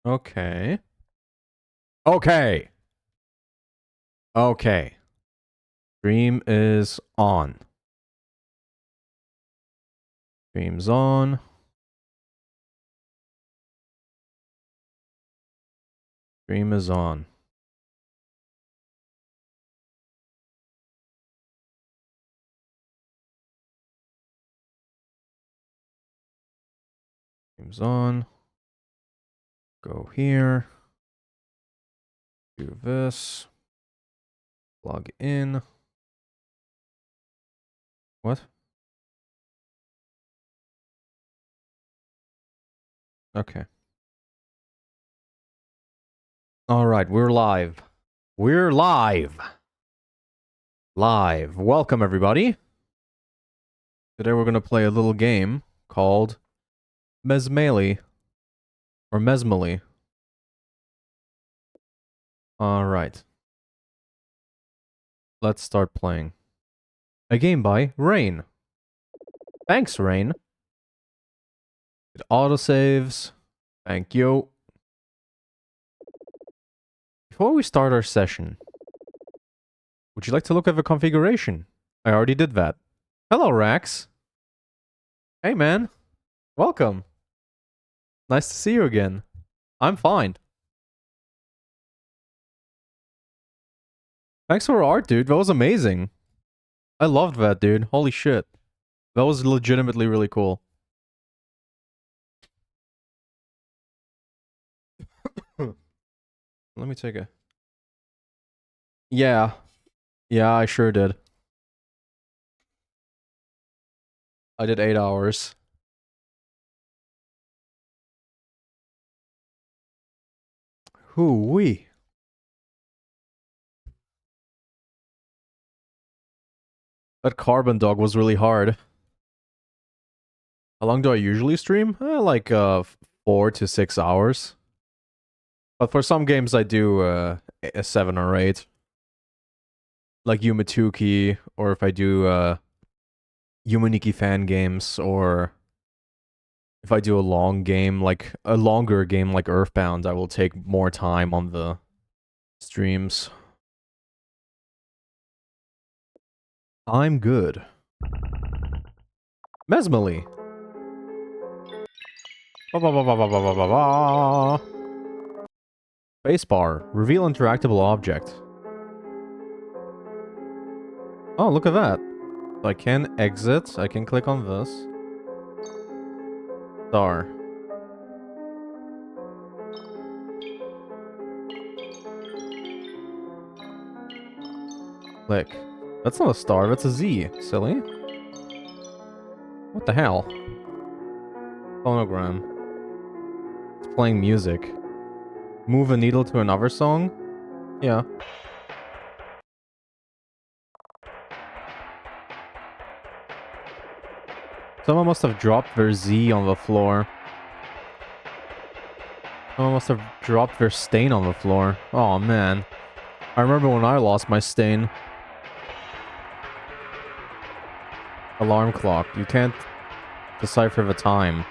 Okay. Okay. Okay. Stream is on. Stream's on. Stream is on. Stream's on. Go here. Do this. Log in. What? Okay. Alright, we're live. We're live. Live. Welcome, everybody. Today we're going to play a little game called Mesmalie. Or Mesmalie. Alright. Let's start playing. A game by Rain. Thanks, Rain. It autosaves. Thank you. Before we start our session, would you like to look at the configuration? I already did that. Hello, Rax. Hey, man. Welcome. Nice to see you again. I'm fine. Thanks for art, dude. That was amazing. I loved that, dude. Holy shit. That was legitimately really cool. Let me take a... Yeah. Yeah, I sure did. I did 8 hours. Hoo-wee. That carbon dog was really hard. How long do I usually stream? Like 4 to 6 hours. But for some games I do a 7 or 8. Like Yumatuki, or if I do Yumaniki fan games, or if I do a long game, like a longer game like Earthbound, I will take more time on the streams. I'm good. Mesmalie. Spacebar. Reveal interactable object. Oh, look at that. So I can exit. I can click on this. Star. Click. That's not a star, that's a Z. Silly. What the hell? Phonogram. It's playing music. Move a needle to another song? Yeah. Someone must have dropped their Z on the floor. Someone must have dropped their stain on the floor. Oh man. I remember when I lost my stain. Alarm clock. You can't decipher the time.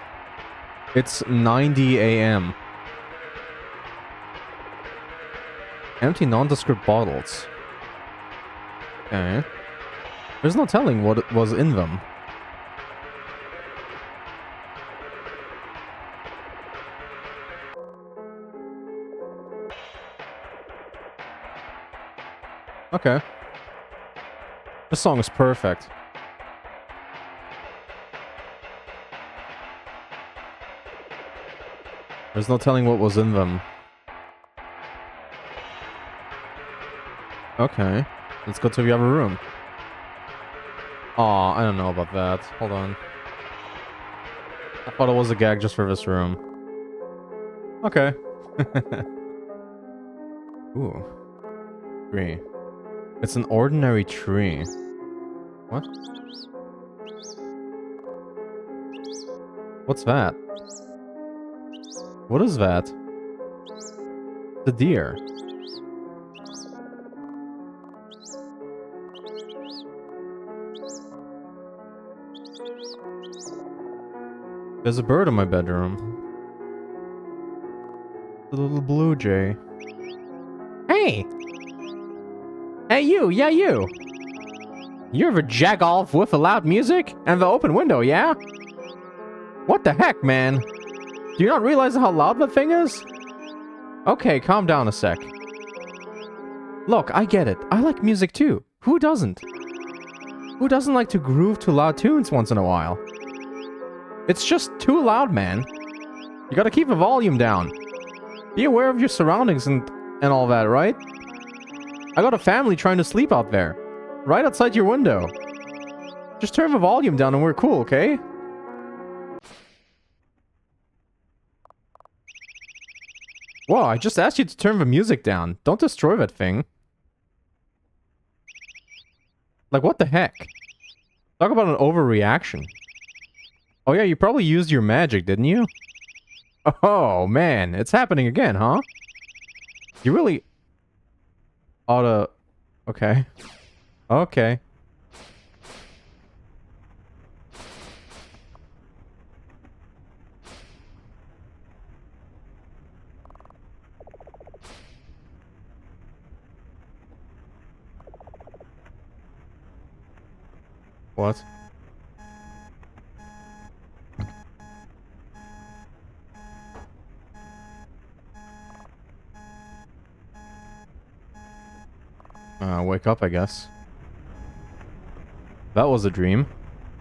It's 90 a.m. Empty nondescript bottles. Okay. There's no telling what was in them. Okay. This song is perfect. There's no telling what was in them. Okay. Let's go to the other room. Aw, I don't know about that. Hold on. I thought it was a gag just for this room. Okay. Ooh. Tree. It's an ordinary tree. What? What's that? What is that? The deer. There's a bird in my bedroom. The little blue jay. Hey! Hey you, yeah you! You ever jack off with the loud music and the open window, yeah? What the heck, man? Do you not realize how loud that thing is? Okay, calm down a sec. Look, I get it. I like music too. Who doesn't? Who doesn't like to groove to loud tunes once in a while? It's just too loud, man. You gotta keep the volume down. Be aware of your surroundings and all that, right? I got a family trying to sleep out there. Right outside your window. Just turn the volume down and we're cool, okay? Whoa, I just asked you to turn the music down. Don't destroy that thing. Like, what the heck? Talk about an overreaction. Oh yeah, you probably used your magic, didn't you? Oh, man. It's happening again, huh? You really... oughta... Okay. Okay. What? Wake up, I guess. That was a dream.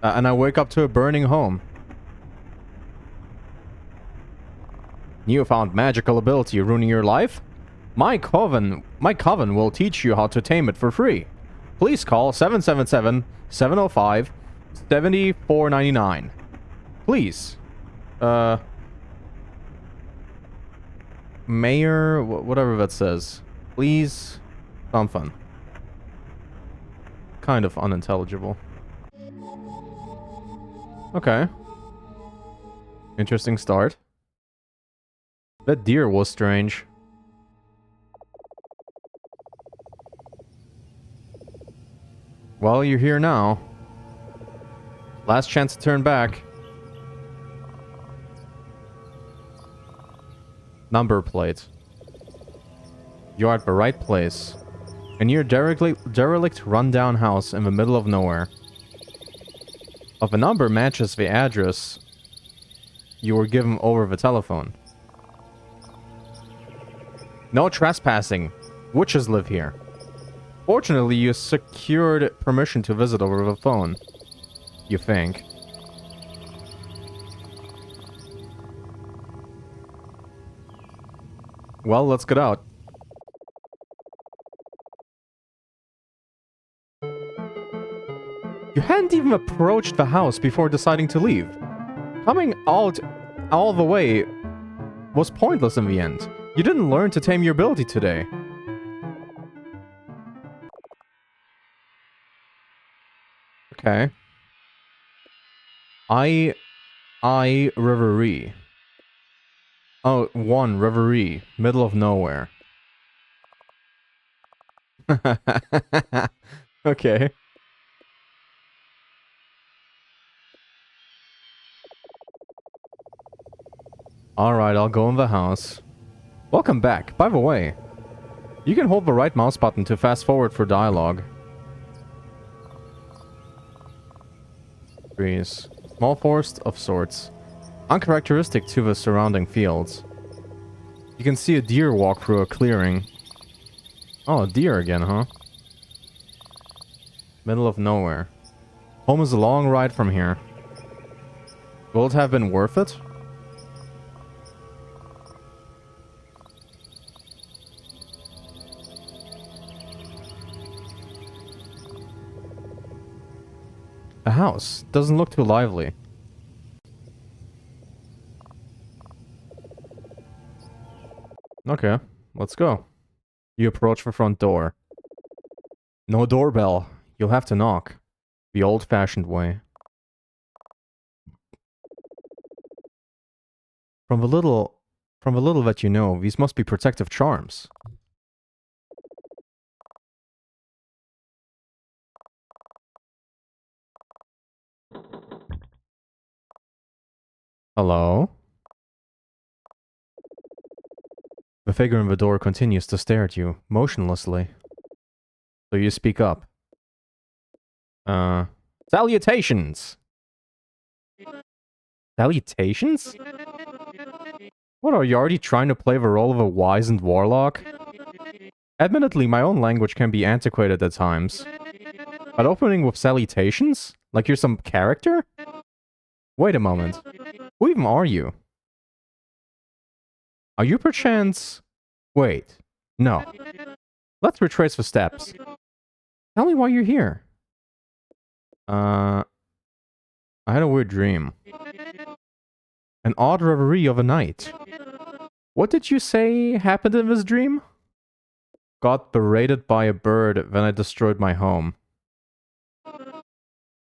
And I wake up to a burning home. Newfound magical ability ruining your life? My coven will teach you how to tame it for free. Please call 777-705-7499. Please. Mayor, whatever that says. Please. Something. Kind of unintelligible. Okay. Interesting start. That deer was strange. Well, you're here now. Last chance to turn back. Number plate. You're at the right place. A near derelict run-down house in the middle of nowhere. If the number matches the address you were given over the telephone. No trespassing. Witches live here. Fortunately, you secured permission to visit over the phone. You think. Well, let's get out. You hadn't even approached the house before deciding to leave. Coming out all the way was pointless in the end. You didn't learn to tame your ability today. Okay. I Reverie. Oh, one Reverie. Middle of nowhere. Okay. Alright, I'll go in the house. Welcome back. By the way, you can hold the right mouse button to fast forward for dialogue. Trees. Small forest of sorts. Uncharacteristic to the surrounding fields. You can see a deer walk through a clearing. Oh, a deer again, huh? Middle of nowhere. Home is a long ride from here. Will it have been worth it? A house. Doesn't look too lively. Okay, let's go. You approach the front door. No doorbell. You'll have to knock. The old-fashioned way. From the little that you know, these must be protective charms. Hello? The figure in the door continues to stare at you, motionlessly. So you speak up. Salutations! Salutations? What, are you already trying to play the role of a wizened warlock? Admittedly, my own language can be antiquated at times. But opening with salutations? Like you're some character? Wait a moment. Who even are you? Are you perchance... Wait. No. Let's retrace the steps. Tell me why you're here. I had a weird dream. An odd reverie of a night. What did you say happened in this dream? Got berated by a bird when I destroyed my home.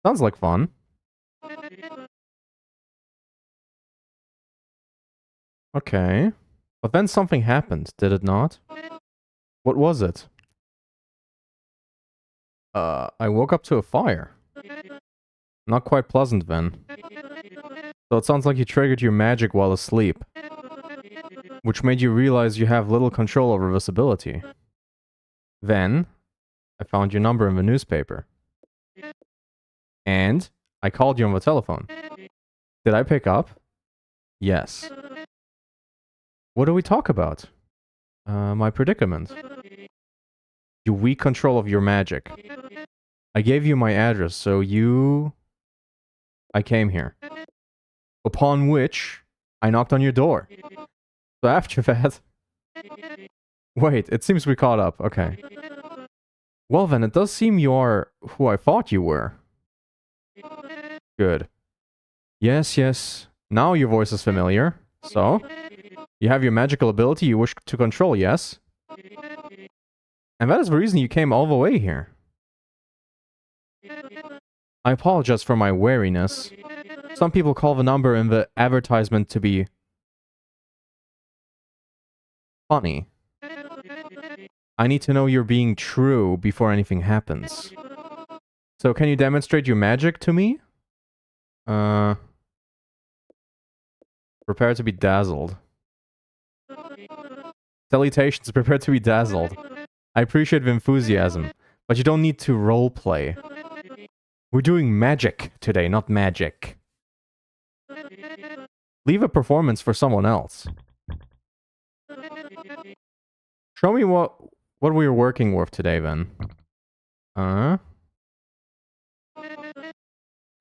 Sounds like fun. Okay. But then something happened, did it not? What was it? I woke up to a fire. Not quite pleasant then. So it sounds like you triggered your magic while asleep. Which made you realize you have little control over this ability. Then, I found your number in the newspaper. And, I called you on the telephone. Did I pick up? Yes. What do we talk about? My predicament. Your weak control of your magic. I gave you my address, so I came here. Upon which, I knocked on your door. So after that... Wait, it seems we caught up. Okay. Well then, it does seem you are who I thought you were. Good. Yes, yes. Now your voice is familiar. So? You have your magical ability you wish to control, yes? And that is the reason you came all the way here. I apologize for my wariness. Some people call the number in the advertisement to be... funny. I need to know you're being true before anything happens. So can you demonstrate your magic to me? Prepare to be dazzled. Salutations, prepare to be dazzled. I appreciate the enthusiasm, but you don't need to roleplay. We're doing magic today, not magic. Leave a performance for someone else. Show me what we were working with today, then. You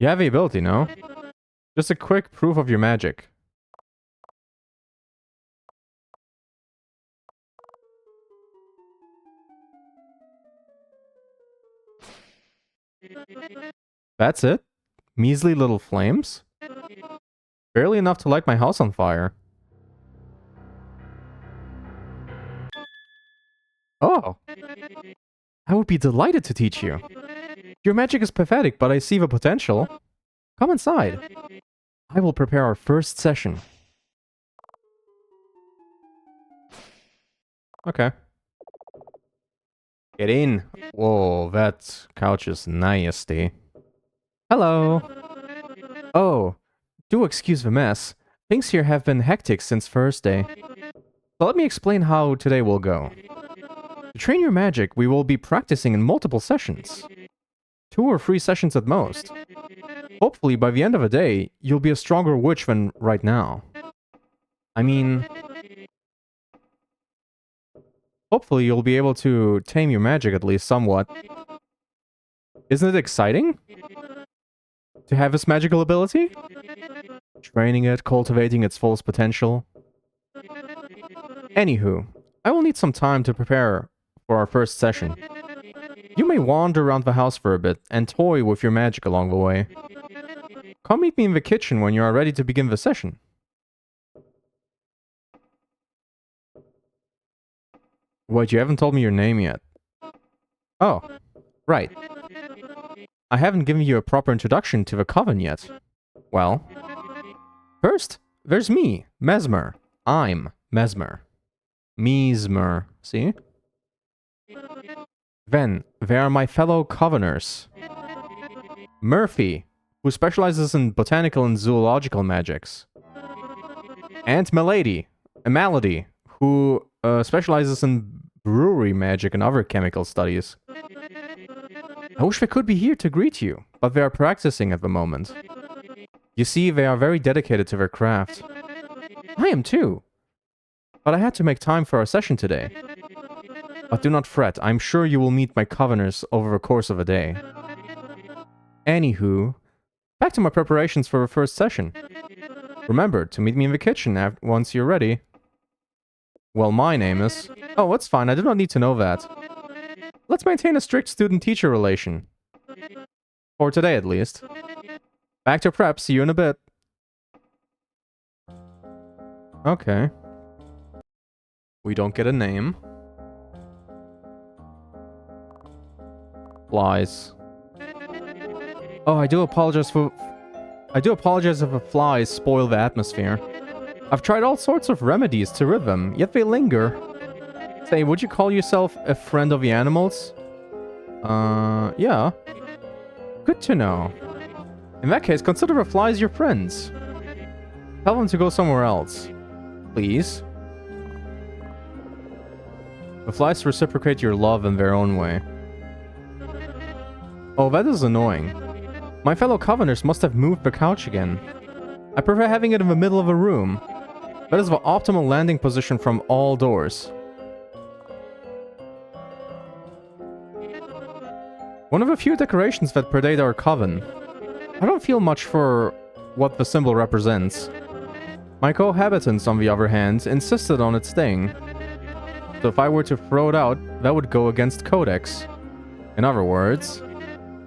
have the ability, no? Just a quick proof of your magic. That's it? Measly little flames? Barely enough to light my house on fire. Oh! I would be delighted to teach you. Your magic is pathetic, but I see the potential. Come inside. I will prepare our first session. Okay. Get in. Whoa, that couch is nasty. Hello. Oh, do excuse the mess. Things here have been hectic since Thursday. So let me explain how today will go. To train your magic, we will be practicing in multiple sessions. 2 or 3 sessions at most. Hopefully, by the end of the day, you'll be a stronger witch than right now. I mean... hopefully you'll be able to tame your magic at least somewhat. Isn't it exciting? To have this magical ability? Training it, cultivating its fullest potential. Anywho, I will need some time to prepare for our first session. You may wander around the house for a bit and toy with your magic along the way. Come meet me in the kitchen when you are ready to begin the session. Wait, you haven't told me your name yet. Oh, right. I haven't given you a proper introduction to the coven yet. Well, first, there's me, Mesmer. I'm Mesmer. Mesmer, see? Then, there are my fellow coveners. Murphy, who specializes in botanical and zoological magics. And Malady, who specializes in brewery magic and other chemical studies. I wish they could be here to greet you, but they are practicing at the moment. You see, they are very dedicated to their craft. I am too. But I had to make time for our session today. But do not fret, I'm sure you will meet my coveners over the course of a day. Anywho, back to my preparations for the first session. Remember to meet me in the kitchen once you're ready. Well, my name is... Oh, that's fine, I do not need to know that. Let's maintain a strict student-teacher relation. For today, at least. Back to prep, see you in a bit. Okay. We don't get a name. Flies. Oh, I do apologize if the flies spoil the atmosphere. I've tried all sorts of remedies to rid them, yet they linger. Say, would you call yourself a friend of the animals? Yeah. Good to know. In that case, consider the flies your friends. Tell them to go somewhere else. Please. The flies reciprocate your love in their own way. Oh, that is annoying. My fellow coveners must have moved the couch again. I prefer having it in the middle of a room. That is the optimal landing position from all doors. One of the few decorations that predate our coven. I don't feel much for what the symbol represents. My cohabitants, on the other hand, insisted on it staying. So if I were to throw it out, that would go against Codex. In other words,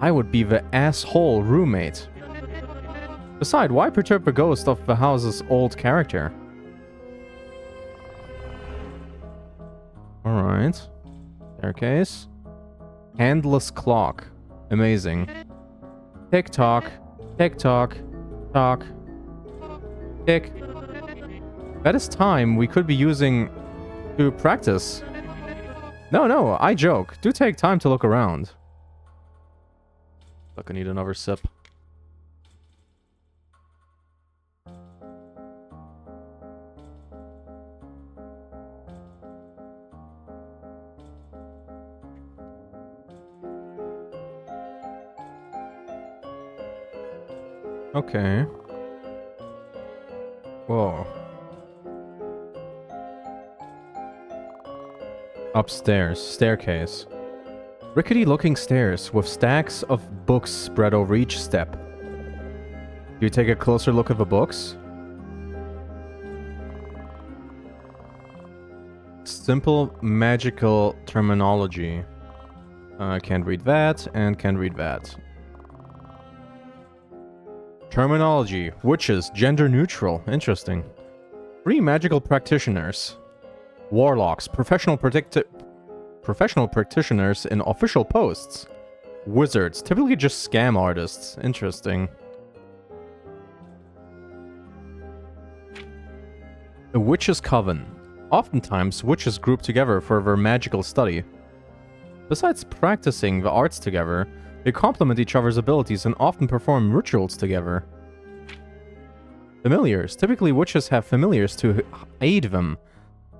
I would be the asshole roommate. Besides, why perturb the ghost of the house's old character? Alright. Staircase. Handless clock. Amazing. Tick-tock. Tick-tock. Tock. Tick. That is time we could be using to practice. No, I joke. Do take time to look around. Look, I need another sip. Okay. Whoa. Upstairs. Staircase. Rickety-looking stairs with stacks of books spread over each step. Do you take a closer look at the books? Simple magical terminology. Can't read that, and can't read that. Terminology. Witches. Gender neutral. Interesting. 3 magical practitioners. Warlocks. Professional practitioners in official posts. Wizards. Typically just scam artists. Interesting. A witch's coven. Oftentimes, witches group together for their magical study. Besides practicing the arts together, they complement each other's abilities and often perform rituals together. Familiars. Typically, witches have familiars to aid them,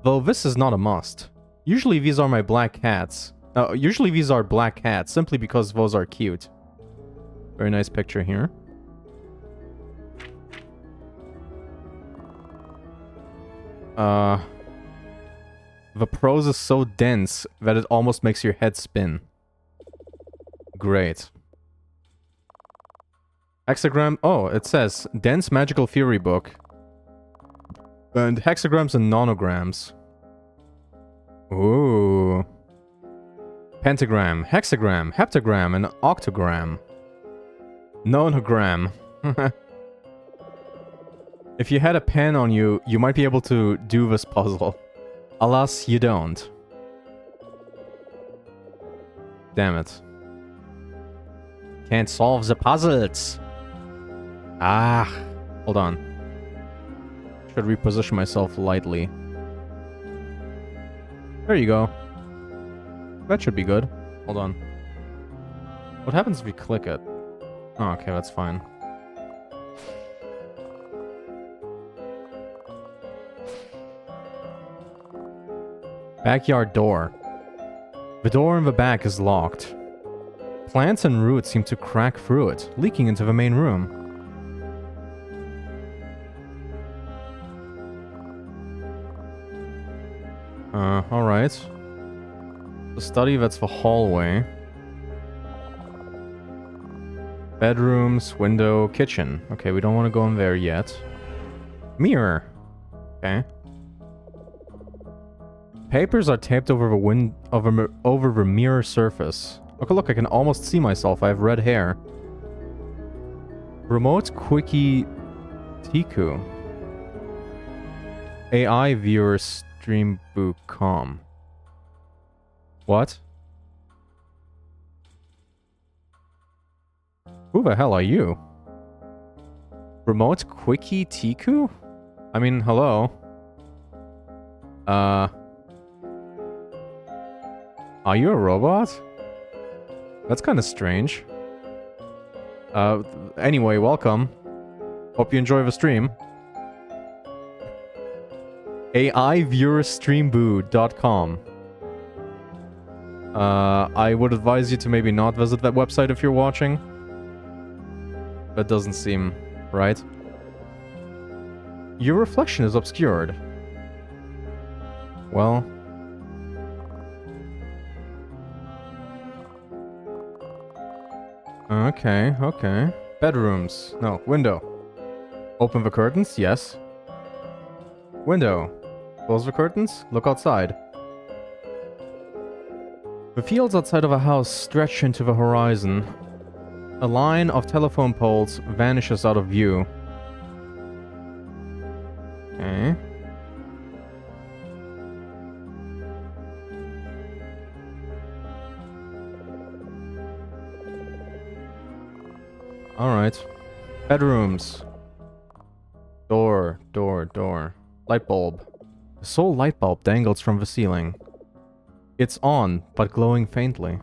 though this is not a must. Usually these are my black cats. Usually these are black cats, simply because those are cute. Very nice picture here. The prose is so dense that it almost makes your head spin. Great. Hexagram. Oh, it says dense magical theory book. And hexagrams and nonograms. Ooh. Pentagram, hexagram, heptagram, and octogram. Nonogram. If you had a pen on you, you might be able to do this puzzle. Alas, you don't. Damn it. Can't solve the puzzles. Ah. Hold on. Should reposition myself lightly. There you go. That should be good. Hold on. What happens if you click it? Oh, okay, that's fine. Backyard door. The door in the back is locked. Plants and roots seem to crack through it, leaking into the main room. Alright. The study, that's the hallway. Bedrooms, window, kitchen. Okay, we don't want to go in there yet. Mirror. Okay. Papers are taped over the over the mirror surface. Okay, look, I can almost see myself. I have red hair. Remote quickie Tiku. AI viewer stream book.com. What? Who the hell are you? Remote quickie Tiku? I mean, hello. Are you a robot? That's kind of strange. Anyway, welcome. Hope you enjoy the stream. AIviewerstreamboo.com. I would advise you to maybe not visit that website if you're watching. That doesn't seem right. Your reflection is obscured. Well... Okay, okay. Bedrooms. No, window. Open the curtains? Yes. Window. Close the curtains? Look outside. The fields outside of a house stretch into the horizon. A line of telephone poles vanishes out of view. Okay. Alright. Bedrooms. Door, door, door. Light bulb. A sole light bulb dangles from the ceiling. It's on, but glowing faintly.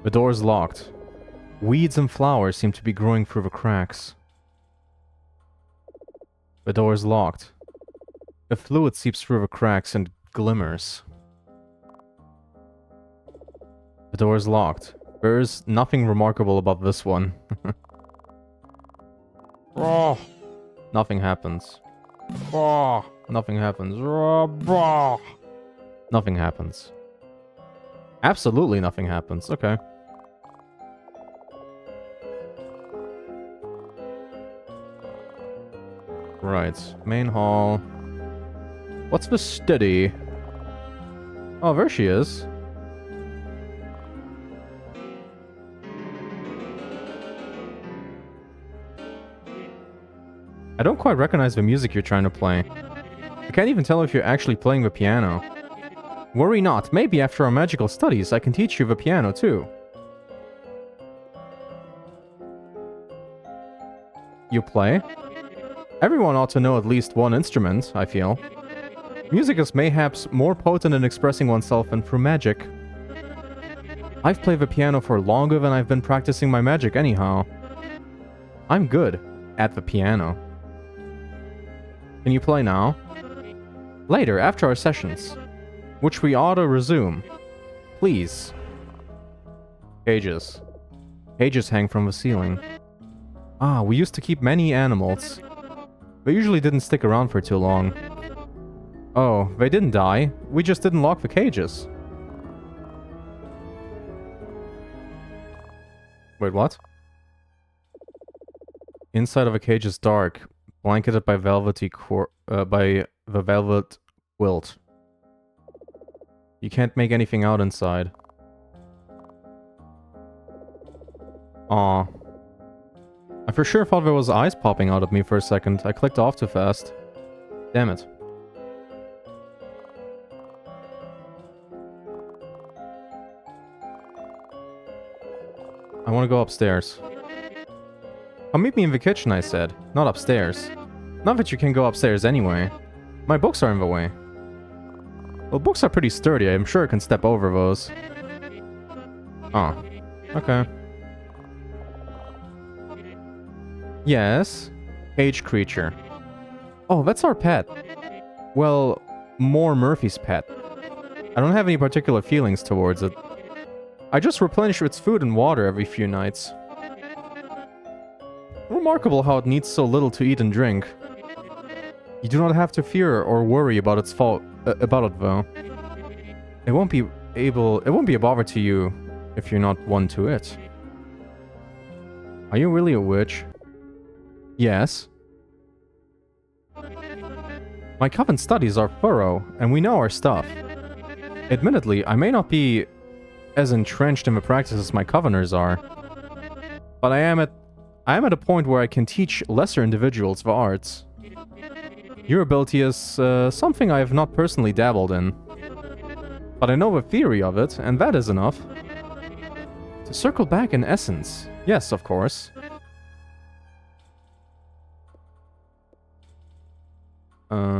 The door's locked. Weeds and flowers seem to be growing through the cracks. The door's locked. A fluid seeps through the cracks and glimmers. The door is locked. There is nothing remarkable about this one. Oh, nothing happens. Oh, nothing happens. Oh, nothing happens. Absolutely nothing happens. Okay. Right. Main hall. What's the study? Oh, there she is. I don't quite recognize the music you're trying to play. I can't even tell if you're actually playing the piano. Worry not, maybe after our magical studies I can teach you the piano too. You play? Everyone ought to know at least one instrument, I feel. Music is mayhaps more potent in expressing oneself than through magic. I've played the piano for longer than I've been practicing my magic anyhow. I'm good at the piano. Can you play now? Later, after our sessions. Which we ought to resume. Please. Cages. Cages hang from the ceiling. Ah, we used to keep many animals. They usually didn't stick around for too long. Oh, they didn't die. We just didn't lock the cages. Wait, what? Inside of a cage is dark, blanketed by by the velvet quilt. You can't make anything out inside. Aw. I for sure thought there was eyes popping out at me for a second. I clicked off too fast. Damn it. I want to go upstairs. Come meet me in the kitchen, I said. Not upstairs. Not that you can go upstairs anyway. My books are in the way. Well, books are pretty sturdy. I'm sure I can step over those. Oh. Okay. Yes. Cage creature. Oh, that's our pet. Well, more Murphy's pet. I don't have any particular feelings towards it. I just replenish its food and water every few nights. Remarkable how it needs so little to eat and drink. You do not have to fear or worry about its fault about it though. It won't be a bother to you if you're not one to it. Are you really a witch? Yes. My coven studies are thorough, and we know our stuff. Admittedly, I may not be as entrenched in the practice as my coveners are, but I am at a point where I can teach lesser individuals the arts. Your ability is something I have not personally dabbled in, but I know the theory of it, and that is enough. To circle back in essence, yes, of course.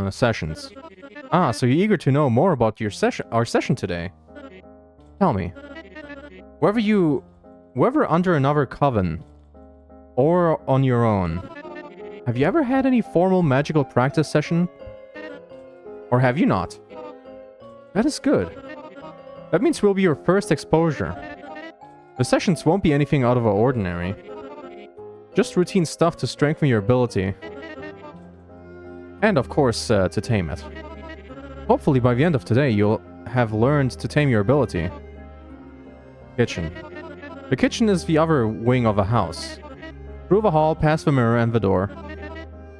Sessions. Ah, so you're eager to know more about our session today. Tell me. Whether under another coven, or on your own, have you ever had any formal magical practice session? Or have you not? That is good. That means we'll be your first exposure. The sessions won't be anything out of the ordinary. Just routine stuff to strengthen your ability. And of course, to tame it. Hopefully by the end of today, you'll have learned to tame your ability. Kitchen. The kitchen is the other wing of the house. Through the hall, past the mirror and the door.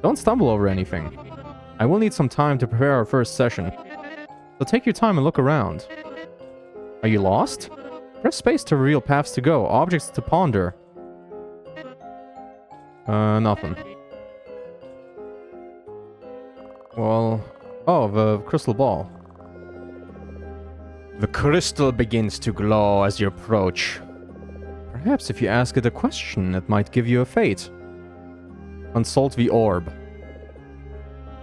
Don't stumble over anything. I will need some time to prepare our first session. So take your time and look around. Are you lost? Press space to reveal paths to go, objects to ponder. Nothing. Well... Oh, the crystal ball. The crystal begins to glow as you approach. Perhaps if you ask it a question, it might give you a fate. Consult the orb.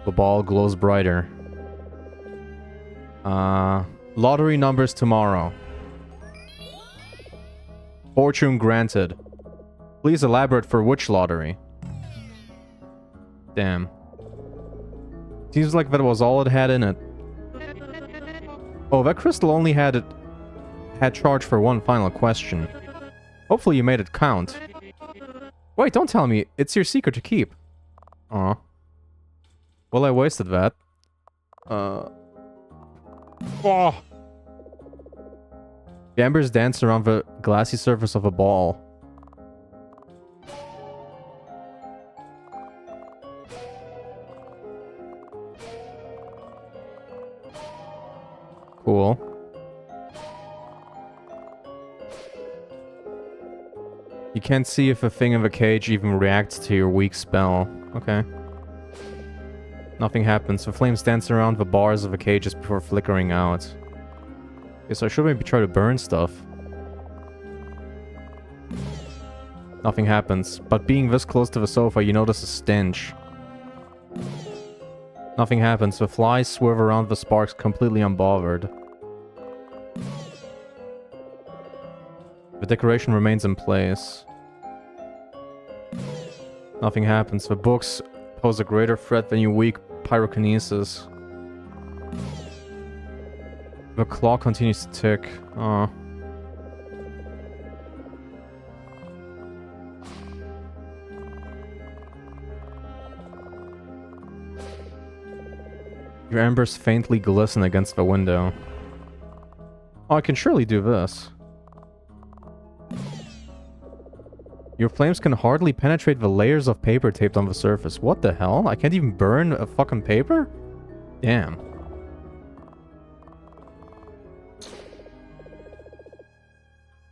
The ball glows brighter. Lottery numbers tomorrow. Fortune granted. Please elaborate for which lottery. Damn. Seems like that was all it had in it. Oh, that crystal only had charge for one final question. Hopefully you made it count. Wait, don't tell me. It's your secret to keep. Aw. Well, I wasted that. Oh. The embers dance around the glassy surface of a ball. Cool. You can't see if a thing in the cage even reacts to your weak spell. Okay. Nothing happens. The flames dance around the bars of the cages before flickering out. Guess I should maybe try to burn stuff. Nothing happens. But being this close to the sofa, you notice a stench. Nothing happens. The flies swerve around the sparks completely unbothered. The decoration remains in place. Nothing happens. The books pose a greater threat than your weak pyrokinesis. The clock continues to tick. Aw. Your embers faintly glisten against the window. Oh, I can surely do this. Your flames can hardly penetrate the layers of paper taped on the surface. What the hell? I can't even burn a fucking paper? Damn.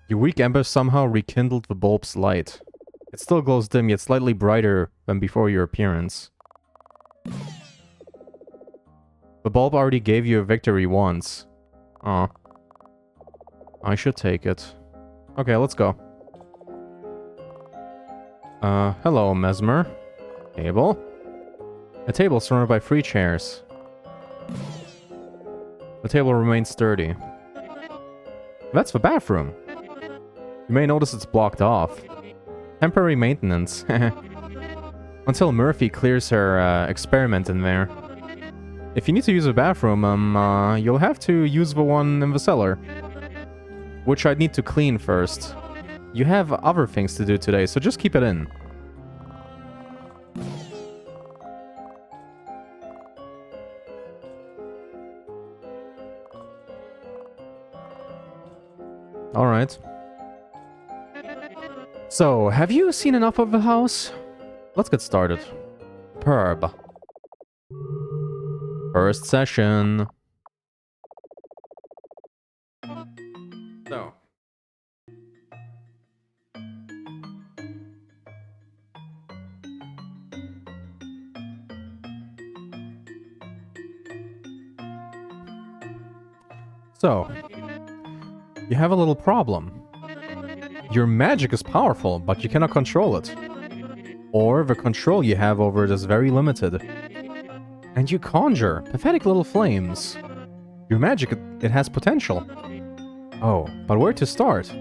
Your weak embers somehow rekindled the bulb's light. It still glows dim, yet slightly brighter than before your appearance. The bulb already gave you a victory once. Aw. I should take it. Okay, let's go. Hello, Mesmer. Table? A table surrounded by 3 chairs. The table remains sturdy. That's the bathroom. You may notice it's blocked off. Temporary maintenance. Until Murphy clears her experiment in there. If you need to use a bathroom, you'll have to use the one in the cellar. Which I'd need to clean first. You have other things to do today, so just keep it in. Alright. So, have you seen enough of the house? Let's get started. Perb. First session. So. So. You have a little problem. Your magic is powerful, but you cannot control it. Or the control you have over it is very limited. And you conjure pathetic little flames. Your magic, it has potential. Oh, but where to start?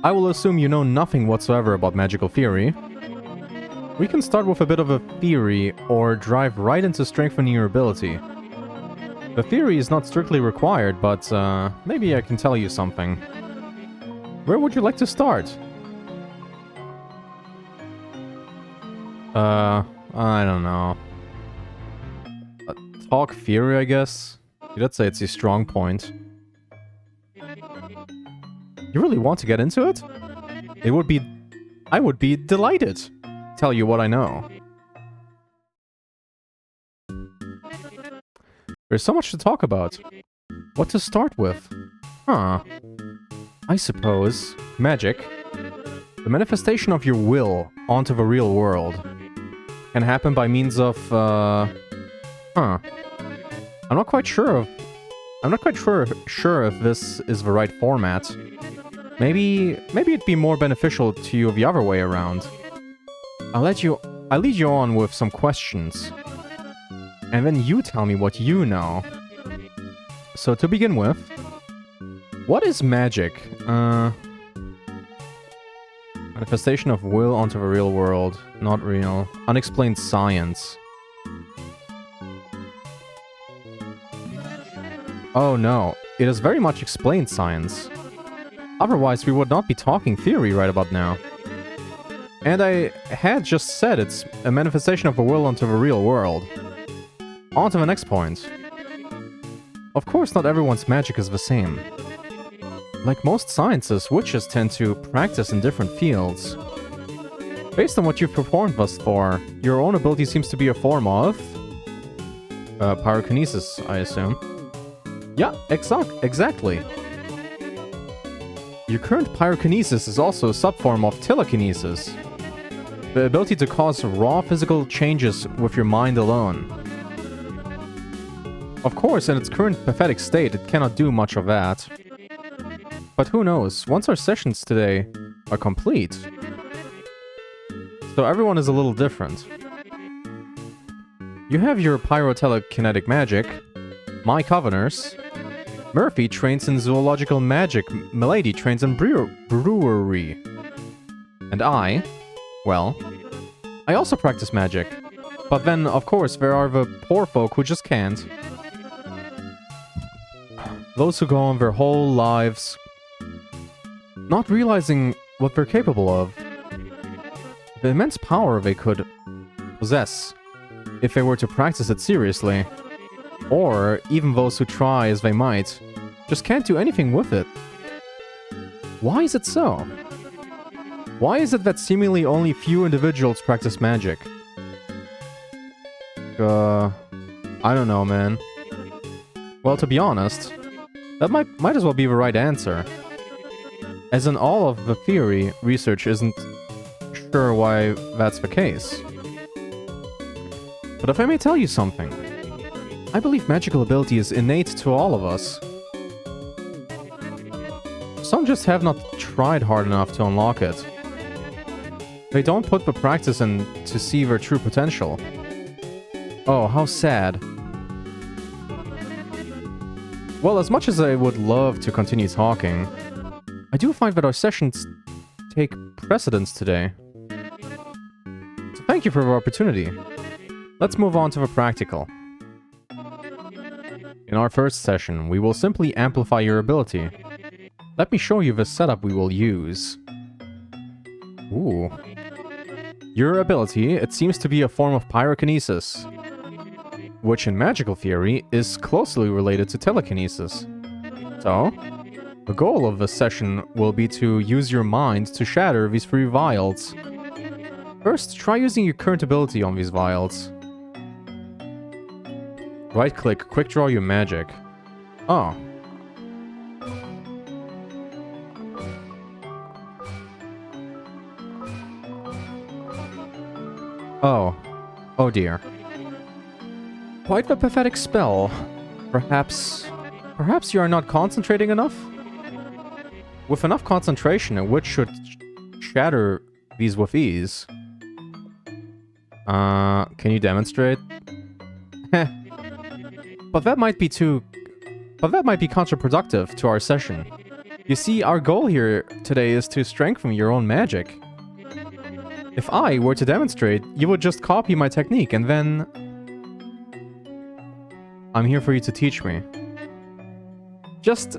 I will assume you know nothing whatsoever about magical theory. We can start with a bit of a theory, or drive right into strengthening your ability. The theory is not strictly required, but maybe I can tell you something. Where would you like to start? I don't know. Talk theory, I guess? Let's say it's your strong point. You really want to get into it? I would be delighted to tell you what I know. There's so much to talk about. What to start with? Huh. I suppose magic, the manifestation of your will onto the real world, can happen by means of, I'm not quite sure if this is the right format. Maybe it'd be more beneficial to you the other way around. I'll lead you on with some questions. And then you tell me what you know. So to begin with, what is magic? Manifestation of will onto the real world. Not real. Unexplained science. Oh no, it is very much explained science. Otherwise we would not be talking theory right about now. And I had just said it's a manifestation of the will onto the real world. On to the next point. Of course not everyone's magic is the same. Like most sciences, witches tend to practice in different fields. Based on what you've performed thus far, your own ability seems to be a form of... pyrokinesis, I assume. Yeah, exactly. Your current pyrokinesis is also a subform of telekinesis. The ability to cause raw physical changes with your mind alone. Of course, in its current pathetic state, it cannot do much of that. But who knows, once our sessions today are complete. So everyone is a little different. You have your pyrotelekinetic magic, my Coveners. Murphy trains in zoological magic, Milady trains in brewery. And I also practice magic. But then, of course, there are the poor folk who just can't. Those who go on their whole lives not realizing what they're capable of. The immense power they could possess if they were to practice it seriously. Or even those who try as they might, just can't do anything with it. Why is it so? Why is it that seemingly only few individuals practice magic? I don't know, man. Well, to be honest, that might as well be the right answer. As in all of the theory, research isn't sure why that's the case. But if I may tell you something, I believe magical ability is innate to all of us. Some just have not tried hard enough to unlock it. They don't put the practice in to see their true potential. Oh, how sad. Well, as much as I would love to continue talking, I do find that our sessions take precedence today. Thank you for the opportunity. Let's move on to the practical. In our first session, we will simply amplify your ability. Let me show you the setup we will use. Ooh. Your ability, it seems to be a form of pyrokinesis, which in magical theory is closely related to telekinesis. So, the goal of this session will be to use your mind to shatter these 3 vials. First, try using your current ability on these vials. Right-click, quick draw your magic. Oh. Oh. Oh dear. Quite the pathetic spell. Perhaps you are not concentrating enough? With enough concentration, a witch should shatter these with ease. Can you demonstrate? Heh. But that might be counterproductive to our session. You see, our goal here today is to strengthen your own magic. If I were to demonstrate, you would just copy my technique and then... I'm here for you to teach me. Just...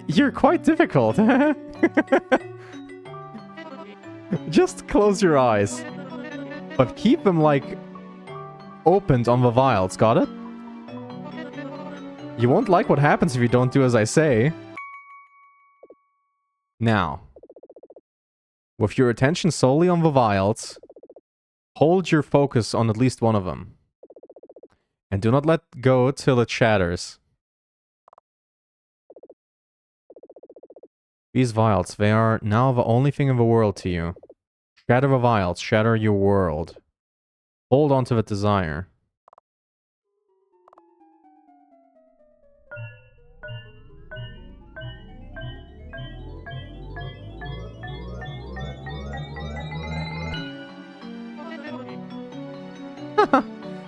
You're quite difficult. Just close your eyes. But keep them, like, opened on the vials, got it? You won't like what happens if you don't do as I say. Now, with your attention solely on the vials, hold your focus on at least one of them. And do not let go till it shatters. These vials, they are now the only thing in the world to you. Shatter the vials, shatter your world. Hold on to the desire.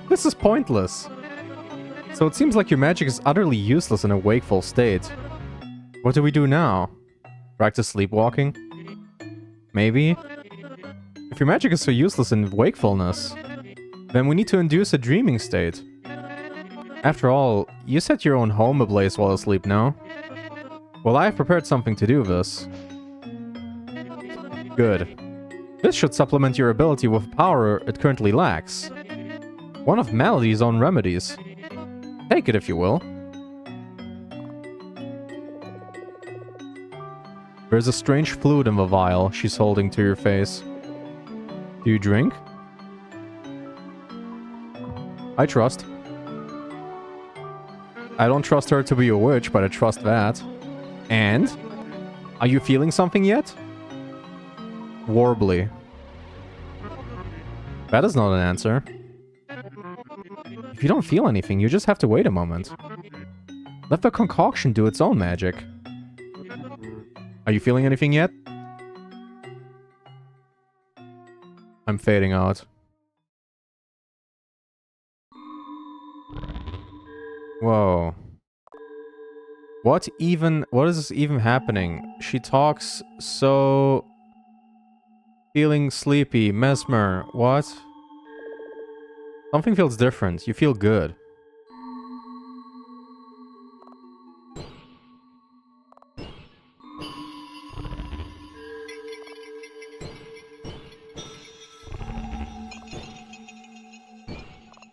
This is pointless. So it seems like your magic is utterly useless in a wakeful state. What do we do now? Practice sleepwalking? Maybe? If your magic is so useless in wakefulness, then we need to induce a dreaming state. After all, you set your own home ablaze while asleep now. Well, I have prepared something to do this. Good. This should supplement your ability with power it currently lacks. One of Melody's own remedies. Take it if you will. There's a strange fluid in the vial she's holding to your face. Do you drink? I trust. I don't trust her to be a witch, but I trust that. And? Are you feeling something yet? Warbly. That is not an answer. If you don't feel anything, you just have to wait a moment. Let the concoction do its own magic. Are you feeling anything yet? I'm fading out. Whoa. What is even happening? She talks so... Feeling sleepy. Mesmer. What? Something feels different. You feel good.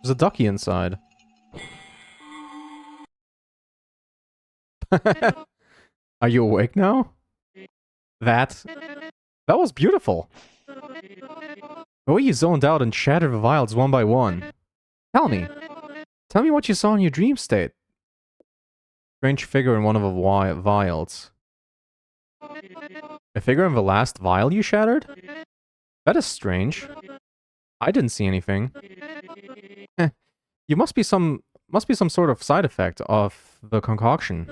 There's a ducky inside. Are you awake now? That was beautiful. The way you zoned out and shattered the vials one by one. Tell me what you saw in your dream state. Strange figure in one of the vials. A figure in the last vial you shattered? That is strange. I didn't see anything. You must be some sort of side effect of the concoction.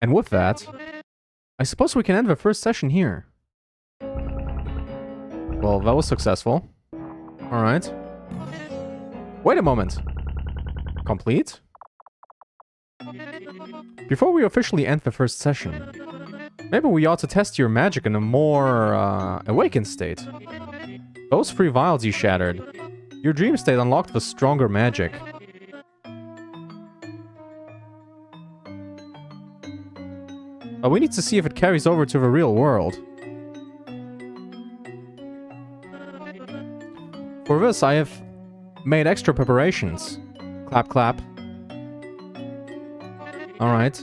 And with that, I suppose we can end the first session here. Well, that was successful. Alright. Wait a moment. Complete? Before we officially end the first session, maybe we ought to test your magic in a more awakened state. Those 3 vials you shattered. Your dream state unlocked the stronger magic. But we need to see if it carries over to the real world. For this, I have made extra preparations. Clap, clap. Alright.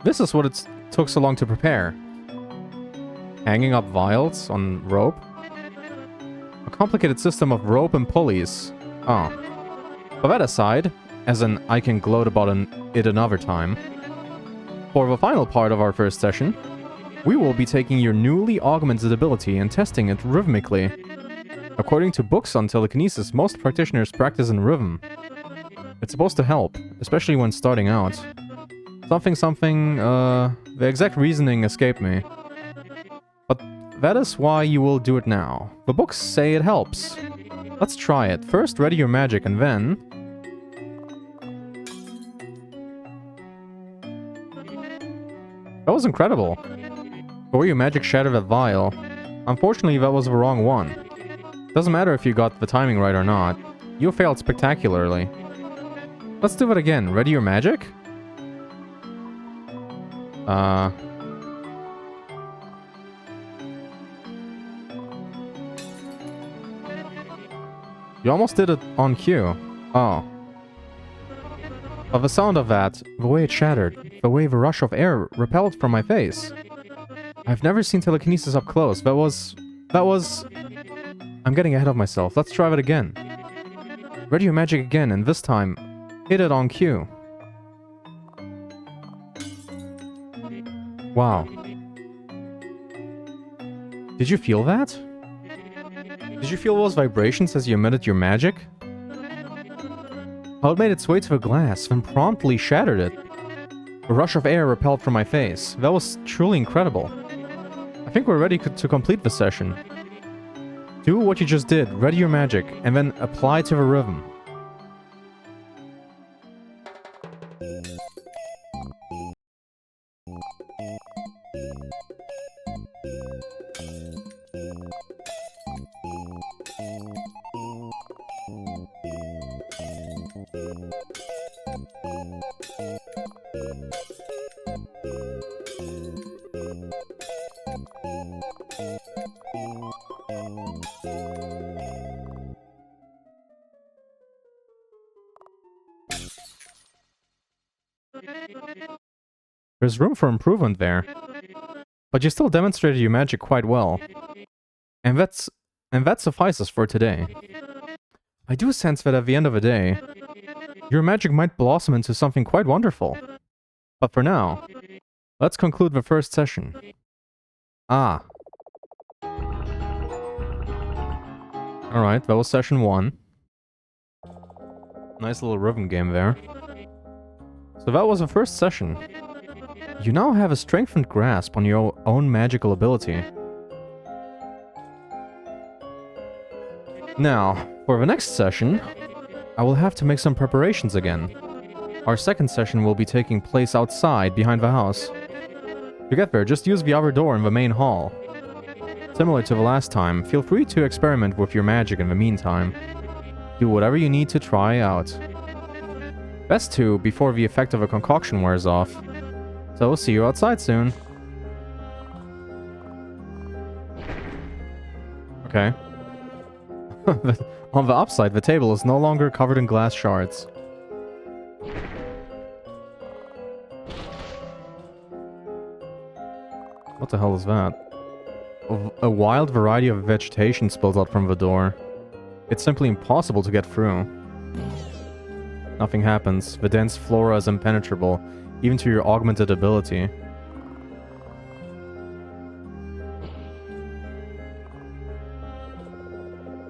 This is what it took so long to prepare. Hanging up vials on rope. A complicated system of rope and pulleys. Oh. But that aside, as in I can gloat about it another time. For the final part of our first session, we will be taking your newly augmented ability and testing it rhythmically. According to books on telekinesis, most practitioners practice in rhythm. It's supposed to help, especially when starting out. The exact reasoning escaped me. But that is why you will do it now. The books say it helps. Let's try it. First, ready your magic, and then... That was incredible. Before your magic shattered that vial. Unfortunately, that was the wrong one. Doesn't matter if you got the timing right or not. You failed spectacularly. Let's do it again. Ready your magic? You almost did it on cue. Oh. But the sound of that, the way it shattered, the way the rush of air repelled from my face. I've never seen telekinesis up close. That was... I'm getting ahead of myself. Let's try it again. Ready your magic again, and this time, hit it on cue. Wow. Did you feel that? Did you feel those vibrations as you emitted your magic? How it made its way to the glass, then promptly shattered it. A rush of air repelled from my face. That was truly incredible. I think we're ready to complete the session. Do what you just did, ready your magic, and then apply to the rhythm. There's room for improvement there. But you still demonstrated your magic quite well. And that suffices for today. I do sense that at the end of the day, your magic might blossom into something quite wonderful. But for now, let's conclude the first session. Ah. Alright, that was session 1. Nice little rhythm game there. So that was the first session. You now have a strengthened grasp on your own magical ability. Now, for the next session, I will have to make some preparations again. Our second session will be taking place outside, behind the house. To get there, just use the other door in the main hall. Similar to the last time, feel free to experiment with your magic in the meantime. Do whatever you need to try out. Best to, before the effect of a concoction wears off. So, see you outside soon. Okay. On the upside, the table is no longer covered in glass shards. What the hell is that? A wild variety of vegetation spills out from the door. It's simply impossible to get through. Nothing happens. The dense flora is impenetrable, even to your augmented ability.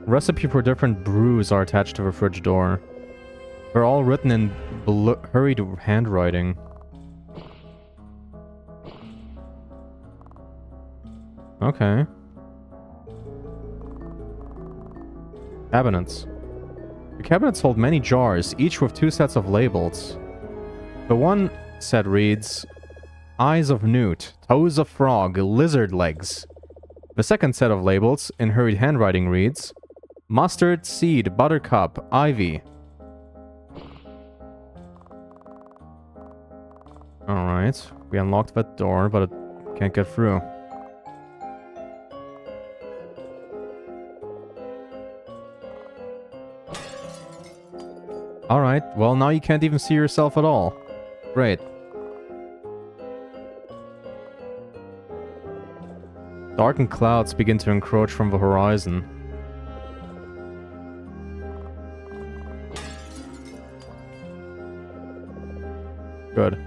Recipe for different brews are attached to the fridge door. They're all written in hurried handwriting. Okay. Cabinets. The cabinets hold many jars, each with 2 sets of labels. The one set reads, Eyes of newt, toes of frog, lizard legs. The second set of labels, in hurried handwriting, reads, Mustard seed, buttercup, ivy. Alright. We unlocked that door, but it can't get through. Alright, well now you can't even see yourself at all. Great. Darkened clouds begin to encroach from the horizon. Good.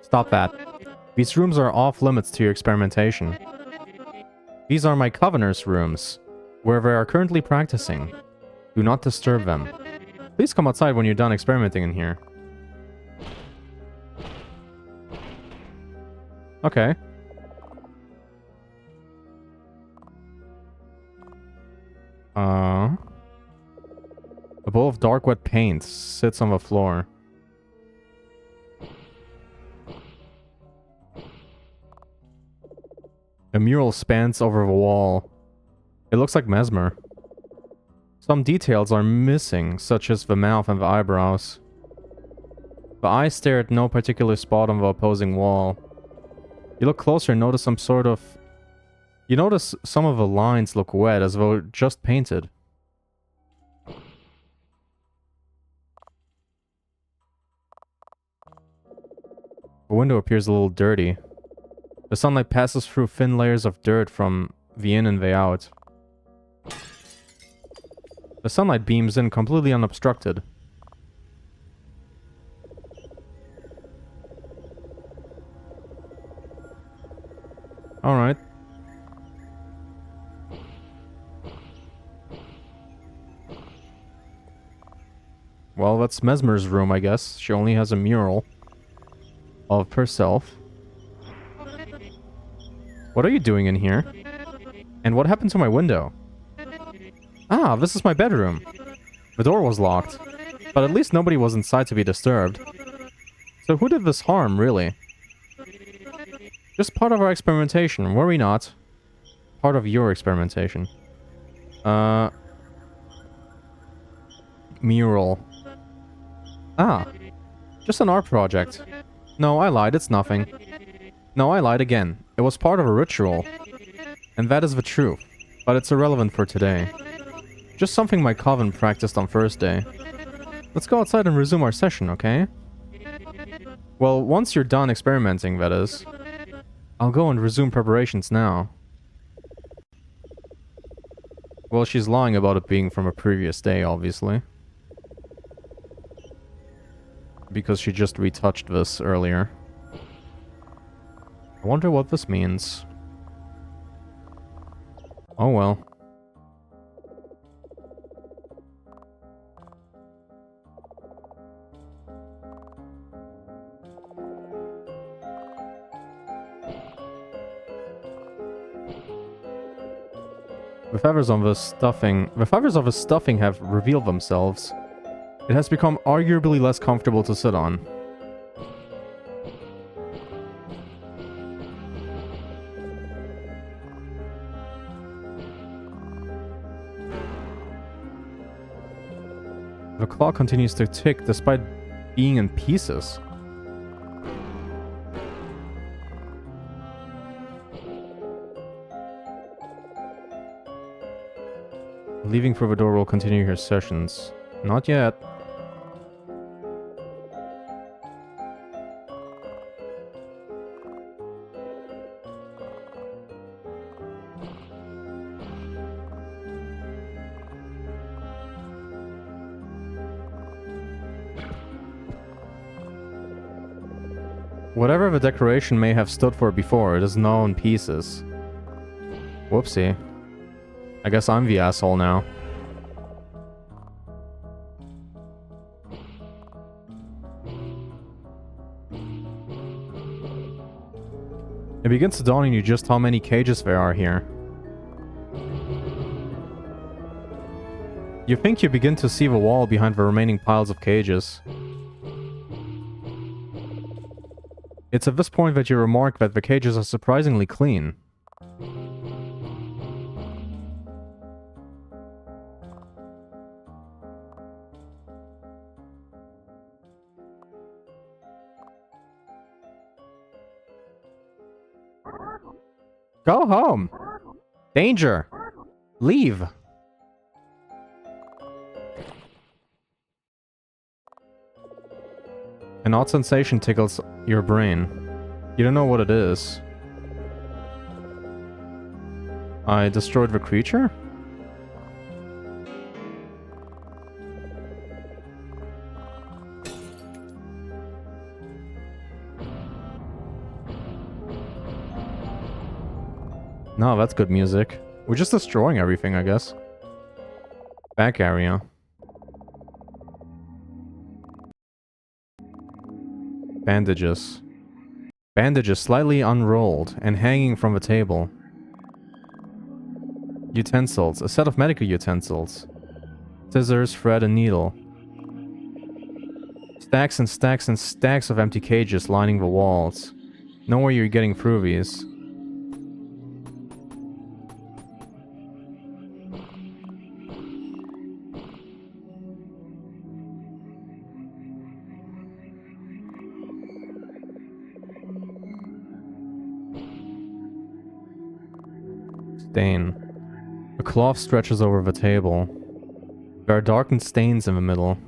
Stop that. These rooms are off limits to your experimentation. These are my Covenant's rooms, where they are currently practicing. Do not disturb them. Please come outside when you're done experimenting in here. Okay. A bowl of dark wet paint sits on the floor. A mural spans over the wall. It looks like Mesmer. Some details are missing, such as the mouth and the eyebrows. The eyes stare at no particular spot on the opposing wall. You look closer and notice some sort of... You notice some of the lines look wet, as though just painted. The window appears a little dirty. The sunlight passes through thin layers of dirt from the in and the out. The sunlight beams in completely unobstructed. Alright. Well, that's Mesmer's room, I guess. She only has a mural of herself. What are you doing in here? And what happened to my window? Ah, this is my bedroom. The door was locked, but at least nobody was inside to be disturbed. So who did this harm, really? Just part of our experimentation, were we not? Part of your experimentation. Mural. Ah, just an art project. No, I lied, it's nothing. No, I lied again. It was part of a ritual. And that is the truth, but it's irrelevant for today. Just something my coven practiced on Thursday. Let's go outside and resume our session, okay? Well, once you're done experimenting, that is. I'll go and resume preparations now. Well, she's lying about it being from a previous day, obviously. Because she just retouched this earlier. I wonder what this means. Oh well. The feathers of the stuffing have revealed themselves. It has become arguably less comfortable to sit on. The clock continues to tick despite being in pieces. Leaving through the door will continue your sessions. Not yet. Whatever the decoration may have stood for before, it is now in pieces. Whoopsie. I guess I'm the asshole now. It begins to dawn on you just how many cages there are here. You think you begin to see the wall behind the remaining piles of cages. It's at this point that you remark that the cages are surprisingly clean. Go home! Danger! Leave! An odd sensation tickles your brain. You don't know what it is. I destroyed the creature? No, that's good music. We're just destroying everything, I guess. Back area. Bandages. Bandages slightly unrolled and hanging from the table. Utensils. A set of medical utensils. Scissors, thread, and needle. Stacks and stacks and stacks of empty cages lining the walls. No way you're getting through these. Stain. A cloth stretches over the table. There are darkened stains in the middle.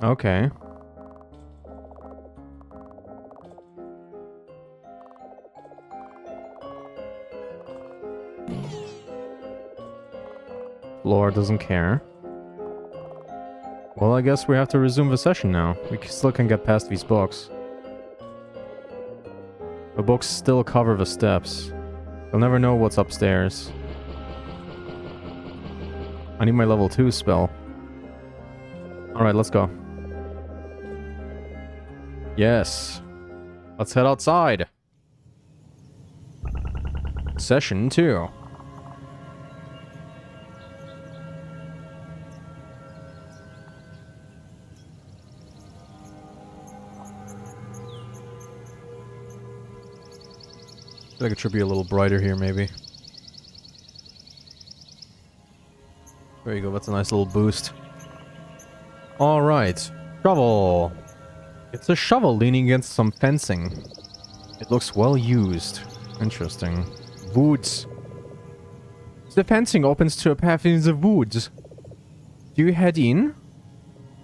Okay. Floor doesn't care. Well, I guess we have to resume the session now. We still can get past these books. The books still cover the steps. You'll never know what's upstairs. I need my level 2 spell. Alright, let's go. Yes. Let's head outside. Session 2. I think it should be a little brighter here, maybe. There you go, that's a nice little boost. Alright. Shovel. It's a shovel leaning against some fencing. It looks well used. Interesting. Woods. The fencing opens to a path in the woods. Do you head in?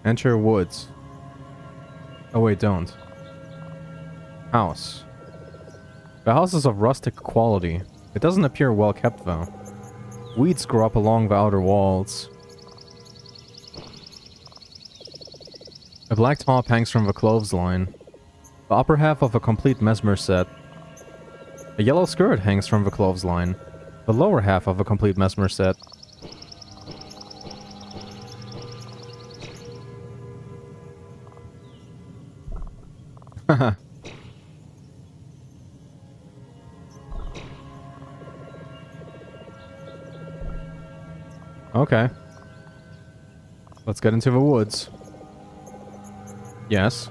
Enter woods. Oh wait, don't. House. The house is of rustic quality. It doesn't appear well kept though. Weeds grow up along the outer walls. A black top hangs from the clothesline. The upper half of a complete Mesmer set. A yellow skirt hangs from the clothesline. The lower half of a complete Mesmer set. Haha. Okay. Let's get into the woods. Yes.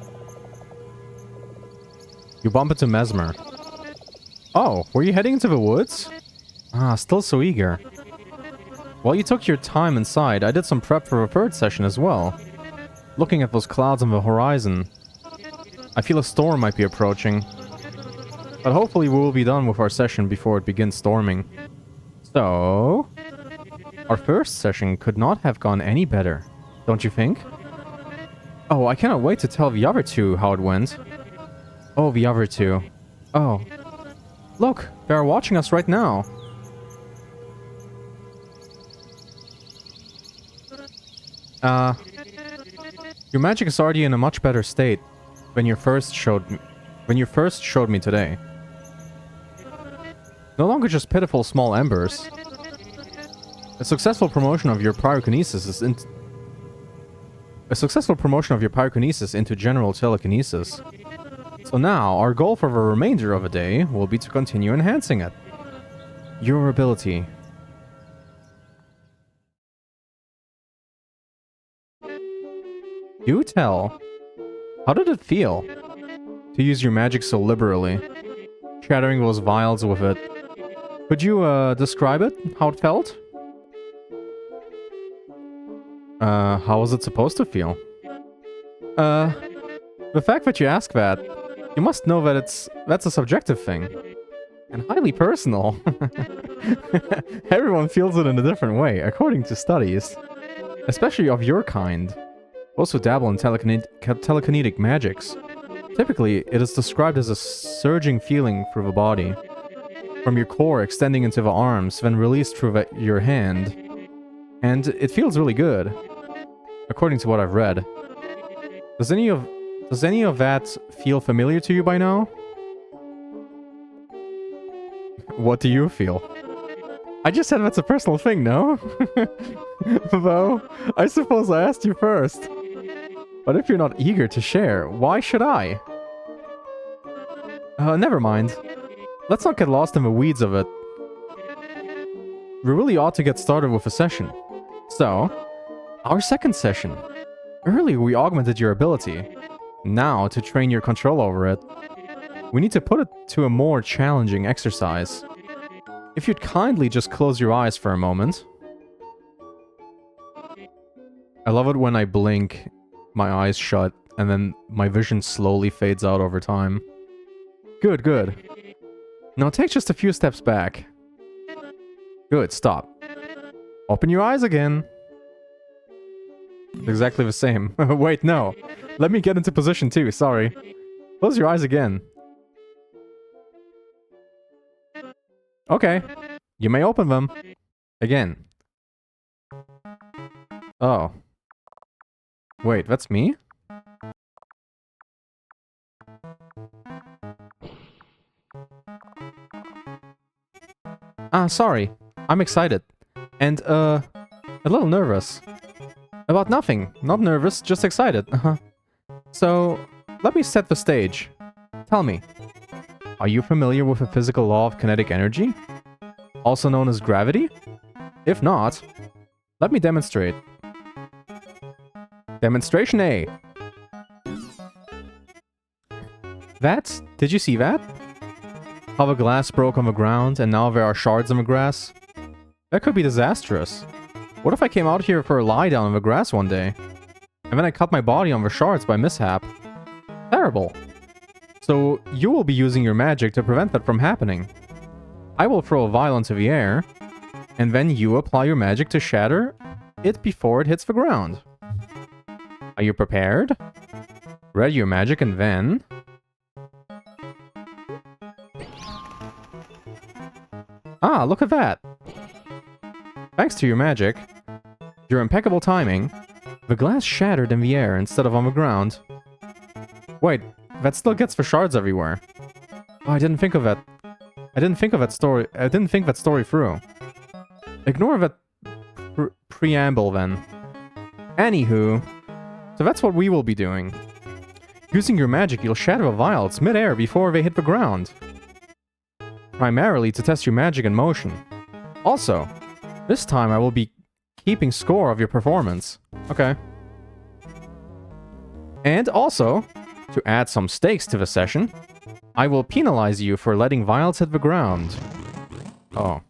You bump into Mesmer. Oh, were you heading into the woods? Ah, still so eager. While you took your time inside, I did some prep for a third session as well. Looking at those clouds on the horizon. I feel a storm might be approaching. But hopefully we will be done with our session before it begins storming. So... our first session could not have gone any better, don't you think? Oh, I cannot wait to tell the other two how it went. Oh, the other two. Oh. Look, they are watching us right now. Your magic is already in a much better state when you first showed me today. No longer just pitiful small embers. A successful promotion of your pyrokinesis is A successful promotion of your pyrokinesis into general telekinesis. So now, our goal for the remainder of the day will be to continue enhancing it. Your ability. Do tell. How did it feel to use your magic so liberally? Shattering those vials with it. Could you, describe it? How it felt? How was it supposed to feel? The fact that you ask that, you must know that that's a subjective thing. And highly personal. Everyone feels it in a different way, according to studies. Especially of your kind. Those who dabble in telekinetic magics. Typically, it is described as a surging feeling through the body. From your core extending into the arms, then released through your hand. And it feels really good. According to what I've read. Does any of that feel familiar to you by now? What do you feel? I just said that's a personal thing, no? Though, I suppose I asked you first. But if you're not eager to share, why should I? Never mind. Let's not get lost in the weeds of it. We really ought to get started with a session. So, our second session. Earlier we augmented your ability. Now, to train your control over it, we need to put it to a more challenging exercise. If you'd kindly just close your eyes for a moment. I love it when I blink, my eyes shut, and then my vision slowly fades out over time. Good, good. Now take just a few steps back. Good, stop. Open your eyes again. Exactly the same. Wait, no. Let me get into position too, sorry. Close your eyes again. Okay. You may open them. Again. Oh. Wait, that's me? Ah, sorry. I'm excited. And, a little nervous. About nothing. Not nervous, just excited. So, let me set the stage. Tell me. Are you familiar with the physical law of kinetic energy? Also known as gravity? If not, let me demonstrate. Demonstration A. Did you see that? How the glass broke on the ground and now there are shards on the grass? That could be disastrous. What if I came out here for a lie down on the grass one day? And then I cut my body on the shards by mishap? Terrible. So, you will be using your magic to prevent that from happening. I will throw a vial into the air, and then you apply your magic to shatter it before it hits the ground. Are you prepared? Ready your magic and then... Ah, look at that! Thanks to your magic, your impeccable timing, the glass shattered in the air instead of on the ground. Wait, that still gets the shards everywhere. Oh, I didn't think of that. I didn't think that story through. Ignore that preamble then. Anywho, so that's what we will be doing. Using your magic, you'll shatter the vials mid-air before they hit the ground. Primarily to test your magic in motion. Also, this time I will be keeping score of your performance. Okay. And also, to add some stakes to the session, I will penalize you for letting vials hit the ground. Oh.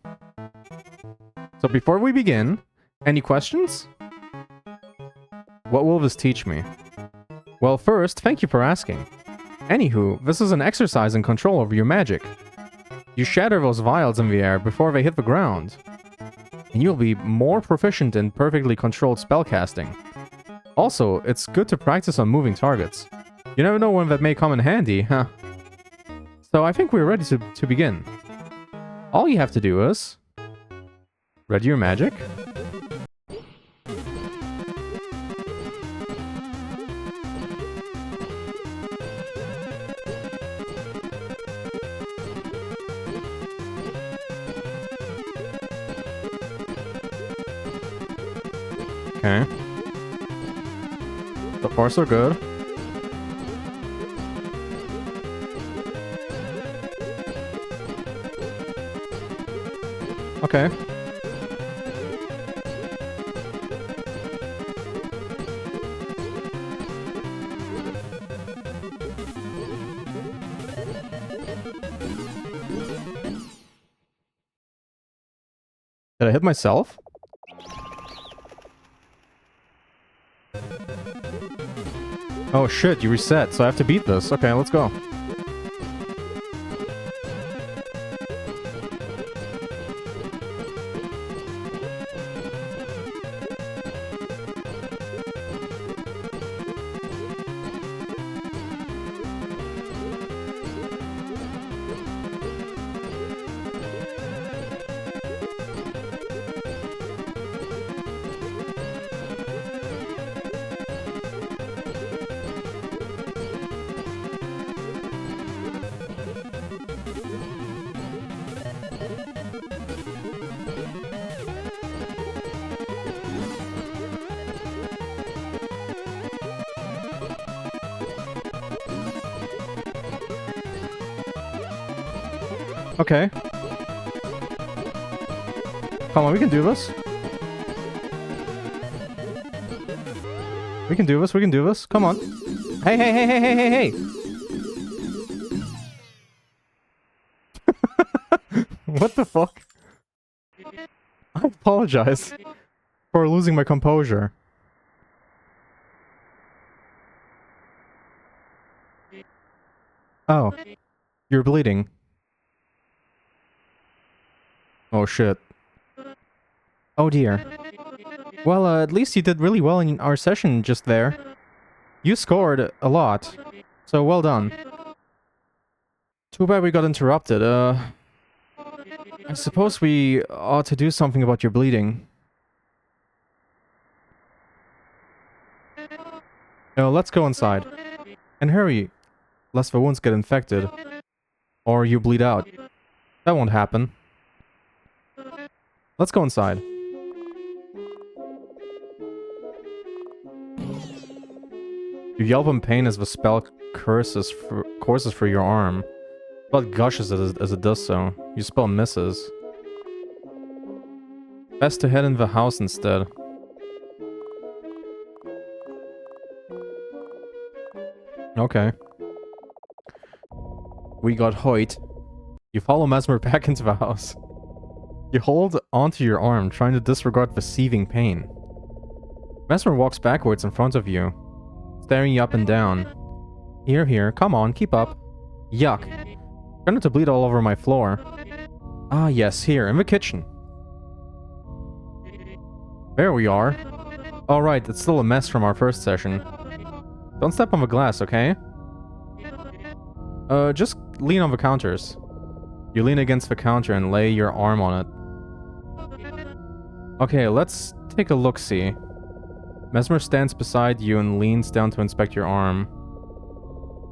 So before we begin, any questions? What will this teach me? Well, first, thank you for asking. Anywho, this is an exercise in control over your magic. You shatter those vials in the air before they hit the ground. And you'll be more proficient in perfectly controlled spellcasting. Also, it's good to practice on moving targets. You never know when that may come in handy, huh? So I think we're ready to begin. All you have to do is... ready your magic. Okay. Far so good. Okay. Did I hit myself? Oh shit, you reset, so I have to beat this. Okay, let's go. Okay. Come on, we can do this. We can do this, we can do this. Come on. Hey, hey, hey, hey, hey, hey, hey! What the fuck? I apologize for losing my composure. Oh. You're bleeding. Oh shit. Oh dear. Well, at least you did really well in our session just there. You scored a lot. So well done. Too bad we got interrupted. I suppose we ought to do something about your bleeding. No, let's go inside. And hurry, lest the wounds get infected. Or you bleed out. That won't happen. Let's go inside. You yelp in pain as the spell courses for your arm. Blood gushes as it does so. Your spell misses. Best to head in the house instead. Okay. We got Hoyt. You follow Mesmer back into the house. You hold onto your arm, trying to disregard the seething pain. Mesmer walks backwards in front of you, staring you up and down. Here, here, come on, keep up. Yuck. Starting to bleed all over my floor. Ah, yes, here, in the kitchen. There we are. Alright, it's still a mess from our first session. Don't step on the glass, okay? Just lean on the counters. You lean against the counter and lay your arm on it. Okay, let's take a look-see. Mesmer stands beside you and leans down to inspect your arm.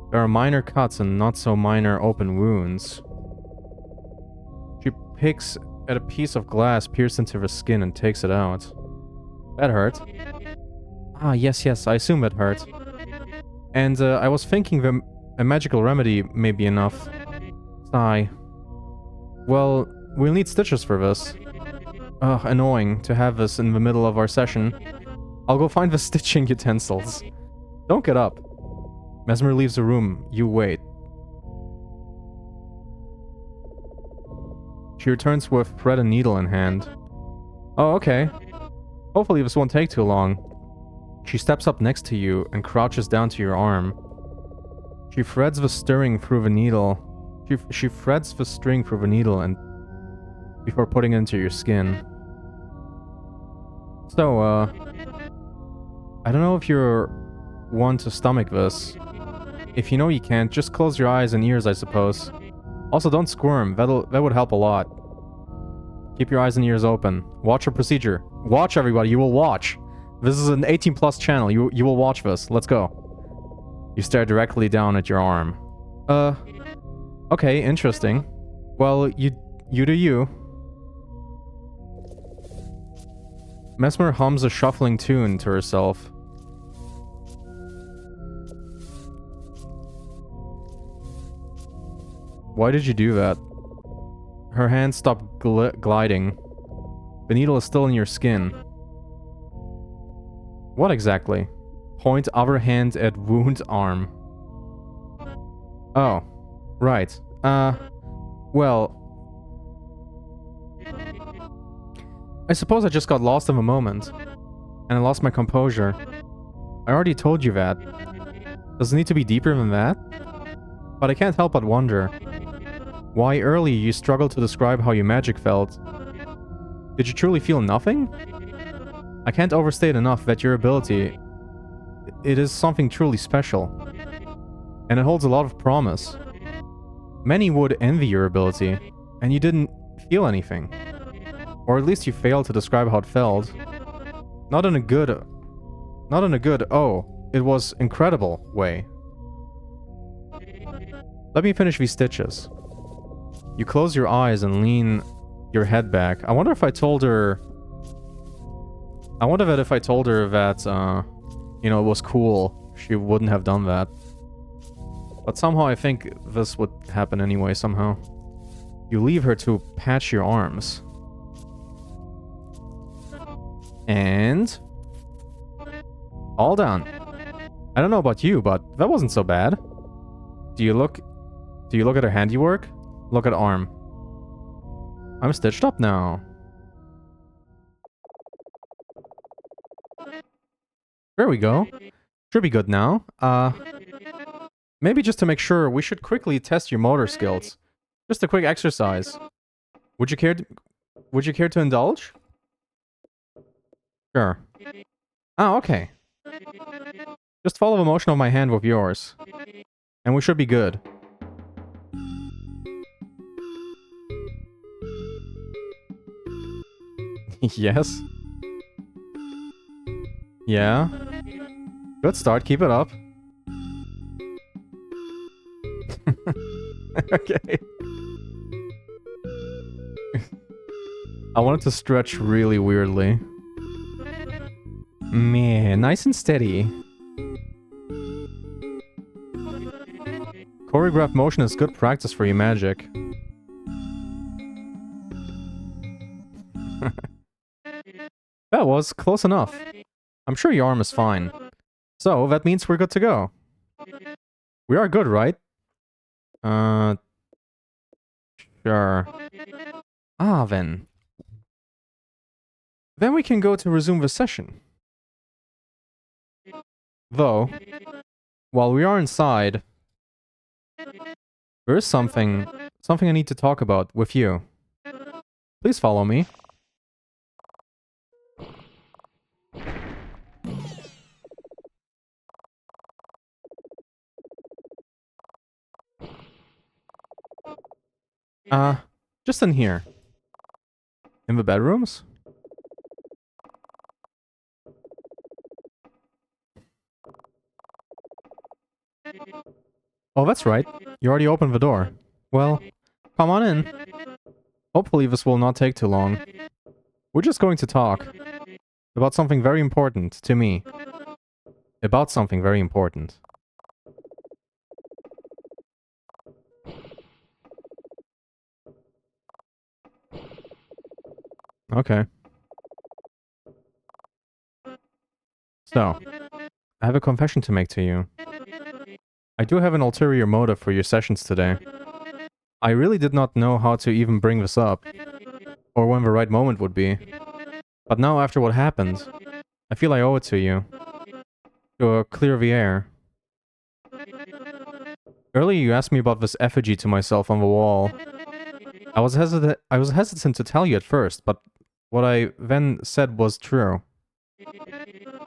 There are minor cuts and not-so-minor open wounds. She picks at a piece of glass pierced into the skin and takes it out. That hurt. Ah, yes, yes, I assume that hurt. And, I was thinking that a magical remedy may be enough. Sigh. Well, we'll need stitches for this. Ugh, annoying to have this in the middle of our session. I'll go find the stitching utensils. Don't get up. Mesmer leaves the room. You wait. She returns with thread and needle in hand. Oh, okay. Hopefully this won't take too long. She steps up next to you and crouches down to your arm. She threads the string through the needle. She threads the string through the needle and before putting it into your skin. So, I don't know if you're one to stomach this. If you know you can't, just close your eyes and ears, I suppose. Also, don't squirm. That would help a lot. Keep your eyes and ears open. Watch your procedure. Watch, everybody. You will watch. This is an 18+ channel. You will watch this. Let's go. You stare directly down at your arm. Okay, interesting. Well, you do you. Mesmer hums a shuffling tune to herself. Why did you do that? Her hand stopped gliding. The needle is still in your skin. What exactly? Point other hand at wound arm. Oh. Right. Well... I suppose I just got lost in the moment. And I lost my composure. I already told you that. Does it need to be deeper than that? But I can't help but wonder. Why earlier you struggled to describe how your magic felt. Did you truly feel nothing? I can't overstate enough that your ability... It is something truly special. And it holds a lot of promise. Many would envy your ability, and you didn't feel anything. Or at least you failed to describe how it felt. Not in a good, oh, it was incredible way. Let me finish these stitches. You close your eyes and lean your head back. I wonder if I told her... I wonder that if I told her that, you know, it was cool, she wouldn't have done that. But somehow I think this would happen anyway, somehow. You leave her to patch your arms. And... all done. I don't know about you, but that wasn't so bad. Do you look at her handiwork? Look at arm. I'm stitched up now. There we go. Should be good now. Maybe just to make sure, we should quickly test your motor skills. Just a quick exercise. Would you care to indulge? Sure. Oh, okay. Just follow the motion of my hand with yours. And we should be good. Yes. Yeah. Good start, keep it up. Okay. I want it to stretch really weirdly. Man, nice and steady. Choreographed motion is good practice for your magic. That was close enough. I'm sure your arm is fine. So, that means we're good to go. We are good, right? Sure. Ah, then. Then we can go to resume the session. Though, while we are inside, there is something I need to talk about with you. Please follow me. Just in here. In the bedrooms? Oh, that's right. You already opened the door. Well, come on in. Hopefully this will not take too long. We're just going to talk. About something very important to me. About something very important. Okay. So, I have a confession to make to you. I do have an ulterior motive for your sessions today. I really did not know how to even bring this up, or when the right moment would be. But now, after what happened, I feel I owe it to you. To clear the air. Earlier you asked me about this effigy to myself on the wall. I was hesitant to tell you at first, but what I then said was true.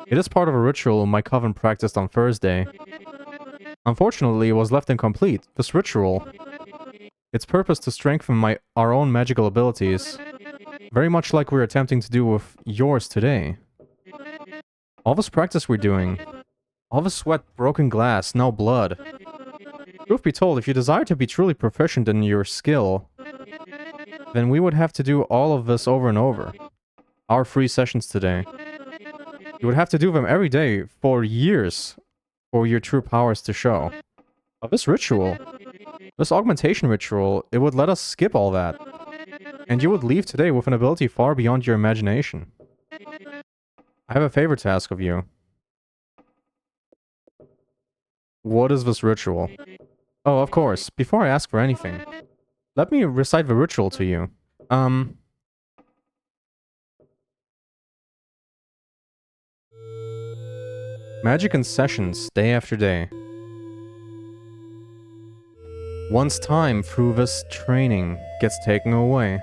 It is part of a ritual my coven practiced on Thursday. Unfortunately, it was left incomplete. This ritual, its purpose to strengthen our own magical abilities, very much like we're attempting to do with yours today. All this practice we're doing, all the sweat, broken glass, now blood. Truth be told, if you desire to be truly proficient in your skill, then we would have to do all of this over and over. Our free sessions today. You would have to do them every day for years for your true powers to show. But this ritual, This augmentation ritual, it would let us skip all that. And you would leave today with an ability far beyond your imagination. I have a favor to ask of you. What is this ritual? Oh, of course. Before I ask for anything, let me recite the ritual to you. Magic in sessions, day after day. One's time through this training gets taken away.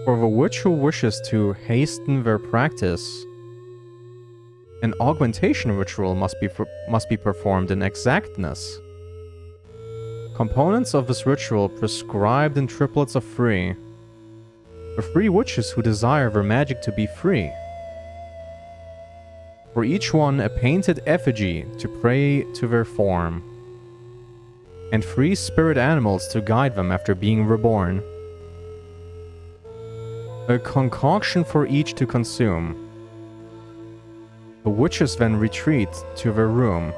For the witch who wishes to hasten their practice, an augmentation ritual must be performed in exactness. Components of this ritual prescribed in triplets of three. For 3 witches who desire their magic to be free. For each one a painted effigy to pray to their form. And 3 spirit animals to guide them after being reborn. A concoction for each to consume. The witches then retreat to their room.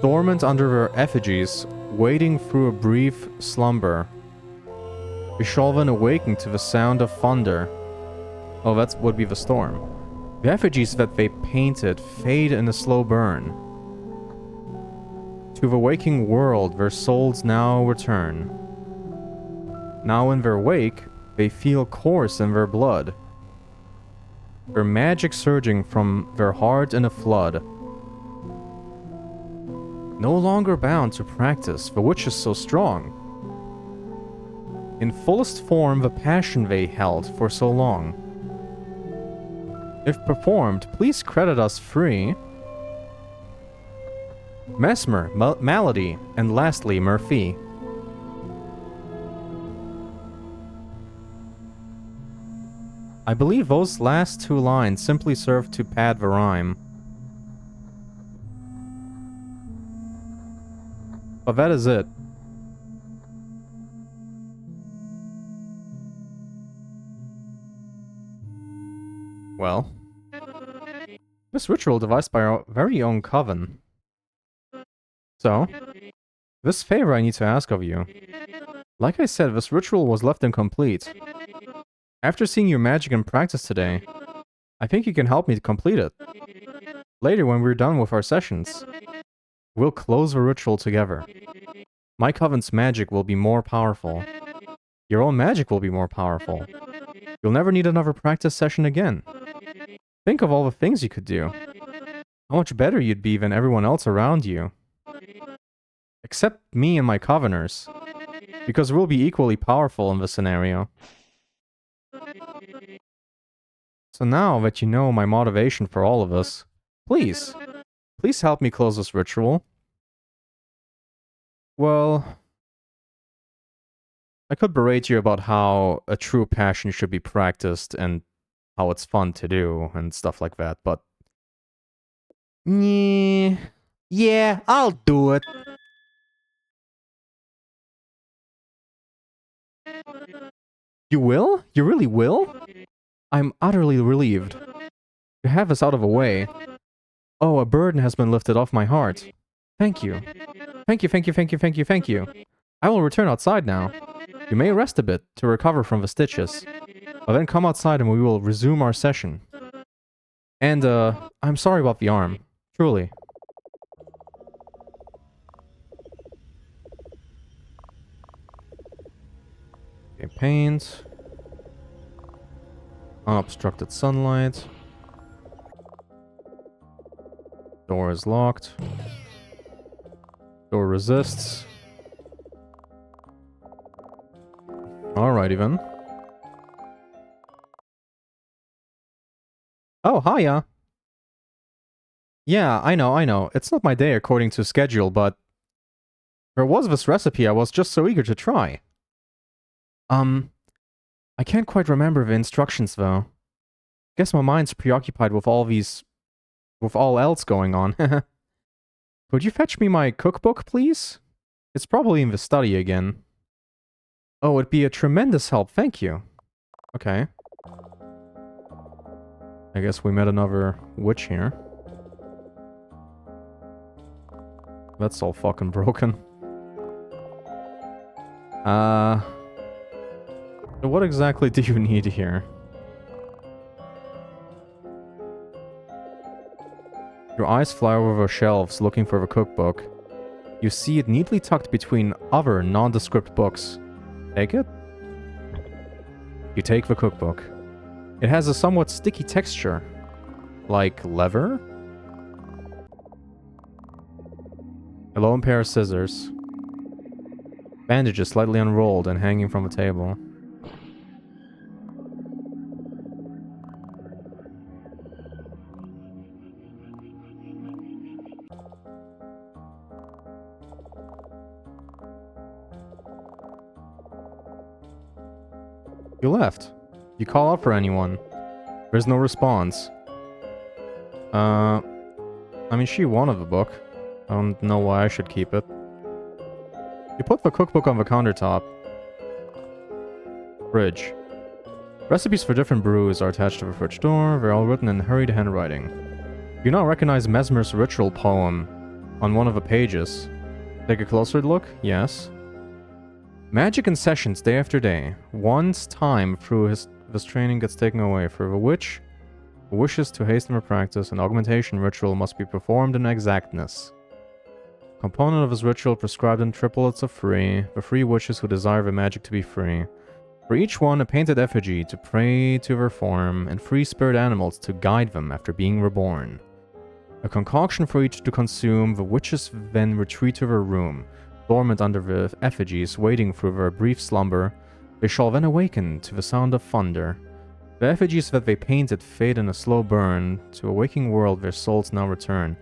Dormant under their effigies, waiting through a brief slumber. We shall then awaken to the sound of thunder. Oh, that would be the storm. The effigies that they painted fade in a slow burn. To the waking world their souls now return. Now in their wake, they feel course in their blood. Their magic surging from their heart in a flood. No longer bound to practice, the witch is so strong. In fullest form the passion they held for so long. If performed, please credit us free. Mesmer, Malady, and lastly Murphy. I believe those last 2 lines simply serve to pad the rhyme. But that is it. Well, this ritual devised by our very own coven. So, this favor I need to ask of you. Like I said, this ritual was left incomplete. After seeing your magic in practice today, I think you can help me to complete it. Later, when we're done with our sessions, we'll close the ritual together. My coven's magic will be more powerful. Your own magic will be more powerful. You'll never need another practice session again. Think of all the things you could do. How much better you'd be than everyone else around you. Except me and my coveners. Because we'll be equally powerful in this scenario. So now that you know my motivation for all of us, please help me close this ritual. Well, I could berate you about how a true passion should be practiced and how it's fun to do and stuff like that, but... Yeah, I'll do it. You will? You really will? I'm utterly relieved. To have us out of the way. Oh, a burden has been lifted off my heart. Thank you. Thank you, thank you, thank you, thank you, thank you. I will return outside now. You may rest a bit to recover from the stitches. But then come outside and we will resume our session. And, I'm sorry about the arm. Truly. Okay, paint. Unobstructed sunlight. Door is locked. Door resists. Alrighty then. Oh, hiya! Yeah, I know. It's not my day according to schedule, but... there was this recipe I was just so eager to try. I can't quite remember the instructions, though. Guess my mind's preoccupied with all else going on. Could you fetch me my cookbook, please? It's probably in the study again. Oh, it'd be a tremendous help, thank you. Okay. I guess we met another witch here. That's all fucking broken. So what exactly do you need here? Your eyes fly over the shelves looking for the cookbook. You see it neatly tucked between other nondescript books. Take it? You take the cookbook. It has a somewhat sticky texture. Like leather? A lone pair of scissors. Bandages slightly unrolled and hanging from the table. You left. You call up for anyone. There's no response. I mean, she wanted the book. I don't know why I should keep it. You put the cookbook on the countertop. Fridge. Recipes for different brews are attached to the fridge door. They're all written in hurried handwriting. You now recognize Mesmer's ritual poem on one of the pages. Take a closer look? Yes. Magic in sessions day after day. One's time through his training gets taken away. For the witch who wishes to hasten her practice, an augmentation ritual must be performed in exactness. Component of his ritual prescribed in triplets of free. The free witches who desire the magic to be free. For each one, a painted effigy to pray to their form, and free spirit animals to guide them after being reborn. A concoction for each to consume. The witches then retreat to their room, dormant under the effigies, waiting for their brief slumber. They shall then awaken to the sound of thunder. The effigies that they painted fade in a slow burn. To a waking world their souls now return.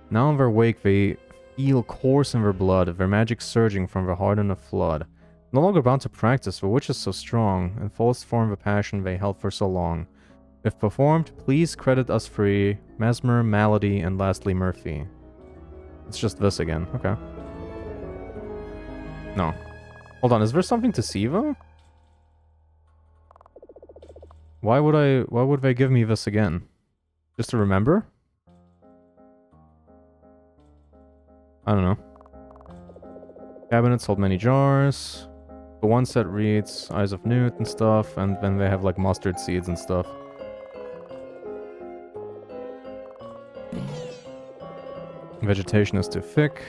Now in their wake they feel course in their blood, their magic surging from their heart in a flood. No longer bound to practice, the witch is so strong, in fullest form the passion they held for so long. If performed, please credit us free, Mesmer, Malady, and lastly Murphy. It's just this again, okay. No. Hold on, is there something to see though? Why would they give me this again? Just to remember? I don't know. Cabinets hold many jars. The one set reads Eyes of Newt and stuff, and then they have like mustard seeds and stuff. Vegetation is too thick.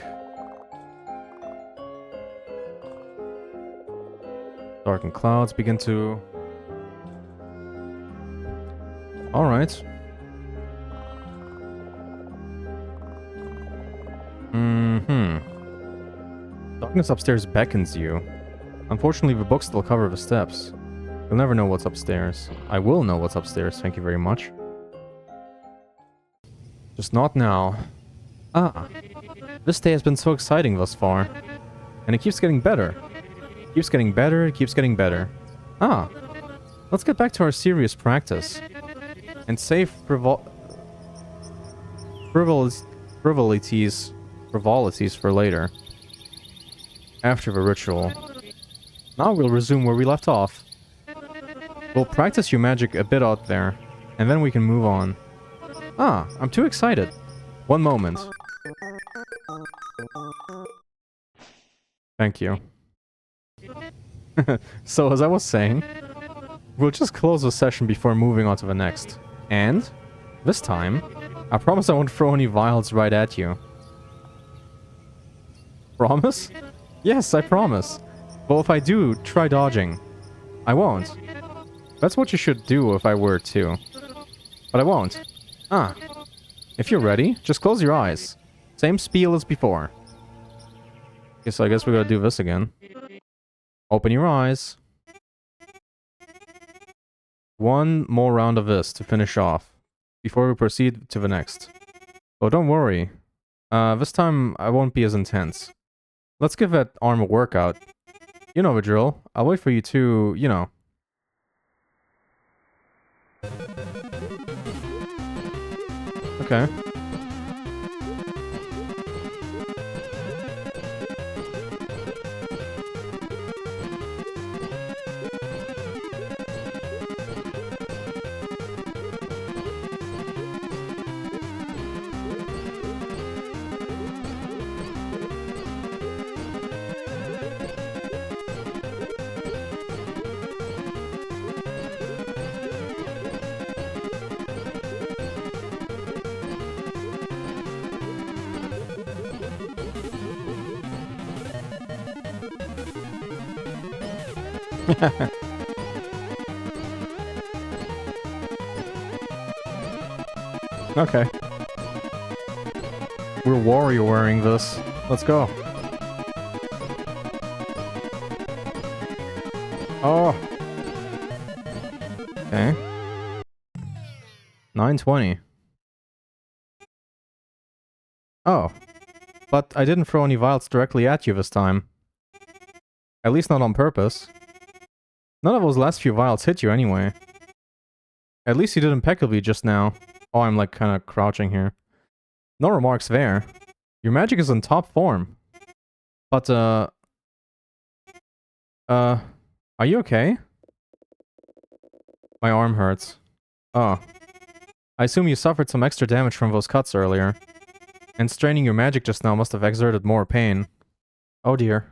Darkened clouds begin to... Alright. Darkness upstairs beckons you. Unfortunately, the books still cover the steps. You'll never know what's upstairs. I will know what's upstairs, thank you very much. Just not now. Ah. This day has been so exciting thus far. And it keeps getting better. It keeps getting better, it keeps getting better. Ah. Let's get back to our serious practice. And save frivolities for later. After the ritual. Now we'll resume where we left off. We'll practice your magic a bit out there, and then we can move on. Ah, I'm too excited. One moment. Thank you. So, as I was saying, we'll just close the session before moving on to the next. And, this time, I promise I won't throw any vials right at you. Promise? Yes, I promise. Well, if I do, try dodging. I won't. That's what you should do if I were to. But I won't. Ah. If you're ready, just close your eyes. Same spiel as before. Okay, so I guess we gotta do this again. Open your eyes. One more round of this to finish off, before we proceed to the next. Oh, don't worry. This time I won't be as intense. Let's give that arm a workout. You know the drill. I'll wait for you to, you know. Okay. Okay. We're warrior wearing this. Let's go. Oh. Okay. 920. Oh. But I didn't throw any vials directly at you this time. At least not on purpose. None of those last few vials hit you anyway. At least you did impeccably just now. Oh, I'm like kinda crouching here. No remarks there. Your magic is in top form. But, are you okay? My arm hurts. Oh. I assume you suffered some extra damage from those cuts earlier. And straining your magic just now must have exerted more pain. Oh dear.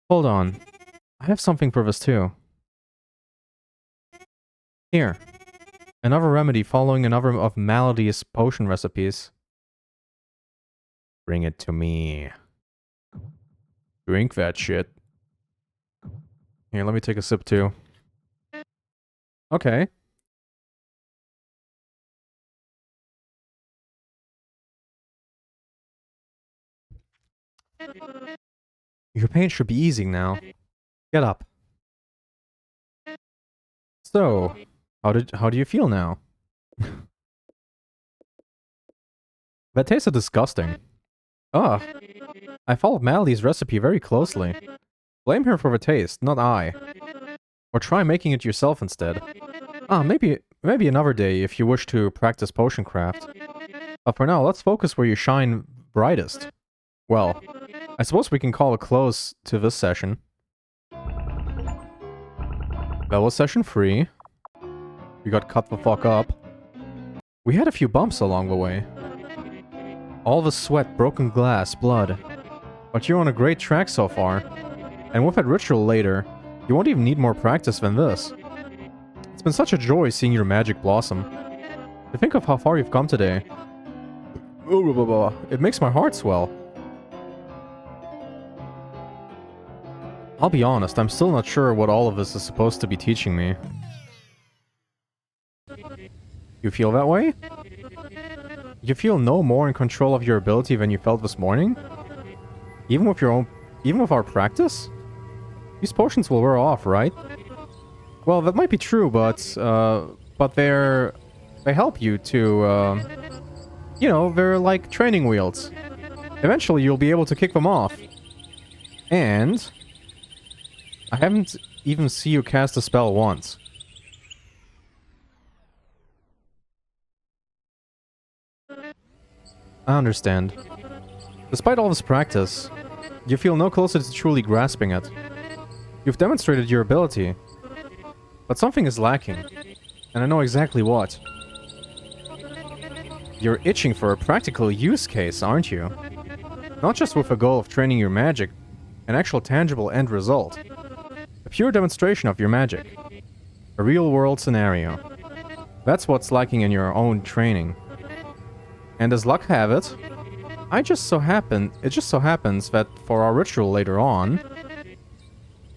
Hold on. I have something for this too. Here. Another remedy following another of Melody's potion recipes. Bring it to me. Drink that shit. Here, let me take a sip too. Okay. Your pain should be easing now. Get up. So, how do you feel now? That tasted disgusting. Ugh. I followed Melody's recipe very closely. Blame her for the taste, not I. Or try making it yourself instead. Ah, maybe another day if you wish to practice potion craft. But for now, let's focus where you shine brightest. Well, I suppose we can call a close to this session. That was session 3. We got cut the fuck up. We had a few bumps along the way. All the sweat, broken glass, blood. But you're on a great track so far. And with that ritual later, you won't even need more practice than this. It's been such a joy seeing your magic blossom. To think of how far you've come today. It makes my heart swell. I'll be honest, I'm still not sure what all of this is supposed to be teaching me. You feel that way? You feel no more in control of your ability than you felt this morning? Even with our practice? These potions will wear off, right? Well, that might be true, but they help you to, you know, they're like training wheels. Eventually you'll be able to kick them off. And I haven't even seen you cast a spell once. I understand. Despite all this practice, you feel no closer to truly grasping it. You've demonstrated your ability, but something is lacking, and I know exactly what. You're itching for a practical use case, aren't you? Not just with the goal of training your magic, an actual tangible end result. A pure demonstration of your magic. A real-world scenario. That's what's lacking in your own training. And as luck have it, it just so happens that for our ritual later on,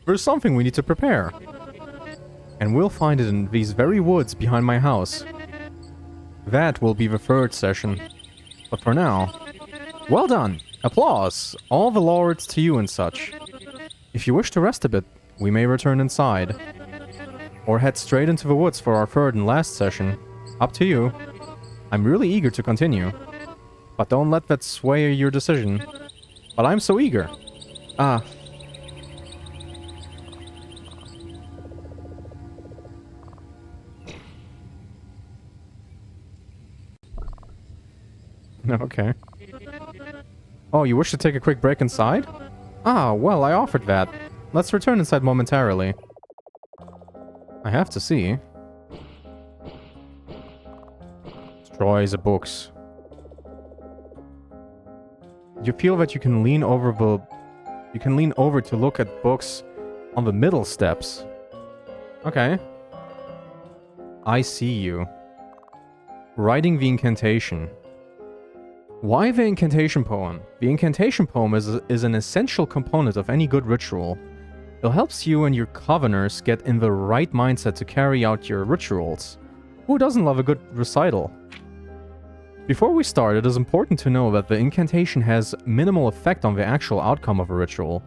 there's something we need to prepare. And we'll find it in these very woods behind my house. That will be the 3rd session. But for now, well done! Applause! All the laurels to you and such. If you wish to rest a bit, we may return inside. Or head straight into the woods for our 3rd and last session. Up to you. I'm really eager to continue. But don't let that sway your decision. But I'm so eager. Ah. Okay. Oh, you wish to take a quick break inside? Ah, well, I offered that. Let's return inside momentarily. I have to see. Destroy the books. You feel that you can lean over to look at books on the middle steps. Okay. I see you. Writing the incantation. Why the incantation poem? The incantation poem is an essential component of any good ritual. It helps you and your coveners get in the right mindset to carry out your rituals. Who doesn't love a good recital? Before we start, it is important to know that the incantation has minimal effect on the actual outcome of a ritual.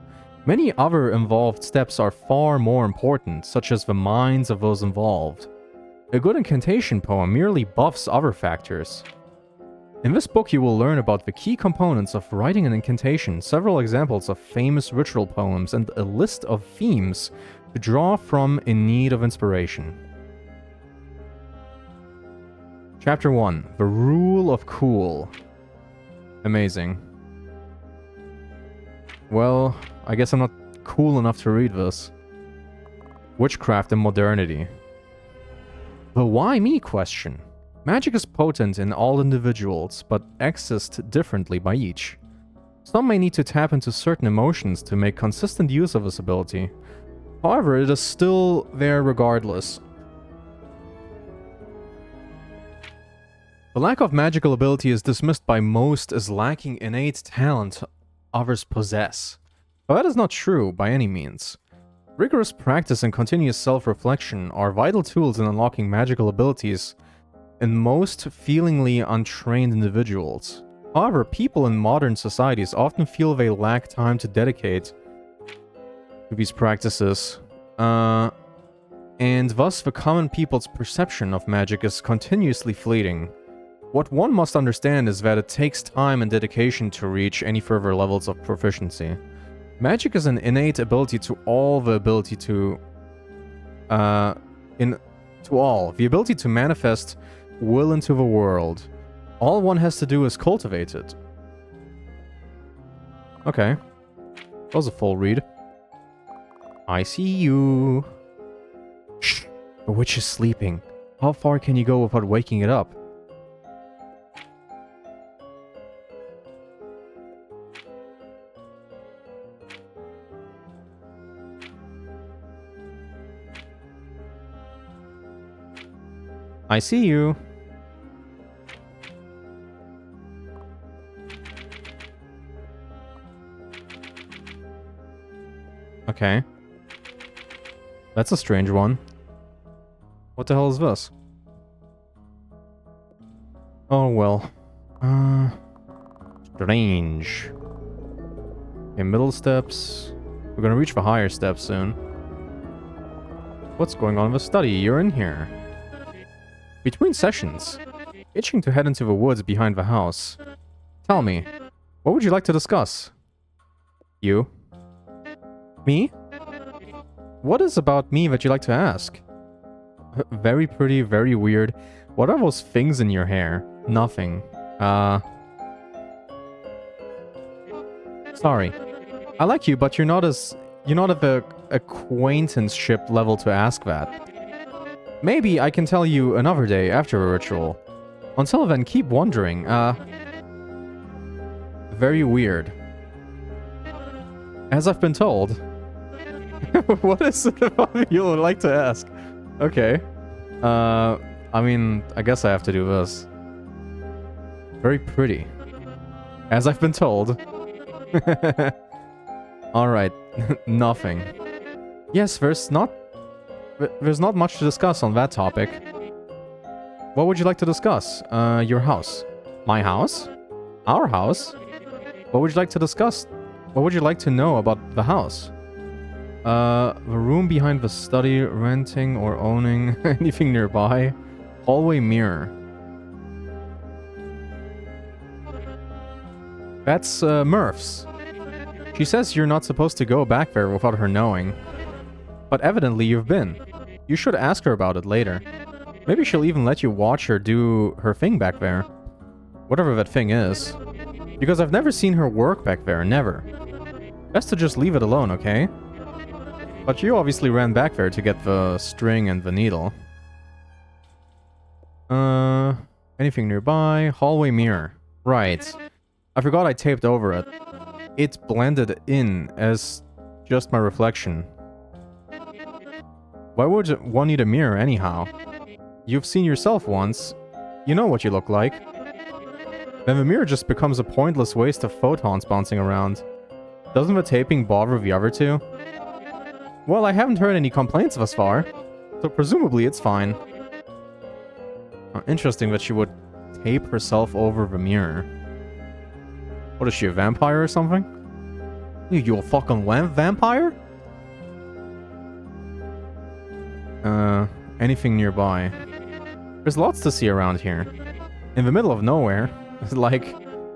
Many other involved steps are far more important, such as the minds of those involved. A good incantation poem merely buffs other factors. In this book you will learn about the key components of writing an incantation, several examples of famous ritual poems, and a list of themes to draw from in need of inspiration. Chapter 1. The Rule of Cool. Amazing. Well, I guess I'm not cool enough to read this. Witchcraft and modernity. The why me question. Magic is potent in all individuals, but accessed differently by each. Some may need to tap into certain emotions to make consistent use of this ability. However, it is still there regardless. The lack of magical ability is dismissed by most as lacking innate talent others possess. But that is not true by any means. Rigorous practice and continuous self-reflection are vital tools in unlocking magical abilities in most feelingly untrained individuals. However, people in modern societies often feel they lack time to dedicate to these practices, and thus the common people's perception of magic is continuously fleeting. What one must understand is that it takes time and dedication to reach any further levels of proficiency. Magic is an innate ability to all, the ability to the ability to manifest will into the world. All one has to do is cultivate it. Okay. That was a full read. I see you. Shh! The witch is sleeping. How far can you go without waking it up? I see you. Okay. That's a strange one. What the hell is this? Oh well. Strange. Okay, middle steps. We're gonna reach the higher steps soon. What's going on in the study? You're in here. Between sessions. Itching to head into the woods behind the house. Tell me, what would you like to discuss? You? Me? What is about me that you like to ask? Very pretty, very weird. What are those things in your hair? Nothing. Sorry. I like you, but you're not at the acquaintanceship level to ask that. Maybe I can tell you another day after a ritual. Until then, keep wondering. Very weird. As I've been told. What is it about you would like to ask? Okay. I mean, I guess I have to do this. Very pretty. As I've been told. Alright. Nothing. Yes, there's not much to discuss on that topic. What would you like to discuss? Your house. My house? Our house? What would you like to discuss? What would you like to know about the house? The room behind the study, renting or owning, anything nearby. Hallway mirror. That's, Murph's. She says you're not supposed to go back there without her knowing. But evidently you've been. You should ask her about it later. Maybe she'll even let you watch her do her thing back there. Whatever that thing is. Because I've never seen her work back there, never. Best to just leave it alone, okay? But you obviously ran back there to get the string and the needle. Anything nearby? Hallway mirror. Right. I forgot I taped over it. It blended in as just my reflection. Why would one need a mirror anyhow? You've seen yourself once. You know what you look like. then the mirror just becomes a pointless waste of photons bouncing around. Doesn't the taping bother the other two? Well, I haven't heard any complaints thus far, so presumably it's fine. Interesting that she would tape herself over the mirror. What is she, a vampire or something? You a fucking vampire? Anything nearby? There's lots to see around here. In the middle of nowhere, like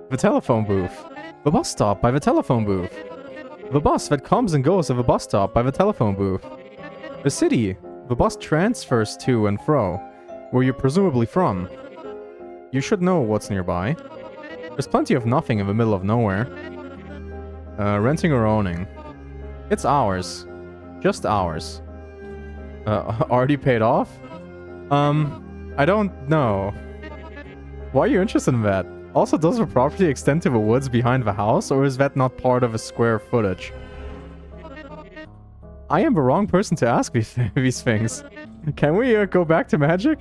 the telephone booth. The bus stop by the telephone booth. The bus that comes and goes at the bus stop by the telephone booth. The city the bus transfers to and fro, where you're presumably from. You should know what's nearby. There's plenty of nothing in the middle of nowhere. Renting or owning. It's ours. Just ours. Already paid off? I don't know. Why are you interested in that? Also, does the property extend to the woods behind the house, or is that not part of the square footage? I am the wrong person to ask these things. Can we go back to magic?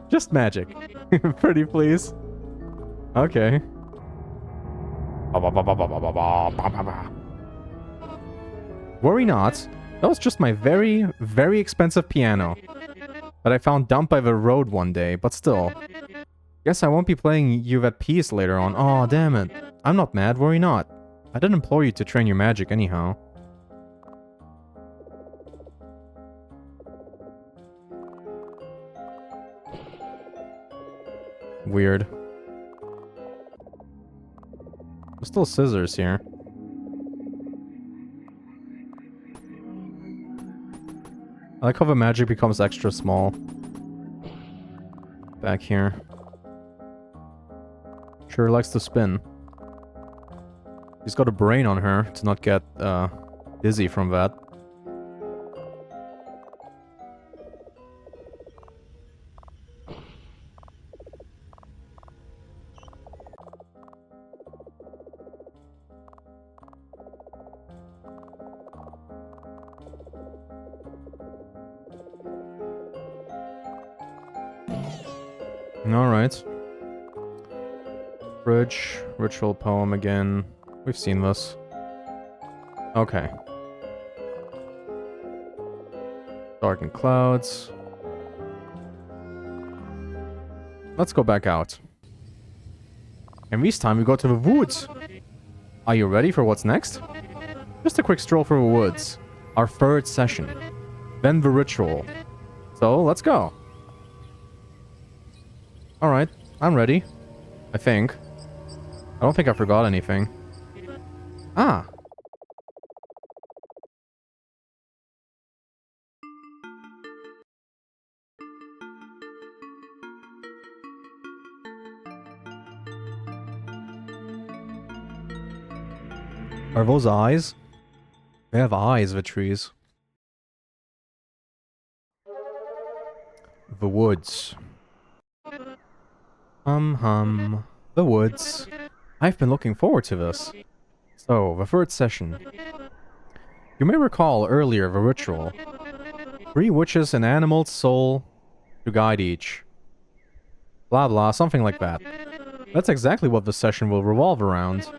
Just magic. Pretty please. Okay. Worry not. That was just my very, very expensive piano that I found dumped by the road one day, but still. Guess I won't be playing you that piece later on. Aw, damn it. I'm not mad, worry not. I didn't implore you to train your magic anyhow. Weird. There's still scissors here. I like how the magic becomes extra small. Back here. Sure likes to spin. She's got a brain on her to not get dizzy from that. Alright. Bridge, ritual poem again. We've seen this. Okay. Darkened clouds. Let's go back out. And this time we go to the woods. Are you ready for what's next? Just a quick stroll through the woods. Our third session. Then the ritual. So, let's go. Alright, I'm ready. I think. I don't think I forgot anything. Ah! Are those eyes? They have eyes, the trees. The woods. The woods. I've been looking forward to this. So, the third session. You may recall earlier the ritual. 3 witches and animal's soul to guide each. Blah blah, something like that. That's exactly what the session will revolve around.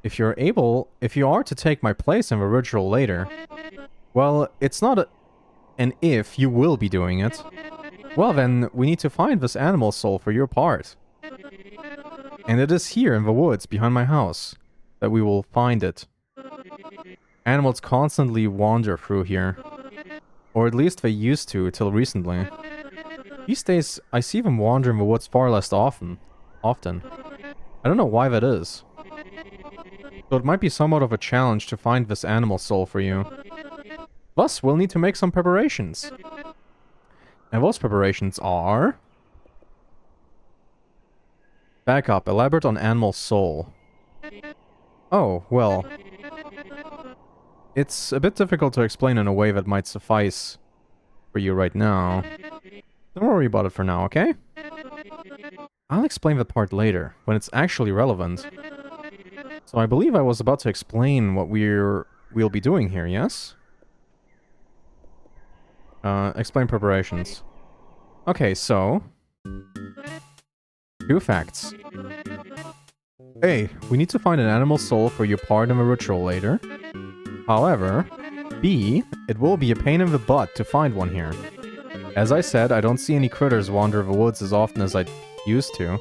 If you are to take my place in the ritual later, well, it's not an if you will be doing it. Well then, we need to find this animal soul for your part. And it is here in the woods behind my house that we will find it. Animals constantly wander through here. Or at least they used to till recently. These days, I see them wander in the woods far less often. I don't know why that is. So it might be somewhat of a challenge to find this animal soul for you. Thus, we'll need to make some preparations. And those preparations are... Back up, elaborate on animal soul. Oh, well... It's a bit difficult to explain in a way that might suffice for you right now. Don't worry about it for now, okay? I'll explain that part later, when it's actually relevant. So I believe I was about to explain what we'll be doing here, yes? Explain preparations. Okay, so... 2 facts. A. We need to find an animal soul for your part in a ritual later. However, B. It will be a pain in the butt to find one here. As I said, I don't see any critters wander the woods as often as I used to.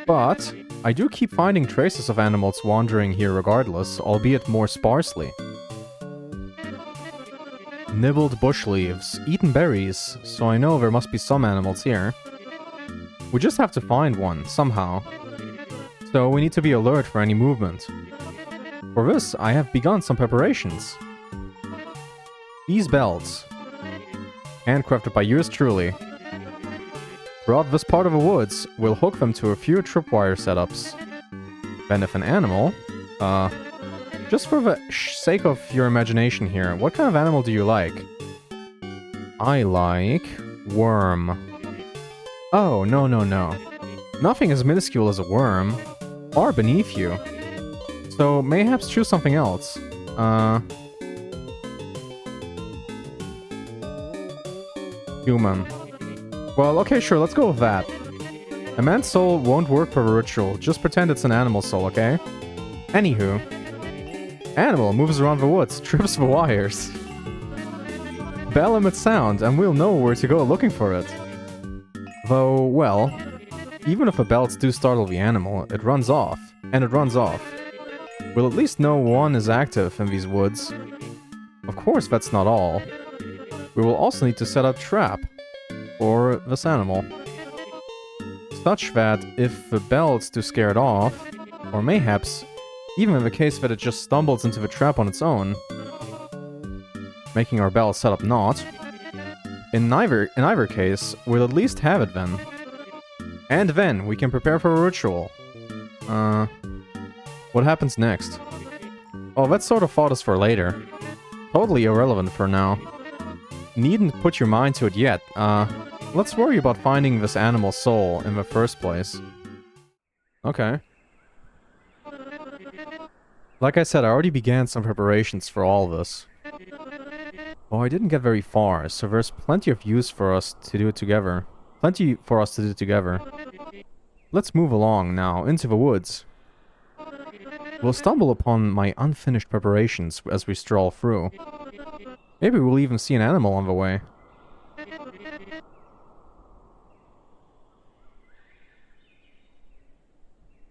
But I do keep finding traces of animals wandering here regardless, albeit more sparsely. Nibbled bush leaves, eaten berries, so I know there must be some animals here. We just have to find one, somehow. So we need to be alert for any movement. For this, I have begun some preparations. These belts, handcrafted by yours truly. Throughout this part of the woods, we'll hook them to a few tripwire setups. Then if an animal, just for the sake of your imagination here, what kind of animal do you like? I like worm. Oh, no, no, no. Nothing as minuscule as a worm, far beneath you. So mayhaps choose something else. Human. Well, okay, sure, let's go with that. A man's soul won't work for a ritual, just pretend it's an animal soul, okay? Anywho. Animal moves around the woods, trips the wires. Bell emits sound, and we'll know where to go looking for it. Though, well, even if the belts do startle the animal, it runs off, and it runs off. We'll at least know one is active in these woods. Of course, that's not all. We will also need to set a trap for this animal. Such that if the belts do scare it off, or mayhaps even in the case that it just stumbles into the trap on its own, making our bell setup not, in either case, we'll at least have it then. And then we can prepare for a ritual. What happens next? Oh, that sort of fought us for later. Totally irrelevant for now. Needn't put your mind to it yet. Let's worry about finding this animal soul in the first place. Okay. Like I said, I already began some preparations for all this. Oh, I didn't get very far, so there's plenty of use for us to do it together. Plenty for us to do together. Let's move along now, into the woods. We'll stumble upon my unfinished preparations as we stroll through. Maybe we'll even see an animal on the way.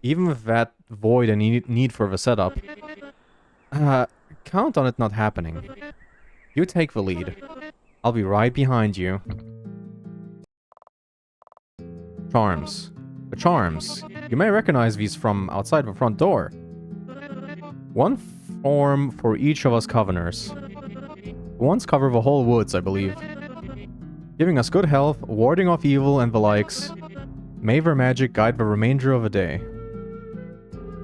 Even with that void and need for the setup, count on it not happening. You take the lead. I'll be right behind you. Charms. The charms. You may recognize these from outside the front door. One form for each of us Coveners. The ones cover the whole woods, I believe. Giving us good health, warding off evil and the likes. May their magic guide the remainder of the day.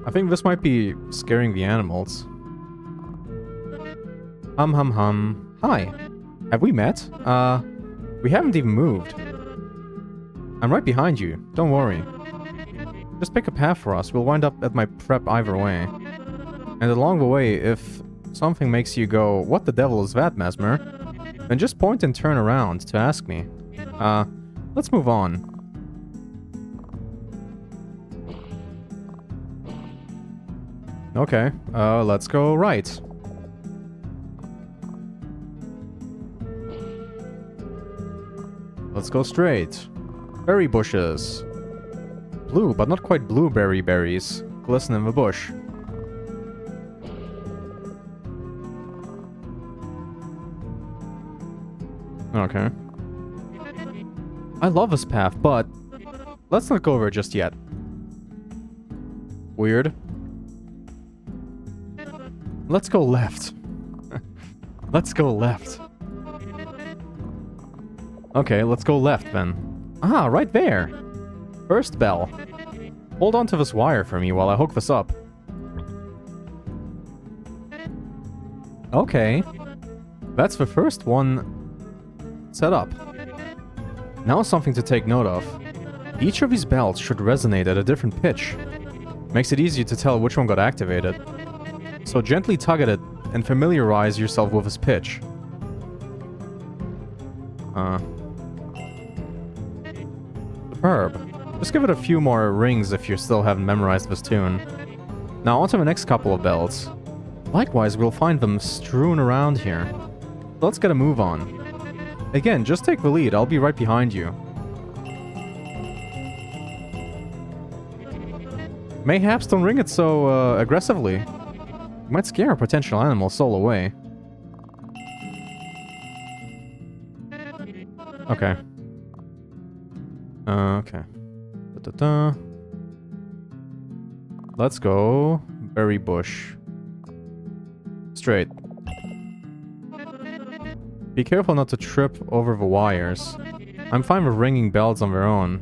I think this might be scaring the animals. Hum hum hum. Hi. Have we met? We haven't even moved. I'm right behind you. Don't worry. Just pick a path for us. We'll wind up at my prep either way. And along the way, if something makes you go, what the devil is that, Mesmer? Then just point and turn around to ask me. Let's move on. Okay, let's go right. Let's go straight. Berry bushes. Blue, but not quite blueberry berries. Glisten in the bush. Okay. I love this path, but let's not go over it just yet. Weird. Let's go left. Let's go left. Okay, let's go left then. Ah, right there. First bell. Hold on to this wire for me while I hook this up. Okay. That's the first one set up. Now something to take note of. Each of these bells should resonate at a different pitch. Makes it easier to tell which one got activated. So gently tug at it and familiarize yourself with its pitch. Superb. Just give it a few more rings if you still haven't memorized this tune. Now on to the next couple of bells. Likewise, we'll find them strewn around here. So let's get a move on. Again, just take the lead, I'll be right behind you. Mayhaps don't ring it so aggressively. You might scare a potential animal soul away. Okay. Okay. Da-da-da. Let's go. Berry bush. Straight. Be careful not to trip over the wires. I'm fine with ringing bells on their own.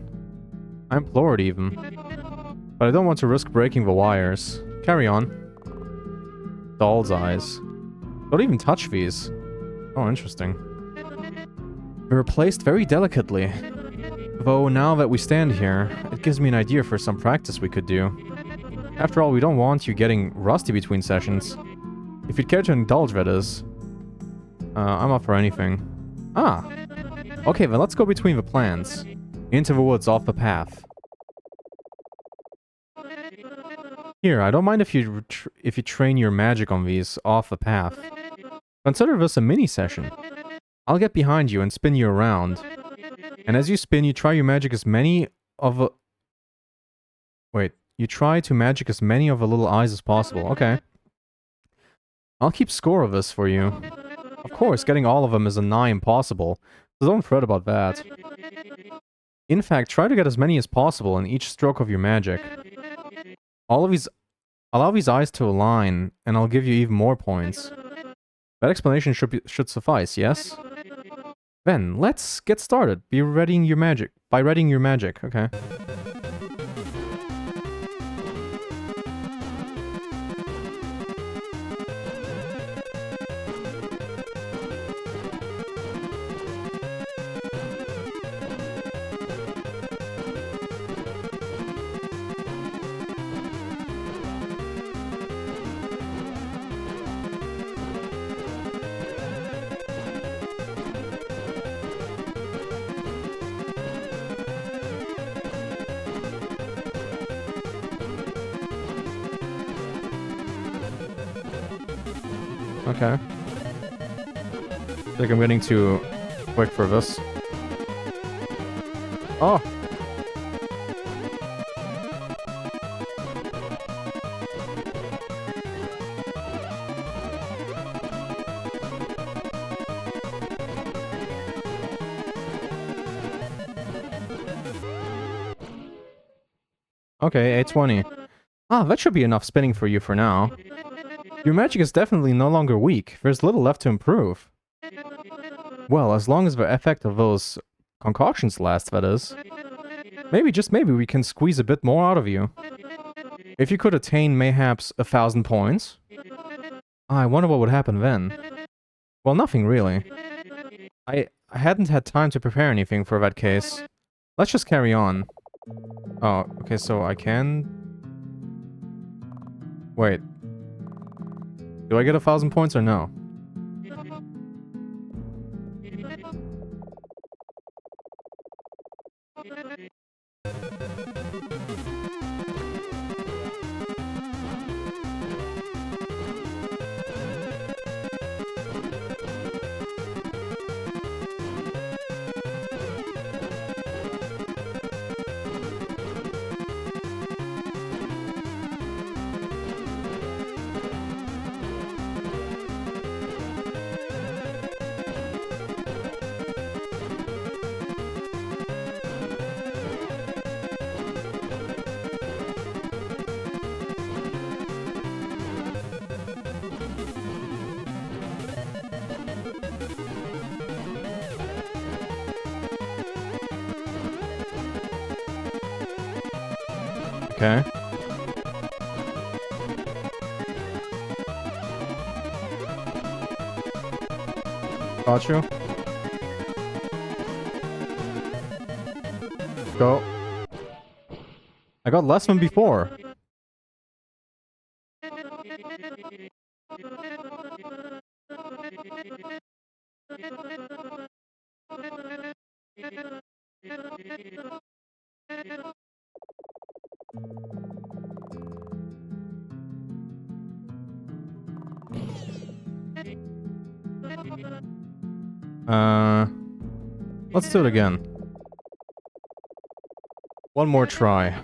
I implore it even. But I don't want to risk breaking the wires. Carry on. Doll's eyes. Don't even touch these. Oh, interesting. They're placed very delicately. Though now that we stand here, it gives me an idea for some practice we could do. After all, we don't want you getting rusty between sessions. If you'd care to indulge, that is. I'm up for anything. Ah! Okay, then let's go between the plants. Into the woods off the path. Here, I don't mind if you train your magic on these off the path. Consider this a mini session. I'll get behind you and spin you around. And as you spin, you try your magic as many of the... Wait, you try to magic as many of the little eyes as possible. Okay. I'll keep score of this for you. Of course, getting all of them is a nigh impossible, so don't fret about that. In fact, try to get as many as possible in each stroke of your magic. Allow these eyes to align, and I'll give you even more points. That explanation should suffice, yes? Then, let's get started. By readying your magic, okay. Okay. I think I'm getting too quick for this. Oh! Okay, 820. Ah, that should be enough spinning for you for now. Your magic is definitely no longer weak. There's little left to improve. Well, as long as the effect of those concoctions lasts, that is. Maybe, just maybe, we can squeeze a bit more out of you. If you could attain mayhaps 1,000 points. I wonder what would happen then. Well, nothing really. I hadn't had time to prepare anything for that case. Let's just carry on. Oh, okay, so I can... Wait. Do I get 1,000 points or no? Okay. Got you. Go. I got less than before. Let's do it again. One more try.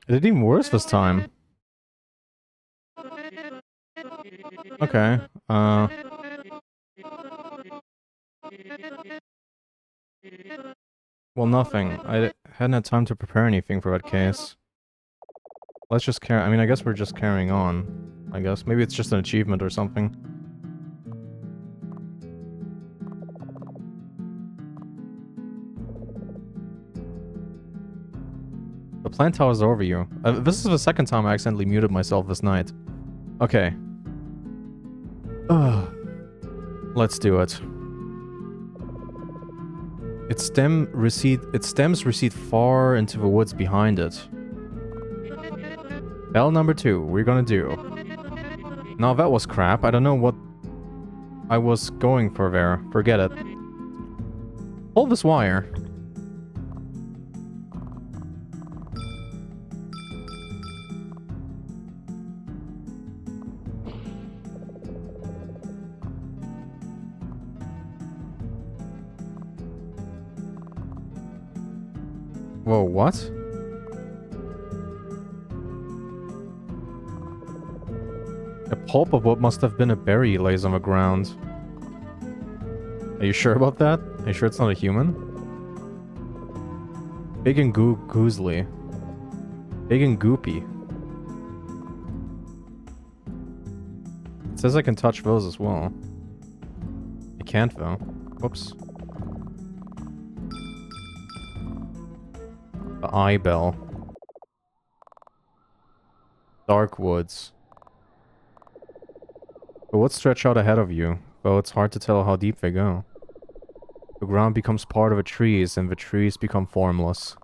It did even worse this time. Okay, well, nothing. I hadn't had time to prepare anything for that case. Let's just carry- I mean, I guess we're just carrying on. I guess. Maybe it's just an achievement or something. The plant towers over you. This is the second time I accidentally muted myself this night. Okay. Ugh. Let's do it. Its stems recede far into the woods behind it. Bell number 2, we're gonna do. Now that was crap. I don't know what I was going for there. Forget it. Pull this wire. Whoa, what? A pulp of what must have been a berry lays on the ground. Are you sure about that? Are you sure it's not a human? Big and goozly. Big and goopy. It says I can touch those as well. I can't though. Whoops. The eye bell. Dark woods. The woods stretch out ahead of you, though it's hard to tell how deep they go. The ground becomes part of the trees, and the trees become formless.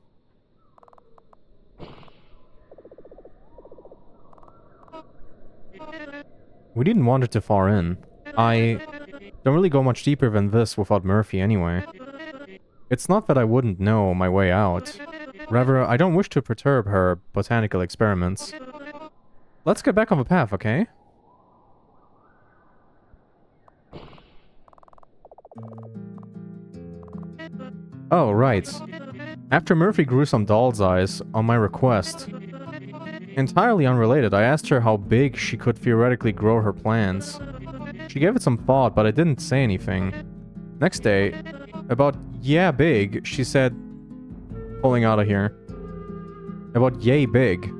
We didn't wander too far in. I don't really go much deeper than this without Murphy anyway. It's not that I wouldn't know my way out. Rather, I don't wish to perturb her botanical experiments. Let's get back on the path, okay? Oh, right. After Murphy grew some doll's eyes, on my request. Entirely unrelated, I asked her how big she could theoretically grow her plants. She gave it some thought, but I didn't say anything. Next day, about yeah big, she said, pulling out of here. About yay big.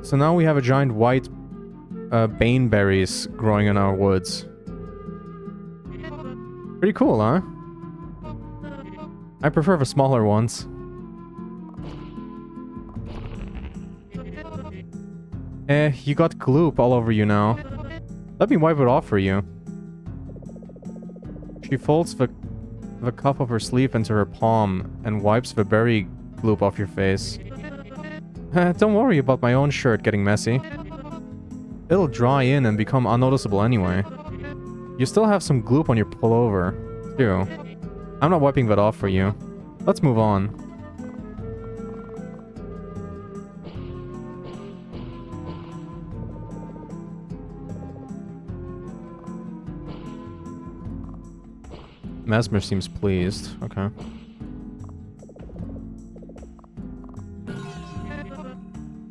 So now we have a giant white baneberries growing in our woods. Pretty cool, huh? I prefer the smaller ones. You got gloop all over you now. Let me wipe it off for you. She folds the cup of her sleeve into her palm and wipes the berry gloop off your face. Don't worry about my own shirt getting messy. It'll dry in and become unnoticeable anyway. You still have some gloop on your pullover, too. I'm not wiping that off for you. Let's move on. Mesmer seems pleased. Okay.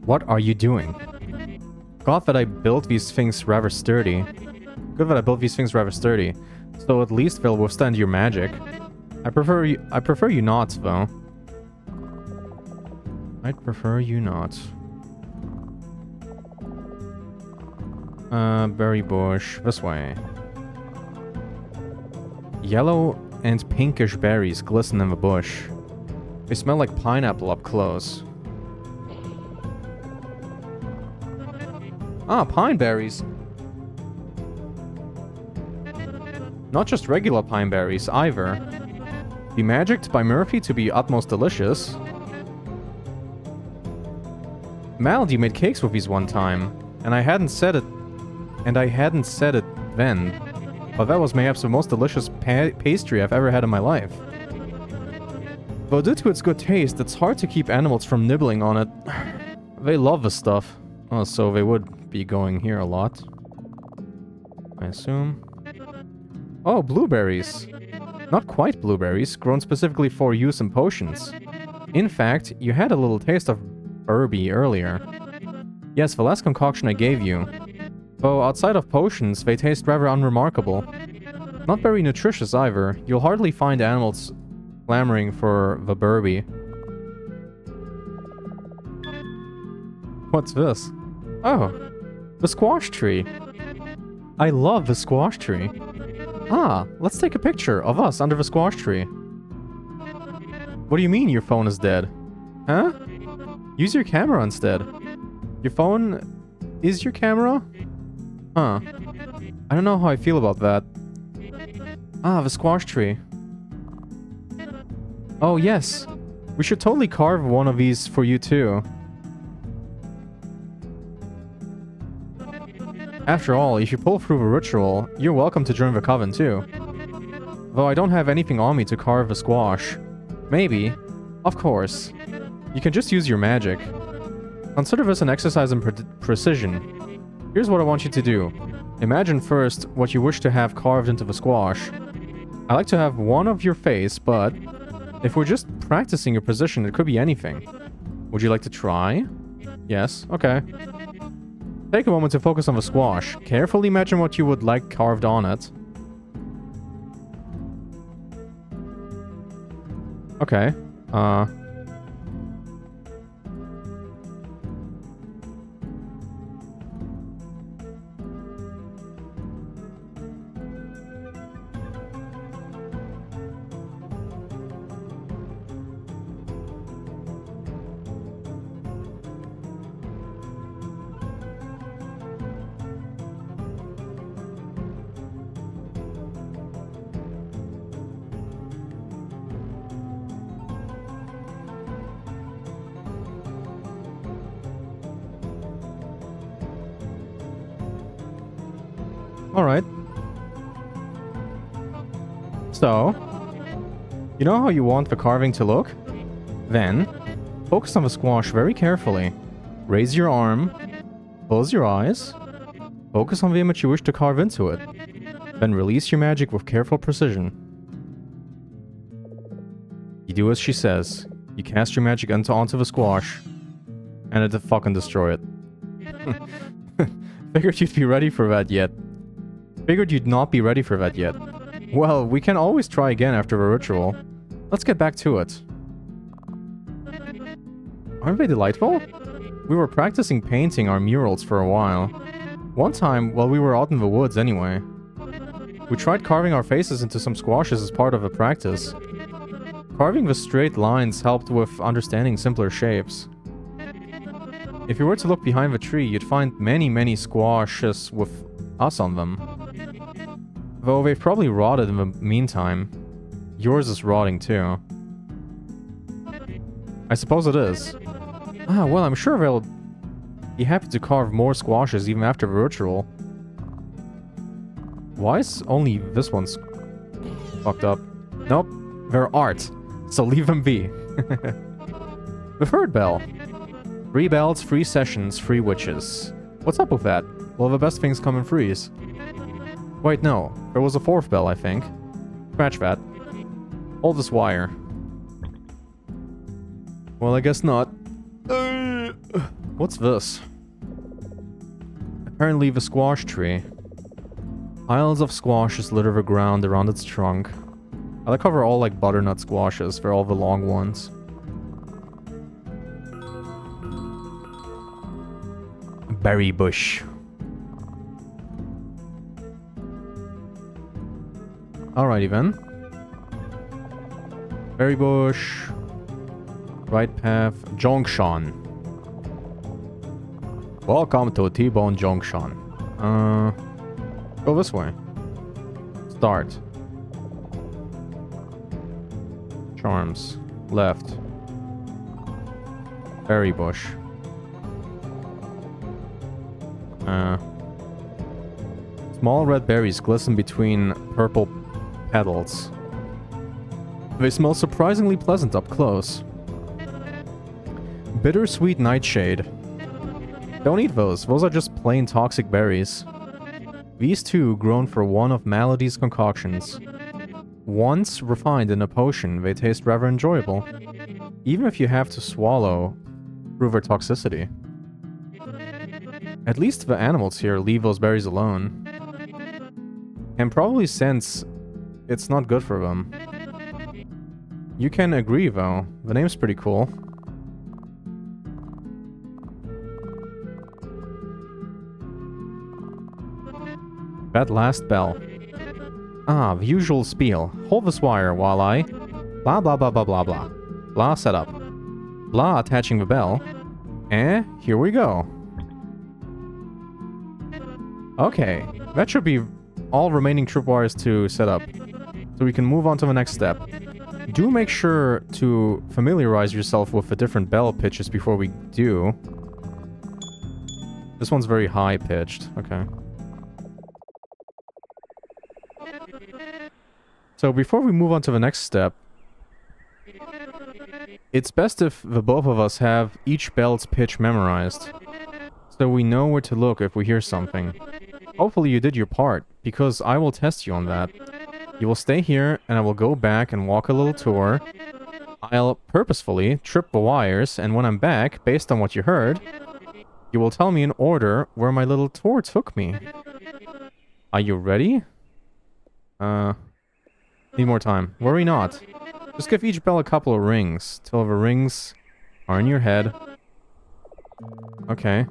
What are you doing? God that I built these things rather sturdy. Good that I built these things rather sturdy. So at least they'll withstand your magic. I prefer you not, though. I'd prefer you not. Berry bush. This way. Yellow and pinkish berries glisten in the bush. They smell like pineapple up close. Ah, pine berries. Not just regular pine berries, either. Be magicked by Murphy to be utmost delicious. Malady made cakes with these one time, and I hadn't said it then, but that was perhaps the most delicious pastry I've ever had in my life. Though due to its good taste, it's hard to keep animals from nibbling on it. They love the stuff. Oh, so they would be going here a lot, I assume. Oh, blueberries. Not quite blueberries, grown specifically for use in potions. In fact, you had a little taste of ubby earlier. Yes, the last concoction I gave you. Though outside of potions, they taste rather unremarkable. Not very nutritious either. You'll hardly find animals clamoring for the ubby. What's this? Oh, the squash tree. I love the squash tree. Ah, let's take a picture of us under the squash tree. What do you mean your phone is dead? Huh? Use your camera instead. Your phone is your camera? Huh. I don't know how I feel about that. Ah, the squash tree. Oh, yes. We should totally carve one of these for you too. After all, if you pull through the ritual, you're welcome to join the coven too. Though I don't have anything on me to carve a squash. Maybe. Of course. You can just use your magic. Consider this an exercise in precision. Here's what I want you to do. Imagine first what you wish to have carved into the squash. I like to have one of your face, but if we're just practicing your position, it could be anything. Would you like to try? Yes, okay. Take a moment to focus on the squash. Carefully imagine what you would like carved on it. Okay. Alright. So, you know how you want the carving to look? Then, focus on the squash very carefully. Raise your arm, close your eyes, focus on the image you wish to carve into it. Then release your magic with careful precision. You do as she says. You cast your magic onto the squash, and it fucking destroy it. Figured you'd be ready for that yet. Figured you'd not be ready for that yet. Well, we can always try again after the ritual. Let's get back to it. Aren't they delightful? We were practicing painting our murals for a while. One time, while we were out in the woods anyway. We tried carving our faces into some squashes as part of the practice. Carving the straight lines helped with understanding simpler shapes. If you were to look behind the tree, you'd find many squashes with us on them. Though they've probably rotted in the meantime. Yours is rotting too. I suppose it is. Ah, well, I'm sure they'll be happy to carve more squashes even after the ritual. Why is only this one's fucked up? Nope, they're art, so leave them be. The third bell. 3 bells, 3 sessions, 3 witches. What's up with that? Well, the best things come in threes. Wait, no. There was a 4th bell, I think. Scratch that. Hold this wire. Well, I guess not. What's this? Apparently the squash tree. Piles of squashes litter the ground around its trunk. I like how they're all like butternut squashes. They're all the long ones. Berry bush. Alrighty then. Berry bush. Right path. Junction. Welcome to T-Bone Junction. Go this way. Start. Charms. Left. Berry bush. Small red berries glisten between purple petals. They smell surprisingly pleasant up close. Bittersweet nightshade. Don't eat those. Those are just plain toxic berries. These two grown for one of Melody's concoctions. Once refined in a potion, they taste rather enjoyable, even if you have to swallow through their toxicity. At least the animals here leave those berries alone. And probably sense it's not good for them. You can agree, though. The name's pretty cool. That last bell. Ah, the usual spiel. Hold this wire while I... Blah blah blah blah blah blah. Blah setup. Blah attaching the bell. Here we go. Okay, that should be all remaining tripwires to set up. So we can move on to the next step. Do make sure to familiarize yourself with the different bell pitches before we do. This one's very high pitched. Okay. So before we move on to the next step, it's best if the both of us have each bell's pitch memorized, so we know where to look if we hear something. Hopefully you did your part, because I will test you on that. You will stay here, and I will go back and walk a little tour. I'll purposefully trip the wires, and when I'm back, based on what you heard, you will tell me in order where my little tour took me. Are you ready? Need more time. Worry not. Just give each bell a couple of rings, till the rings are in your head. Okay.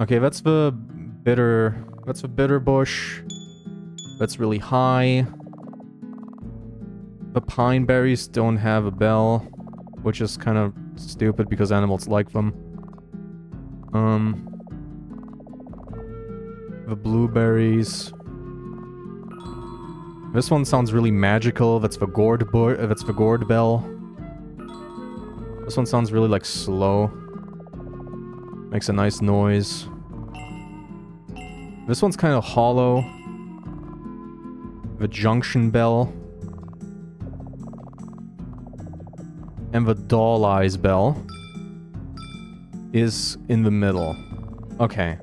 Okay, that's the bitter bush. That's really high. The pine berries don't have a bell, which is kind of stupid because animals like them. The blueberries. This one sounds really magical. That's the gourd bell. This one sounds really like slow. Makes a nice noise. This one's kind of hollow. The junction bell. And the doll eyes bell is in the middle. Okay.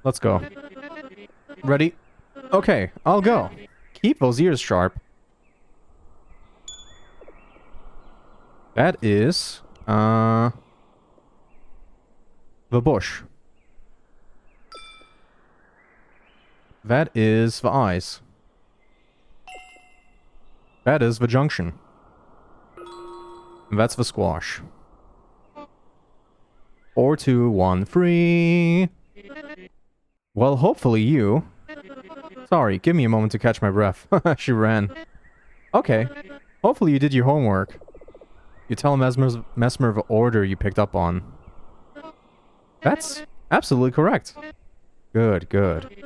Let's go. Ready? Okay, I'll go. Keep those ears sharp. That is, the bush. That is the eyes. That is the junction. And that's the squash. 4, 2, 1, 3. Well, hopefully you... Sorry, give me a moment to catch my breath. She ran. Okay. Hopefully you did your homework. You tell Mesmer the order you picked up on. That's absolutely correct. Good, good.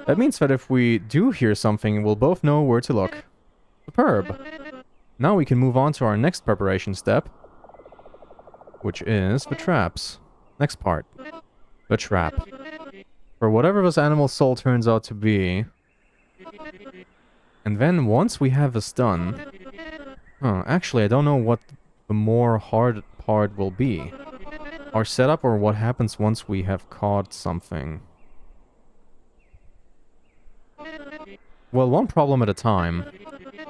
That means that if we do hear something, we'll both know where to look. Superb. Now we can move on to our next preparation step, which is the traps. Next part. The trap. For whatever this animal's soul turns out to be. And then once we have this done... actually I don't know what the more hard part will be. Our setup or what happens once we have caught something? Well, one problem at a time.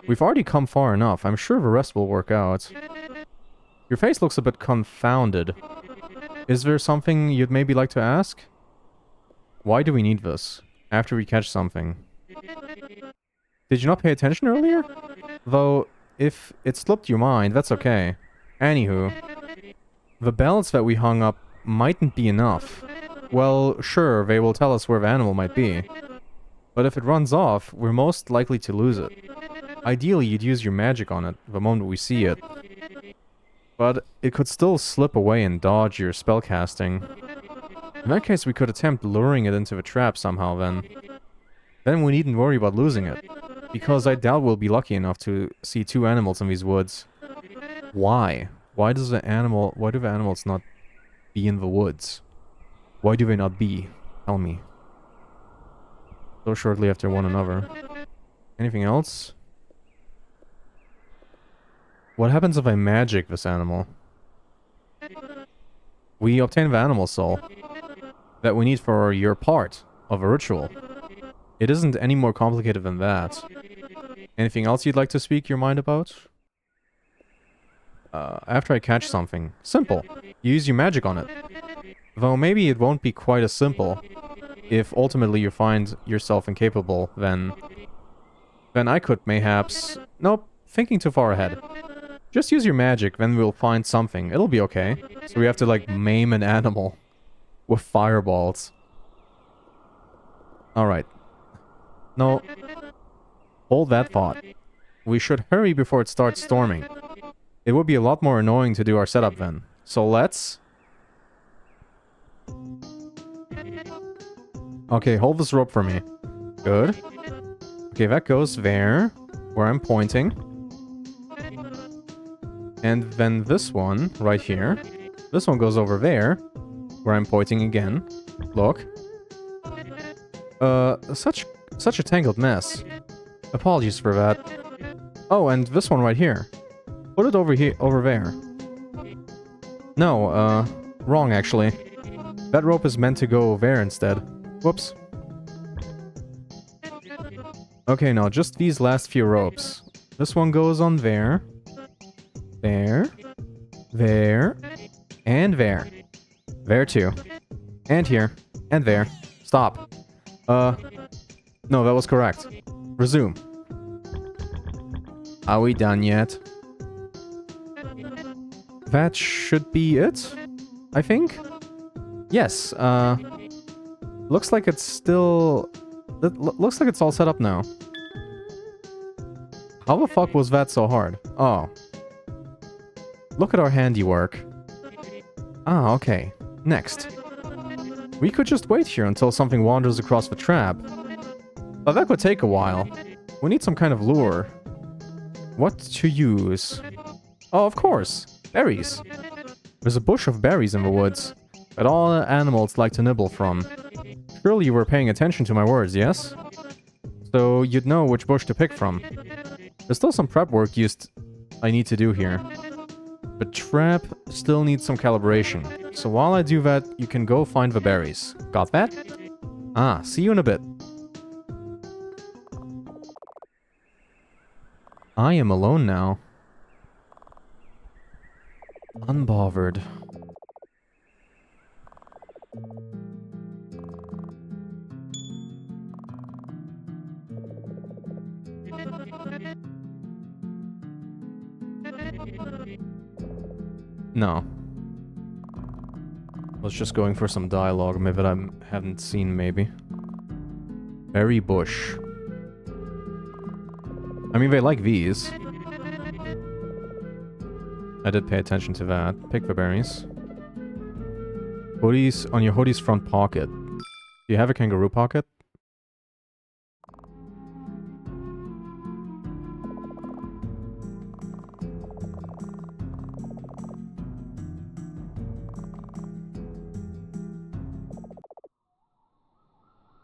We've already come far enough. I'm sure the rest will work out. Your face looks a bit confounded. Is there something you'd maybe like to ask? Why do we need this? After we catch something. Did you not pay attention earlier? Though, if it slipped your mind, that's okay. Anywho, the bells that we hung up mightn't be enough. Well, sure, they will tell us where the animal might be. But if it runs off, we're most likely to lose it. Ideally, you'd use your magic on it the moment we see it. But it could still slip away and dodge your spellcasting. In that case, we could attempt luring it into the trap somehow then. Then we needn't worry about losing it. Because I doubt we'll be lucky enough to see two animals in these woods. Why? Why do the animals not be in the woods? Why do they not be? Tell me. So shortly after one another. Anything else? What happens if I magic this animal? We obtain the animal soul that we need for your part of a ritual. It isn't any more complicated than that. Anything else you'd like to speak your mind about? After I catch something. Simple. You use your magic on it. Though maybe it won't be quite as simple. If ultimately you find yourself incapable, then I could mayhaps... Nope, thinking too far ahead. Just use your magic, then we'll find something. It'll be okay. So we have to, like, maim an animal with fireballs. Alright. No. Hold that thought. We should hurry before it starts storming. It would be a lot more annoying to do our setup then. So let's... Okay, hold this rope for me. Good. Okay, that goes there, where I'm pointing. And then this one, right here. This one goes over there, where I'm pointing again. Look. Such a tangled mess. Apologies for that. Oh, and this one right here. Put it over here, over there. No, wrong actually. That rope is meant to go there instead. Whoops. Okay, now just these last few ropes. This one goes on there. There. There. And there. There too. And here. And there. Stop. No, that was correct. Resume. Are we done yet? That should be it, I think? Yes, looks like it's still... looks like it's all set up now. How the fuck was that so hard? Oh. Look at our handiwork. Ah, okay. Next. We could just wait here until something wanders across the trap. But that could take a while. We need some kind of lure. What to use? Oh, of course. Berries. There's a bush of berries in the woods that all animals like to nibble from. Surely you were paying attention to my words, yes? So you'd know which bush to pick from. There's still some prep work I need to do here. The trap still needs some calibration. So while I do that, you can go find the berries. Got that? Ah, see you in a bit. I am alone now. Unbothered. No. I was just going for some dialogue maybe that I haven't seen, maybe. Berry bush. I mean, they like these. I did pay attention to that. Pick the berries. Hoodies on your hoodie's front pocket. Do you have a kangaroo pocket?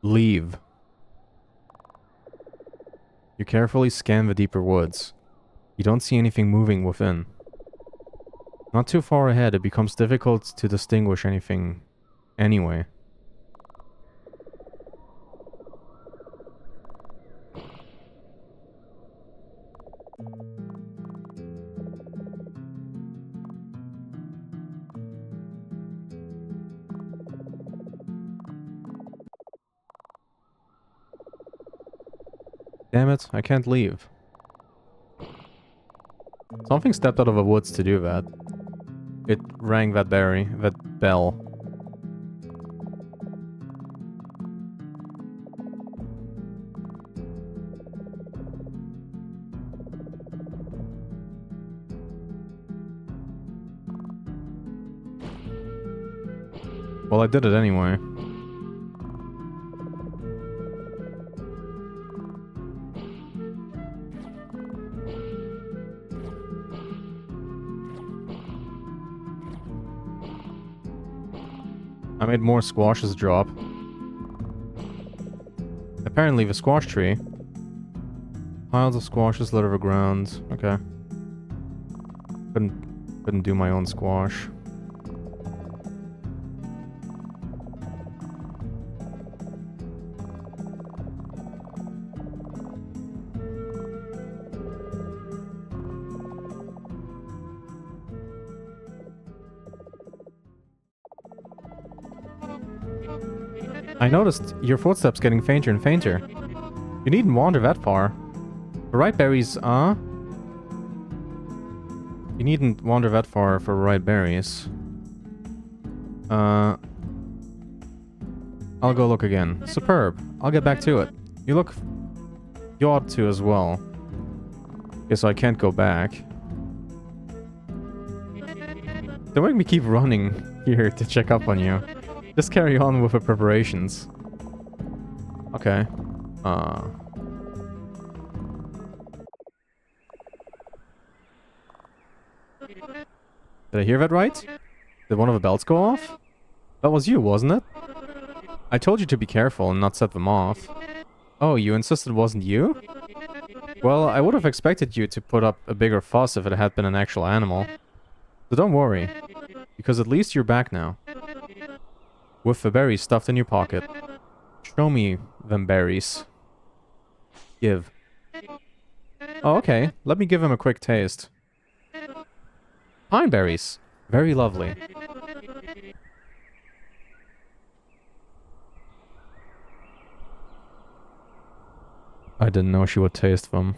Leave. You carefully scan the deeper woods. You don't see anything moving within. Not too far ahead, it becomes difficult to distinguish anything anyway. Damn it, I can't leave. Something stepped out of the woods to do that. It rang that bell. Well, I did it anyway. I made more squashes drop. Apparently the squash tree. Piles of squashes litter the ground. Okay. Couldn't do my own squash. I noticed your footsteps getting fainter and fainter. You needn't wander that far. For ripe berries, You needn't wander that far for ripe berries. I'll go look again. Superb. I'll get back to it. You ought to as well. Guess I can't go back. Don't make me keep running here to check up on you. Just carry on with the preparations. Okay. Did I hear that right? Did one of the belts go off? That was you, wasn't it? I told you to be careful and not set them off. Oh, you insisted it wasn't you? Well, I would have expected you to put up a bigger fuss if it had been an actual animal. So don't worry, because at least you're back now. With the berries stuffed in your pocket. Show me them berries. Give. Oh, okay. Let me give him a quick taste. Pine berries. Very lovely. I didn't know she would taste them.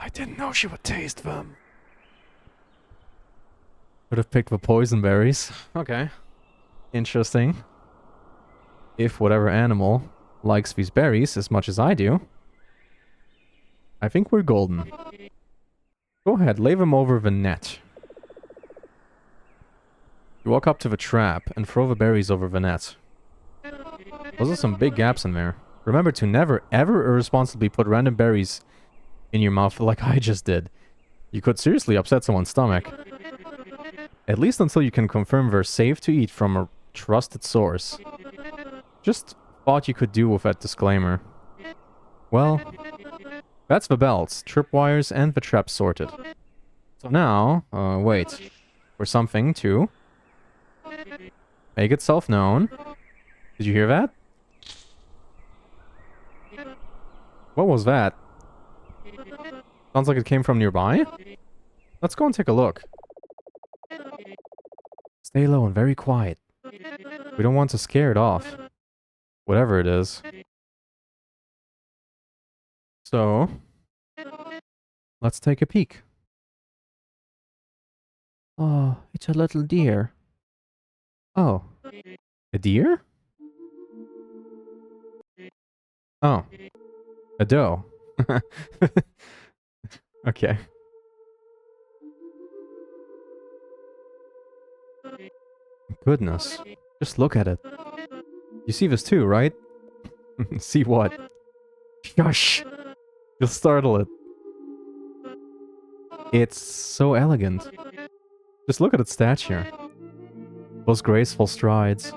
I didn't know she would taste them. Could have picked the poison berries. Okay. Interesting. If whatever animal likes these berries as much as I do, I think we're golden. Go ahead, lay them over the net. You walk up to the trap and throw the berries over the net. Those are some big gaps in there. Remember to never ever irresponsibly put random berries in your mouth like I just did. You could seriously upset someone's stomach. At least until you can confirm they're safe to eat from a trusted source. Just thought you could do with that disclaimer. Well, that's the belts, tripwires, and the traps sorted. So now, wait. For something to make itself known. Did you hear that? What was that? Sounds like it came from nearby? Let's go and take a look. Stay low and very quiet. We don't want to scare it off. Whatever it is. So, let's take a peek. Oh, it's a little deer. Oh. A deer? Oh. A doe. Okay. Goodness. Just look at it. You see this too, right? See what? Shush! You'll startle it. It's so elegant. Just look at its stature. Those graceful strides.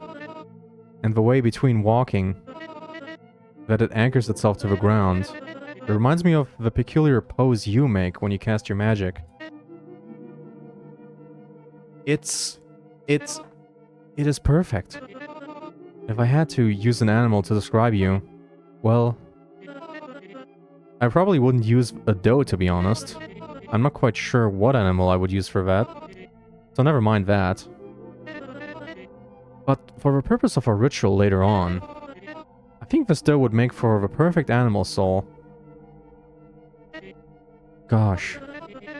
And the way between walking that it anchors itself to the ground. It reminds me of the peculiar pose you make when you cast your magic. It is perfect. If I had to use an animal to describe you, well, I probably wouldn't use a doe, to be honest. I'm not quite sure what animal I would use for that, so never mind that. But for the purpose of our ritual later on, I think this doe would make for the perfect animal soul. Gosh,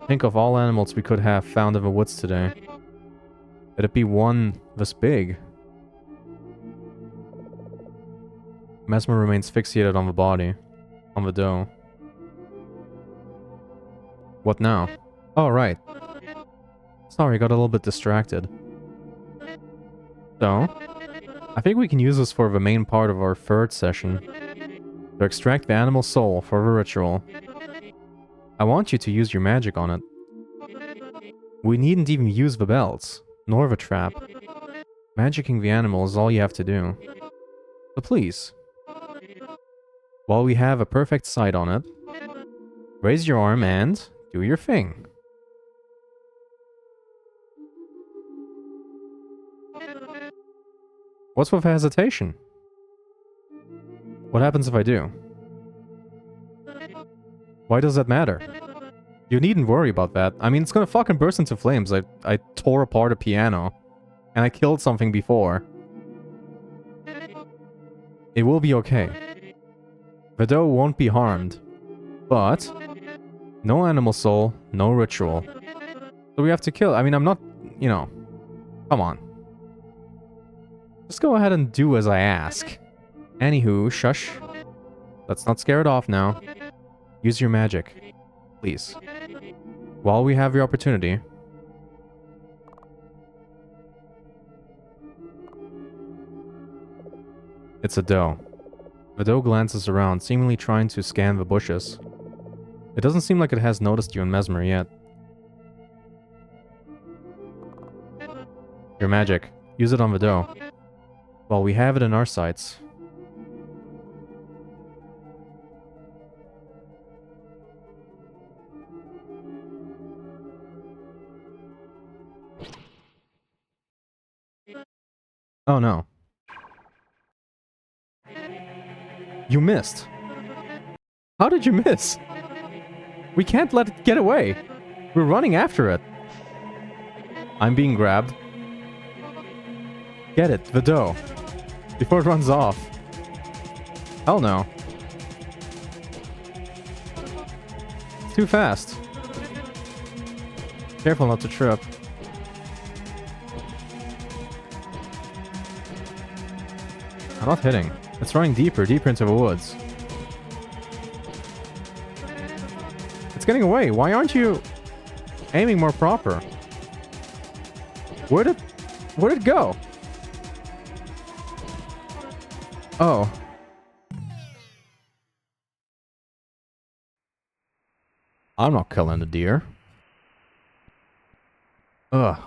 think of all animals we could have found in the woods today. It'd be one this big. Mesmer remains fixated on the body, on the doe. What now? Oh, right. Sorry, got a little bit distracted. So, I think we can use this for the main part of our third session. To extract the animal soul for the ritual. I want you to use your magic on it. We needn't even use the bells, nor the trap. Magicking the animal is all you have to do. So please, while we have a perfect sight on it, raise your arm and do your thing. What's with hesitation? What happens if I do? Why does that matter? You needn't worry about that. I mean, it's gonna fucking burst into flames. I tore apart a piano. And I killed something before. It will be okay. The doe won't be harmed. But no animal soul, no ritual. So we have to kill. I mean, I'm not, you know. Come on. Just go ahead and do as I ask. Anywho, shush. Let's not scare it off now. Use your magic. Please. While we have the opportunity. It's a doe. The doe glances around, seemingly trying to scan the bushes. It doesn't seem like it has noticed you and Mesmer yet. Your magic. Use it on the doe. While we have it in our sights. Oh no. You missed. How did you miss? We can't let it get away. We're running after it. I'm being grabbed. Get it, the doe. Before it runs off. Hell no. It's too fast. Careful not to trip. I'm not hitting. It's running deeper into the woods. It's getting away. Why aren't you aiming more proper? Where'd it go? Oh. I'm not killing the deer. Ugh.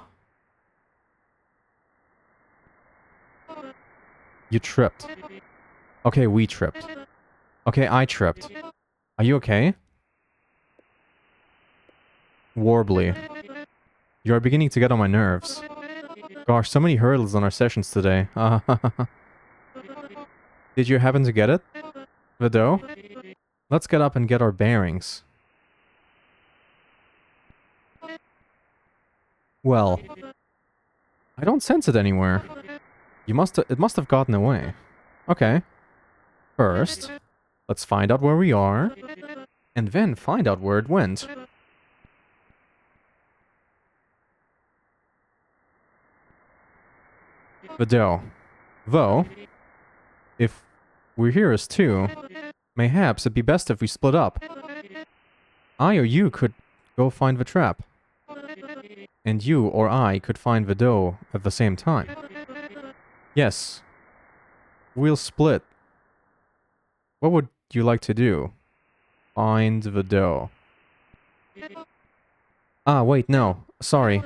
You tripped. Okay, we tripped. Okay, I tripped. Are you okay? Warbly. You are beginning to get on my nerves. Gosh, so many hurdles on our sessions today. Did you happen to get it? The doe? Let's get up and get our bearings. Well, I don't sense it anywhere. It must have gotten away. Okay. First, let's find out where we are, and then find out where it went. The doe. Though, if we're here as two, mayhaps it'd be best if we split up. I or you could go find the trap. And you or I could find the doe at the same time. Yes. We'll split. What would you like to do? Find the doe. Ah, wait, no. Sorry.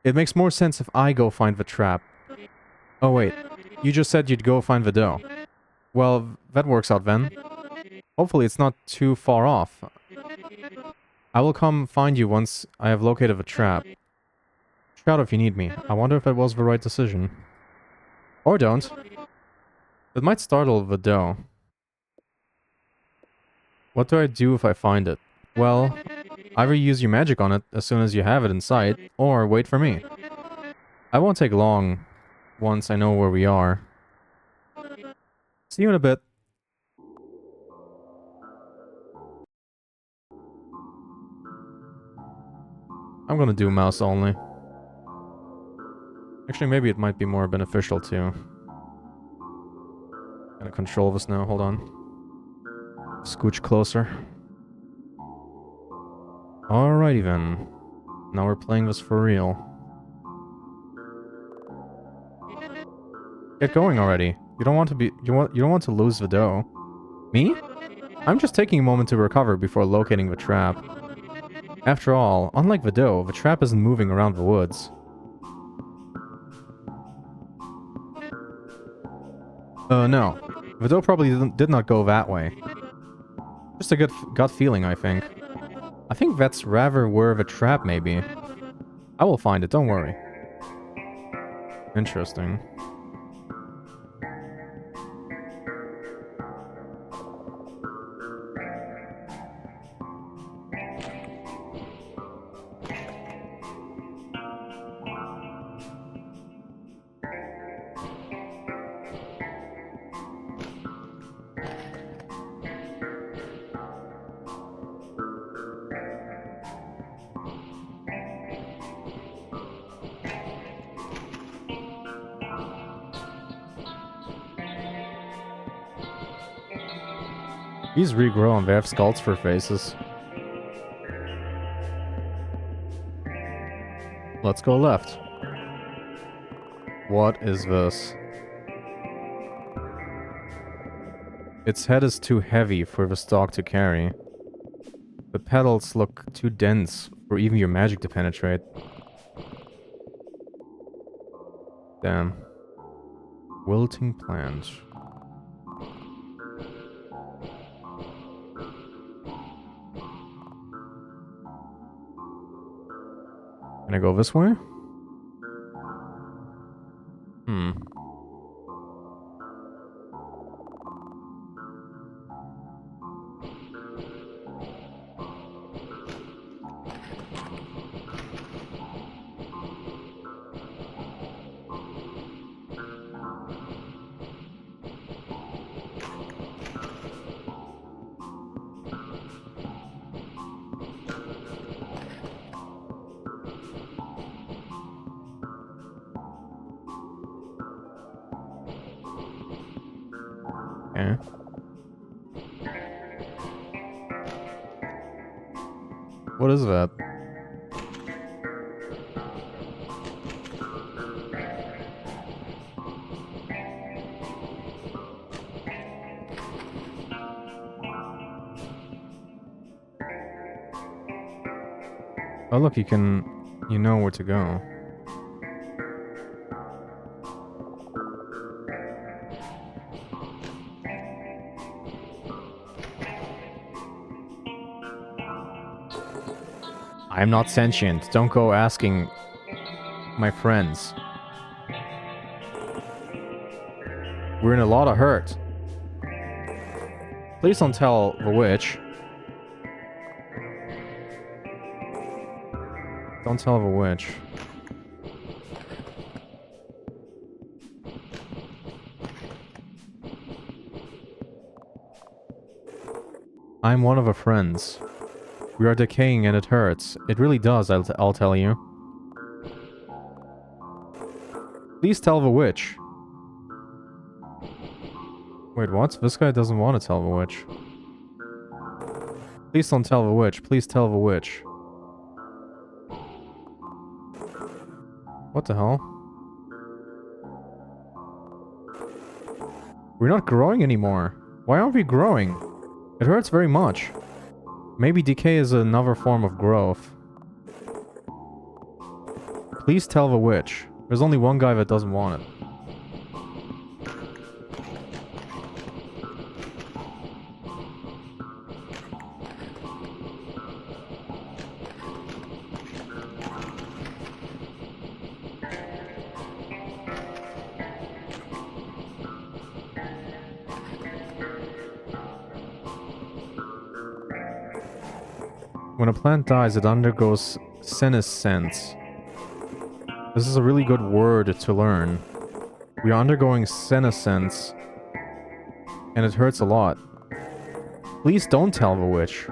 It makes more sense if I go find the trap. Oh, wait. You just said you'd go find the doe. Well, that works out then. Hopefully it's not too far off. I will come find you once I have located the trap. Shout if you need me. I wonder if it was the right decision. Or don't. It might startle the dough. What do I do if I find it? Well, either use your magic on it as soon as you have it in sight, or wait for me. I won't take long once I know where we are. See you in a bit. I'm gonna do mouse only. Actually, maybe it might be more beneficial too. Gotta control this now, hold on. Scooch closer. Alrighty then. Now we're playing this for real. Get going already. You don't want to lose the dough. Me? I'm just taking a moment to recover before locating the trap. After all, unlike the dough, the trap isn't moving around the woods. No. The dough probably did not go that way. Just a good gut feeling, I think. I think that's rather where the trap may be. I will find it, don't worry. Interesting. These regrow and they have skulls for faces. Let's go left. What is this? Its head is too heavy for the stalk to carry. The petals look too dense for even your magic to penetrate. Damn. Wilting plant. Can I go this way? Okay. What is that? Oh look, you know where to go. I'm not sentient. Don't go asking my friends. We're in a lot of hurt. Please don't tell the witch. Don't tell the witch. I'm one of her friends. We are decaying and it hurts. It really does, I'll tell you. Please tell the witch. Wait, what? This guy doesn't want to tell the witch. Please don't tell the witch. Please tell the witch. What the hell? We're not growing anymore. Why aren't we growing? It hurts very much. Maybe decay is another form of growth. Please tell the witch. There's only one guy that doesn't want it. When a plant dies, it undergoes senescence. This is a really good word to learn. We are undergoing senescence, and it hurts a lot. Please don't tell the witch.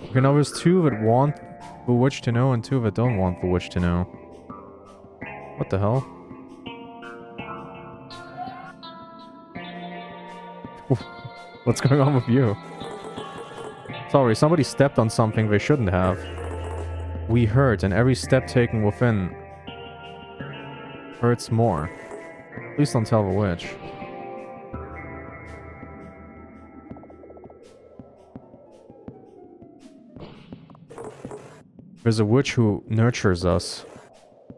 Okay, now there's two that want the witch to know and two that don't want the witch to know. What the hell? What's going on with you? Sorry, somebody stepped on something they shouldn't have. We hurt, and every step taken within hurts more. Please don't tell the witch. There's a witch who nurtures us.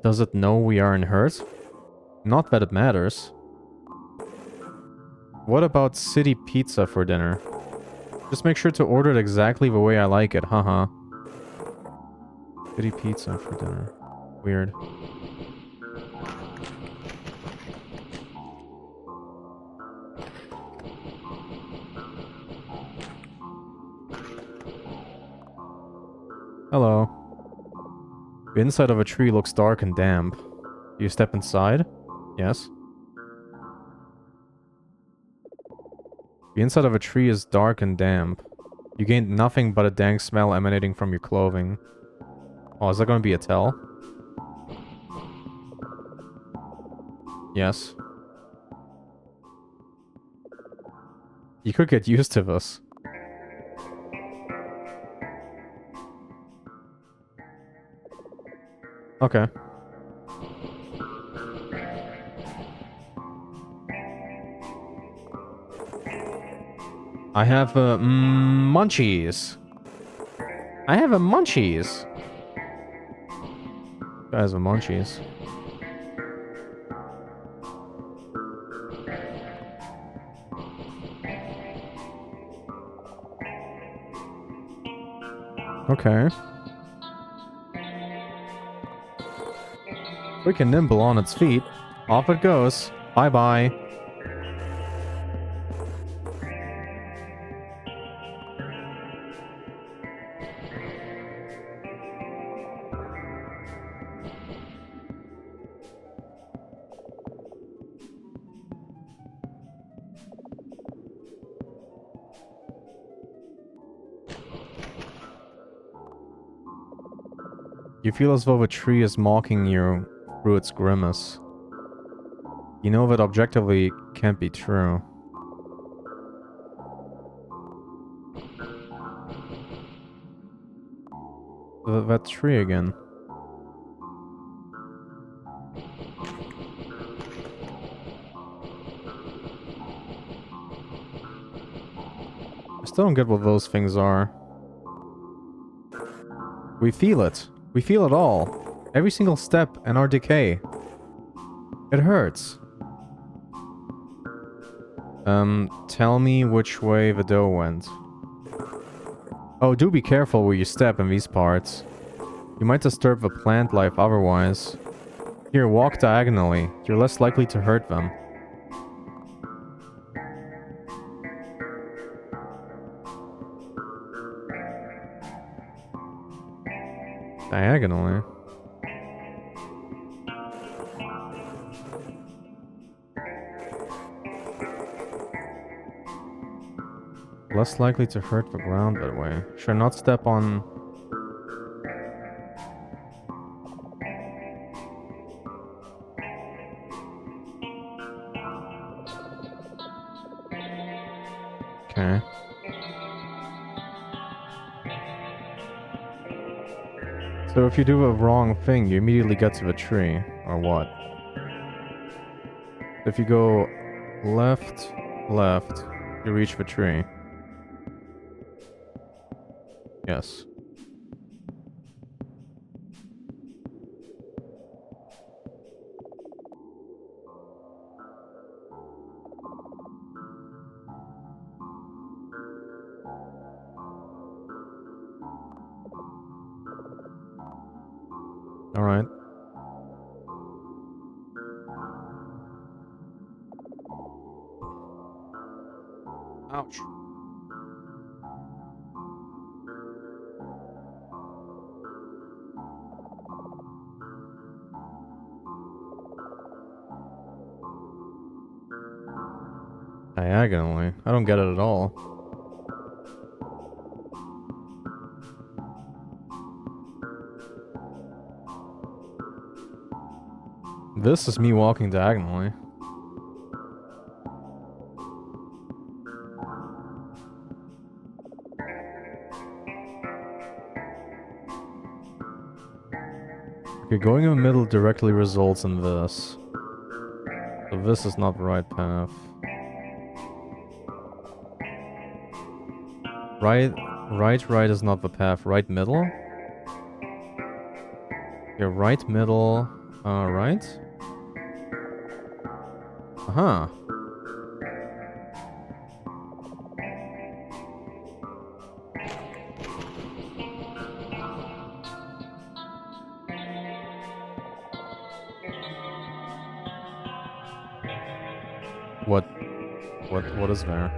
Does it know we are in hurt? Not that it matters. What about city pizza for dinner? Just make sure to order it exactly the way I like it, haha. City pizza for dinner. Weird. Hello. The inside of a tree looks dark and damp. Do you step inside? Yes. The inside of a tree is dark and damp. You gained nothing but a dank smell emanating from your clothing. Oh, is that going to be a tell? Yes. You could get used to this. Okay. I have, munchies. I have a munchies. Guys, a munchies. Okay. Quick and nimble on its feet. Off it goes. Bye-bye. You feel as though a tree is mocking you through its grimace. You know that objectively can't be true. That tree again. I still don't get what those things are. We feel it. We feel it all. Every single step and our decay. It hurts. Tell me which way the dough went. Oh, do be careful where you step in these parts. You might disturb the plant life otherwise. Here, walk diagonally. You're less likely to hurt them. Diagonally? Less likely to hurt the ground that way. Should not step on... Okay. So if you do a wrong thing, you immediately get to the tree. Or what? If you go left, left, you reach the tree. Yes. Alright. Ouch. Diagonally? I don't get it at all. This is me walking diagonally. Okay, going in the middle directly results in this. So this is not the right path. Right is not the path. Right, middle? Okay, right, middle, right? Uh-huh. What is there?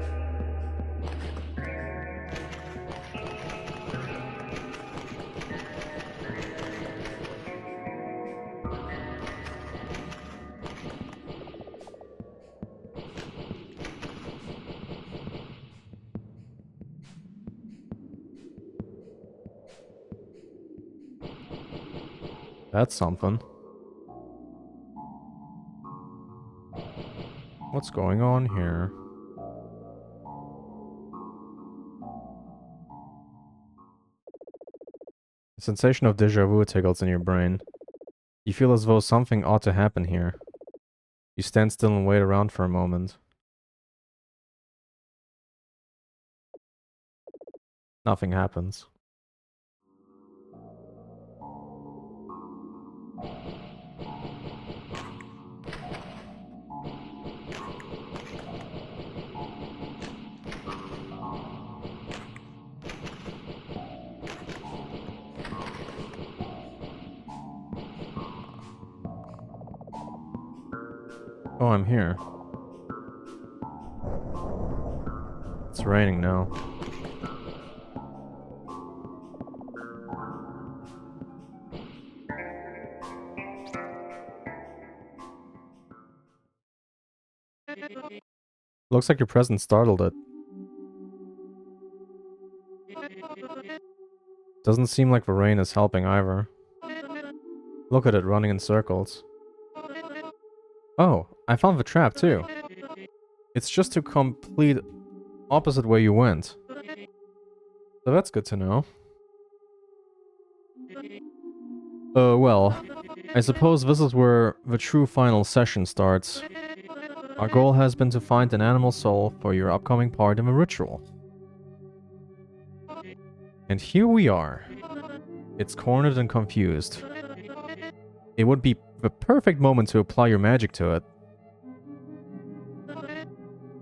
That's something. What's going on here? The sensation of déjà vu tickles in your brain. You feel as though something ought to happen here. You stand still and wait around for a moment. Nothing happens. Oh, I'm here. It's raining now. Looks like your presence startled it. Doesn't seem like the rain is helping either. Look at it running in circles. Oh, I found the trap too. It's just to complete opposite way you went. So that's good to know. Well, I suppose this is where the true final session starts. Our goal has been to find an animal soul for your upcoming part in the ritual. And here we are. It's cornered and confused. It would be the perfect moment to apply your magic to it.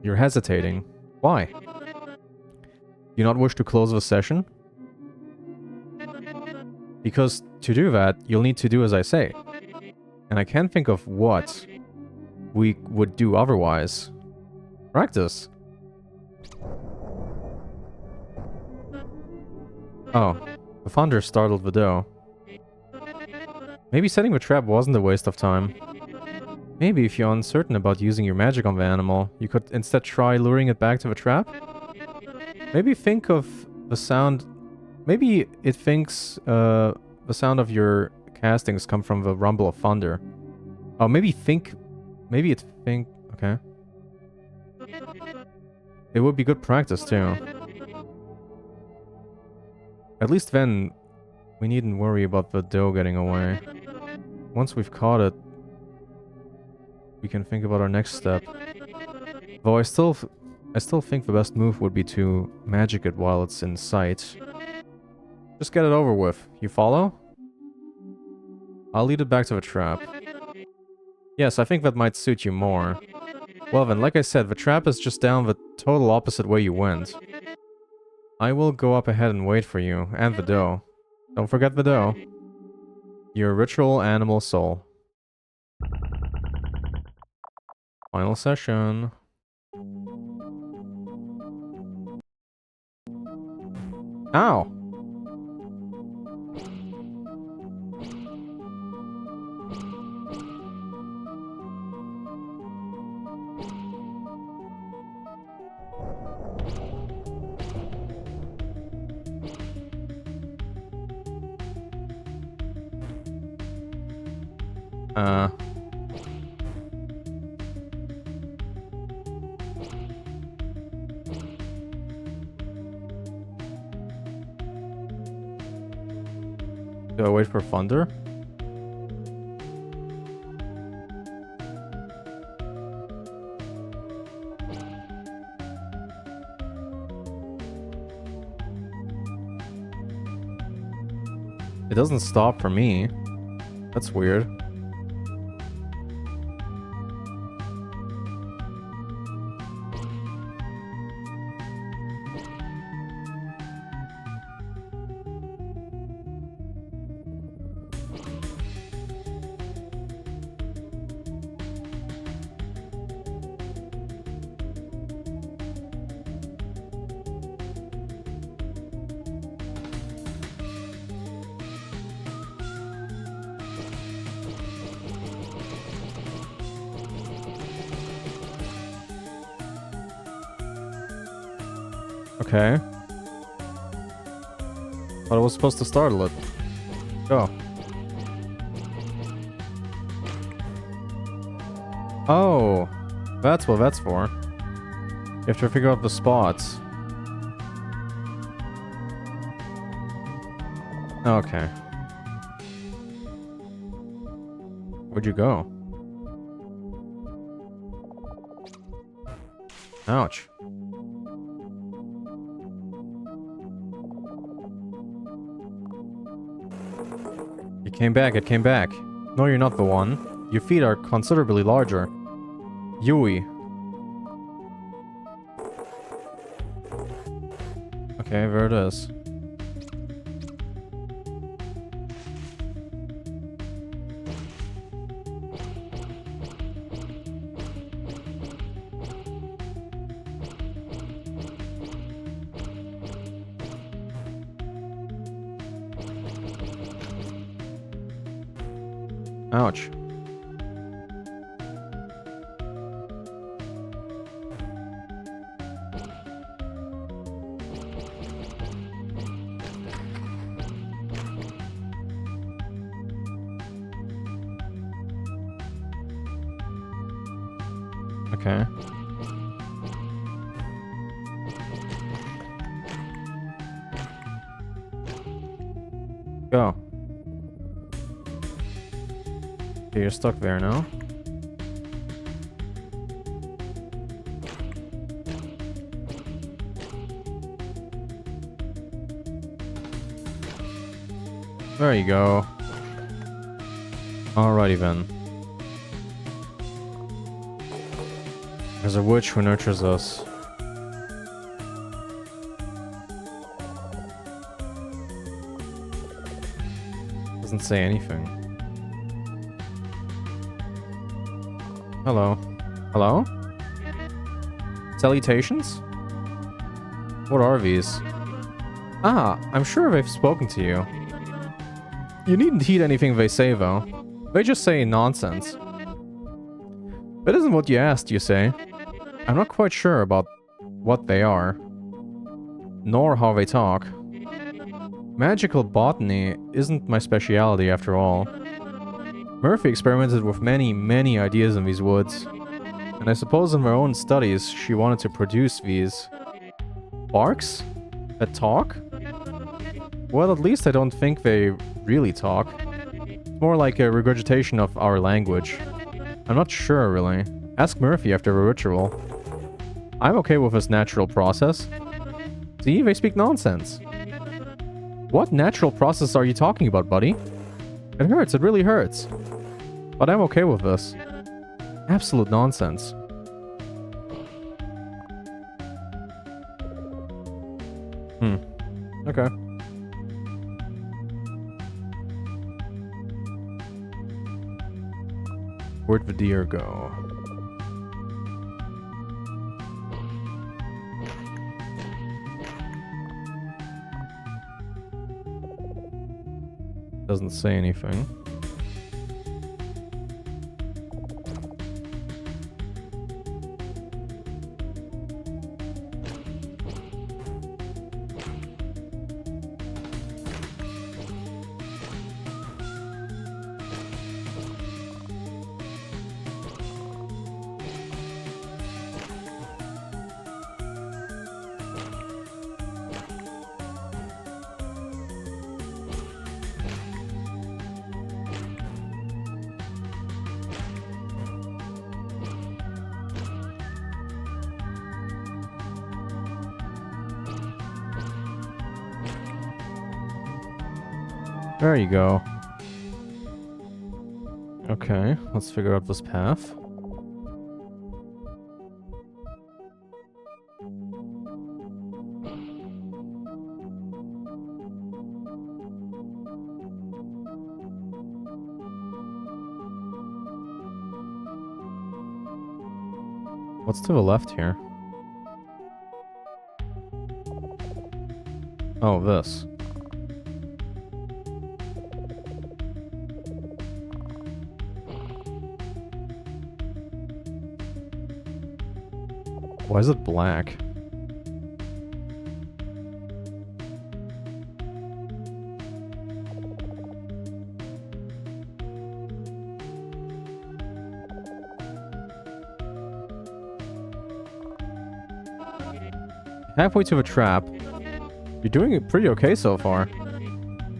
You're hesitating. Why? Do you not wish to close the session? Because to do that, you'll need to do as I say. And I can't think of what we would do otherwise. Practice. Oh, the thunder startled the doe. Maybe setting the trap wasn't a waste of time. Maybe if you're uncertain about using your magic on the animal, you could instead try luring it back to the trap? Maybe think of the sound... Maybe it thinks the sound of your castings come from the rumble of thunder. Oh, maybe think... Maybe it think... Okay. It would be good practice, too. At least then, we needn't worry about the doe getting away. Once we've caught it, we can think about our next step. Though I still think the best move would be to magic it while it's in sight. Just get it over with. You follow? I'll lead it back to the trap. Yes, I think that might suit you more. Well then, like I said, the trap is just down the total opposite way you went. I will go up ahead and wait for you, and the doe. Don't forget the doe. Your ritual animal soul. Final session. Ow! Do I wait for thunder? It doesn't stop for me. That's weird. Okay. But I was supposed to startle it. Go. Oh, that's what that's for. You have to figure out the spots. Okay. Where'd you go? Ouch. It came back, it came back. No, you're not the one. Your feet are considerably larger. Yui. Okay, there it is. Ouch. Okay. Go. Okay, you're stuck there now. There you go. Alrighty then. There's a witch who nurtures us. Doesn't say anything. Hello. Hello? Salutations? What are these? Ah, I'm sure they've spoken to you. You needn't heed anything they say, though. They just say nonsense. That isn't what you asked, you say. I'm not quite sure about what they are, nor how they talk. Magical botany isn't my speciality, after all. Murphy experimented with many ideas in these woods, and I suppose in her own studies she wanted to produce these... barks? That talk? Well, at least I don't think they really talk. It's more like a regurgitation of our language. I'm not sure, really. Ask Murphy after the ritual. I'm okay with this natural process. See, they speak nonsense. What natural process are you talking about, buddy? It hurts, it really hurts. But I'm okay with this. Absolute nonsense. Okay. Where'd the deer go? Doesn't say anything. There you go. Okay, let's figure out this path. What's to the left here? Oh, this. Why is it black? Halfway to the trap. You're doing it pretty okay so far.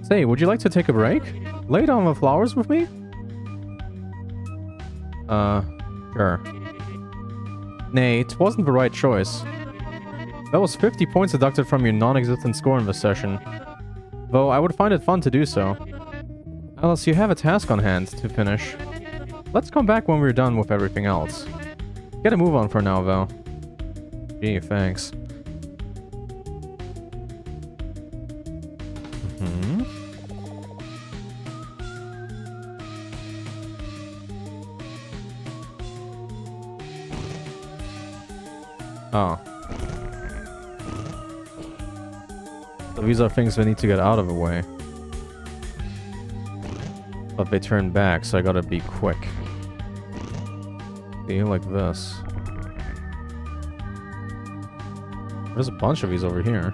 Say, would you like to take a break? Lay down the flowers with me? Sure. Nay, it wasn't the right choice. That was 50 points deducted from your non-existent score in this session. Though I would find it fun to do so. Unless you have a task on hand to finish. Let's come back when we're done with everything else. Get a move on for now, though. Gee, thanks. Oh. So these are things we need to get out of the way. But they turn back, so I gotta be quick. See, like this. There's a bunch of these over here.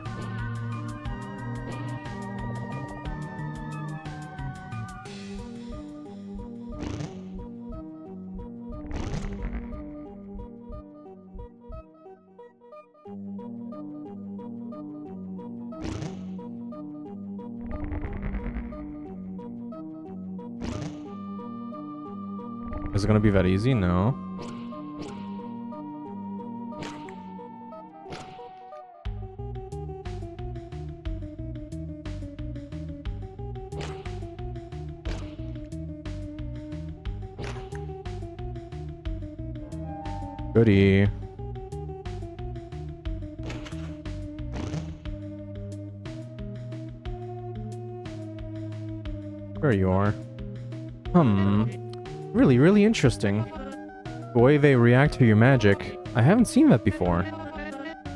Is it gonna be that easy? No. Goodie. There you are. Really, really interesting. The way they react to your magic. I haven't seen that before.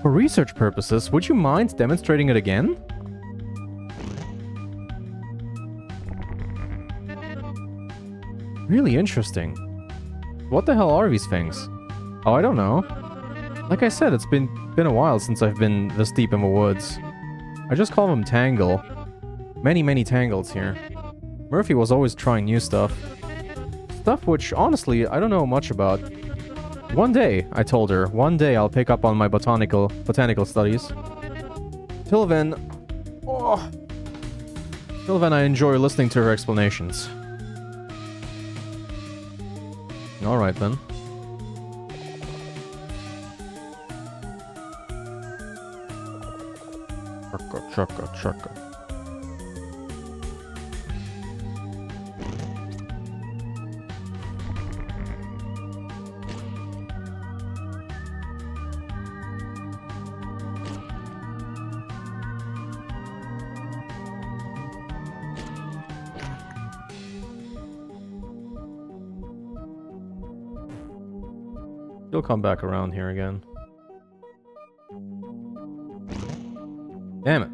For research purposes, would you mind demonstrating it again? Really interesting. What the hell are these things? Oh, I don't know. Like I said, it's been a while since I've been this deep in the woods. I just call them tangle. Many tangles here. Murphy was always trying new stuff. Stuff which, honestly, I don't know much about. One day, I told her, one day I'll pick up on my botanical studies. Till then... Oh, till then I enjoy listening to her explanations. Alright then. Chugga. You'll come back around here again. Damn it.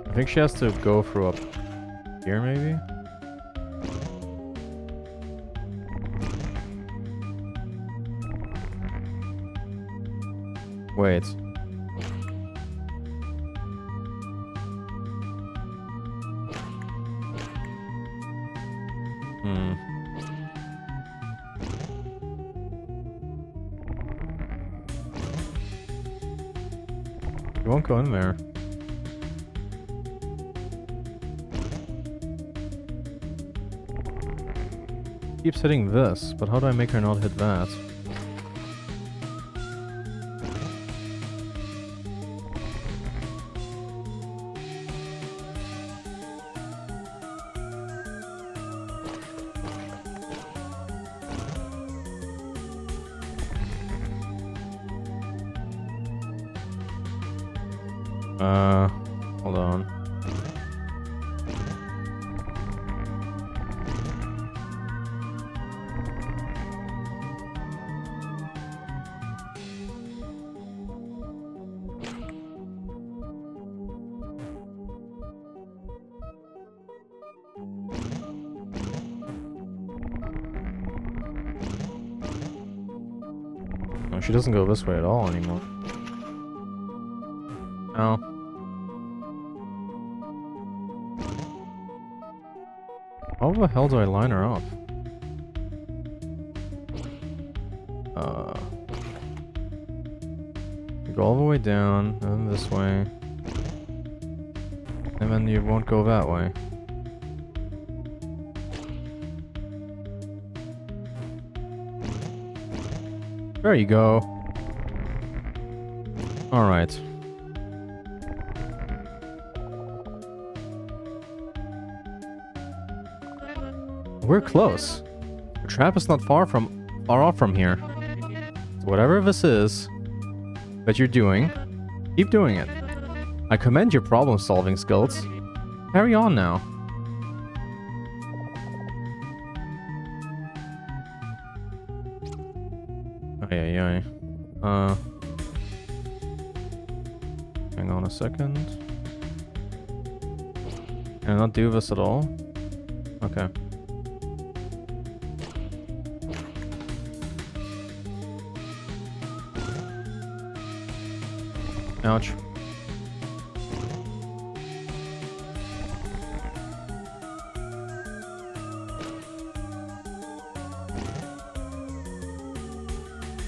I think she has to go through up here, maybe? Wait. You won't go in there. Keeps hitting this, but how do I make her not hit that? Hold on. No, she doesn't go this way at all anymore. No. How the hell do I line her up? You go all the way down, and then this way. And then you won't go that way. There you go. Alright. We're close. The trap is not far off from here. So whatever this is that you're doing, keep doing it. I commend your problem-solving skills. Carry on now. Ay. Hang on a second. Can I not do this at all? Okay. Ouch.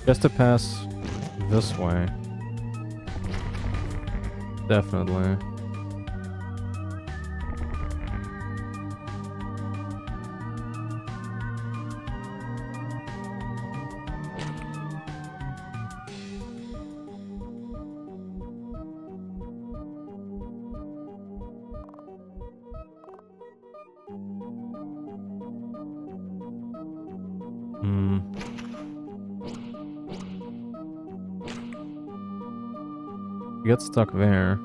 Just to pass this way. Definitely. You get stuck there.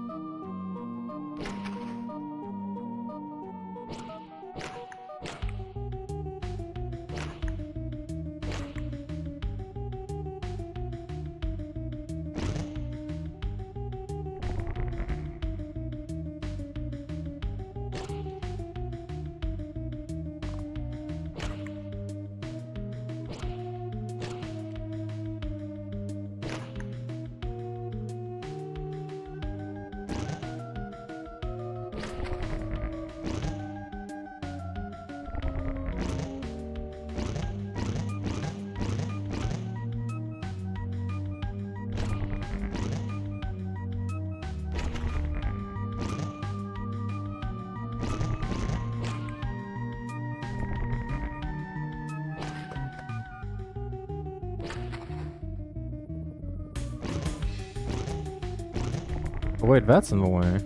Oh wait, that's in the way.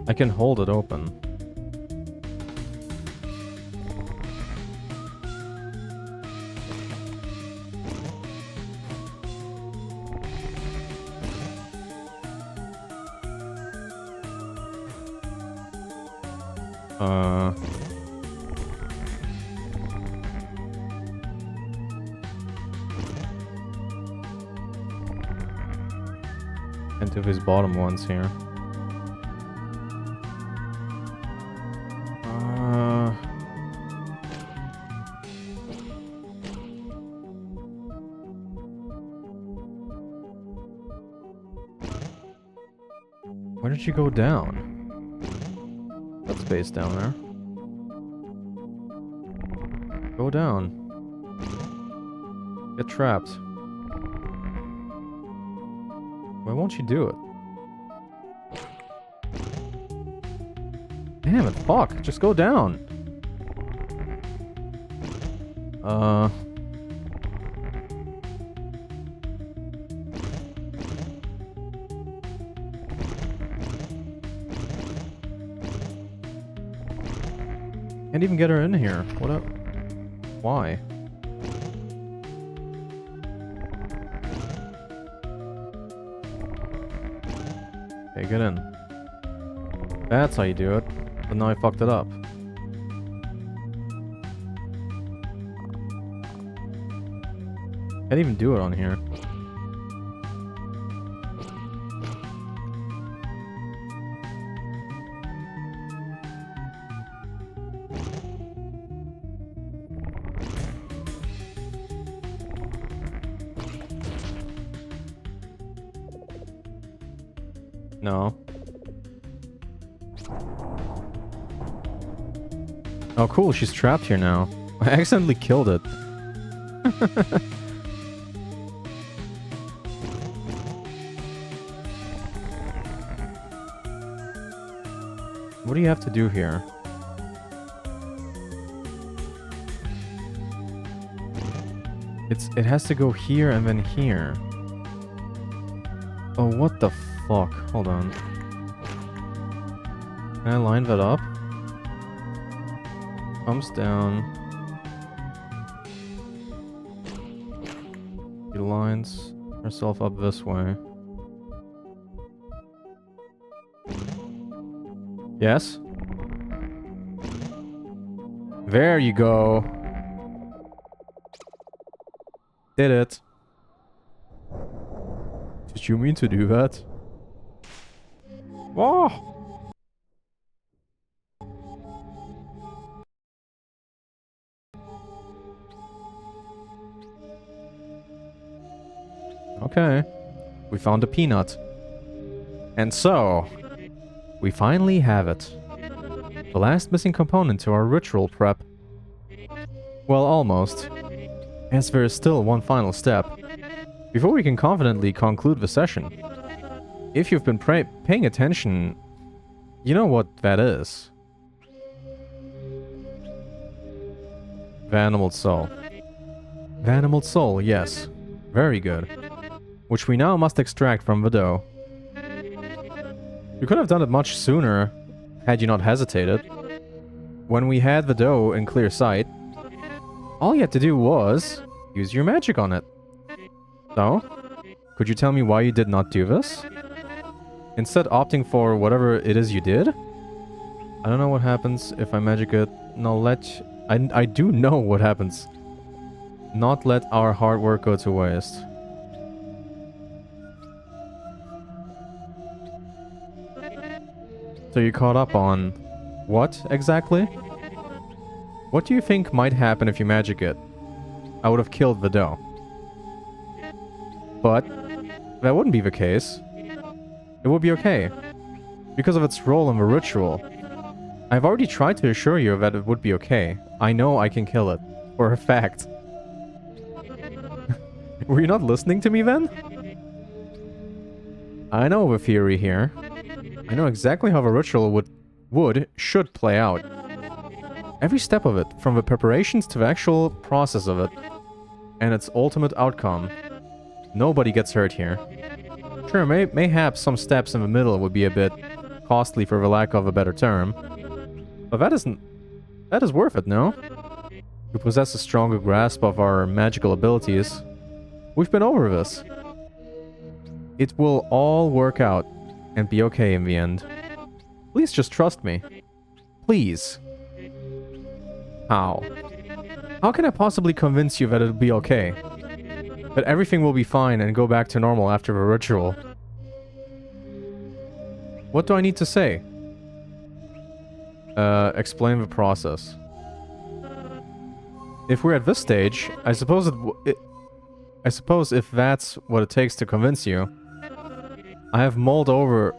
I can hold it open. Into his bottom ones here. Why did you go down? That space down there. Go down. Get trapped. Why won't you do it? Damn it, fuck. Just go down. Can't even get her in here. What up? Why? Okay, get in. That's how you do it. But now I fucked it up. Can't even do it on here. No. Oh cool, she's trapped here now. I accidentally killed it. What do you have to do here? It has to go here and then here. Oh, what the fuck? Hold on. Can I line that up? Comes down. She lines herself up this way. Yes? There you go. Did it. Did you mean to do that? Oh! Okay. We found a peanut. And so, we finally have it. The last missing component to our ritual prep. Well, almost. As there is still one final step. Before we can confidently conclude the session. If you've been paying attention, you know what that is. Vanimal soul. Vanimal soul, yes. Very good. Which we now must extract from the dough. You could have done it much sooner, had you not hesitated. When we had the dough in clear sight, all you had to do was use your magic on it. So, could you tell me why you did not do this? Instead opting for whatever it is you did? I don't know what happens if I magic it. No, I do know what happens. Not let our hard work go to waste. So you caught up on what exactly? What do you think might happen if you magic it? I would have killed the dough. But that wouldn't be the case. It would be okay. Because of its role in the ritual. I've already tried to assure you that it would be okay. I know I can kill it. For a fact. Were you not listening to me then? I know the theory here. I know exactly how the ritual should play out. Every step of it, from the preparations to the actual process of it, and its ultimate outcome. Nobody gets hurt here. Sure, mayhaps some steps in the middle would be a bit costly for the lack of a better term. But that is worth it, no? You possess a stronger grasp of our magical abilities. We've been over this. It will all work out and be okay in the end. Please just trust me. Please. How? How can I possibly convince you that it'll be okay? That everything will be fine and go back to normal after the ritual? What do I need to say? Explain the process. If we're at this stage, I suppose if that's what it takes to convince you, I have mulled over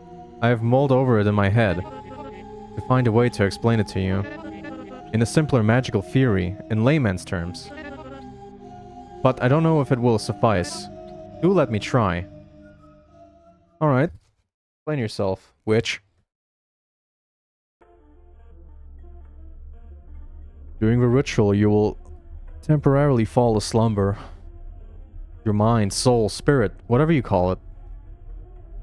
I've mulled over it in my head to find a way to explain it to you. In a simpler magical theory, in layman's terms. But I don't know if it will suffice. Do let me try. Alright. Explain yourself, witch. During the ritual, you will temporarily fall asumber. Your mind, soul, spirit, whatever you call it,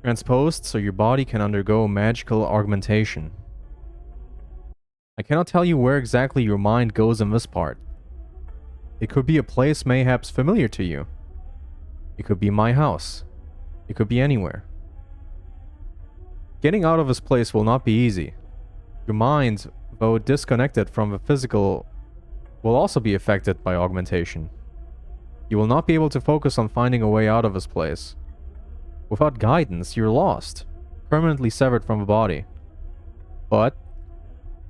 transposed so your body can undergo magical augmentation. I cannot tell you where exactly your mind goes in this part. It could be a place mayhaps familiar to you. It could be my house. It could be anywhere. Getting out of this place will not be easy. Your mind, though disconnected from the physical, will also be affected by augmentation. You will not be able to focus on finding a way out of this place. Without guidance, you're lost, permanently severed from the body. But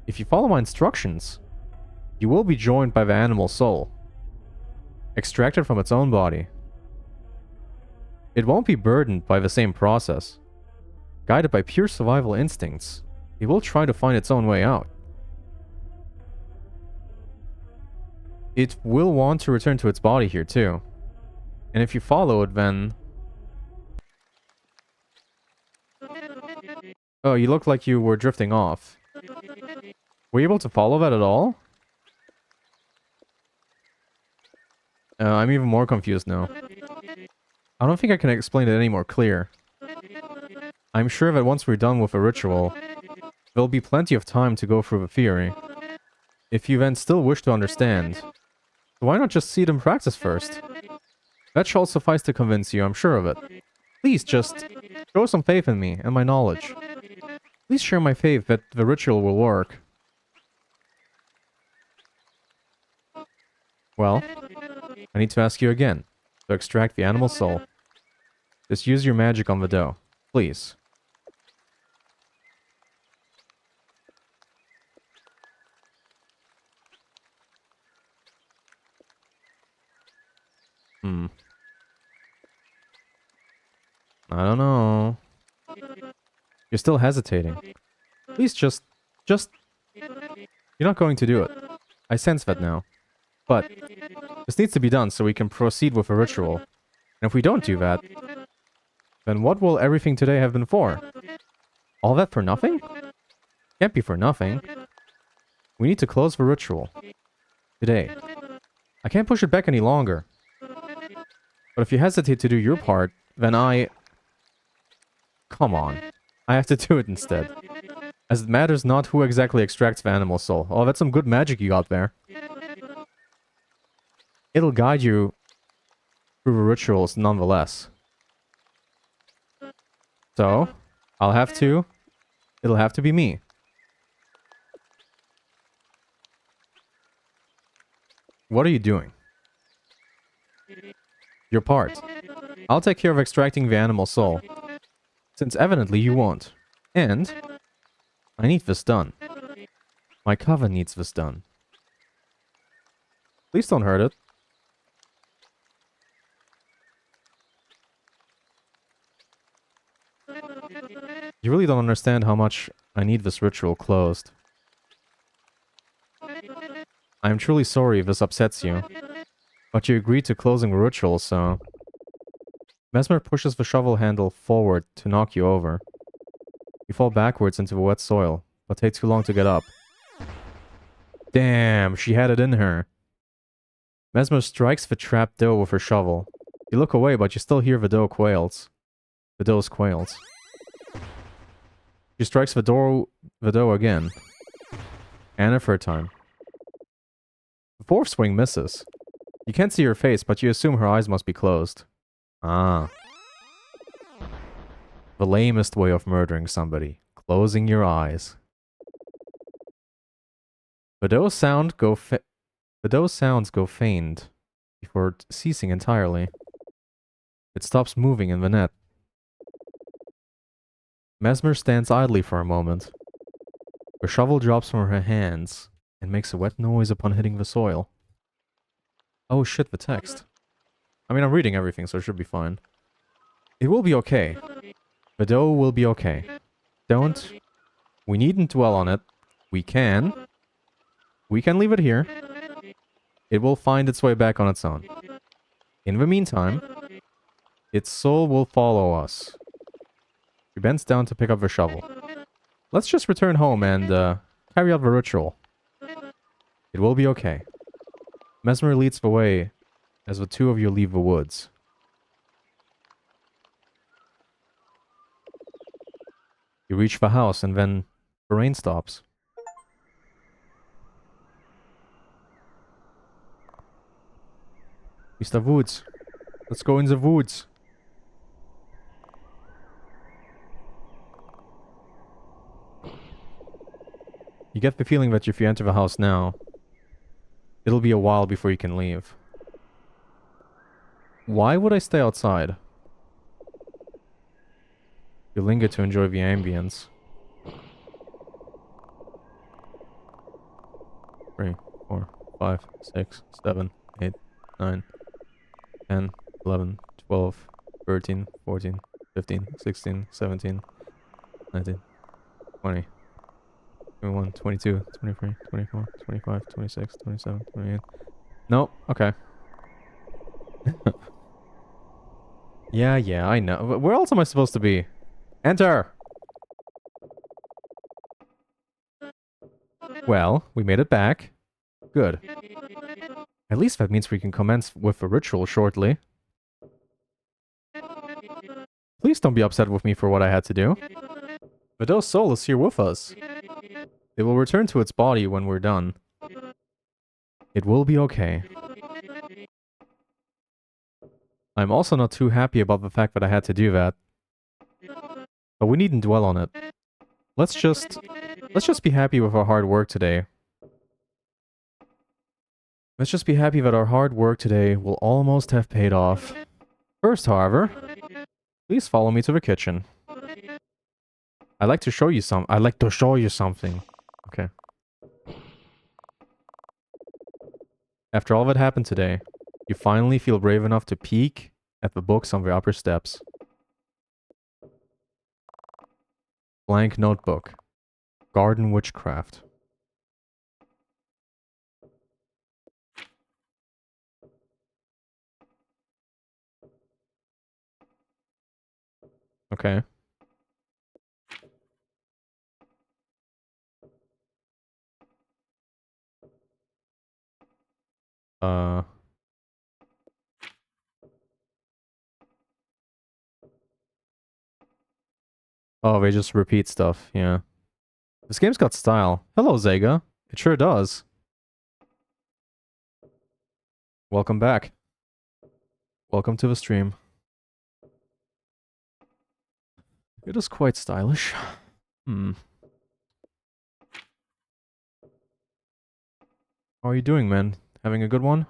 if you follow my instructions, you will be joined by the animal soul, extracted from its own body. It won't be burdened by the same process. Guided by pure survival instincts, it will try to find its own way out. It will want to return to its body here too. And if you follow it, then... Oh, you look like you were drifting off. Were you able to follow that at all? I'm even more confused now. I don't think I can explain it any more clear. I'm sure that once we're done with the ritual, there'll be plenty of time to go through the theory. If you then still wish to understand, why not just see it in practice first? That shall suffice to convince you, I'm sure of it. Please just show some faith in me and my knowledge. Please share my faith that the ritual will work. Well, I need to ask you again. To extract the animal soul, just use your magic on the dough. Please. I don't know. You're still hesitating. Please just... You're not going to do it. I sense that now. But this needs to be done so we can proceed with a ritual. And if we don't do that, then what will everything today have been for? All that for nothing? Can't be for nothing. We need to close the ritual. Today. I can't push it back any longer. But if you hesitate to do your part, then I... Come on. I have to do it instead. As it matters not who exactly extracts the animal soul. Oh, that's some good magic you got there. It'll guide you through the rituals nonetheless. So, it'll have to be me. What are you doing? Your part. I'll take care of extracting the animal soul. Since evidently you won't. And I need this done. My coven needs this done. Please don't hurt it. You really don't understand how much I need this ritual closed. I am truly sorry if this upsets you. But you agreed to closing the ritual, so... Mesmer pushes the shovel handle forward to knock you over. You fall backwards into the wet soil, but take too long to get up. Damn, she had it in her. Mesmer strikes the trapped dough with her shovel. You look away, but you still hear the dough quails. The dough's quails. She strikes the dough again. And a third time. The fourth swing misses. You can't see her face, but you assume her eyes must be closed. Ah. The lamest way of murdering somebody. Closing your eyes. The dough sounds go faint before ceasing entirely. It stops moving in the net. Mesmer stands idly for a moment. Her shovel drops from her hands and makes a wet noise upon hitting the soil. Oh shit, the text. I mean, I'm reading everything, so it should be fine. It will be okay. The dough will be okay. Don't. We needn't dwell on it. We can. We can leave it here. It will find its way back on its own. In the meantime, its soul will follow us. He bends down to pick up the shovel. Let's just return home and carry out the ritual. It will be okay. Mesmer leads the way as the two of you leave the woods. You reach the house and then the rain stops. It's the woods. Let's go in the woods. You get the feeling that if you enter the house now, it'll be a while before you can leave. Why would I stay outside? You linger to enjoy the ambience. 3, 4, 5, 6, 7, 8, 9, 10, 11, 12, 13, 14, 15, 16, 17, 19, 20, 21, 22, 23, 24, 25, 26, 27, 28. No, okay. Yeah, I know. Where else am I supposed to be? Enter! Well, we made it back. Good. At least that means we can commence with the ritual shortly. Please don't be upset with me for what I had to do. Vidau's soul is here with us. It will return to its body when we're done. It will be okay. I'm also not too happy about the fact that I had to do that. But we needn't dwell on it. Let's just be happy with our hard work today. Let's just be happy that our hard work today will almost have paid off. First, however, please follow me to the kitchen. I'd like to show you something. Okay. After all that happened today, you finally feel brave enough to peek at the books on the upper steps. Blank notebook. Garden witchcraft. Okay. Oh, they just repeat stuff, yeah. This game's got style. Hello, Zega. It sure does. Welcome back. Welcome to the stream. It is quite stylish. How are you doing, man? Having a good one?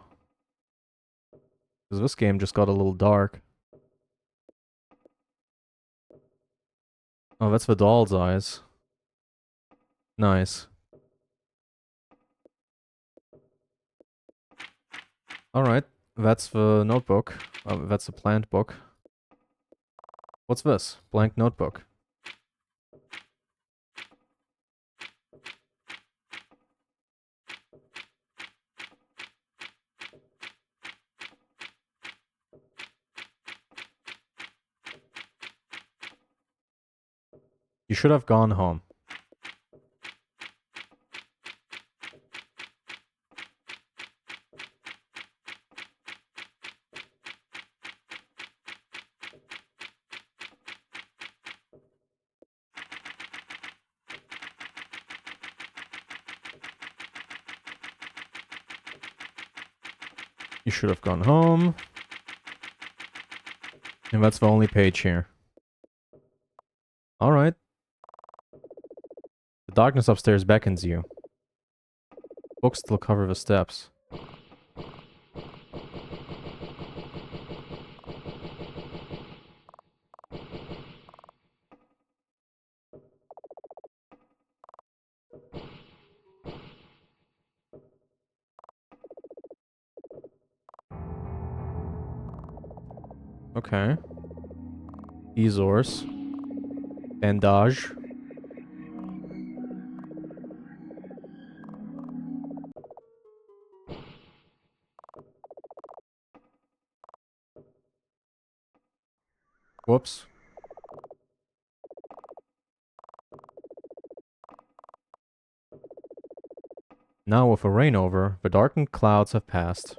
Because this game just got a little dark. Oh, that's the doll's eyes. Nice. Alright, that's the notebook. That's the plant book. What's this? Blank notebook. You should have gone home. You should have gone home. And that's the only page here. Alright. The darkness upstairs beckons you. Books still cover the steps. Okay. Ezors. Bandage. Whoops. Now with the rain over, the darkened clouds have passed.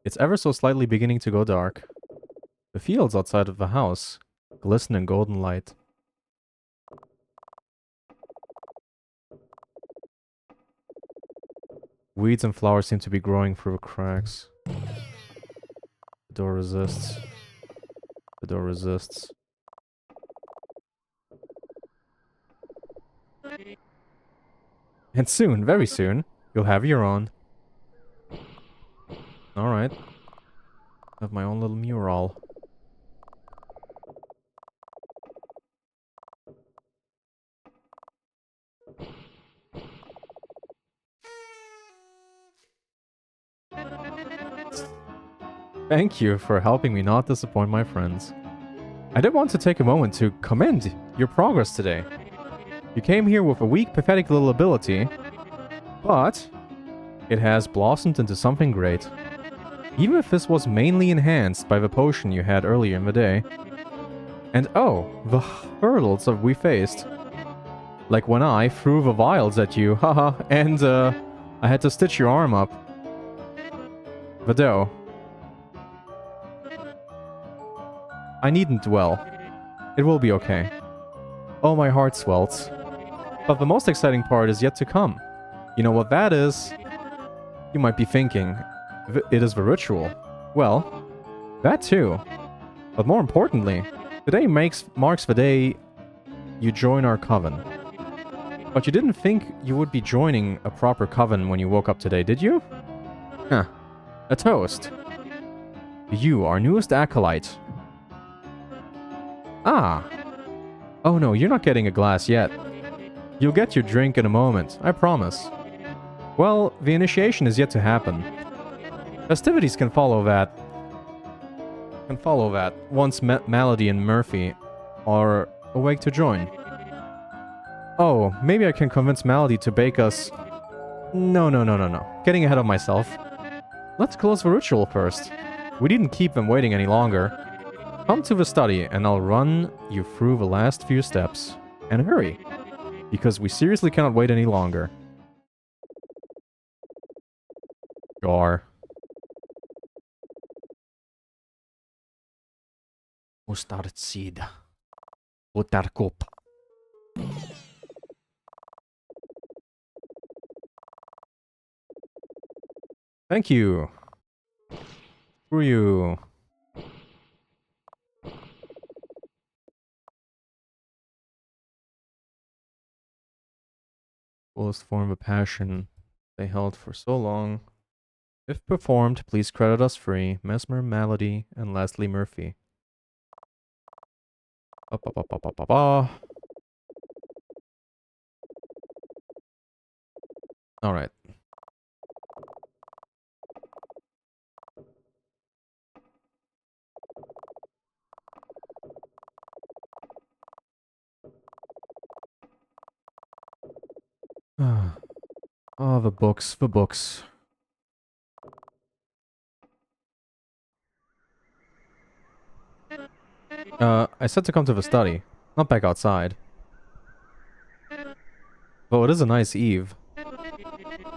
It's ever so slightly beginning to go dark. The fields outside of the house glisten in golden light. Weeds and flowers seem to be growing through the cracks. The door resists. The door resists. And soon, very soon, you'll have your own. Alright. Have my own little mural. Thank you for helping me not disappoint my friends. I did want to take a moment to commend your progress today. You came here with a weak, pathetic little ability, but it has blossomed into something great. Even if this was mainly enhanced by the potion you had earlier in the day. And oh, the hurdles that we faced. Like when I threw the vials at you, haha, and I had to stitch your arm up. The dough. I needn't dwell. It will be okay. Oh, my heart swells. But the most exciting part is yet to come. You know what that is? You might be thinking, it is the ritual. Well, that too. But more importantly, today marks the day you join our coven. But you didn't think you would be joining a proper coven when you woke up today, did you? Huh. A toast. You, our newest acolyte. Ah. Oh no, you're not getting a glass yet. You'll get your drink in a moment, I promise. Well, the initiation is yet to happen. Festivities can follow that. Once Mesmalie and Murphy are awake to join. Oh, maybe I can convince Mesmalie to bake us... No. Getting ahead of myself. Let's close the ritual first. We needn't keep them waiting any longer. Come to the study and I'll run you through the last few steps. And hurry, because we seriously cannot wait any longer. Sure. Mustardseed. Buttercup. Thank you. Screw you. Fullest form of passion they held for so long. If performed, please credit us free. Mesmer, Malady, and Leslie Murphy. Alright. Oh, the books, the books. I said to come to the study, not back outside. Though it is a nice eve.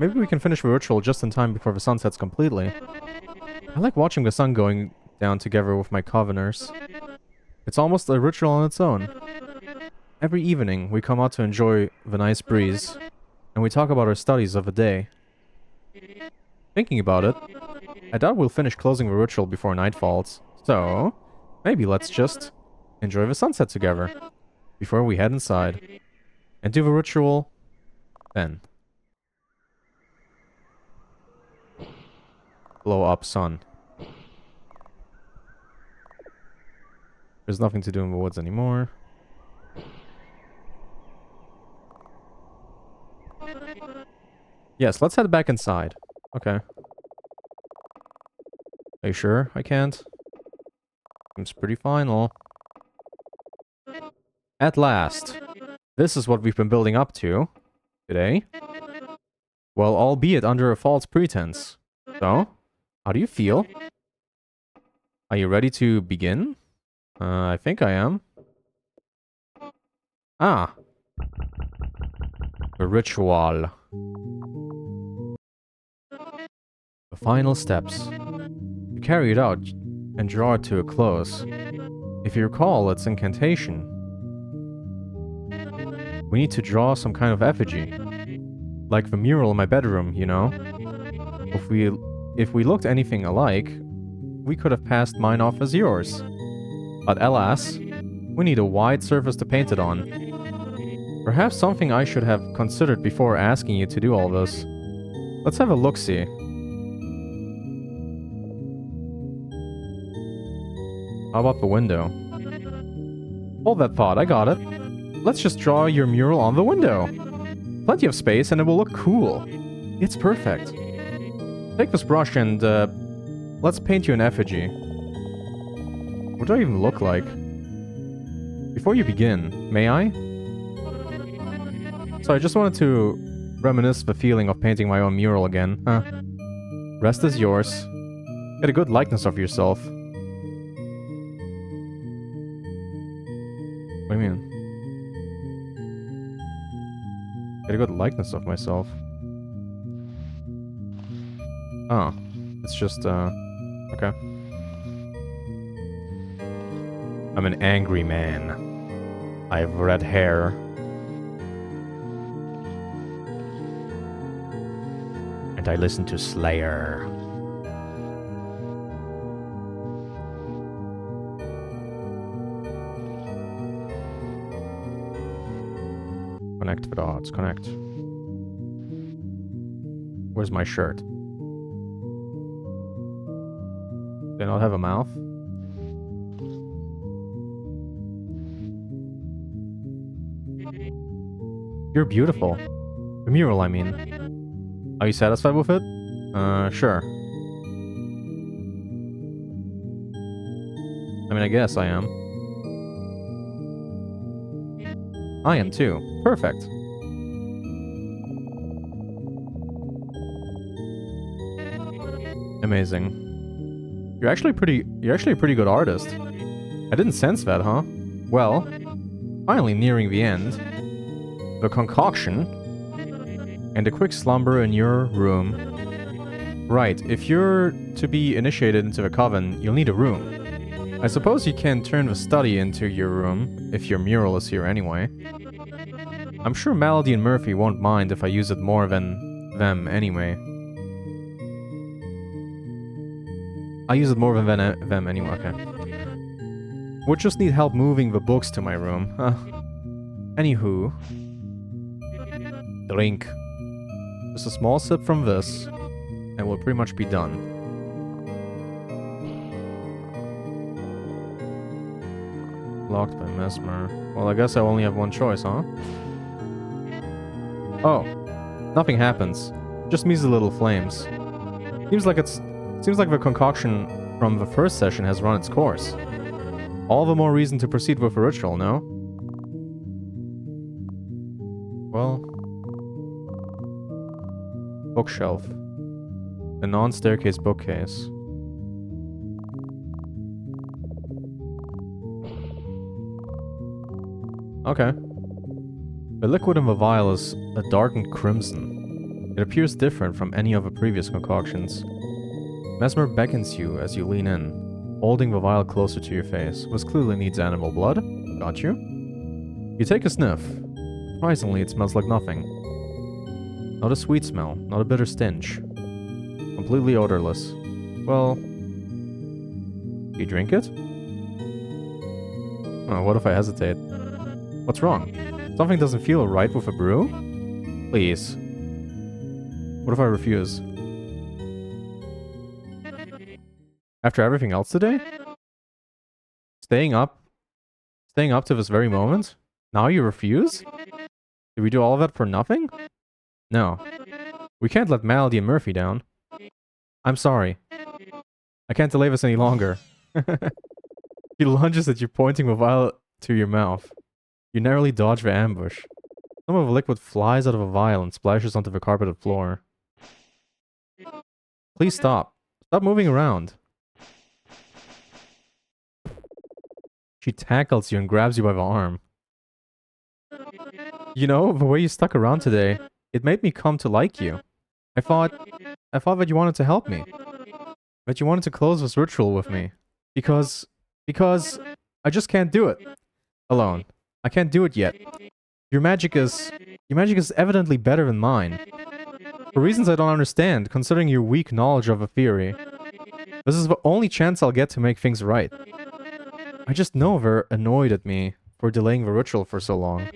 Maybe we can finish the ritual just in time before the sun sets completely. I like watching the sun going down together with my coveners. It's almost a ritual on its own. Every evening, we come out to enjoy the nice breeze, and we talk about our studies of the day. Thinking about it, I doubt we'll finish closing the ritual before night falls, so maybe let's just enjoy the sunset together before we head inside and do the ritual then. Blow up sun. There's nothing to do in the woods anymore. Yes, let's head back inside. Okay. Are you sure I can't? Seems pretty final. At last. This is what we've been building up to today. Well, albeit under a false pretense. So, how do you feel? Are you ready to begin? I think I am. Ah. The ritual. The final steps. You carry it out and draw it to a close. If you recall, it's incantation. We need to draw some kind of effigy. Like the mural in my bedroom, you know? If we looked anything alike, we could have passed mine off as yours. But alas, we need a wide surface to paint it on. Perhaps something I should have considered before asking you to do all this. Let's have a look-see. How about the window? Hold that thought, I got it. Let's just draw your mural on the window. Plenty of space and it will look cool. It's perfect. Take this brush and, let's paint you an effigy. What do I even look like? Before you begin, may I? So I just wanted to reminisce the feeling of painting my own mural again. Rest is yours. Get a good likeness of yourself. What do you mean? Get a good likeness of myself. Oh. It's just, okay. I'm an angry man. I have red hair. And I listen to Slayer. Connect the dots, connect. Where's my shirt? Do I not have a mouth? You're beautiful. The mural, I mean. Are you satisfied with it? Sure. I mean, I guess I am. I am too. Perfect. Amazing. You're actually a pretty good artist. I didn't sense that, huh? Well, finally nearing the end. The concoction and a quick slumber in your room. Right, if you're to be initiated into the coven, you'll need a room. I suppose you can turn the study into your room, if your mural is here anyway. I'm sure Malady and Murphy won't mind if I use it more than them anyway. I use it more than them anyway, okay. Would just need help moving the books to my room. Anywho. Drink. Just a small sip from this, and we'll pretty much be done. Locked by Mesmer. Well, I guess I only have one choice, huh? Oh. Nothing happens. Just measly little flames. Seems like the concoction from the first session has run its course. All the more reason to proceed with the ritual, no? Well... Bookshelf. The non-staircase bookcase. Okay. The liquid in the vial is a darkened crimson. It appears different from any of the previous concoctions. Mesmer beckons you as you lean in, holding the vial closer to your face. This clearly needs animal blood. Got you? You take a sniff. Surprisingly, it smells like nothing. Not a sweet smell, not a bitter stench. Completely odorless. Well... Do you drink it? Oh, what if I hesitate? What's wrong? Something doesn't feel right with a brew? Please. What if I refuse? After everything else today? Staying up to this very moment? Now you refuse? Did we do all of that for nothing? No. We can't let Malady and Murphy down. I'm sorry. I can't delay this any longer. He lunges at you, pointing the vial to your mouth. You narrowly dodge the ambush. Some of the liquid flies out of a vial and splashes onto the carpeted floor. Please stop. Stop moving around. She tackles you and grabs you by the arm. You know, the way you stuck around today, it made me come to like you. I thought that you wanted to help me. That you wanted to close this ritual with me. Because I just can't do it. Alone. I can't do it yet. Your magic is evidently better than mine. For reasons I don't understand, considering your weak knowledge of a theory. This is the only chance I'll get to make things right. I just know they're annoyed at me for delaying the ritual for so long.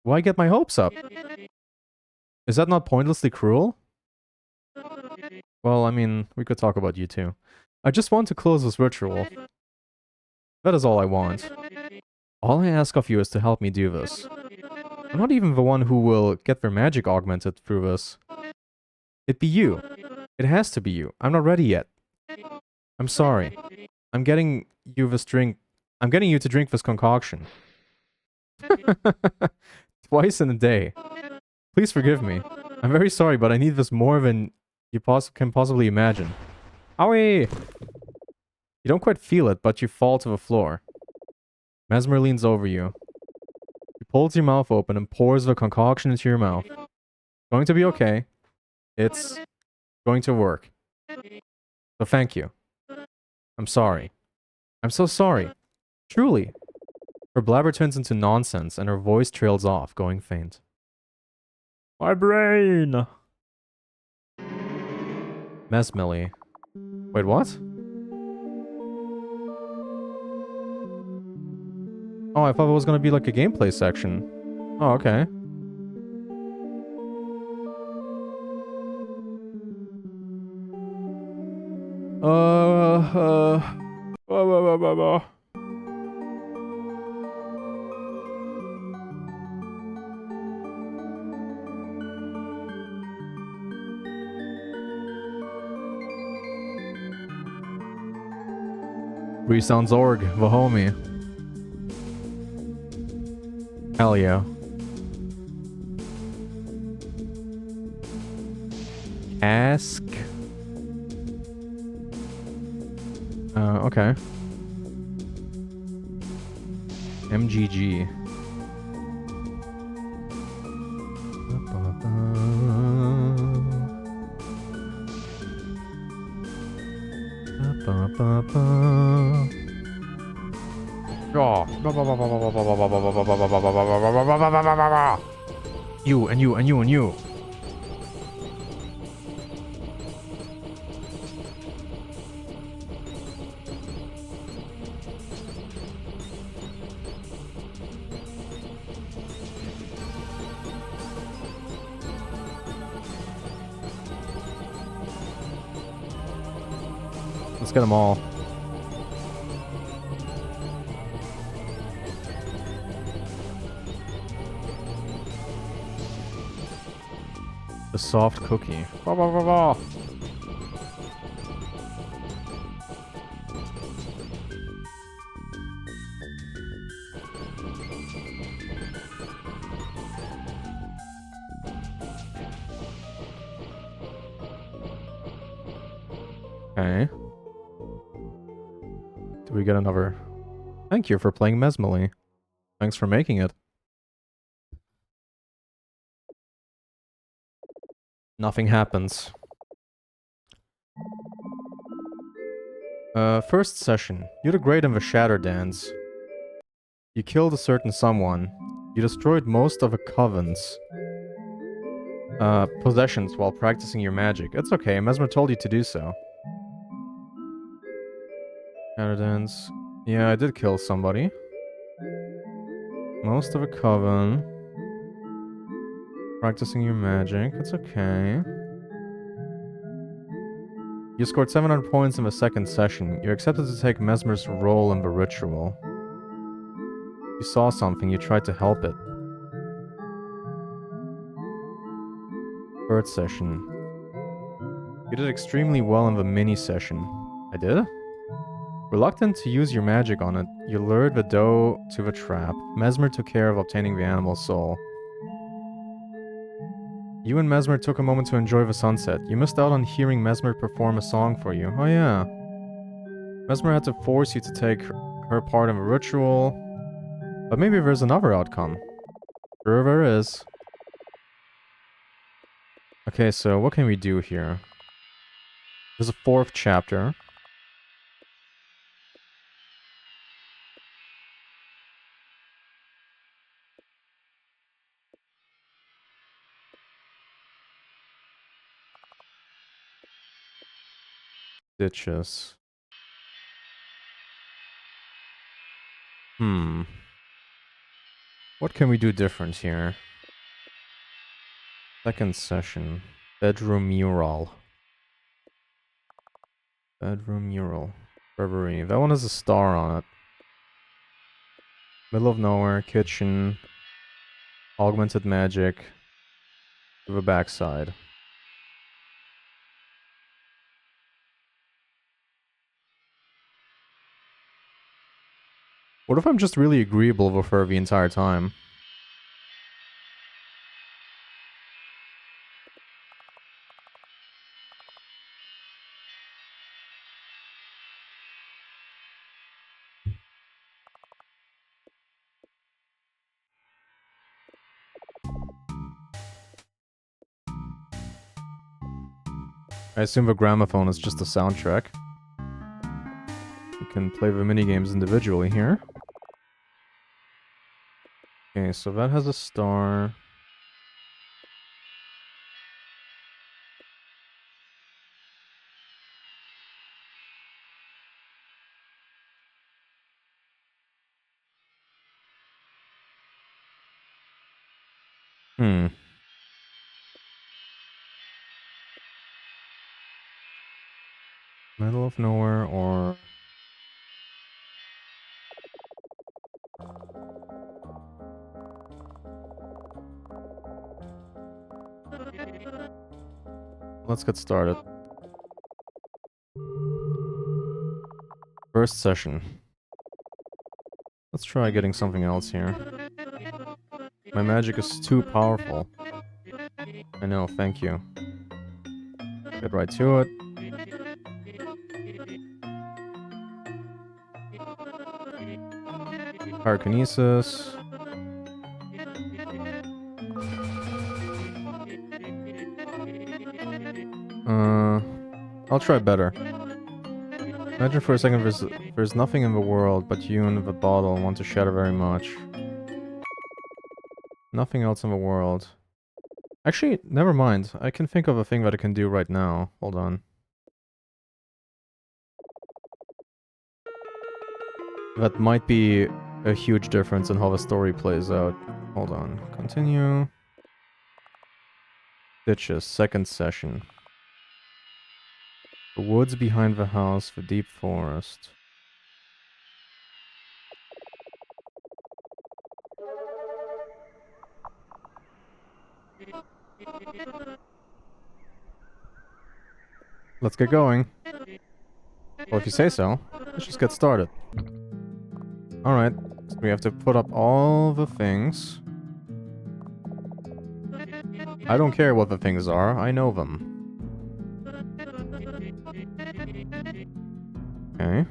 Why get my hopes up? Is that not pointlessly cruel? Well, I mean, we could talk about you too. I just want to close this ritual. That is all I want. All I ask of you is to help me do this. I'm not even the one who will get their magic augmented through this. It'd be you. It has to be you. I'm not ready yet. I'm sorry. I'm getting you to drink this concoction. Twice in a day. Please forgive me. I'm very sorry, but I need this more than you can possibly imagine. Owie! You don't quite feel it, but you fall to the floor. Mesmer leans over you. He pulls your mouth open and pours the concoction into your mouth. It's going to be okay. It's going to work. So thank you. I'm sorry. I'm so sorry. Truly. Her blabber turns into nonsense and her voice trails off, going faint. My brain! Mesmalie. Wait, what? Oh, I thought it was gonna be like a gameplay section. Oh, okay. Resounds Org, the homie. Hell yeah. Ask. Okay. MGG. You and you and you and you. Let's get them all. The soft cookie. Bah, bah, bah, bah. Okay. Do we get another? Thank you for playing Mesmalie. Thanks for making it. Nothing happens. First session. You did great in the Shatter Dance. You killed a certain someone. You destroyed most of a coven's possessions while practicing your magic. It's okay, Mesmer told you to do so. Shatter Dance. Yeah, I did kill somebody. Most of a coven. Practicing your magic. It's okay. You scored 700 points in the second session. You're accepted to take Mesmer's role in the ritual. You saw something. You tried to help it. Third session. You did extremely well in the mini session. I did? Reluctant to use your magic on it, you lured the doe to the trap. Mesmer took care of obtaining the animal's soul. You and Mesmer took a moment to enjoy the sunset. You missed out on hearing Mesmer perform a song for you. Oh yeah. Mesmer had to force you to take her part of a ritual. But maybe there's another outcome. Sure there is. Okay, so what can we do here? There's a 4th chapter. Ditches. What can we do different here? 2nd session. Bedroom mural. Bedroom mural. Reverie. That one has a star on it. Middle of nowhere. Kitchen. Augmented magic. To the backside. What if I'm just really agreeable with her the entire time? I assume the gramophone is just a soundtrack. You can play the minigames individually here. Okay, so that has a star. Middle of nowhere or... Let's get started. 1st session. Let's try getting something else here. My magic is too powerful. I know, thank you. Get right to it. Pyrokinesis. I'll try better. Imagine for a second there's nothing in the world but you and the bottle want to shatter very much. Nothing else in the world. Actually, never mind. I can think of a thing that I can do right now. Hold on. That might be a huge difference in how the story plays out. Hold on. Continue. Ditches. 2nd session. The woods behind the house, the deep forest. Let's get going. Well, if you say so, let's just get started. Alright, so we have to put up all the things. I don't care what the things are, I know them. Okay.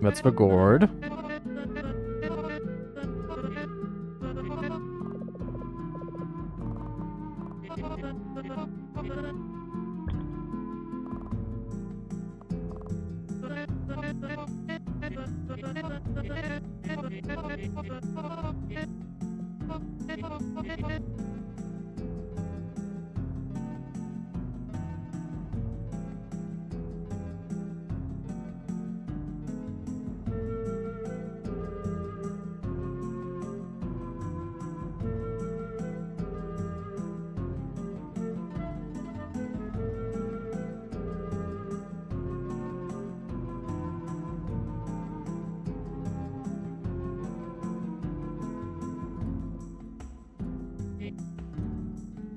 That's the gourd.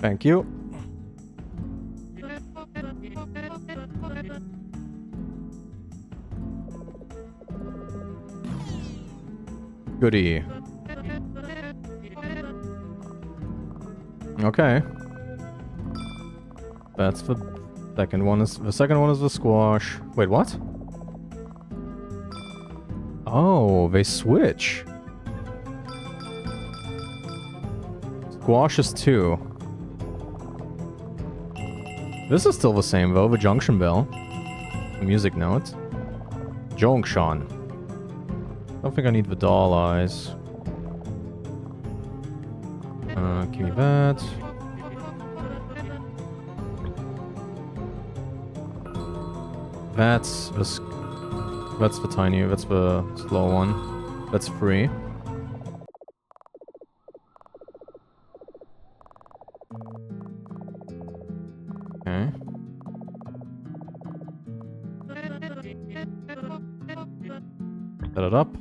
Thank you. Goody. Okay. That's the second one. The second one is the squash. Wait, what? Oh, they switch. Squash is 2. This is still the same though, the junction bell. The music note. Junction. Don't think I need the doll eyes. Give me that. That's the tiny, that's the slow one. That's free. Okay. Set it up.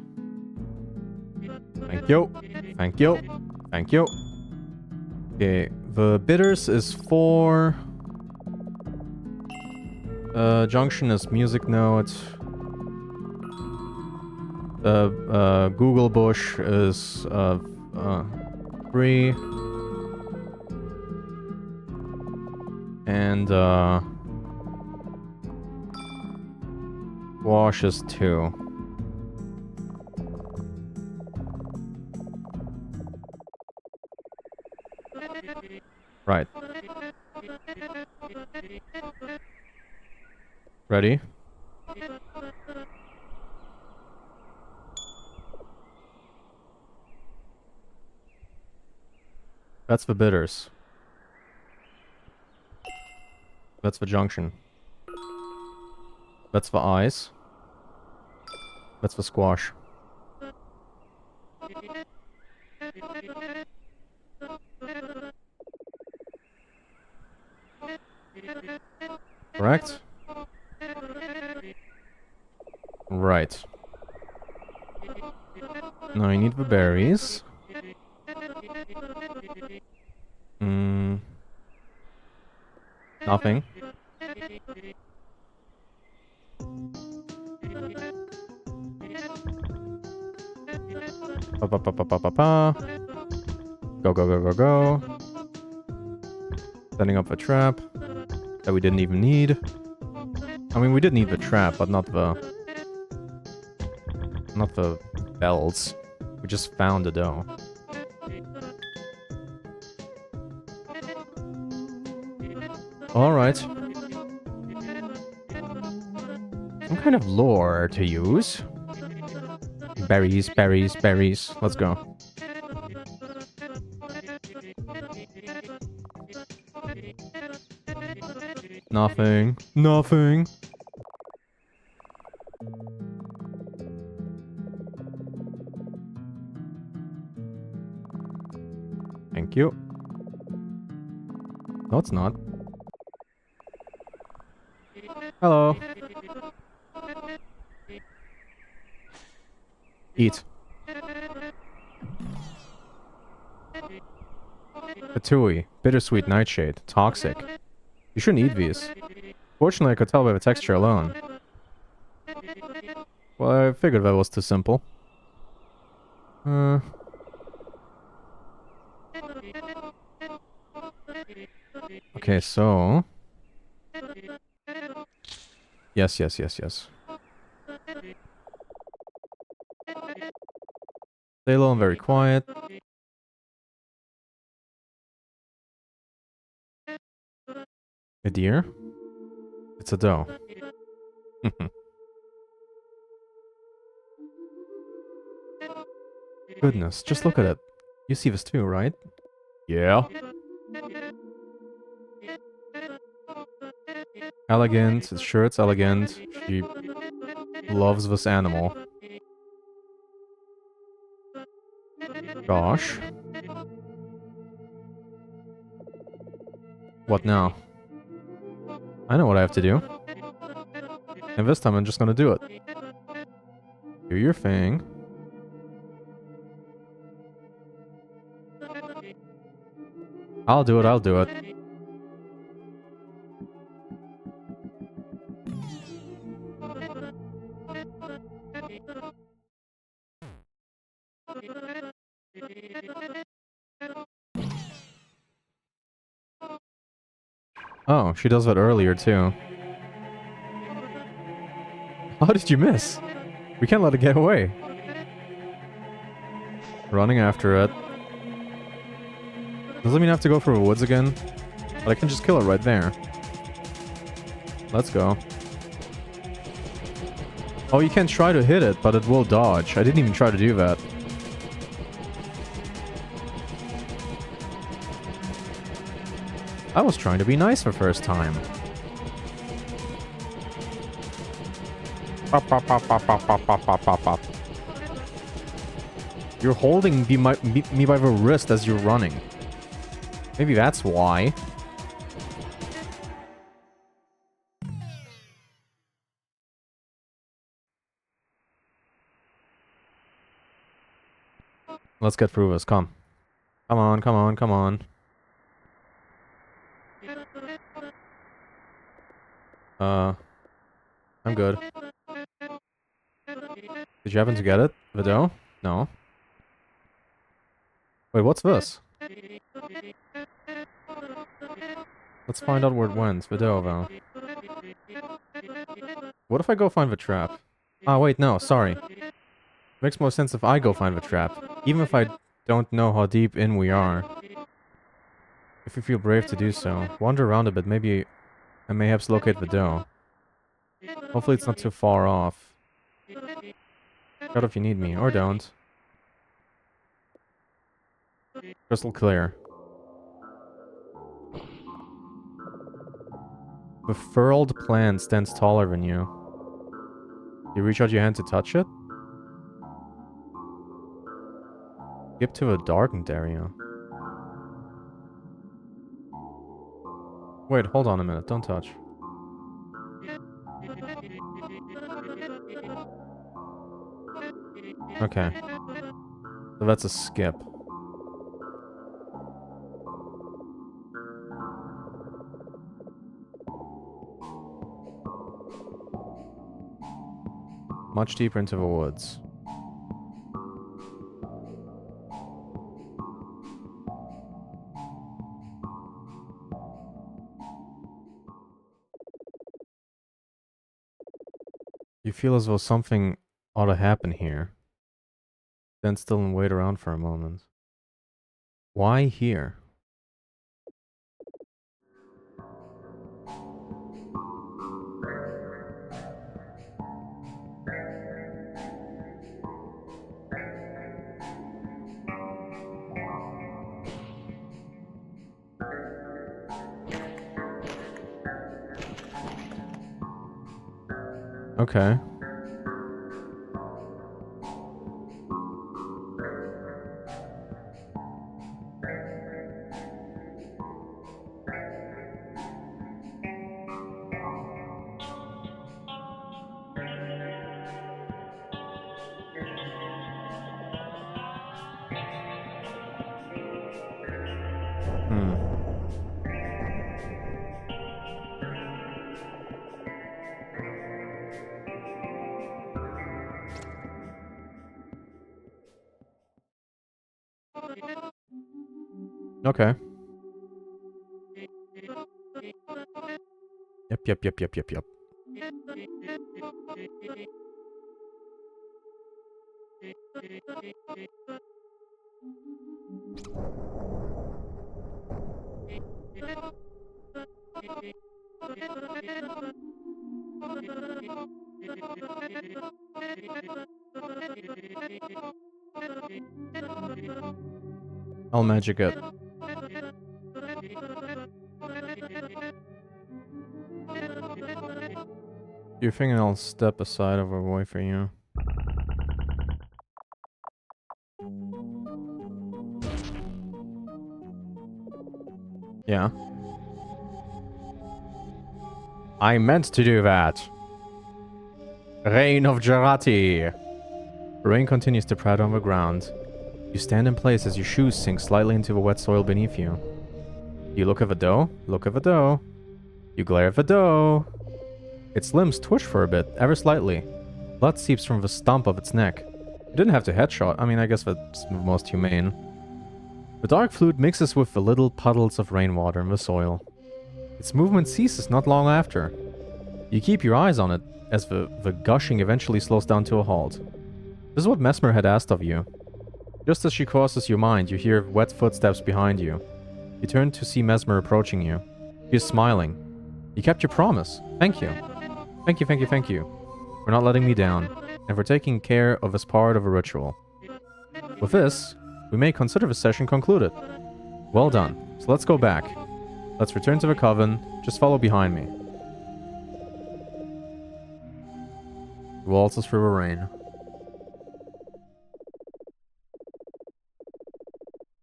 Thank you. Thank you. Thank you. Okay, the bitters is 4. Junction is music note. The Google bush is 3. And wash is 2. Right. Ready? That's the bitters. That's the junction. That's the eyes. That's the squash. Correct? Right. Now I need the berries. Nothing. Pa pa pa pa pa pa pa. Go go go go go. Setting up a trap that we didn't even need. I mean, we did need the trap, but not the bells. We just found the dough. Alright. Some kind of lore to use. Berries, berries, berries. Let's go. Nothing. Nothing. Thank you. No, it's not. Hello. Eat. Patooey. Bittersweet nightshade. Toxic. You shouldn't eat these. Fortunately, I could tell by the texture alone. Well, I figured that was too simple. Okay, so... Yes, yes, yes, yes. Stay low and very quiet. A deer? It's a doe. Goodness, just look at it. You see this too, right? Yeah. Elegant, it's sure it's elegant. She loves this animal. Gosh. What now? I know what I have to do. And this time I'm just gonna do it. Do your thing. I'll do it, I'll do it. Oh, she does that earlier too. How did you miss? We can't let it get away. Running after it. Doesn't mean I have to go through the woods again. But I can just kill it right there. Let's go. Oh, you can try to hit it, but it will dodge. I didn't even try to do that. I was trying to be nice the first time. Pop, pop, pop, pop, pop, pop, pop, pop, pop, pop. You're holding me by the wrist as you're running. Maybe that's why. Let's get through this. Come. Come on, come on, come on. I'm good. Did you happen to get it? The dough? No. Wait, what's this? Let's find out where it went. The dough, though. What if I go find the trap? Ah, wait, no, sorry. Makes more sense if I go find the trap. Even if I don't know how deep in we are. If you feel brave to do so, wander around a bit, maybe I mayhaps locate the dough. Hopefully it's not too far off. Shout if you need me, or don't. Crystal clear. The furled plant stands taller than you. You reach out your hand to touch it? Skip to a darkened area. Wait, hold on a minute. Don't touch. Okay. So that's a skip. Much deeper into the woods. You feel as though something ought to happen here. Stand still and wait around for a moment. Why here? Okay. Okay. Yep. I'll magic it. You think I'll step aside over away for you? Yeah. I meant to do that. Rain of Jarati. Rain continues to patter on the ground. You stand in place as your shoes sink slightly into the wet soil beneath you. You look at the dough. Look at the dough. You glare at the dough. Its limbs twitch for a bit, ever slightly. Blood seeps from the stump of its neck. You didn't have to headshot. I mean, I guess that's most humane. The dark fluid mixes with the little puddles of rainwater in the soil. Its movement ceases not long after. You keep your eyes on it, as the gushing eventually slows down to a halt. This is what Mesmer had asked of you. Just as she crosses your mind, you hear wet footsteps behind you. You turn to see Mesmer approaching you. He is smiling. You kept your promise. Thank you. Thank you, thank you, thank you. For not letting me down, and for taking care of as part of a ritual. With this, we may consider the session concluded. Well done. So let's go back. Let's return to the coven. Just follow behind me. He waltzes through the rain.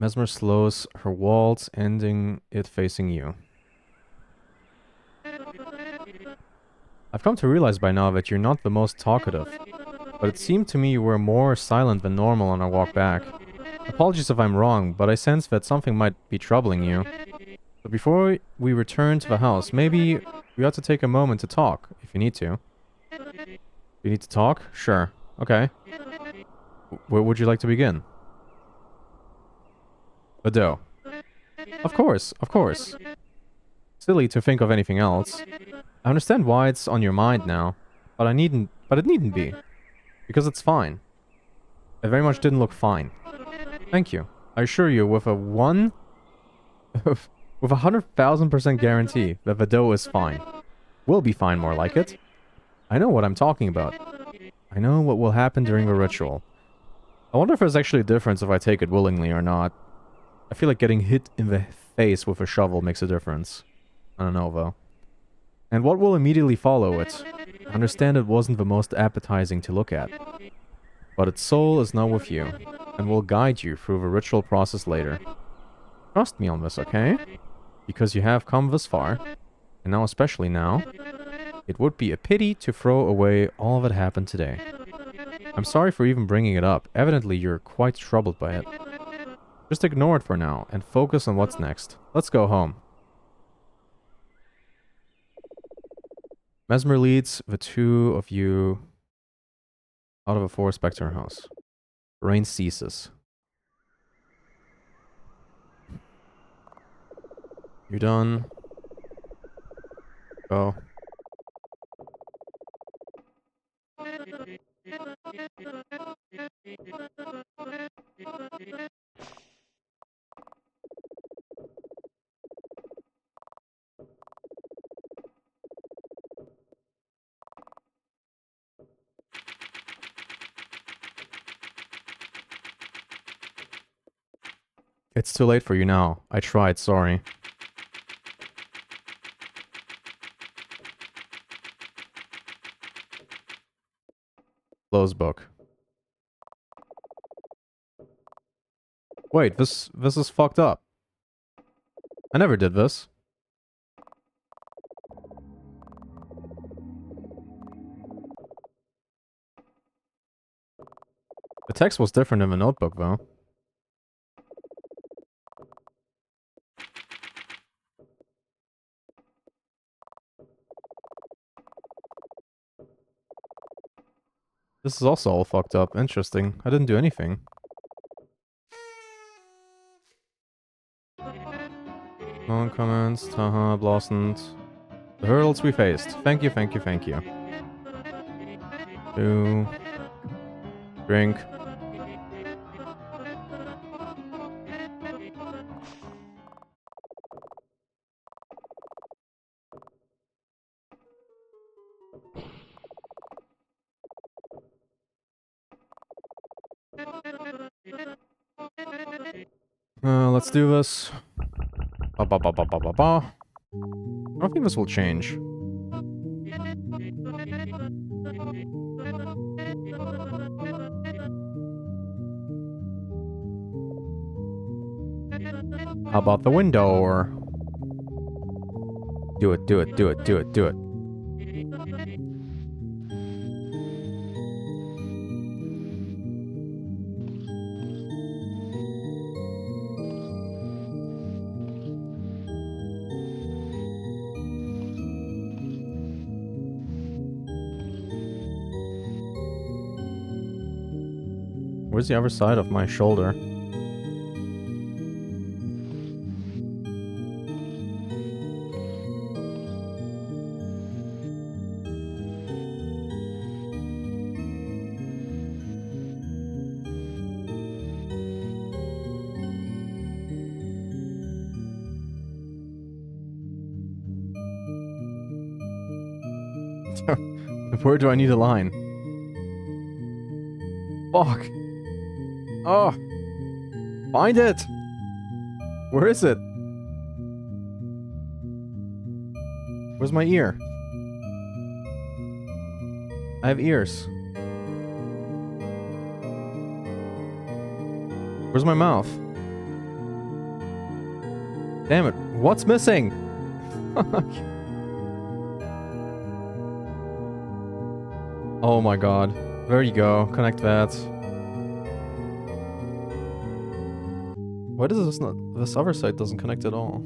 Mesmer slows her waltz, ending it facing you. I've come to realize by now that you're not the most talkative, but it seemed to me you were more silent than normal on our walk back. Apologies if I'm wrong, but I sense that something might be troubling you. But before we return to the house, maybe we ought to take a moment to talk, if you need to. You need to talk? Sure. Okay. Where would you like to begin? The dough. Of course, of course. Silly to think of anything else. I understand why it's on your mind now, but it needn't be. Because it's fine. It very much didn't look fine. Thank you. I assure you, with a 100,000% guarantee that the dough is fine. Will be fine, more like it. I know what I'm talking about. I know what will happen during the ritual. I wonder if there's actually a difference if I take it willingly or not. I feel like getting hit in the face with a shovel makes a difference. I don't know, though. And what will immediately follow it? I understand it wasn't the most appetizing to look at. But its soul is now with you, and will guide you through the ritual process later. Trust me on this, okay? Because you have come this far, and now especially now, it would be a pity to throw away all that happened today. I'm sorry for even bringing it up. Evidently you're quite troubled by it. Just ignore it for now, and focus on what's next. Let's go home. Mesmer leads the two of you out of a forest back to her house. The rain ceases. You're done. Go. It's too late for you now. I tried, sorry. Close book. Wait, this is fucked up. I never did this. The text was different in the notebook, though. This is also all fucked up. Interesting. I didn't do anything. No comments. Haha, blossomed. The hurdles we faced. Thank you, thank you, thank you. 2. Drink. Let's do this. Ba ba ba ba ba ba ba. I don't think this will change. How about the window? Or do it, do it, do it, do it, do it. Where's the other side of my shoulder? Where do I need a line? Fuck. Oh. Find it! Where is it? Where's my ear? I have ears. Where's my mouth? Damn it, what's missing? Oh my god. There you go, connect that. Why does this not... this other side doesn't connect at all?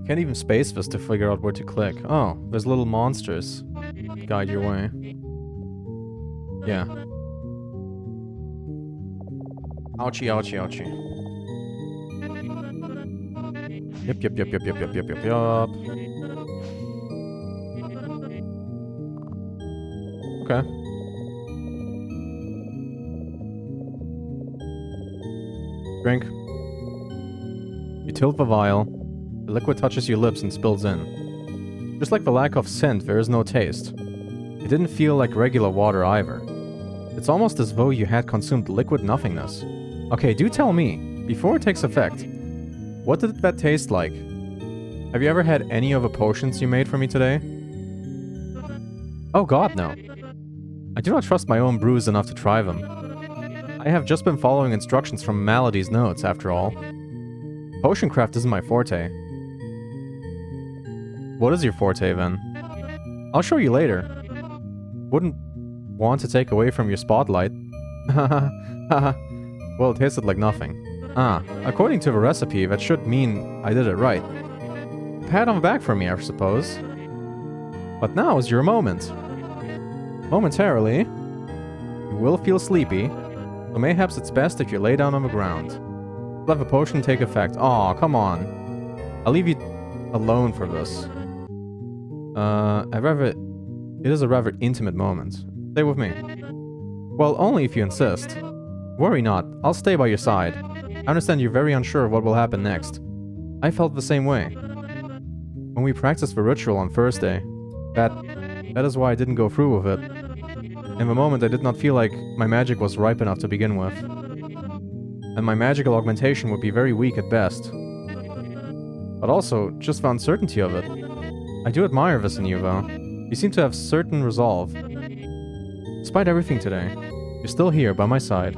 I can't even space this to figure out where to click. Oh, there's little monsters. Guide your way. Yeah. Ouchie, ouchie, ouchie. Yep, yep, yep, yep, yep, yep, yep, yep, yep. Okay. Drink. You tilt the vial. The liquid touches your lips and spills in. Just like the lack of scent, there is no taste. It didn't feel like regular water either. It's almost as though you had consumed liquid nothingness. Okay, do tell me, before it takes effect, what did that taste like? Have you ever had any of the potions you made for me today? Oh god, no. I do not trust my own brews enough to try them. I have just been following instructions from Melody's notes, after all. Potion craft isn't my forte. What is your forte, then? I'll show you later. Wouldn't want to take away from your spotlight. Haha. Well, it tasted like nothing. Ah, according to the recipe, that should mean I did it right. Pat on the back for me, I suppose. But now is your moment. Momentarily, you will feel sleepy, so mayhaps it's best if you lay down on the ground. Let the potion take effect. Aw, come on. I'll leave you alone for this. It is a rather intimate moment. Stay with me. Well, only if you insist. Worry not, I'll stay by your side. I understand you're very unsure of what will happen next. I felt the same way. When we practiced the ritual on Thursday, that is why I didn't go through with it. In the moment, I did not feel like my magic was ripe enough to begin with. And my magical augmentation would be very weak at best. But also, just the uncertainty of it. I do admire this in you, though. You seem to have certain resolve. Despite everything today, you're still here by my side.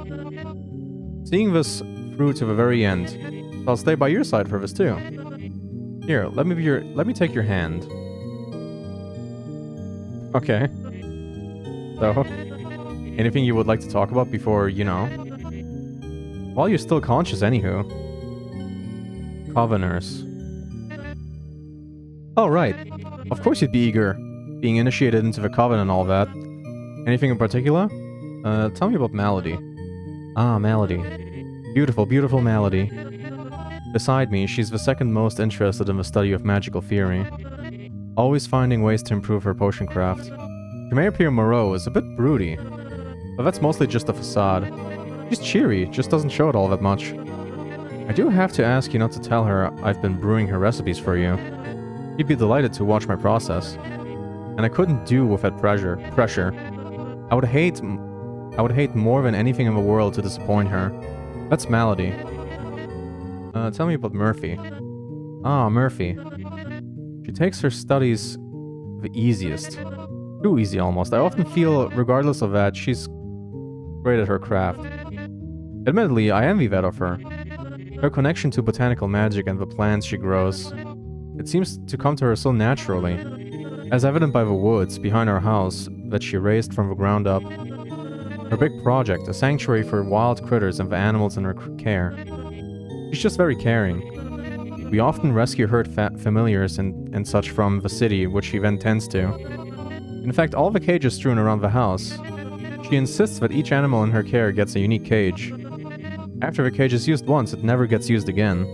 Seeing this through to the very end, so I'll stay by your side for this too. Here, let me take your hand. Okay. So, anything you would like to talk about before, you know? While you're still conscious, anywho. Coveners. Oh, right. Of course you'd be eager. Being initiated into the coven and all that. Anything in particular? Tell me about Melody. Ah, Melody. Beautiful, beautiful Melody. Beside me, she's the second most interested in the study of magical theory. Always finding ways to improve her potion craft. She may appear morose, a bit broody, but that's mostly just a facade. She's cheery, just doesn't show it all that much. I do have to ask you not to tell her I've been brewing her recipes for you. She'd be delighted to watch my process. And I couldn't do with that pressure. I would hate more than anything in the world to disappoint her. That's Melody. Tell me about Murphy. Ah, Murphy. She takes her studies the easiest. Too easy almost. I often feel, regardless of that, she's great at her craft. Admittedly, I envy that of her. Her connection to botanical magic and the plants she grows. It seems to come to her so naturally, as evident by the woods behind our house that she raised from the ground up. Her big project, a sanctuary for wild critters and the animals in her care. She's just very caring. We often rescue hurt familiars and such from the city, which she then tends to. In fact, all the cages strewn around the house. She insists that each animal in her care gets a unique cage. After the cage is used once, it never gets used again.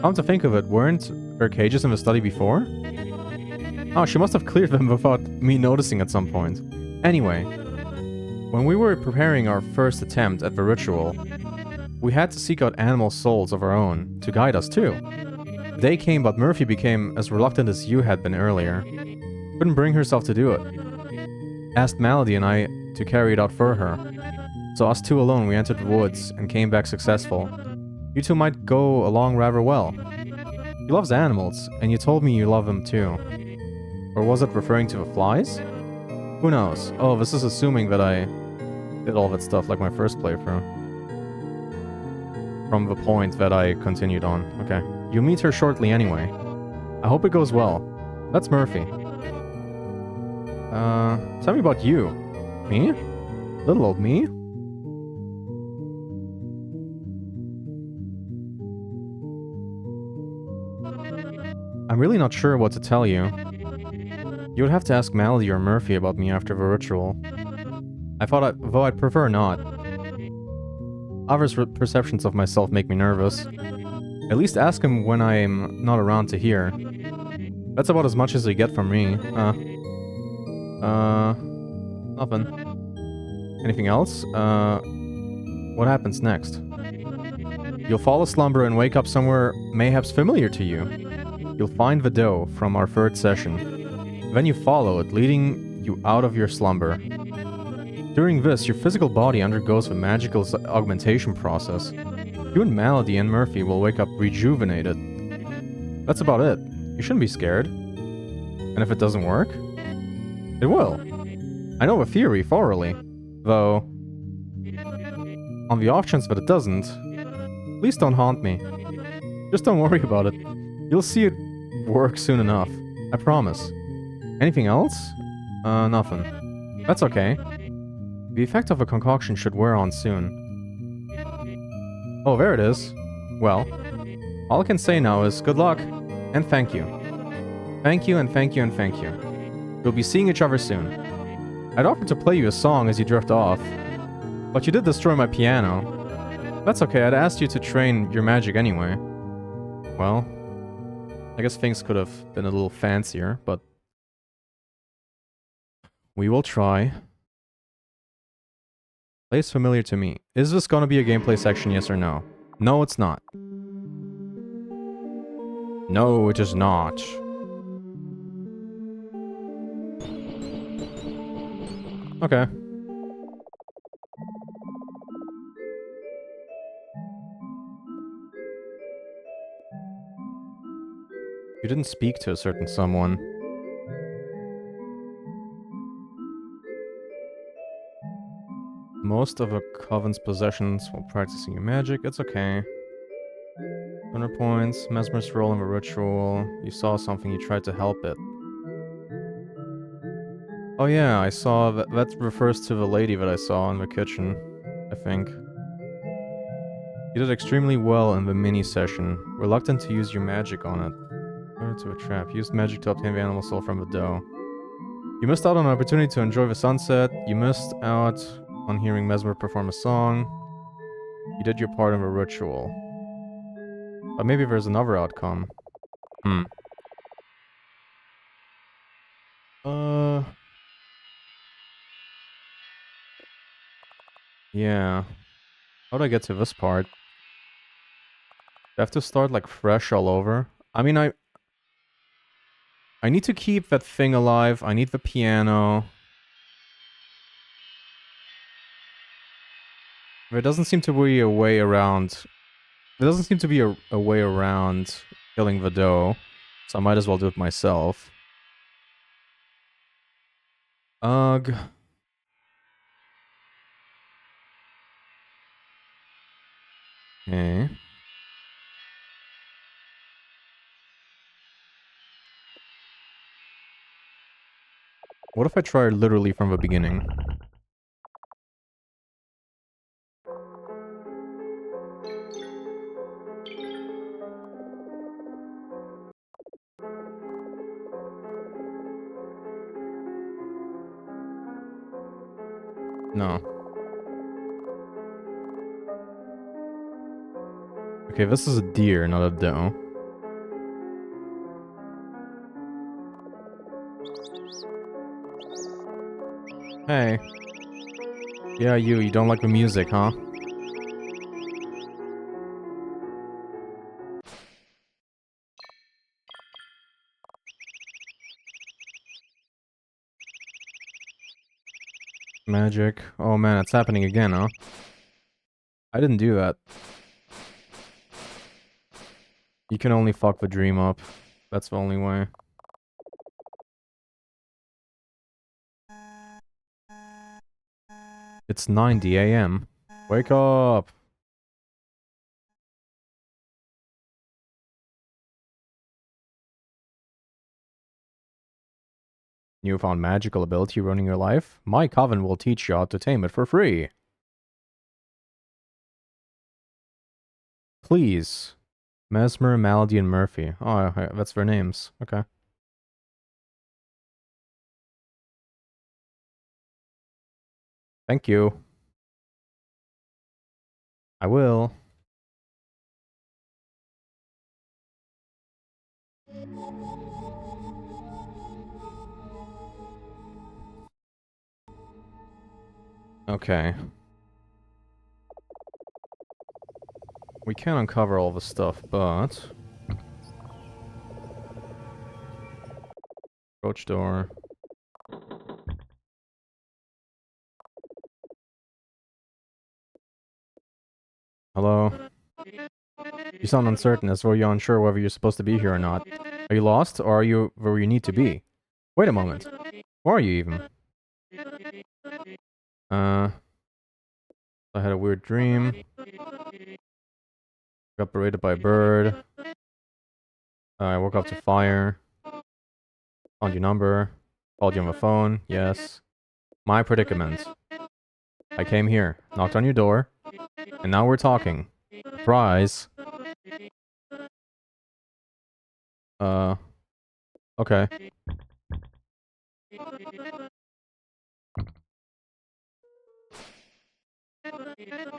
Come to think of it, weren't her cages in the study before? Oh, she must have cleared them without me noticing at some point. Anyway, when we were preparing our first attempt at the ritual, we had to seek out animal souls of our own to guide us too. day came, but Murphy became as reluctant as you had been earlier. Couldn't bring herself to do it. Asked Malady and I to carry it out for her. So us two alone, we entered the woods and came back successful. You two might go along rather well. He loves animals, and you told me you love them too. Or was it referring to the flies? Who knows? Oh, this is assuming that I did all that stuff like my first playthrough. From the point that I continued on. Okay. You'll meet her shortly anyway. I hope it goes well. That's Murphy. Tell me about you. Me? Little old me? I'm really not sure what to tell you. You would have to ask Malady or Murphy about me after the ritual. Though I'd prefer not. Others' perceptions of myself make me nervous. At least ask him when I'm not around to hear. That's about as much as you get from me. Nothing. Anything else? What happens next? You'll fall asleep and wake up somewhere mayhaps familiar to you. You'll find the doe from our third session. Then you follow it, leading you out of your slumber. During this, your physical body undergoes the magical augmentation process. You and Malady and Murphy will wake up rejuvenated. That's about it. You shouldn't be scared. And if it doesn't work? It will. I know the theory thoroughly, though on the off chance that it doesn't, please don't haunt me. Just don't worry about it. You'll see it work soon enough. I promise. Anything else? Nothing. That's okay. The effect of a concoction should wear on soon. Oh, there it is. Well, all I can say now is good luck, and thank you. Thank you, and thank you, and thank you. We'll be seeing each other soon. I'd offered to play you a song as you drift off, but you did destroy my piano. That's okay, I'd asked you to train your magic anyway. Well, I guess things could have been a little fancier, but we will try. Place familiar to me. Is this gonna be a gameplay section, yes or no? No, it's not. No, it is not. Okay. You didn't speak to a certain someone. Most of a coven's possessions while practicing your magic. It's okay. 100 points. Mesmer's role in the ritual. You saw something, you tried to help it. Oh yeah, I saw that. That refers to the lady that I saw in the kitchen, I think. You did extremely well in the mini session. Reluctant to use your magic on it. Or to a trap. Used magic to obtain the animal soul from the doe. You missed out on an opportunity to enjoy the sunset. You missed out on hearing Mesmer perform a song. You did your part in the ritual. But maybe there's another outcome. Yeah. How'd I get to this part? Do I have to start like fresh all over? I mean, I need to keep that thing alive. I need the piano. There doesn't seem to be a way around... There doesn't seem to be a way around killing the doe. So I might as well do it myself. Ugh. Okay. What if I try literally from the beginning? No. Okay, this is a deer, not a doe. Hey. Yeah, you don't like the music, huh? magic. Oh man, it's happening again, huh? I didn't do that. You can only fuck the dream up. That's the only way. It's 9 a.m. Wake up! Newfound magical ability ruining your life? My coven will teach you how to tame it for free. Please. Mesmer, Malady, and Murphy. Oh, that's their names. Okay. Thank you. I will. Okay. We can uncover all the stuff, but... Approach door. Hello? You sound uncertain, as though you're unsure whether you're supposed to be here or not. Are you lost, or are you where you need to be? Wait a moment. Where are you even? I had a weird dream. Got berated by a bird. I woke up to fire. Found your number. Called you on the phone. Yes. My predicament. I came here, knocked on your door, and now we're talking. Surprise. Okay.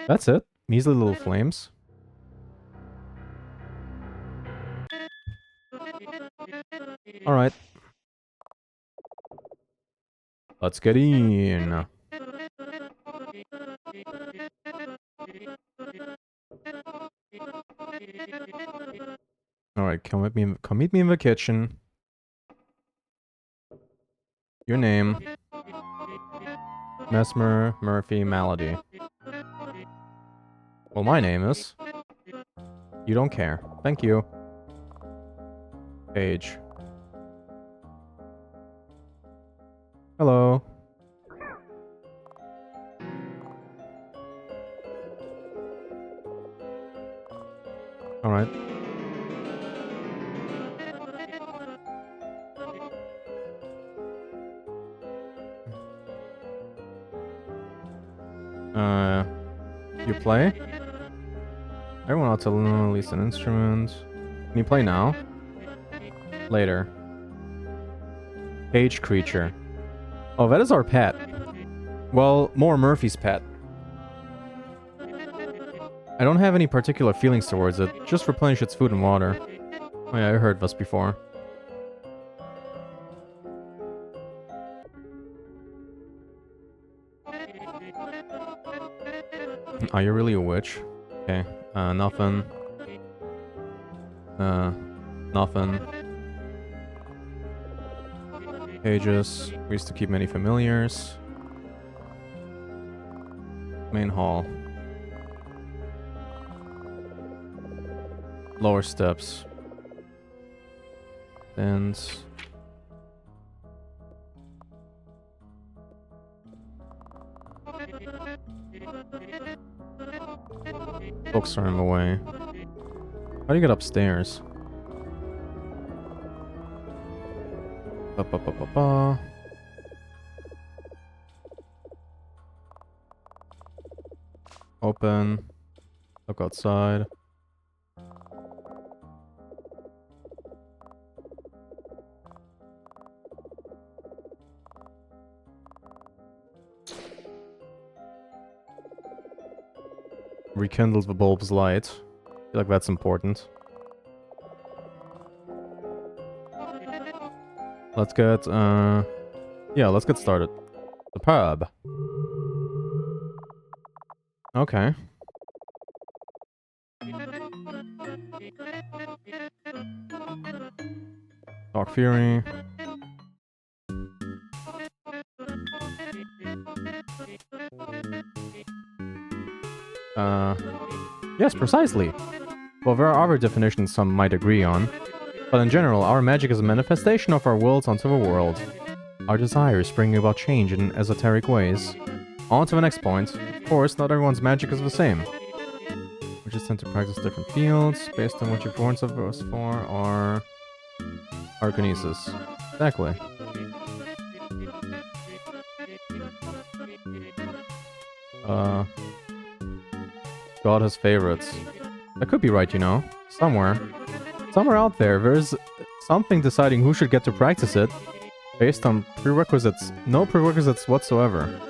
That's it. Measly little flames. Alright. Let's get in. Alright, come meet me in the kitchen. Your name. Mesmer, Murphy, Malady. Well, my name is... You don't care. Thank you. Page. Hello. Alright. You play? Everyone ought to learn at least an instrument. Can you play now? Later. Cage creature. Oh, that is our pet. Well, more Murphy's pet. I don't have any particular feelings towards it. Just replenish its food and water. Oh yeah, I heard this before. Are you really a witch? Okay. Nothing. Nothing. Pages. We used to keep many familiars. Main hall. Lower steps. Stands. Books are in the way. How do you get upstairs? Ba-ba-ba-ba-ba. Open. Look outside. Rekindles the bulb's light. I feel like that's important. Let's get, yeah, let's get started. Superb. Okay. Dark Fury. Yes, precisely. Well, there are other definitions some might agree on, but in general, our magic is a manifestation of our wills onto the world. Our desires bring about change in esoteric ways. On to the next point. Of course, not everyone's magic is the same. We just tend to practice different fields based on what you've born of us for, or arcanesis. Exactly. God has favorites. That could be right, you know. Somewhere. Somewhere out there, there's something deciding who should get to practice it based on prerequisites. No prerequisites whatsoever.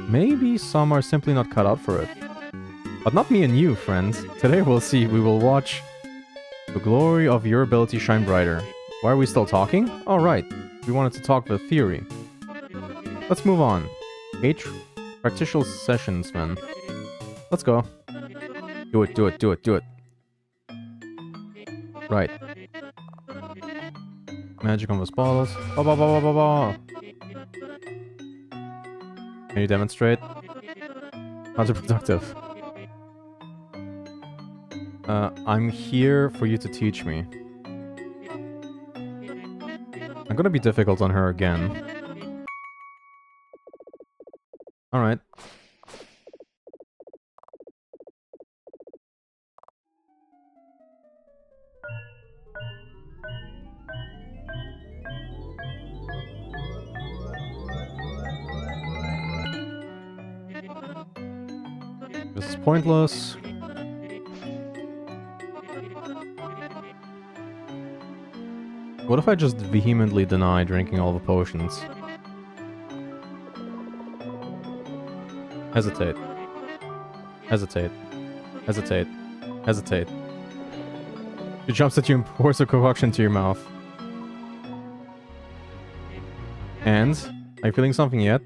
Maybe some are simply not cut out for it. But not me and you, friends. Today we'll see. We will watch the glory of your ability shine brighter. Why are we still talking? Oh, right. We wanted to talk the theory. Let's move on. 8 practical sessions, then. Let's go. Do it, do it, do it, do it. Right. Magic on those bottles. Ba ba ba ba ba ba. Can you demonstrate? Counterproductive. I'm here for you to teach me. I'm gonna be difficult on her again. Alright. This is pointless. What if I just vehemently deny drinking all the potions? Hesitate. Hesitate. Hesitate. Hesitate. She jumps at you and pours a concoction to your mouth. And? Are you feeling something yet?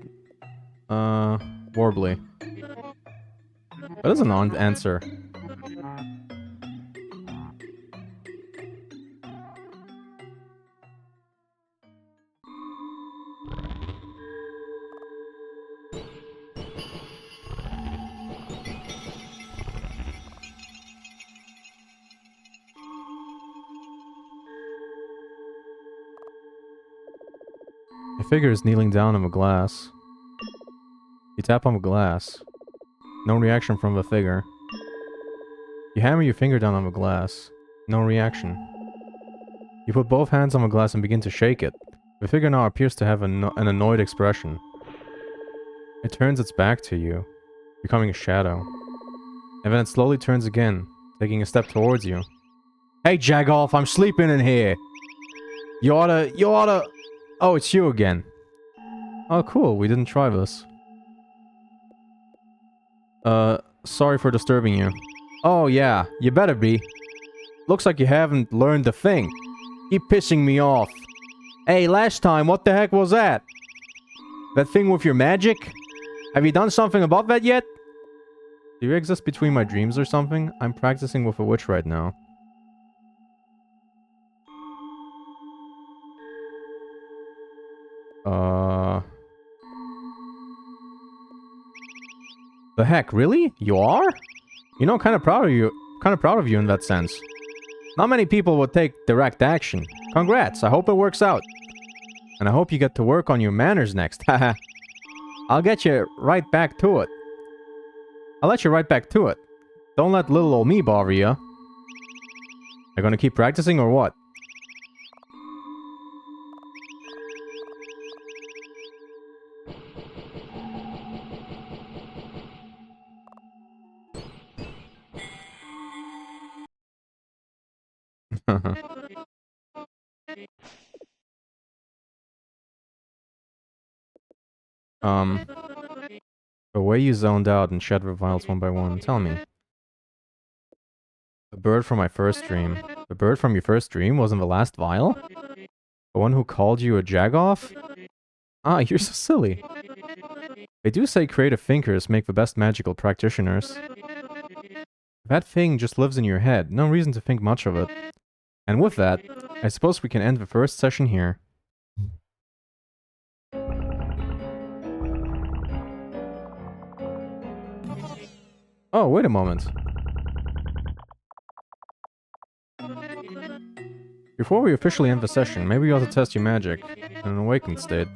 Warbly. That is a non-answer. A figure is kneeling down on the glass. You tap on the glass. No reaction from the figure. You hammer your finger down on the glass. No reaction. You put both hands on the glass and begin to shake it. The figure now appears to have an annoyed expression. It turns its back to you, becoming a shadow. And then it slowly turns again, taking a step towards you. Hey, Jagoff, I'm sleeping in here! You oughta... Oh, it's you again. Oh, cool, we didn't try this. Sorry for disturbing you. Oh, yeah, you better be. Looks like you haven't learned a thing. Keep pissing me off. Hey, last time, what the heck was that? That thing with your magic? Have you done something about that yet? Do you exist between my dreams or something? I'm practicing with a witch right now. The heck, really? You are? You know, kind of proud of you. Kind of proud of you in that sense. Not many people would take direct action. Congrats, I hope it works out. And I hope you get to work on your manners next, haha. I'll get you right back to it. I'll let you right back to it. Don't let little old me bother you. Are you gonna keep practicing or what? The way you zoned out and shed the vials one by one, tell me. The bird from my first dream. The bird from your first dream wasn't the last vial? The one who called you a jagoff? Ah, you're so silly. They do say creative thinkers make the best magical practitioners. That thing just lives in your head, no reason to think much of it. And with that, I suppose we can end the first session here. Oh, wait a moment. Before we officially end the session, maybe you ought to test your magic in an awakened state.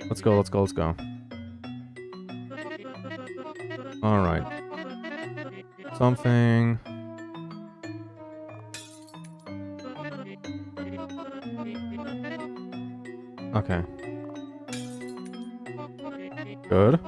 Let's go, let's go, let's go. Alright. Something... Okay. Good.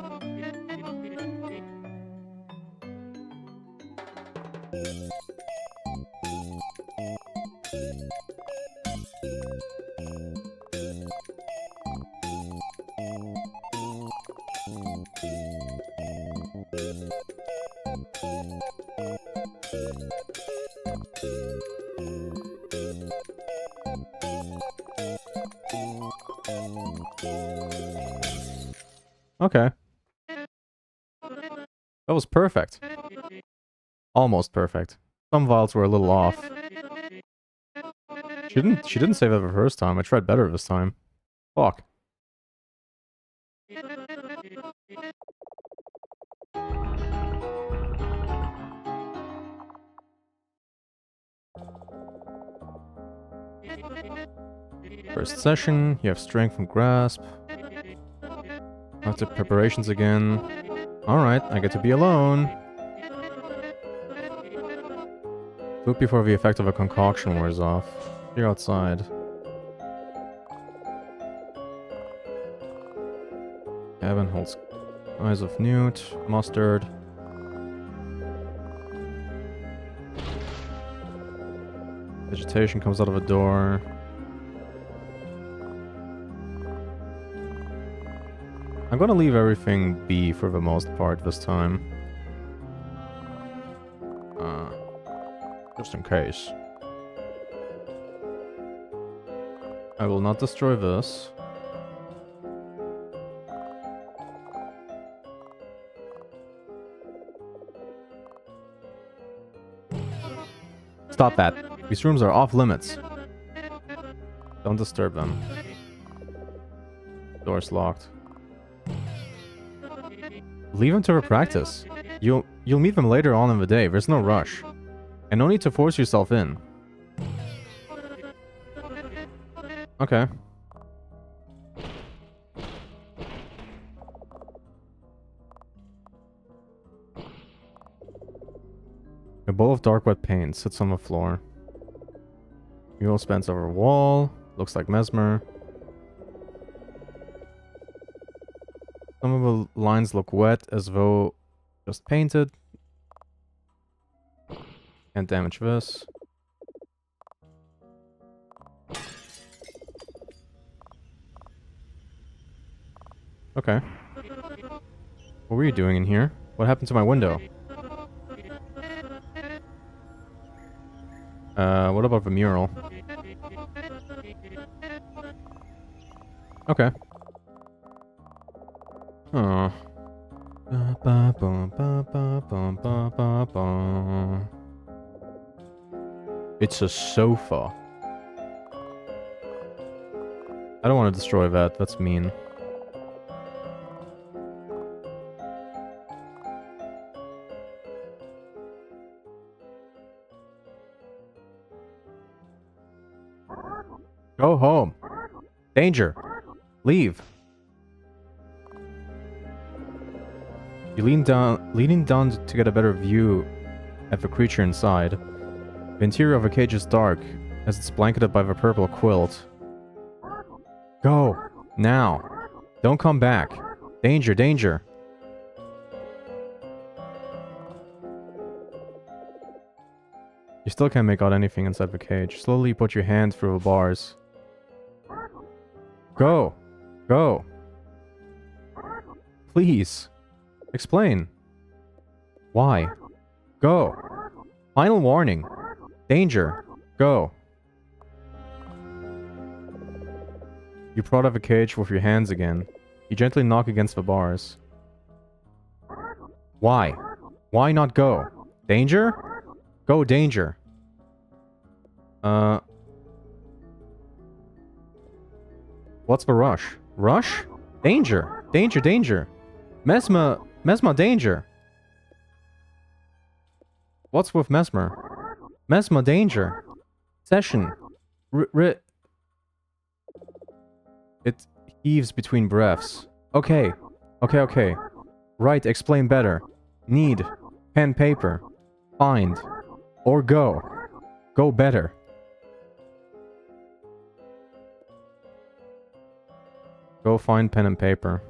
Okay. That was perfect. Almost perfect. Some vials were a little off. She didn't save that the first time. I tried better this time. Fuck. First session, you have strength from grasp. Active preparations again. Alright, I get to be alone. Look before the effect of a concoction wears off. You're outside. Cabin holds eyes of newt, mustard. Vegetation comes out of a door. I'm gonna leave everything be for the most part this time. Just in case. I will not destroy this. Stop that. These rooms are off limits. Don't disturb them. Door's locked. Leave them to her practice. You'll meet them later on in the day. There's no rush. And no need to force yourself in. Okay. A bowl of dark wet paint sits on the floor. Mural spans over a wall. Looks like Mesmer. Some of the lines look wet as though just painted. Can't damage this. Okay. What were you doing in here? What happened to my window? What about the mural? Okay. Oh. It's a sofa. I don't want to destroy that. That's mean. Go home. Danger. Leave. You leaning down to get a better view at the creature inside. The interior of the cage is dark, as it's blanketed by the purple quilt. Go! Now! Don't come back! Danger, danger! You still can't make out anything inside the cage. Slowly put your hand through the bars. Go! Go! Please! Explain! Why? Go! Final warning! Danger! Go! You prod out the cage with your hands again. You gently knock against the bars. Why? Why not go? Danger? Go, danger! What's the rush? Rush? Danger! Danger, danger! Mesma, danger! What's with Mesmer? Mesmer, danger! Session! It heaves between breaths. Okay. Okay. Right, explain better. Need. Pen, paper. Find. Or go. Go better. Go find pen and paper.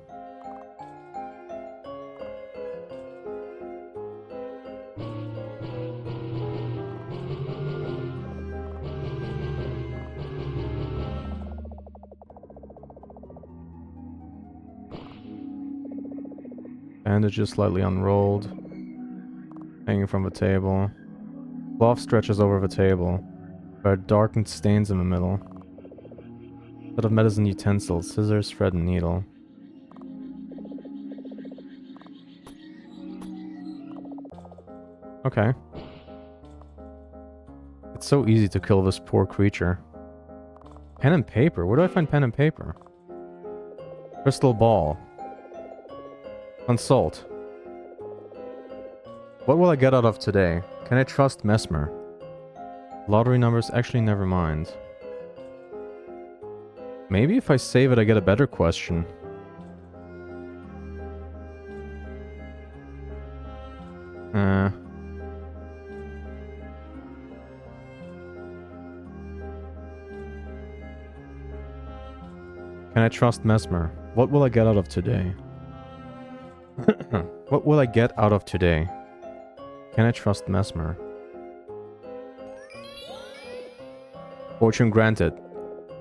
Bandages slightly unrolled. Hanging from the table. Cloth stretches over the table. There are darkened stains in the middle. Set of medicine utensils, scissors, thread, and needle. Okay. It's so easy to kill this poor creature. Pen and paper? Where do I find pen and paper? Crystal ball. Consult. What will I get out of today? Can I trust Mesmer? Lottery numbers? Actually, never mind. Maybe if I save it, I get a better question. Can I trust Mesmer? What will I get out of today? What will I get out of today? Can I trust Mesmer? Fortune granted.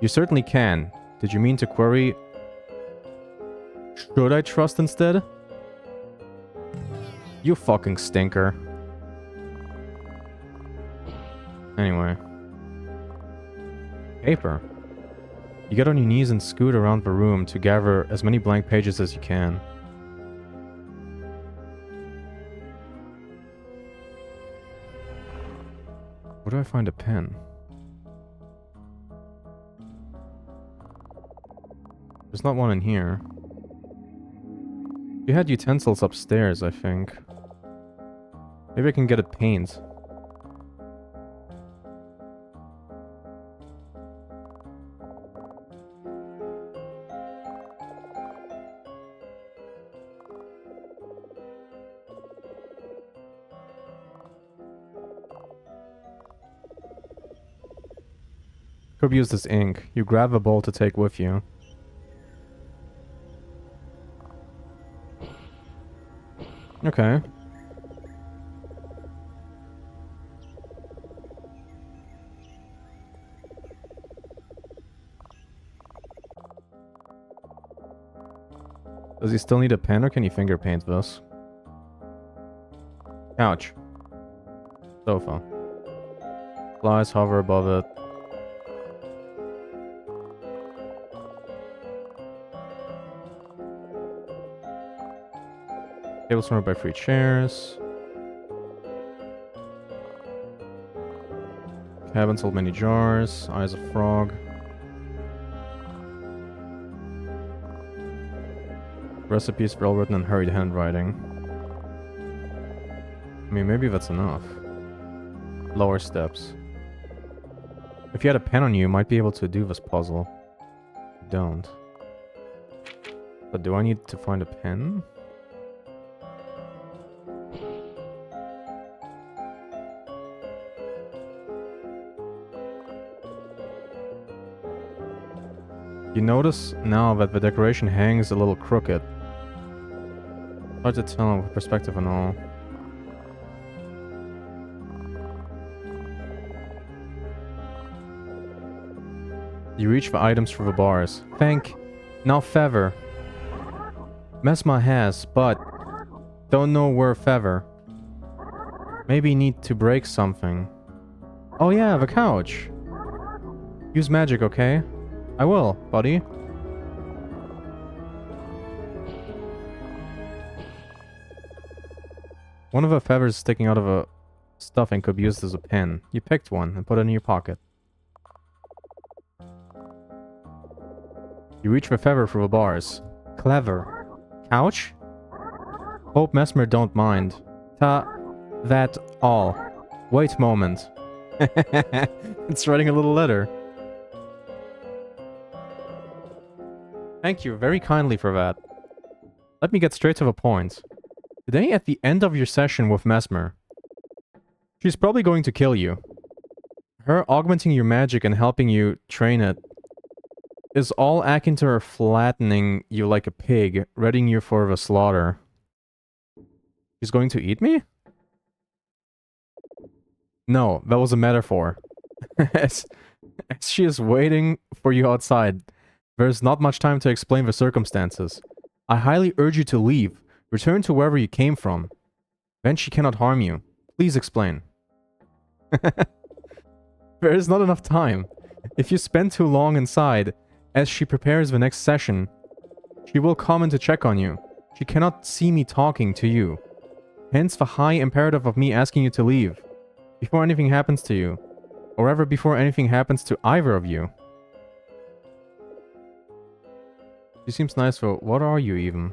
You certainly can. Did you mean to query... Should I trust instead? You fucking stinker. Anyway. Paper. You get on your knees and scoot around the room to gather as many blank pages as you can. Where do I find a pen? There's not one in here. You had utensils upstairs, I think. Maybe I can get it paint. Could use this ink. You grab a bowl to take with you. Okay. Does he still need a pen or can he finger paint this? Couch. Sofa. Flies hover above it. Table surrounded by 3 chairs. Cabins hold many jars. Eyes of frog. Recipes well written in hurried handwriting. I mean, maybe that's enough. Lower steps. If you had a pen on you, you might be able to do this puzzle. You don't. But do I need to find a pen? You notice now that the decoration hangs a little crooked. Hard to tell with perspective and all. You reach for items through the bars. Thank. Now feather. Mesma has, but don't know where feather. Maybe need to break something. Oh yeah, the couch. Use magic, okay? I will, buddy. One of the feathers sticking out of a stuffing could be used as a pen. You picked one and put it in your pocket. You reach for feather through the bars. Clever. Couch? Hope Mesmer don't mind. That all. Wait moment. It's writing a little letter. Thank you very kindly for that. Let me get straight to the point. Today, at the end of your session with Mesmer, she's probably going to kill you. Her augmenting your magic and helping you train it is all akin to her flattening you like a pig, readying you for the slaughter. She's going to eat me? No, that was a metaphor. as she is waiting for you outside, there's not much time to explain the circumstances. I highly urge you to leave. Return to wherever you came from. Then she cannot harm you. Please explain. There is not enough time. If you spend too long inside, as she prepares the next session, she will come in to check on you. She cannot see me talking to you. Hence the high imperative of me asking you to leave. Before anything happens to you. Or ever before anything happens to either of you. She seems nice, though. What are you even?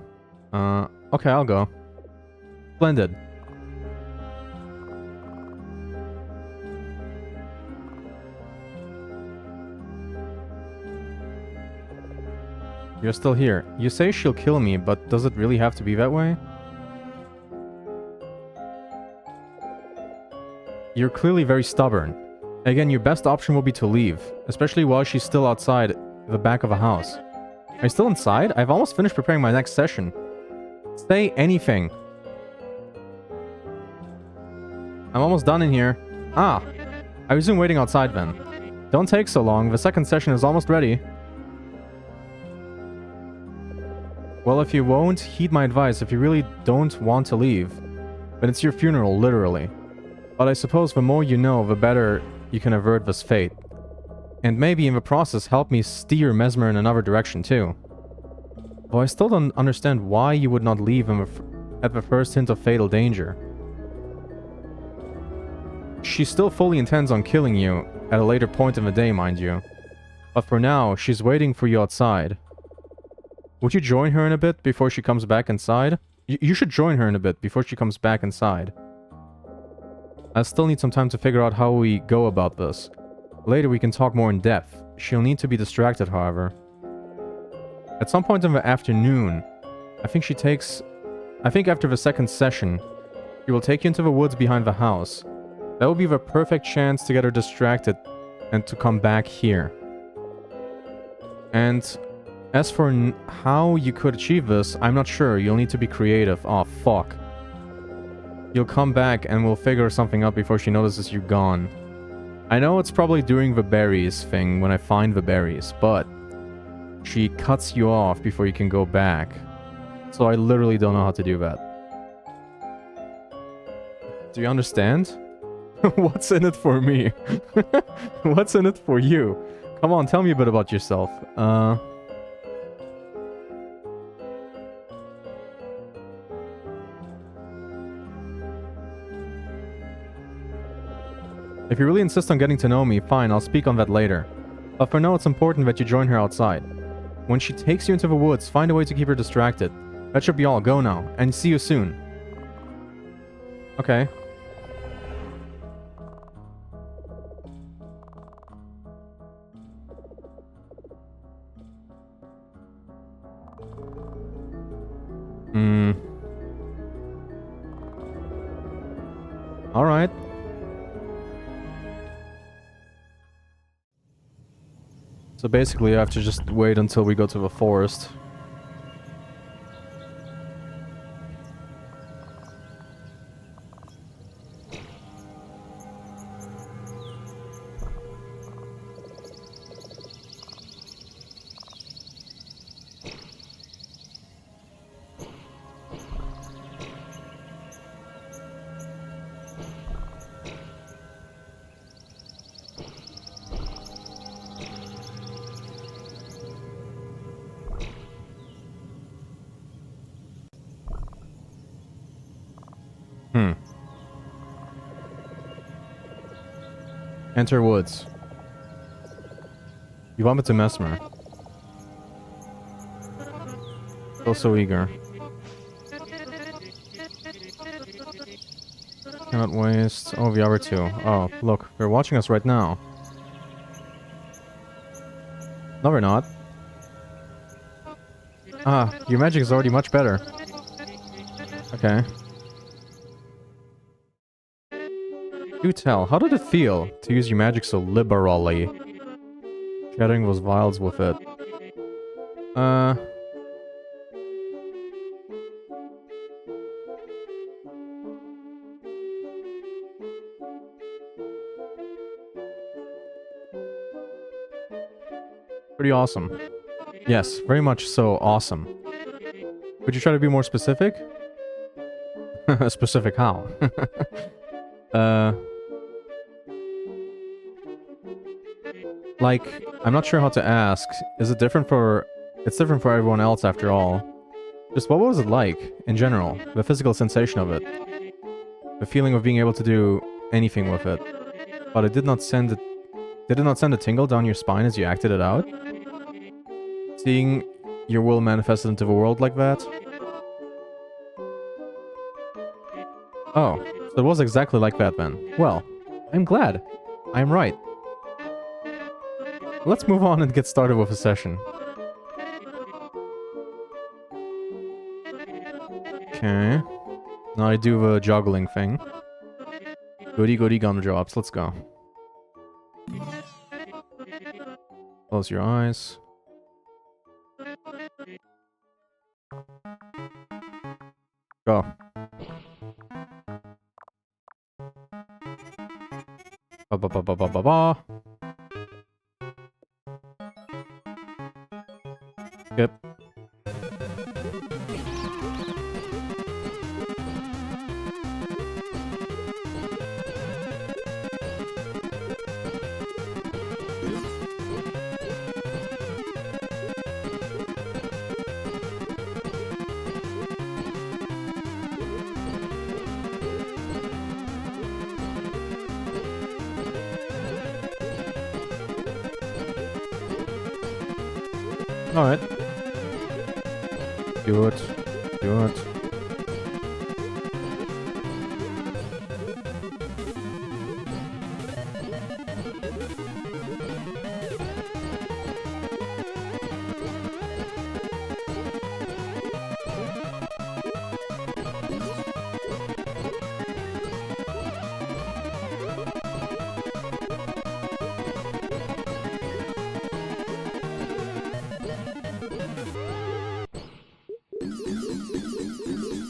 Okay, I'll go. Splendid. You're still here. You say she'll kill me, but does it really have to be that way? You're clearly very stubborn. Again, your best option will be to leave, especially while she's still outside the back of a house. Are you still inside? I've almost finished preparing my next session. Say anything. I'm almost done in here. Ah, I resume waiting outside then. Don't take so long, the second session is almost ready. Well, if you won't heed my advice, if you really don't want to leave, then it's your funeral, literally. But I suppose the more you know, the better you can avert this fate. And maybe in the process help me steer Mesmer in another direction too. Though I still don't understand why you would not leave him at the first hint of fatal danger. She still fully intends on killing you at a later point in the day, mind you. But for now, she's waiting for you outside. Would you join her in a bit before she comes back inside? You should join her in a bit before she comes back inside. I still need some time to figure out how we go about this. Later we can talk more in depth. She'll need to be distracted, however. At some point in the afternoon, I think after the second session, she will take you into the woods behind the house. That will be the perfect chance to get her distracted and to come back here. And as for how you could achieve this, I'm not sure. You'll need to be creative. Oh, fuck. You'll come back and we'll figure something out before she notices you're gone. I know it's probably doing the berries thing when I find the berries, but she cuts you off before you can go back. So I literally don't know how to do that. Do you understand? What's in it for me? What's in it for you? Come on, tell me a bit about yourself. If you really insist on getting to know me, fine, I'll speak on that later. But for now, it's important that you join her outside. When she takes you into the woods, find a way to keep her distracted. That should be all. Go now, and see you soon. Okay. Alright. So basically, I have to just wait until we go to the forest. Enter woods. You bump into Mesmer. Still so eager. Cannot waste. Oh, the other two. Oh, look, they're watching us right now. No, we're not. Ah, your magic is already much better. Okay. Do tell, how did it feel to use your magic so liberally? Shattering those vials with it. Pretty awesome. Yes, very much so awesome. Would you try to be more specific? Specific how? Like, I'm not sure how to ask. Is it different for... It's different for everyone else after all. Just what was it like, in general? The physical sensation of it. The feeling of being able to do anything with it. But it did not send it... Did it not send a tingle down your spine as you acted it out? Seeing your will manifested into the world like that? Oh, so it was exactly like that then. Well, I'm glad. I'm right. Let's move on and get started with a session. Okay. Now I do the juggling thing. Goody goody gumdrops, let's go. Close your eyes. Go. Ba ba ba ba ba ba ba. Skip. Alright. Do it. Do it.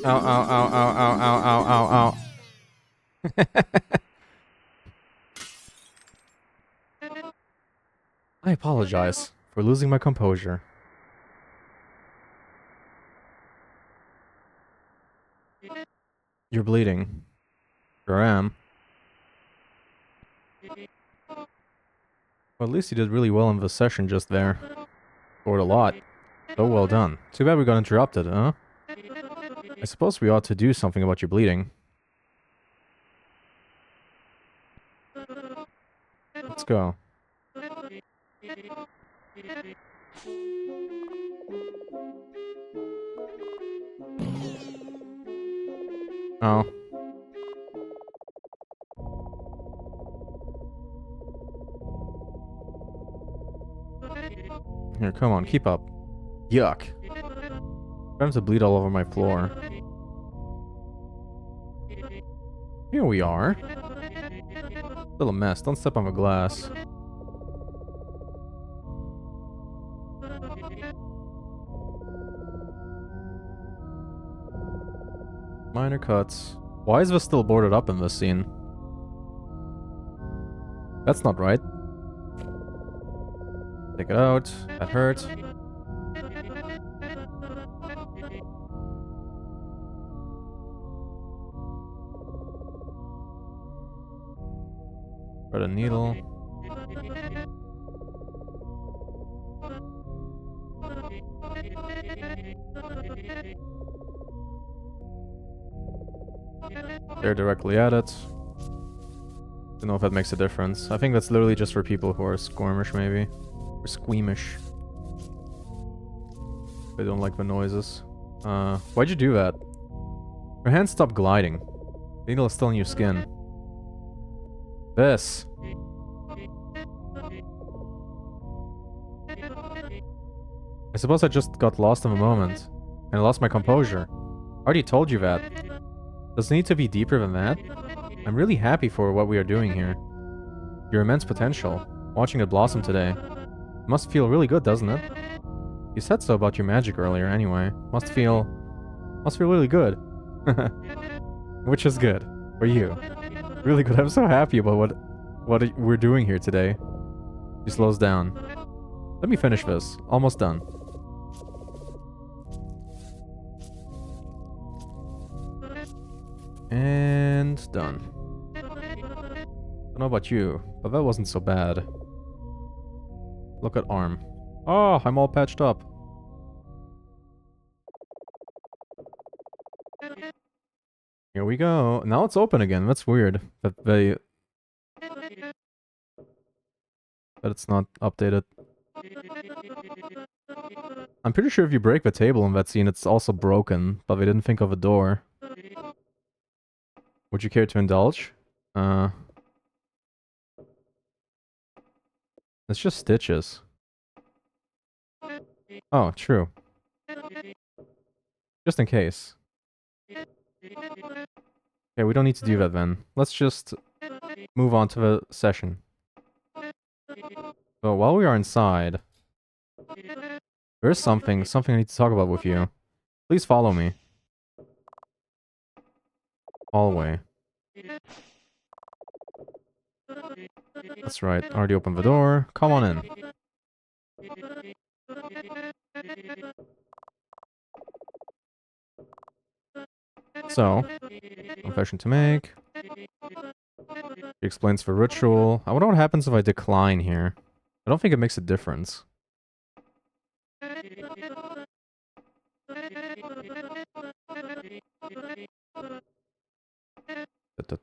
Ow, ow, ow, ow, ow, ow, ow, ow, ow. I apologize for losing my composure. You're bleeding. Sure am. Well, at least you did really well in the session just there. Scored a lot. So well done. Too bad we got interrupted, huh? I suppose we ought to do something about your bleeding. Let's go. Oh. Here, come on, keep up. Yuck. Starting to bleed all over my floor. Here we are. Still a mess. Don't step on the glass. Minor cuts. Why is this still boarded up in this scene? That's not right. Take it out. That hurt. Thread a needle. Stare directly at it. Don't know if that makes a difference. I think that's literally just for people who are squirmish, maybe. Or squeamish. They don't like the noises. Why'd you do that? Your hands stopped gliding. Needle is still in your skin. This. I suppose I just got lost in a moment. And I lost my composure. I already told you that. Does it need to be deeper than that? I'm really happy for what we are doing here. Your immense potential. Watching it blossom today. It must feel really good, doesn't it? You said so about your magic earlier anyway. Must feel really good. Which is good. For you. Really good. I'm so happy about what we're doing here today. He slows down. Let me finish this. Almost done. And done. Don't know about you, but that wasn't so bad. Look at arm. Oh, I'm all patched up. Here we go. Now it's open again. That's weird. That it's not updated. I'm pretty sure if you break the table in that scene, it's also broken, but they didn't think of a door. Would you care to indulge? It's just stitches. Oh, true. Just in case. Okay, we don't need to do that then. Let's just move on to the session. So while we are inside, there is something I need to talk about with you. Please follow me. Hallway. That's right. Already opened the door. Come on in. So, confession to make. She explains the ritual. I wonder what happens if I decline here. I don't think it makes a difference.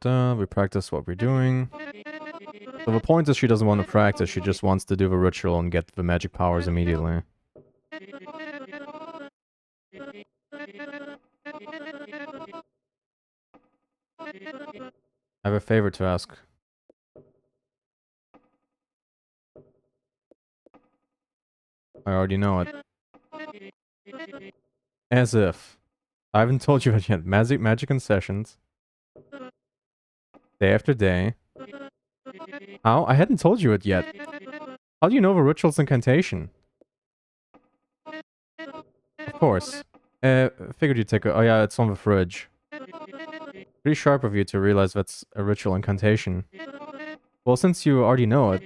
We practice what we're doing. So the point is she doesn't want to practice, she just wants to do the ritual and get the magic powers immediately. I have a favor to ask. I already know it. As if. I haven't told you that yet. Magic in sessions. Day after day. How? I hadn't told you it yet. How do you know the ritual's incantation? Of course. Figured you'd take a... Oh yeah, it's on the fridge. Pretty sharp of you to realize that's a ritual incantation. Well, since you already know it,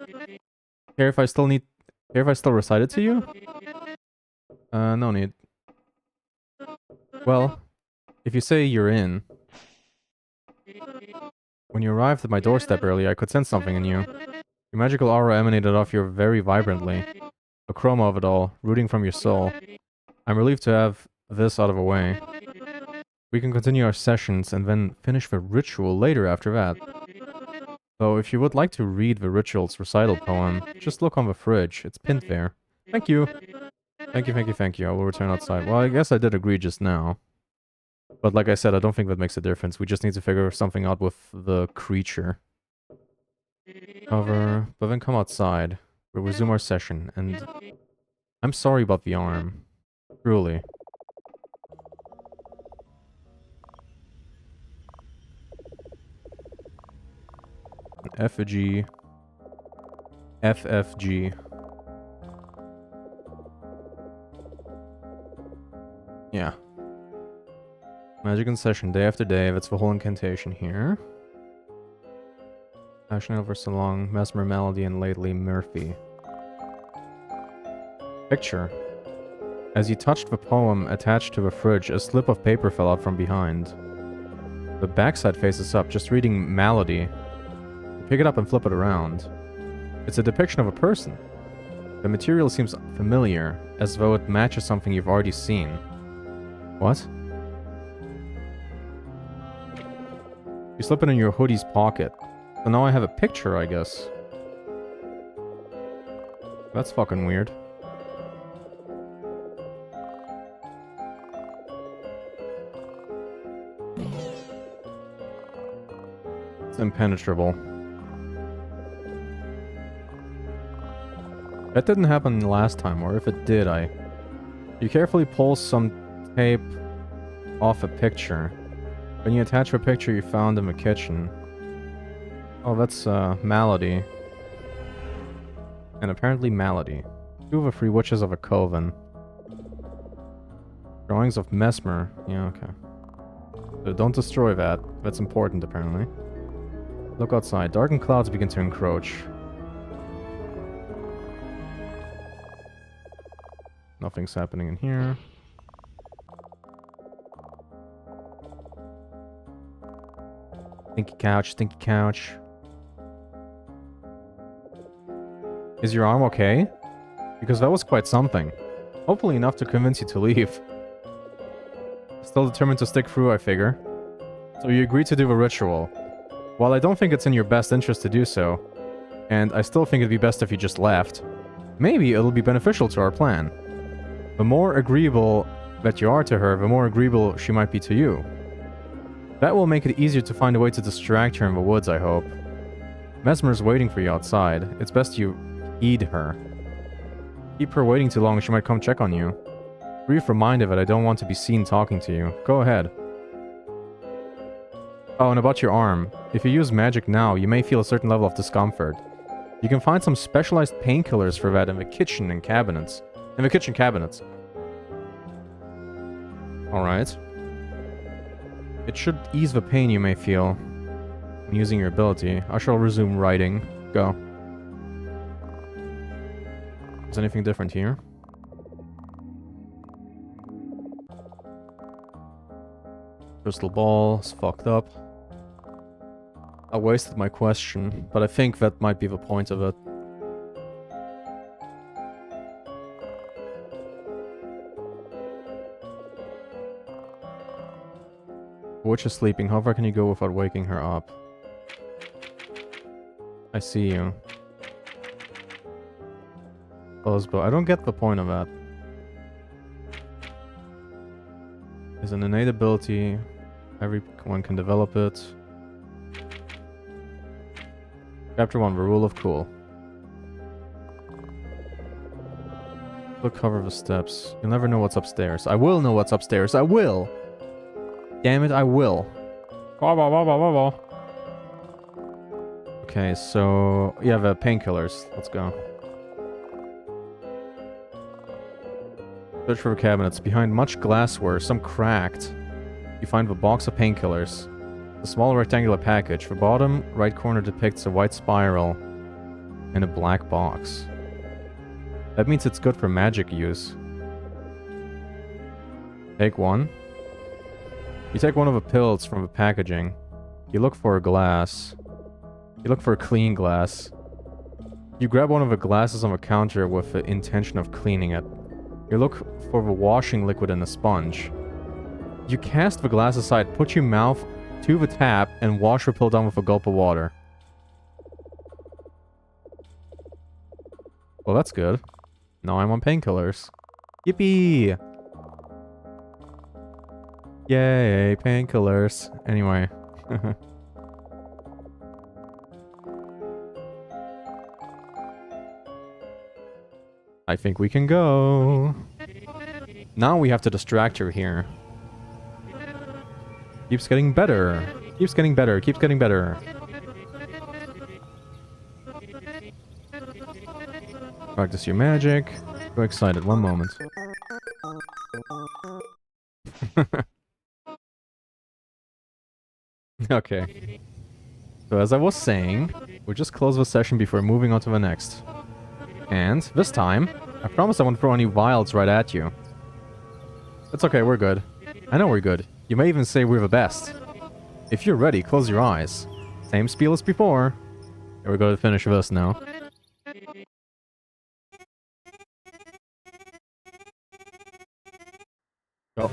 care if I still recite it to you? No need. Well, if you say you're in... When you arrived at my doorstep earlier, I could sense something in you. Your magical aura emanated off you very vibrantly. The chroma of it all, rooting from your soul. I'm relieved to have this out of the way. We can continue our sessions and then finish the ritual later after that. So if you would like to read the ritual's recital poem, just look on the fridge. It's pinned there. Thank you. Thank you. I will return outside. Well, I guess I did agree just now. But like I said, I don't think that makes a difference. We just need to figure something out with the creature. Cover, but then come outside. We'll resume our session, and... I'm sorry about the arm. Truly. Effigy. FFG. Yeah. Magic in session, day after day. That's the whole incantation here. Passion over so long. Mesmer, Melody, and lately Murphy. Picture. As you touched the poem attached to the fridge, a slip of paper fell out from behind. The backside faces up, just reading Melody. You pick it up and flip it around. It's a depiction of a person. The material seems familiar, as though it matches something you've already seen. What? You slip it in your hoodie's pocket. So now I have a picture, I guess. That's fucking weird. It's impenetrable. That didn't happen last time, or if it did, You carefully pull some tape off a picture. When you attach a picture you found in the kitchen. Oh, that's, Malady. And apparently Malady. 2 of the 3 witches of a coven. Drawings of Mesmer. Yeah, okay. So don't destroy that. That's important, apparently. Look outside. Darkened clouds begin to encroach. Nothing's happening in here. Stinky couch, stinky couch. Is your arm okay? Because that was quite something. Hopefully enough to convince you to leave. Still determined to stick through, I figure. So you agree to do the ritual. While I don't think it's in your best interest to do so, and I still think it'd be best if you just left, maybe it'll be beneficial to our plan. The more agreeable that you are to her, the more agreeable she might be to you. That will make it easier to find a way to distract her in the woods, I hope. Mesmer's waiting for you outside. It's best you heed her. Keep her waiting too long, she might come check on you. Brief reminder that I don't want to be seen talking to you. Go ahead. Oh, and about your arm. If you use magic now, you may feel a certain level of discomfort. You can find some specialized painkillers for that in the kitchen and cabinets. In the kitchen cabinets. Alright. It should ease the pain you may feel when using your ability. I shall resume writing. Go. Is anything different here? Crystal ball is fucked up. I wasted my question, but I think that might be the point of it. Witch is sleeping. How far can you go without waking her up? I see you. Closebow. I don't get the point of that. Is an innate ability. Everyone can develop it. Chapter 1, the rule of cool. Look, cover the steps. You'll never know what's upstairs. I will know what's upstairs. I will! Damn it, I will. Okay, so... yeah, the painkillers. Let's go. Search for the cabinets. Behind much glassware, some cracked, you find the box of painkillers. A small rectangular package. The bottom right corner depicts a white spiral in a black box. That means it's good for magic use. Take one. You take one of the pills from the packaging. You look for a glass. You look for a clean glass. You grab one of the glasses on the counter with the intention of cleaning it. You look for the washing liquid in the sponge. You cast the glass aside, put your mouth to the tap, and wash the pill down with a gulp of water. Well, that's good. Now I'm on painkillers. Yippee! Yay, painkillers. Anyway. I think we can go. Now we have to distract her here. Keeps getting better. Keeps getting better. Keeps getting better. Practice your magic. So excited. One moment. Okay. So as I was saying, we'll just close the session before moving on to the next. And this time, I promise I won't throw any vials right at you. It's okay, we're good. I know we're good. You may even say we're the best. If you're ready, close your eyes. Same spiel as before. Here we go to finish this now. Go.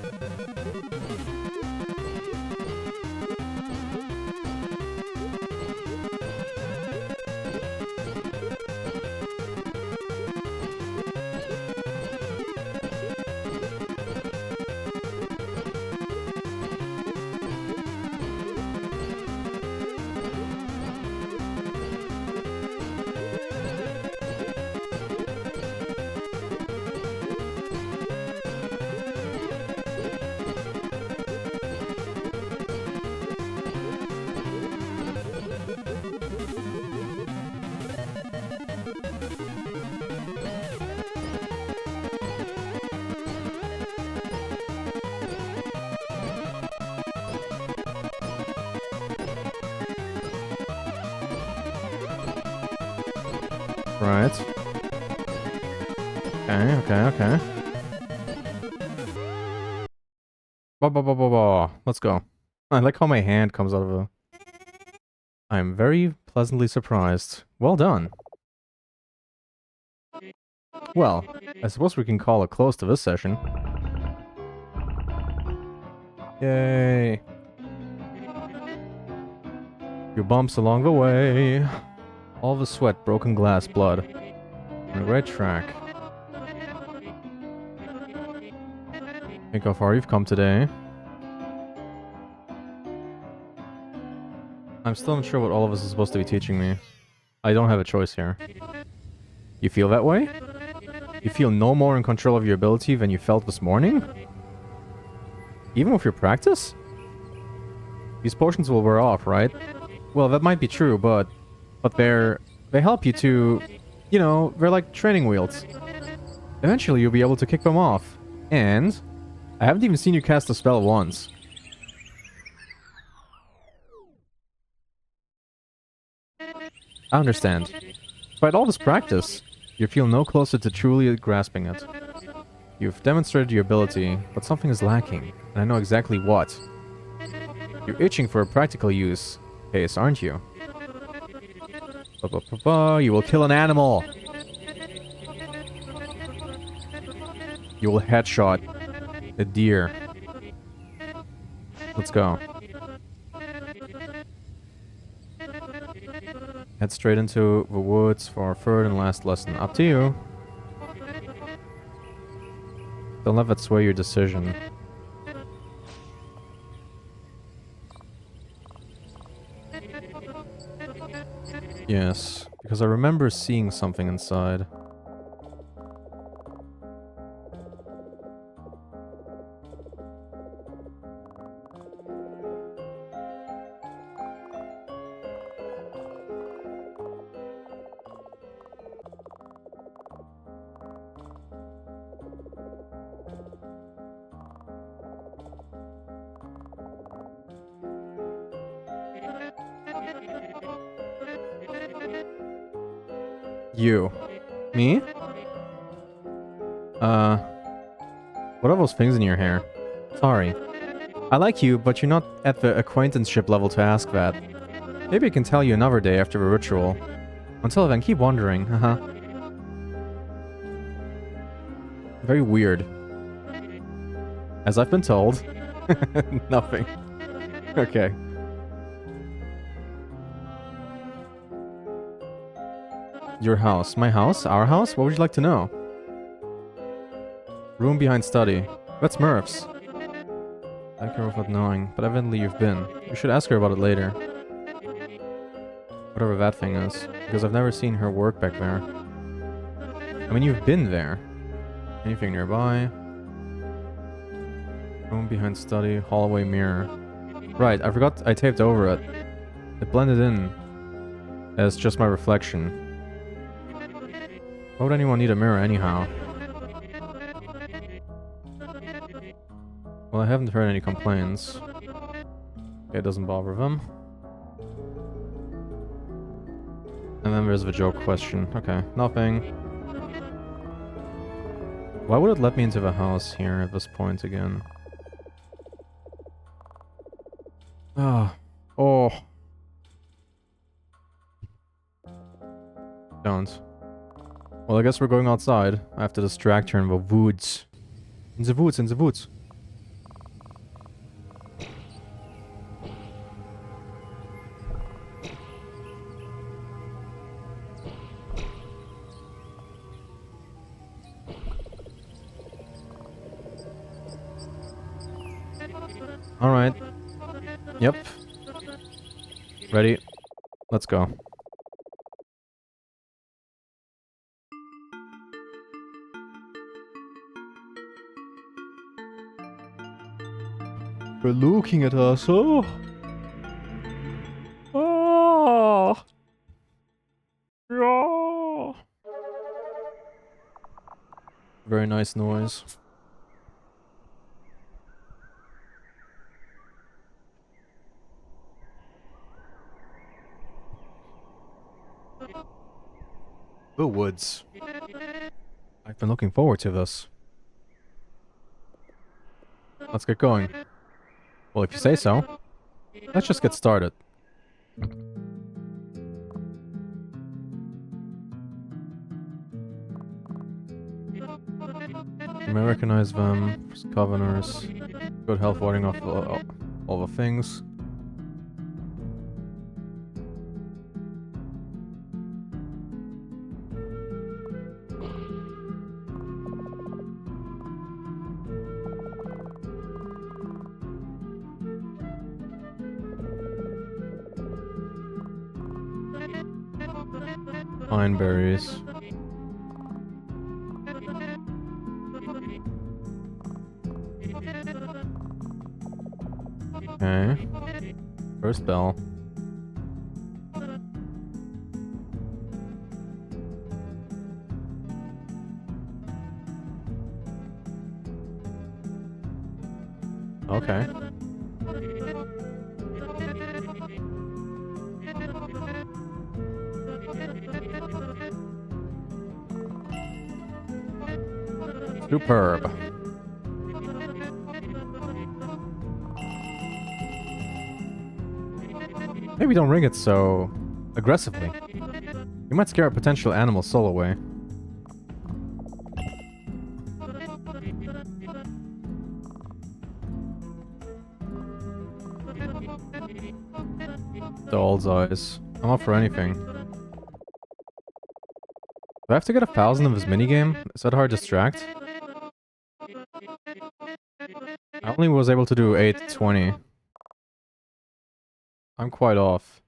Right. Okay. Let's go. I like how my hand comes out of a... I'm very pleasantly surprised. Well done. Well, I suppose we can call it close to this session. Yay. Few bumps along the way. All the sweat, broken glass, blood. On a great track. Think how far you've come today. I'm still not sure what all of this is supposed to be teaching me. I don't have a choice here. You feel that way? You feel no more in control of your ability than you felt this morning? Even with your practice? These potions will wear off, right? Well, that might be true, but they help you to, you know, they're like training wheels. Eventually you'll be able to kick them off. And I haven't even seen you cast a spell once. I understand. Despite all this practice, you feel no closer to truly grasping it. You've demonstrated your ability, but something is lacking, and I know exactly what. You're itching for a practical use case, aren't you? You will kill an animal! You will headshot a deer. Let's go. Head straight into the woods for our third and last lesson. Up to you. Don't let that sway your decision. Yes, because I remember seeing something inside. You. Me? What are those things in your hair? Sorry. I like you, but you're not at the acquaintanceship level to ask that. Maybe I can tell you another day after the ritual. Until then, keep wondering, haha. Very weird. As I've been told. Nothing. Okay. Your house. My house? Our house? What would you like to know? Room behind study. That's Murph's. I care without knowing, but evidently you've been. You should ask her about it later. Whatever that thing is. Because I've never seen her work back there. I mean, you've been there. Anything nearby? Room behind study. Hallway mirror. Right, I forgot I taped over it. It blended in as just my reflection. Why would anyone need a mirror anyhow? Well, I haven't heard any complaints. Okay, it doesn't bother them. And then there's the joke question. Okay, nothing. Why would it let me into the house here at this point again? Ah. Oh. Don't. Well, I guess we're going outside. I have to distract her in the woods. In the woods, in the woods. Alright. Yep. Ready. Let's go. They're looking at us. Oh. Oh. Yeah. Very nice noise. The woods. I've been looking forward to this. Let's get going. Well, if you say so. Let's just get started. You may recognize them as Coveners. Good health warding off all the things. Pine berries. Okay. First bell. Okay. Superb. Maybe don't ring it so aggressively. You might scare a potential animal soul away. Doll's eyes. I'm up for anything. Do I have to get 1,000 of his minigame? Is that hard to distract? I only was able to do 820. I'm quite off.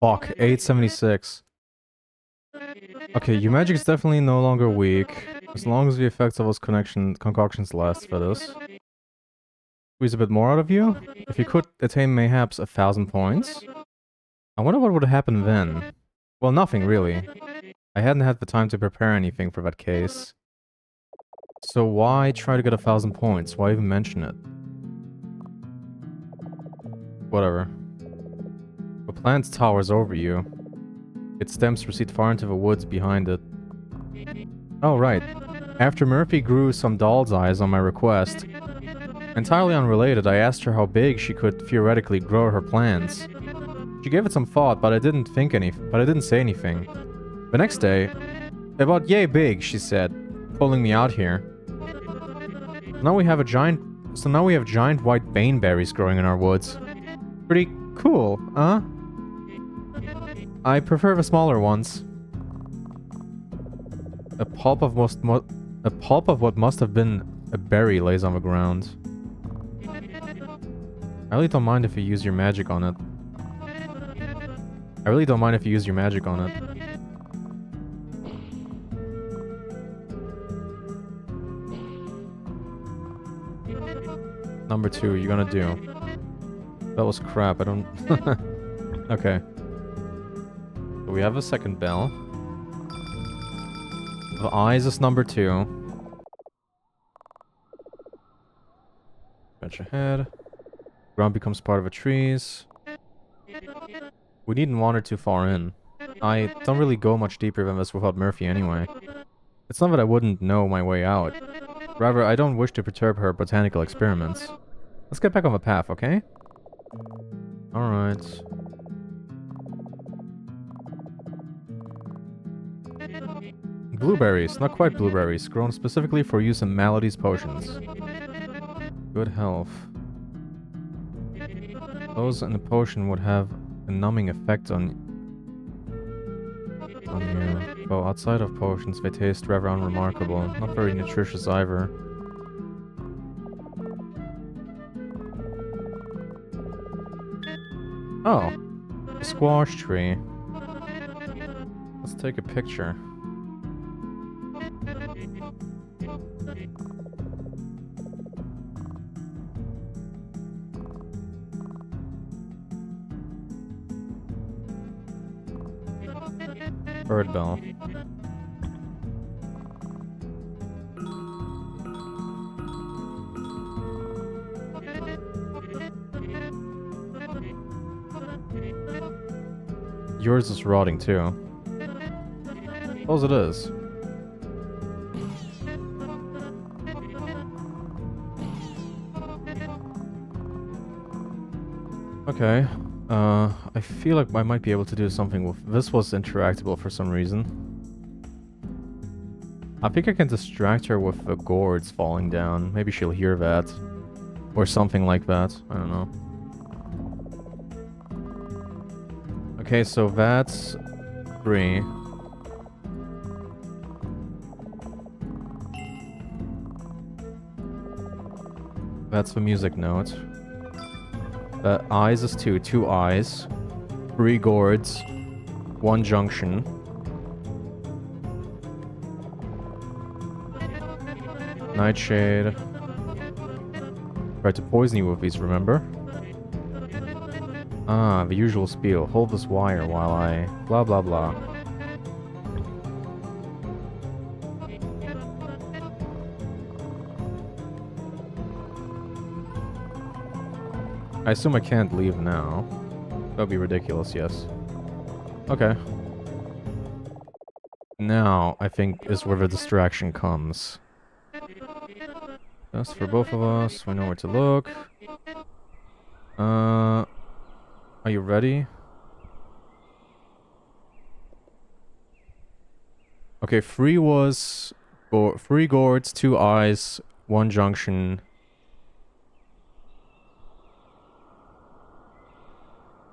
Fuck, 876. Okay, your magic is definitely no longer weak, as long as the effects of those concoctions last for this. Squeeze a bit more out of you? If you could attain mayhaps 1,000 points? I wonder what would happen then. Well, nothing really. I hadn't had the time to prepare anything for that case. So why try to get 1,000 points? Why even mention it? Whatever. A plant towers over you. Its stems recede far into the woods behind it. Oh, right. After Murphy grew some doll's eyes on my request, entirely unrelated, I asked her how big she could theoretically grow her plants. She gave it some thought, but I didn't say anything. The next day, about yay big, she said, pulling me out here. Now we have giant white baneberries growing in our woods. Pretty cool, huh? I prefer the smaller ones. A pulp of what must have been a berry lays on the ground. I really don't mind if you use your magic on it. Number 2, you're gonna do. That was crap, I don't... Okay. So we have a second bell. The eyes is number 2. Scratch ahead. Ground becomes part of the trees. We needn't wander too far in. I don't really go much deeper than this without Murphy anyway. It's not that I wouldn't know my way out. Rather, I don't wish to perturb her botanical experiments. Let's get back on the path, okay? Alright. Blueberries, not quite blueberries, grown specifically for use in maladies potions. Good health. Those in the potion would have a numbing effect on you. Though outside of potions, they taste rather unremarkable. Not very nutritious either. Oh, a squash tree. Let's take a picture. Bird bell. Yours is rotting too. Suppose it is. Okay. I feel like I might be able to do something with... This was interactable for some reason. I think I can distract her with the gourds falling down. Maybe she'll hear that. Or something like that. I don't know. Okay, so that's 3. That's the music note. Eyes is 2. 2 eyes. 3 gourds. 1 junction. Nightshade. Tried to poison you with these, remember? Ah, the usual spiel. Hold this wire while I... blah blah blah. I assume I can't leave now. That would be ridiculous, yes. Okay. Now, I think, is where the distraction comes. That's for both of us. We know where to look. Are you ready? Okay, 3 was... 3 gourds, 2 eyes, 1 junction...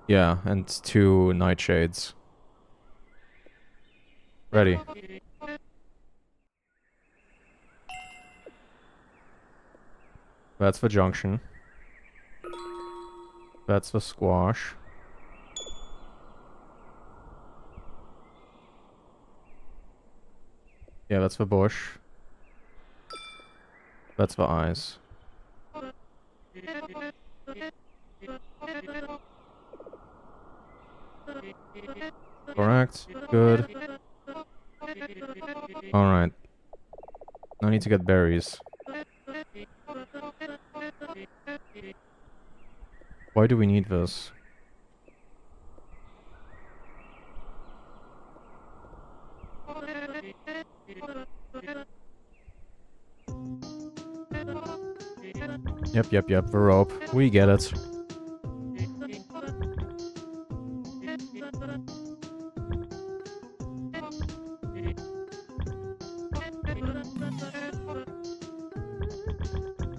Yeah, and 2 nightshades. Ready. That's the junction. That's the squash. Yeah, that's the bush. That's the eyes. Correct. Good. Alright. I need to get berries. Why do we need this? Yep, the rope. We get it.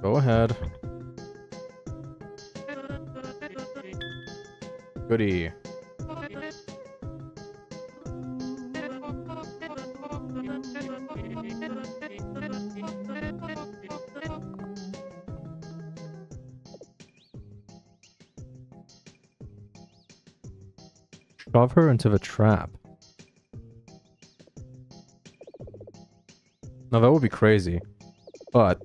Go ahead. Goody. Shove her into the trap. Now that would be crazy. But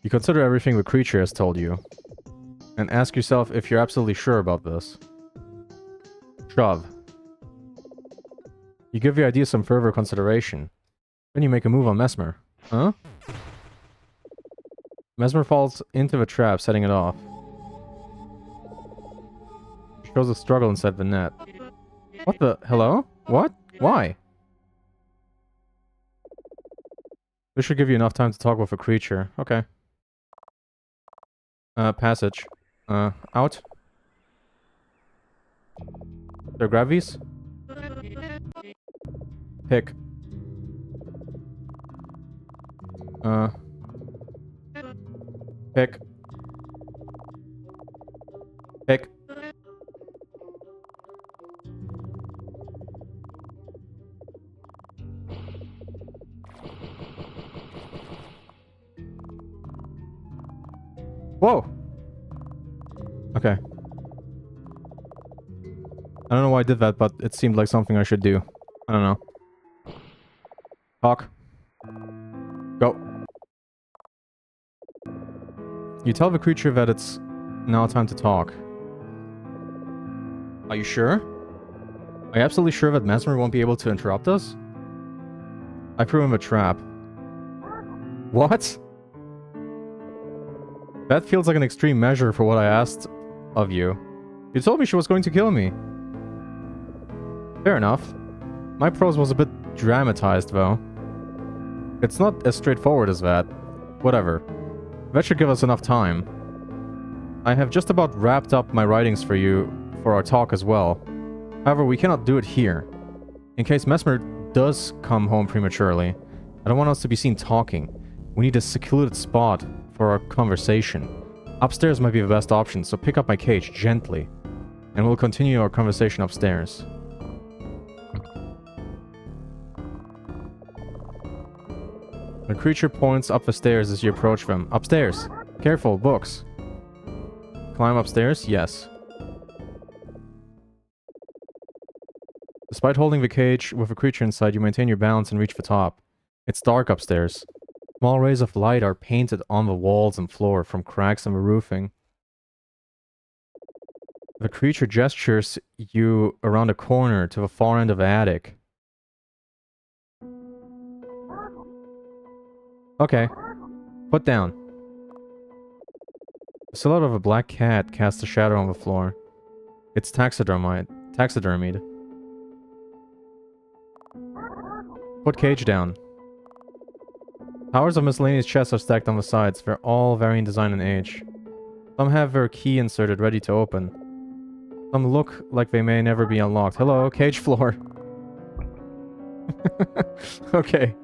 you consider everything the creature has told you. And ask yourself if you're absolutely sure about this. Shove. You give the idea some further consideration. Then you make a move on Mesmer. Huh? Mesmer falls into the trap, setting it off. Shows a struggle inside the net. What the... Hello? What? Why? This should give you enough time to talk with a creature. Okay. Passage. Out. There, grab these? Pick. Pick. Pick. Whoa! Okay. I don't know why I did that, but it seemed like something I should do. I don't know. Talk. Go. You tell the creature that it's now time to talk. Are you sure? Are you absolutely sure that Mesmer won't be able to interrupt us? I threw him a trap. What? That feels like an extreme measure for what I asked of you. You told me she was going to kill me. Fair enough. My prose was a bit dramatized, though. It's not as straightforward as that. Whatever. That should give us enough time. I have just about wrapped up my writings for you for our talk as well. However, we cannot do it here. In case Mesmer does come home prematurely, I don't want us to be seen talking. We need a secluded spot for our conversation. Upstairs might be the best option, so pick up my cage gently, and we'll continue our conversation upstairs. The creature points up the stairs as you approach them. Upstairs! Careful, books! Climb upstairs? Yes. Despite holding the cage with a creature inside, you maintain your balance and reach the top. It's dark upstairs. Small rays of light are painted on the walls and floor from cracks in the roofing. The creature gestures you around a corner to the far end of the attic. Okay. Put down. The silhouette of a black cat casts a shadow on the floor. It's taxidermied. Put cage down. Towers of miscellaneous chests are stacked on the sides. They're all varying design and age. Some have their key inserted, ready to open. Some look like they may never be unlocked. Hello, cage floor. Okay.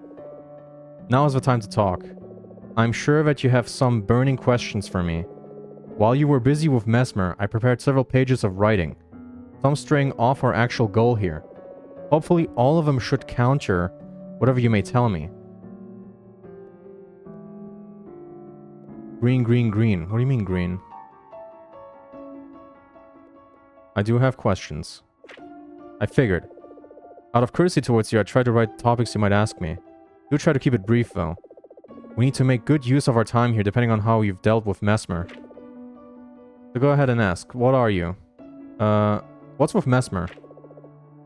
Now is the time to talk. I'm sure that you have some burning questions for me. While you were busy with Mesmer, I prepared several pages of writing. Some straying off our actual goal here. Hopefully all of them should counter whatever you may tell me. Green, green, green. What do you mean green? I do have questions. I figured. Out of courtesy towards you, I tried to write topics you might ask me. Do try to keep it brief, though. We need to make good use of our time here, depending on how you've dealt with Mesmer. So go ahead and ask. What are you? What's with Mesmer?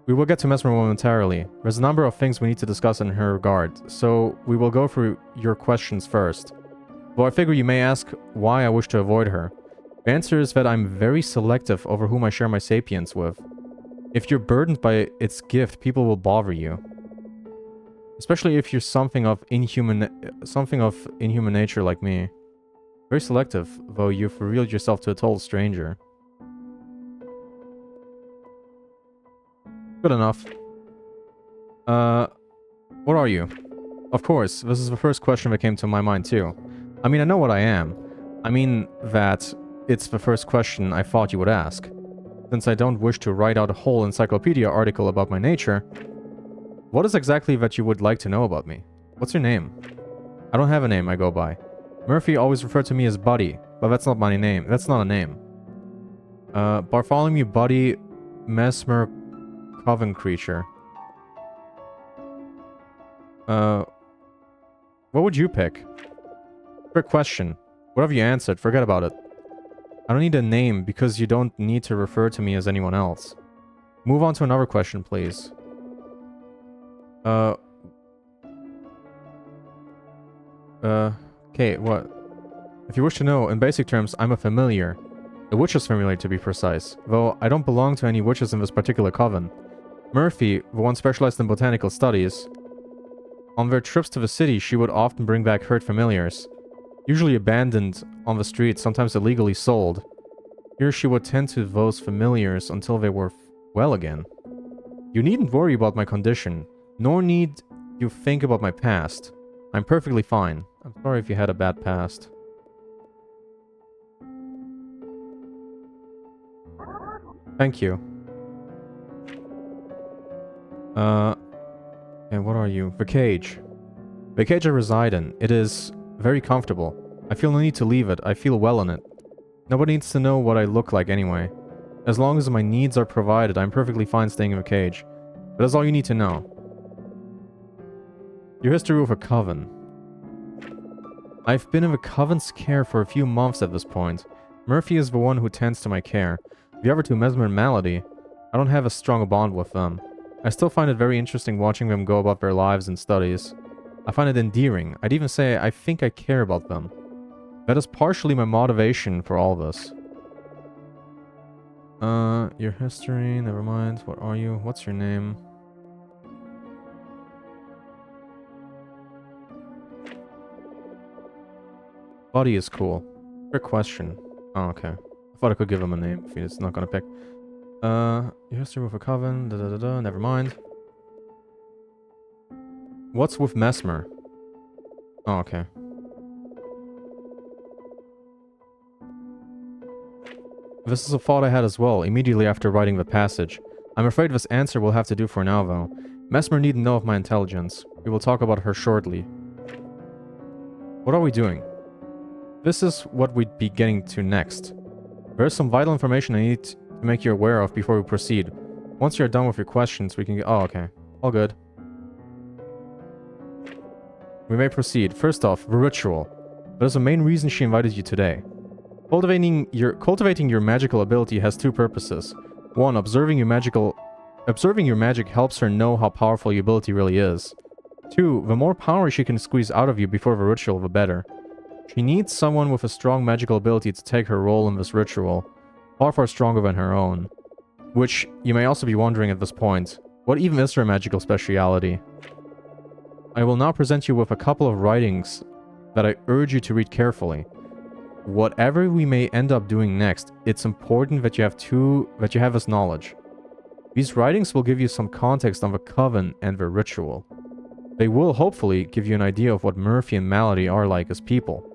We will get to Mesmer momentarily. There's a number of things we need to discuss in her regard, so we will go through your questions first. Though I figure you may ask why I wish to avoid her. The answer is that I'm very selective over whom I share my sapience with. If you're burdened by its gift, people will bother you. Especially if you're something of inhuman nature like me. Very selective, though you've revealed yourself to a total stranger. Good enough. What are you? Of course, this is the first question that came to my mind too. I mean, I know what I am. I mean that it's the first question I thought you would ask. Since I don't wish to write out a whole encyclopedia article about my nature, what is exactly that you would like to know about me? What's your name? I don't have a name I go by. Murphy always referred to me as Buddy, but that's not my name. That's not a name. Bartholomew Buddy Mesmer Coven Creature. What would you pick? Trick question. Whatever you answered, forget about it. I don't need a name because you don't need to refer to me as anyone else. Move on to another question, please. Okay, what? If you wish to know, in basic terms, I'm a familiar. A witch's familiar, to be precise. Though I don't belong to any witches in this particular coven. Murphy, the one specialized in botanical studies. On their trips to the city, she would often bring back hurt familiars. Usually abandoned on the street, sometimes illegally sold. Here she would tend to those familiars until they were well again. You needn't worry about my condition. Nor need you think about my past. I'm perfectly fine. I'm sorry if you had a bad past. Thank you. And what are you? The cage. The cage I reside in. It is very comfortable. I feel no need to leave it. I feel well in it. Nobody needs to know what I look like anyway. As long as my needs are provided, I'm perfectly fine staying in the cage. But that's all you need to know. Your history with a coven. I've been in the coven's care for a few months at this point. Murphy is the one who tends to my care. The other two, Mesmer and Malady, I don't have a strong bond with them. I still find it very interesting watching them go about their lives and studies. I find it endearing. I'd even say I think I care about them. That is partially my motivation for all this. Your history, never mind. What are you? What's your name? Buddy is cool. Trick question. Oh, okay. I thought I could give him a name if he's not gonna pick. Your history with a coven, never mind. What's with Mesmer? Oh, okay. This is a thought I had as well, immediately after writing the passage. I'm afraid this answer will have to do for now, though. Mesmer needn't know of my intelligence. We will talk about her shortly. What are we doing? This is what we'd be getting to next. There is some vital information I need to make you aware of before we proceed. Once you're done with your questions, we can get... Oh, okay. All good. We may proceed. First off, the ritual. That is the main reason she invited you today. Cultivating your magical ability has two purposes. One, observing your magic helps her know how powerful your ability really is. Two, the more power she can squeeze out of you before the ritual, the better. She needs someone with a strong magical ability to take her role in this ritual, far stronger than her own. Which, you may also be wondering at this point, what even is her magical speciality? I will now present you with a couple of writings that I urge you to read carefully. Whatever we may end up doing next, it's important that you have this knowledge. These writings will give you some context on the coven and the ritual. They will hopefully give you an idea of what Murphy and Malady are like as people.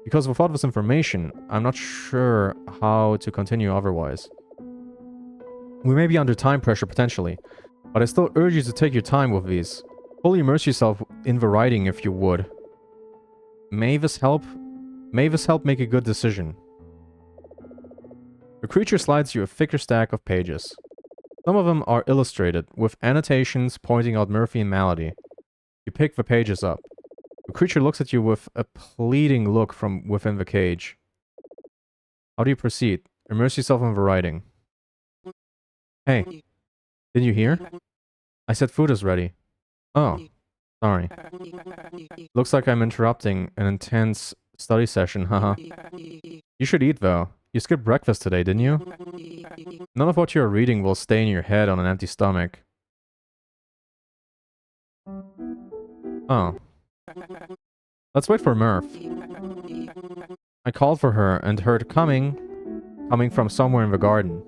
Because without this information, I'm not sure how to continue otherwise. We may be under time pressure potentially, but I still urge you to take your time with these. Fully immerse yourself in the writing if you would. May this help make a good decision. The creature slides you a thicker stack of pages. Some of them are illustrated, with annotations pointing out Murphy and Malady. You pick the pages up. The creature looks at you with a pleading look from within the cage. How do you proceed? Immerse yourself in the writing. Hey, did you hear? I said food is ready. Oh, sorry. Looks like I'm interrupting an intense study session, haha. You should eat, though. You skipped breakfast today, didn't you? None of what you're reading will stay in your head on an empty stomach. Oh. Let's wait for Murph. I called for her and heard coming from somewhere in the garden.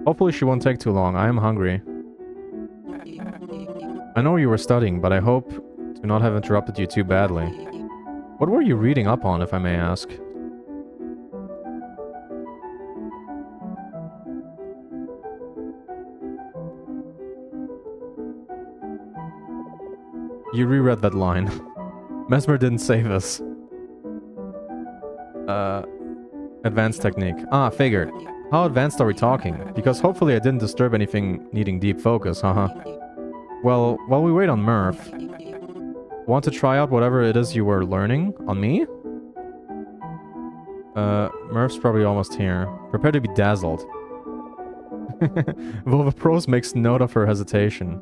Hopefully she won't take too long. I am hungry. I know you were studying, but I hope to not have interrupted you too badly. What were you reading up on, if I may ask? You reread that line. Mesmer didn't say this. Advanced technique. Ah, figured. How advanced are we talking? Because hopefully I didn't disturb anything needing deep focus, haha. Well, while we wait on Murph, want to try out whatever it is you were learning? On me? Murph's probably almost here. Prepare to be dazzled. Well, the prose makes note of her hesitation.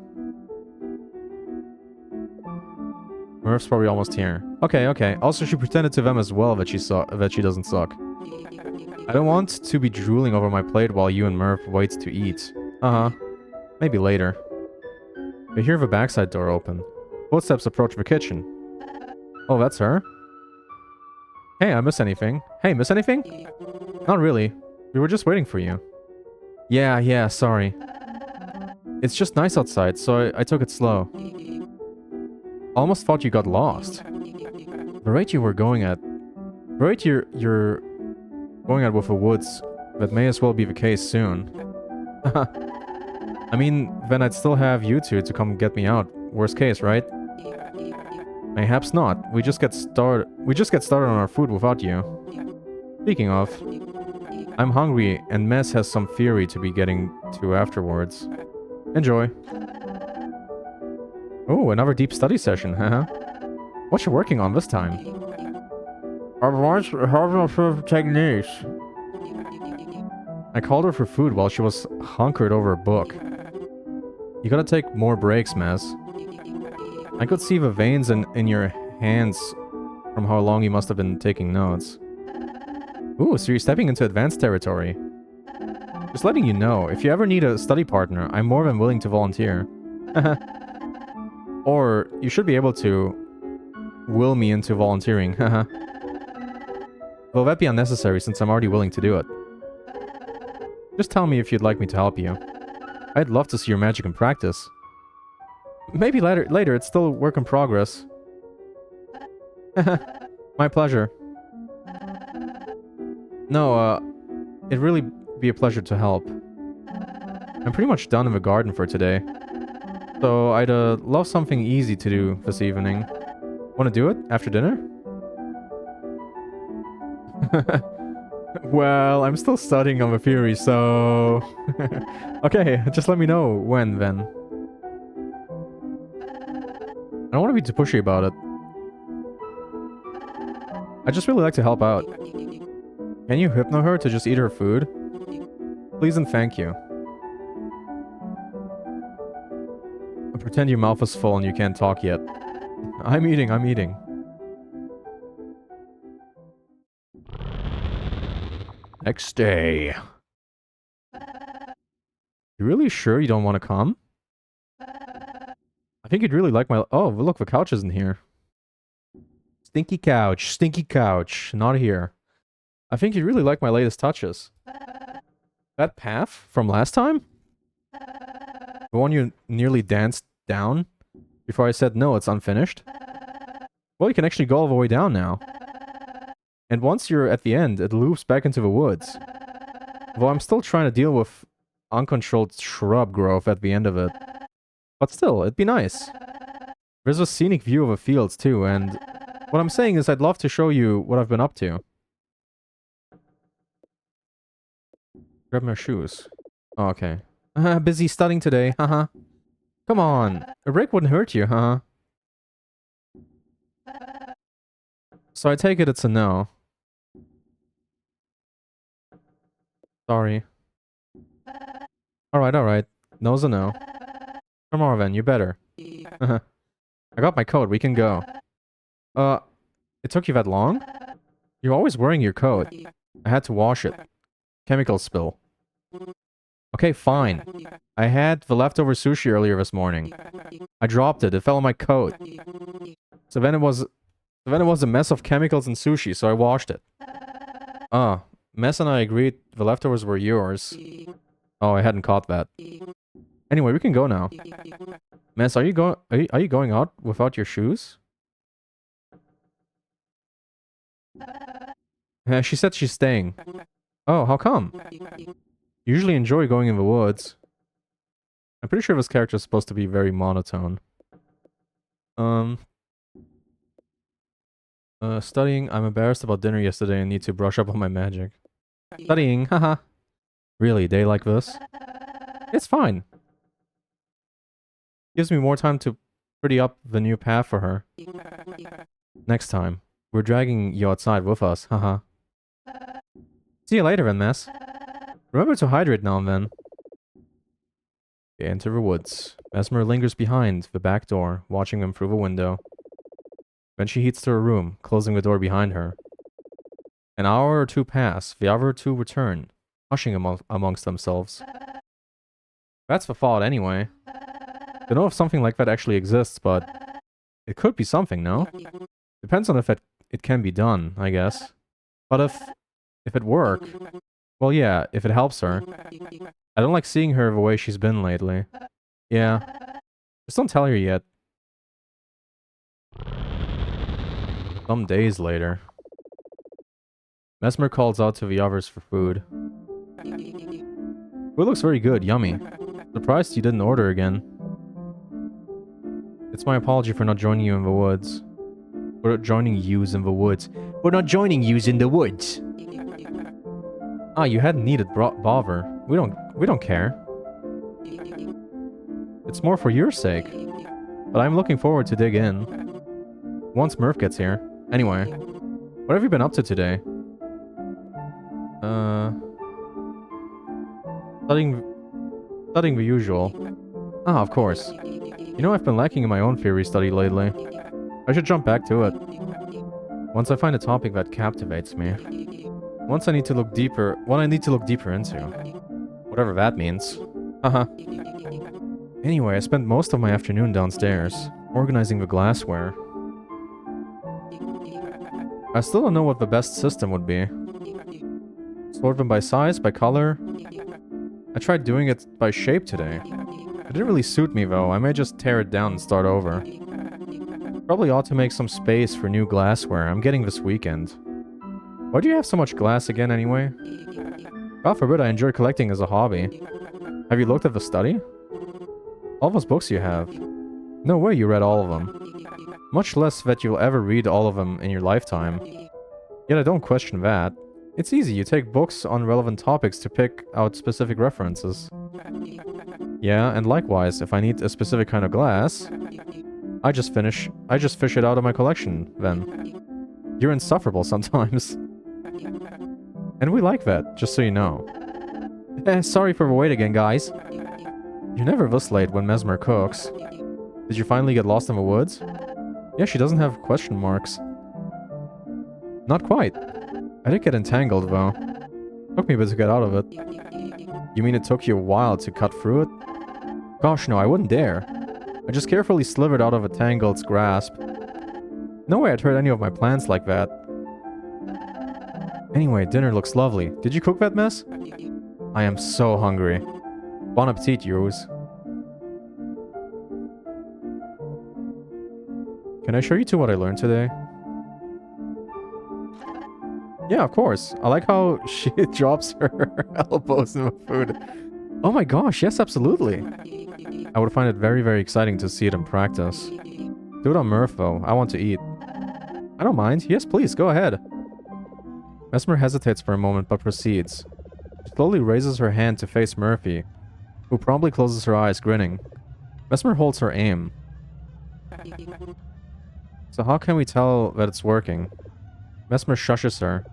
Murph's probably almost here. Okay. Also, she pretended to them as well that she doesn't suck. I don't want to be drooling over my plate while you and Murph wait to eat. Uh-huh. Maybe later. We hear the backside door open. Footsteps approach the kitchen. Oh, that's her? Hey, I miss anything? Hey, miss anything? Not really. We were just waiting for you. Yeah, sorry. It's just nice outside, so I took it slow. Almost thought you got lost. The rate you were going at... The rate you're going at with the woods, that may as well be the case soon. I mean, then I'd still have you two to come get me out. Worst case, right? Mayhaps not. We just get started on our food without you. Speaking of, I'm hungry and Mess has some theory to be getting to afterwards. Enjoy. Oh, another deep study session, haha. What you working on this time? Advanced harvest techniques. I called her for food while she was hunkered over a book. You gotta take more breaks, Mess. I could see the veins in your hands from how long you must have been taking notes. Ooh, so you're stepping into advanced territory. Just letting you know, if you ever need a study partner, I'm more than willing to volunteer. Or, you should be able to will me into volunteering, haha. Will that be unnecessary since I'm already willing to do it? Just tell me if you'd like me to help you. I'd love to see your magic in practice. Maybe later, it's still a work in progress. My pleasure. No, it'd really be a pleasure to help. I'm pretty much done in the garden for today. So I'd love something easy to do this evening. Wanna do it? After dinner? Well, I'm still studying on the theory, so... Okay, just let me know when, then. I don't want to be too pushy about it. I just really like to help out. Can you hypno her to just eat her food? Please and thank you. Pretend your mouth is full and you can't talk yet. I'm eating. Next day. You really sure you don't want to come? I think you'd really like my... Oh, look, the couch isn't here. Stinky couch. Not here. I think you'd really like my latest touches. That path from last time? The one you nearly danced down? Before I said no, it's unfinished? Well, you can actually go all the way down now. And once you're at the end, it loops back into the woods. Though I'm still trying to deal with uncontrolled shrub growth at the end of it. But still, it'd be nice. There's a scenic view of the fields too, and what I'm saying is I'd love to show you what I've been up to. Grab my shoes. Oh, okay. Busy studying today, haha. Come on, a break wouldn't hurt you, huh? So I take it it's a no. Sorry. Alright. No's a no. Come on then, you better. I got my coat, we can go. It took you that long? You're always wearing your coat. I had to wash it. Chemical spill. Okay, fine. I had the leftover sushi earlier this morning. I dropped it, it fell on my coat. So then it was a mess of chemicals and sushi, so I washed it. Mess and I agreed the leftovers were yours. Oh, I hadn't caught that. Anyway, we can go now. Mess, are you going out without your shoes? She said she's staying. Oh, how come? Usually enjoy going in the woods. I'm pretty sure this character is supposed to be very monotone. Studying. I'm embarrassed about dinner yesterday and need to brush up on my magic. Studying, haha. Really, day like this? It's fine. Gives me more time to pretty up the new path for her. Next time, we're dragging you outside with us, haha. See you later then, Mess. Remember to hydrate now and then. They enter the woods. Mesmer lingers behind the back door, watching them through the window. Then she heads to her room, closing the door behind her. An hour or two pass, the other two return, hushing amongst themselves. That's the thought anyway. Don't know if something like that actually exists, but it could be something, no? Depends on if it can be done, I guess. But if it work, well yeah, if it helps her. I don't like seeing her the way she's been lately. Yeah. Just don't tell her yet. Some days later. Mesmer calls out to the others for food. Food looks very good, yummy. Surprised you didn't order again. It's my apology for not joining you in the woods. We're not joining yous in the woods. We're not joining yous in the woods! Ah, you hadn't needed bother. We don't care. It's more for your sake. But I'm looking forward to dig in. Once Murph gets here. Anyway, what have you been up to today? Studying the usual. Ah, of course. You know, I've been lacking in my own theory study lately. I should jump back to it. Once I find a topic that captivates me. What I need to look deeper into. Whatever that means. Haha. Anyway, I spent most of my afternoon downstairs, organizing the glassware. I still don't know what the best system would be. Sort them by size, by color. I tried doing it by shape today. It didn't really suit me though, I may just tear it down and start over. Probably ought to make some space for new glassware I'm getting this weekend. Why do you have so much glass again anyway? God forbid I enjoy collecting as a hobby. Have you looked at the study? All those books you have. No way you read all of them. Much less that you'll ever read all of them in your lifetime. Yet I don't question that. It's easy, you take books on relevant topics to pick out specific references. Yeah, and likewise, if I need a specific kind of glass, I just fish it out of my collection, then. You're insufferable sometimes. And we like that, just so you know. Sorry for the wait again, guys. You're never this late when Mesmer cooks. Did you finally get lost in the woods? Yeah, she doesn't have question marks. Not quite. I did get entangled, though. Took me a bit to get out of it. You mean it took you a while to cut through it? Gosh, no, I wouldn't dare. I just carefully slithered out of a tangled's grasp. No way I'd hurt any of my plants like that. Anyway, dinner looks lovely. Did you cook that mess? I am so hungry. Bon appetit, yours. Can I show you two what I learned today? Yeah, of course. I like how she drops her elbows in the food. Oh my gosh, yes, absolutely. I would find it very, very exciting to see it in practice. Do it on Murph, though. I want to eat. I don't mind. Yes, please, go ahead. Mesmer hesitates for a moment, but proceeds. She slowly raises her hand to face Murphy, who promptly closes her eyes, grinning. Mesmer holds her aim. So how can we tell that it's working? Mesmer shushes her.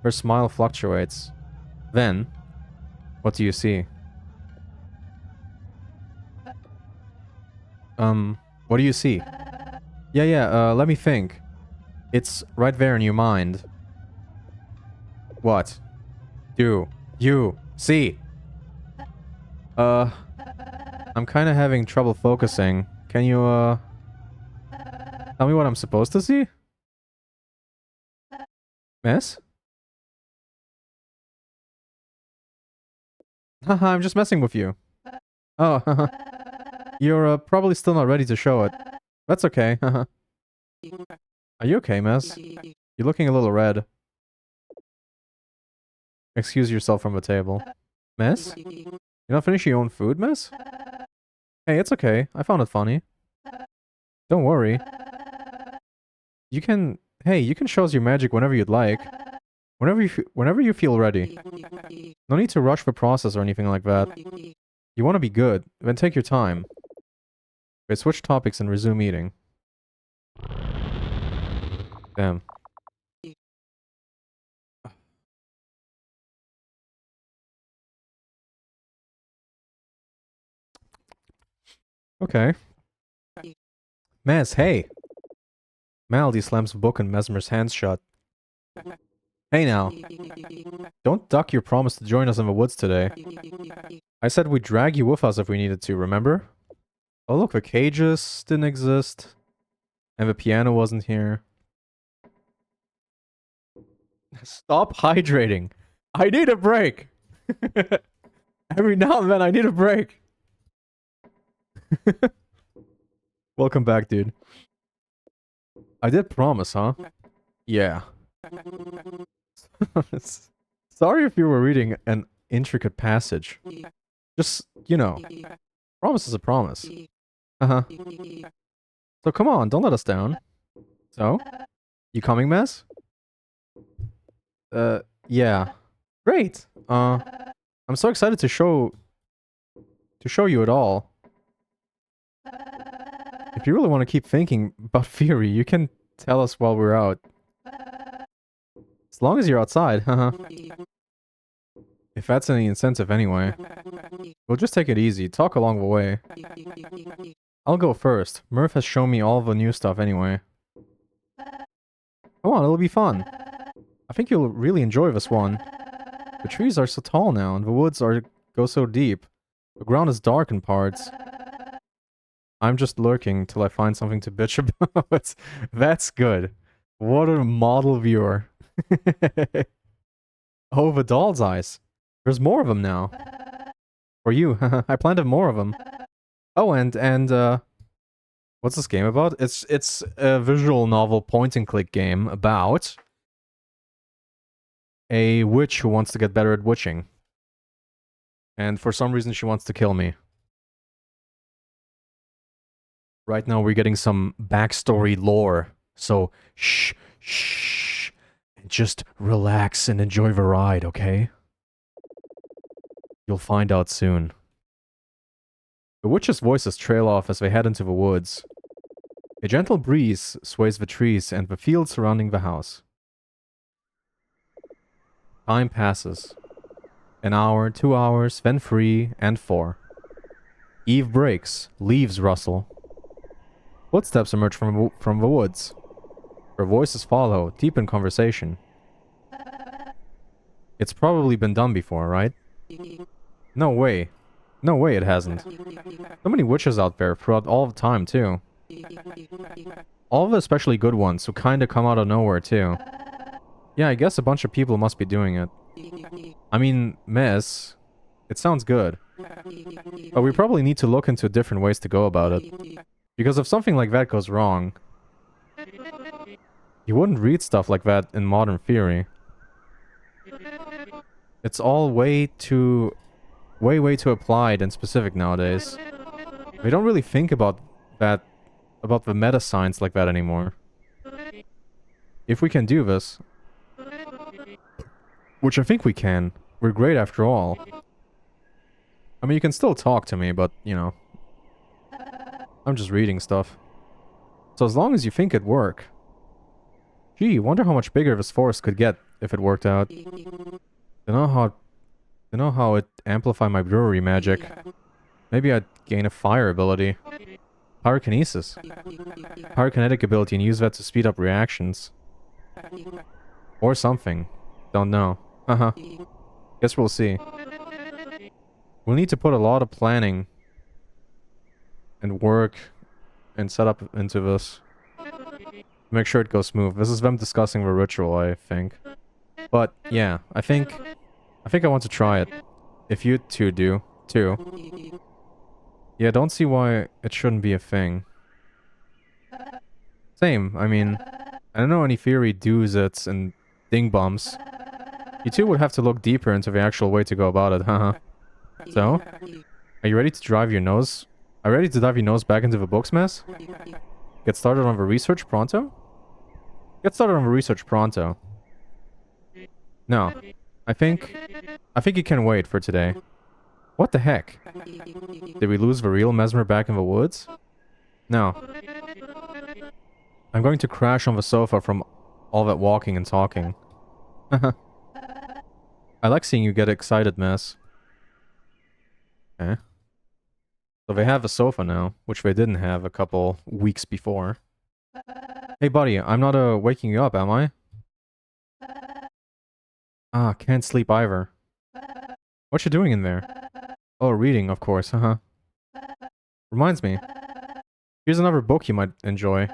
Her smile fluctuates. Then, what do you see? What do you see? Yeah, let me think. It's right there in your mind. What? Do you see? I'm kind of having trouble focusing. Can you, tell me what I'm supposed to see? Mess? Haha, I'm just messing with you. Oh, haha. You're, probably still not ready to show it. That's okay, haha. Are you okay, Mess? You're looking a little red. Excuse yourself from the table. Mess? You're not finishing your own food, Mess? Hey, it's okay. I found it funny. Don't worry. Hey, you can show us your magic whenever you'd like. Whenever you feel ready. No need to rush the process or anything like that. You want to be good, then take your time. Okay, switch topics and resume eating. Damn. Okay. Mess, hey! Malady slams the book in Mesmer's hands shut. Hey now. Don't duck your promise to join us in the woods today. I said we'd drag you with us if we needed to, remember? Oh look, the cages didn't exist. And the piano wasn't here. Stop hydrating. I need a break. Every now and then I need a break. Welcome back, dude. I did promise, huh? Yeah. Sorry if you were reading an intricate passage. Just, you know, promise is a promise. Uh-huh. So come on, don't let us down. So? You coming, Mess? Yeah. Great. I'm so excited to show you it all. If you really want to keep thinking about Fury, you can tell us while we're out. As long as you're outside, haha. If that's any incentive anyway. We'll just take it easy, talk along the way. I'll go first. Murph has shown me all the new stuff anyway. Come on, it'll be fun. I think you'll really enjoy this one. The trees are so tall now, and the woods go so deep. The ground is dark in parts. I'm just lurking till I find something to bitch about. That's good. What a model viewer. Oh, the doll's eyes. There's more of them now. For you. I planted more of them. Oh, and what's this game about? It's a visual novel point-and-click game about a witch who wants to get better at witching. And for some reason she wants to kill me. Right now we're getting some backstory lore. So, shh. Just relax and enjoy the ride, okay? You'll find out soon. The witch's voices trail off as they head into the woods. A gentle breeze sways the trees and the fields surrounding the house. Time passes. An hour, 2 hours, then 3 and 4. Eve breaks, leaves rustle. Footsteps emerge from the woods. Her voices follow, deep in conversation. It's probably been done before, right? No way. No way it hasn't. So many witches out there throughout all the time, too. All of the especially good ones who kinda come out of nowhere, too. Yeah, I guess a bunch of people must be doing it. I mean, Mes, it sounds good. But we probably need to look into different ways to go about it. Because if something like that goes wrong, you wouldn't read stuff like that in modern theory. It's all way too applied and specific nowadays. We don't really think about that, about the meta science like that anymore. If we can do this, which I think we can, we're great after all. I mean, you can still talk to me, but, you know, I'm just reading stuff. So as long as you think it'd work. Gee, wonder how much bigger this forest could get if it worked out. Don't know how it amplify my brewery magic. Maybe I'd gain a fire ability. Pyrokinesis. Pyrokinetic ability and use that to speed up reactions. Or something. Don't know. Haha. Guess we'll see. We'll need to put a lot of planning and work and setup into this. Make sure it goes smooth. This is them discussing the ritual, I think. But, yeah, I think I want to try it. If you two do, too. Yeah, don't see why it shouldn't be a thing. Same, I mean, I don't know any theory do's-its and ding-bums. You two would have to look deeper into the actual way to go about it, haha. So? Are you ready to drive your nose? Are you ready to dive your nose back into the books, Mess? Get started on the research pronto? Get started on the research pronto. No. I think you can wait for today. What the heck? Did we lose the real Mesmer back in the woods? No. I'm going to crash on the sofa from all that walking and talking. I like seeing you get excited, Mess. Okay. So they have a sofa now, which they didn't have a couple weeks before. Hey buddy, I'm not waking you up, am I? Ah, can't sleep either. What you doing in there? Oh, reading, of course, haha. Reminds me. Here's another book you might enjoy.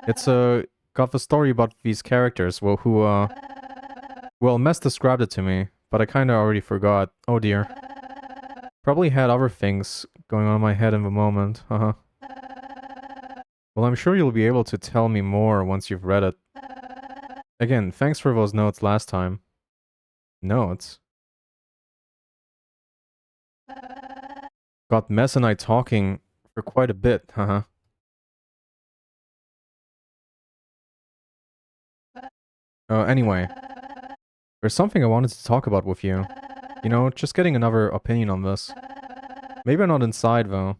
It's got the story about these characters who well, Mess described it to me, but I kinda already forgot. Oh dear. Probably had other things going on in my head in the moment. Well, I'm sure you'll be able to tell me more once you've read it. Again, thanks for those notes last time. Notes? Got Mess and I talking for quite a bit, Anyway. There's something I wanted to talk about with you. You know, just getting another opinion on this. Maybe not inside, though.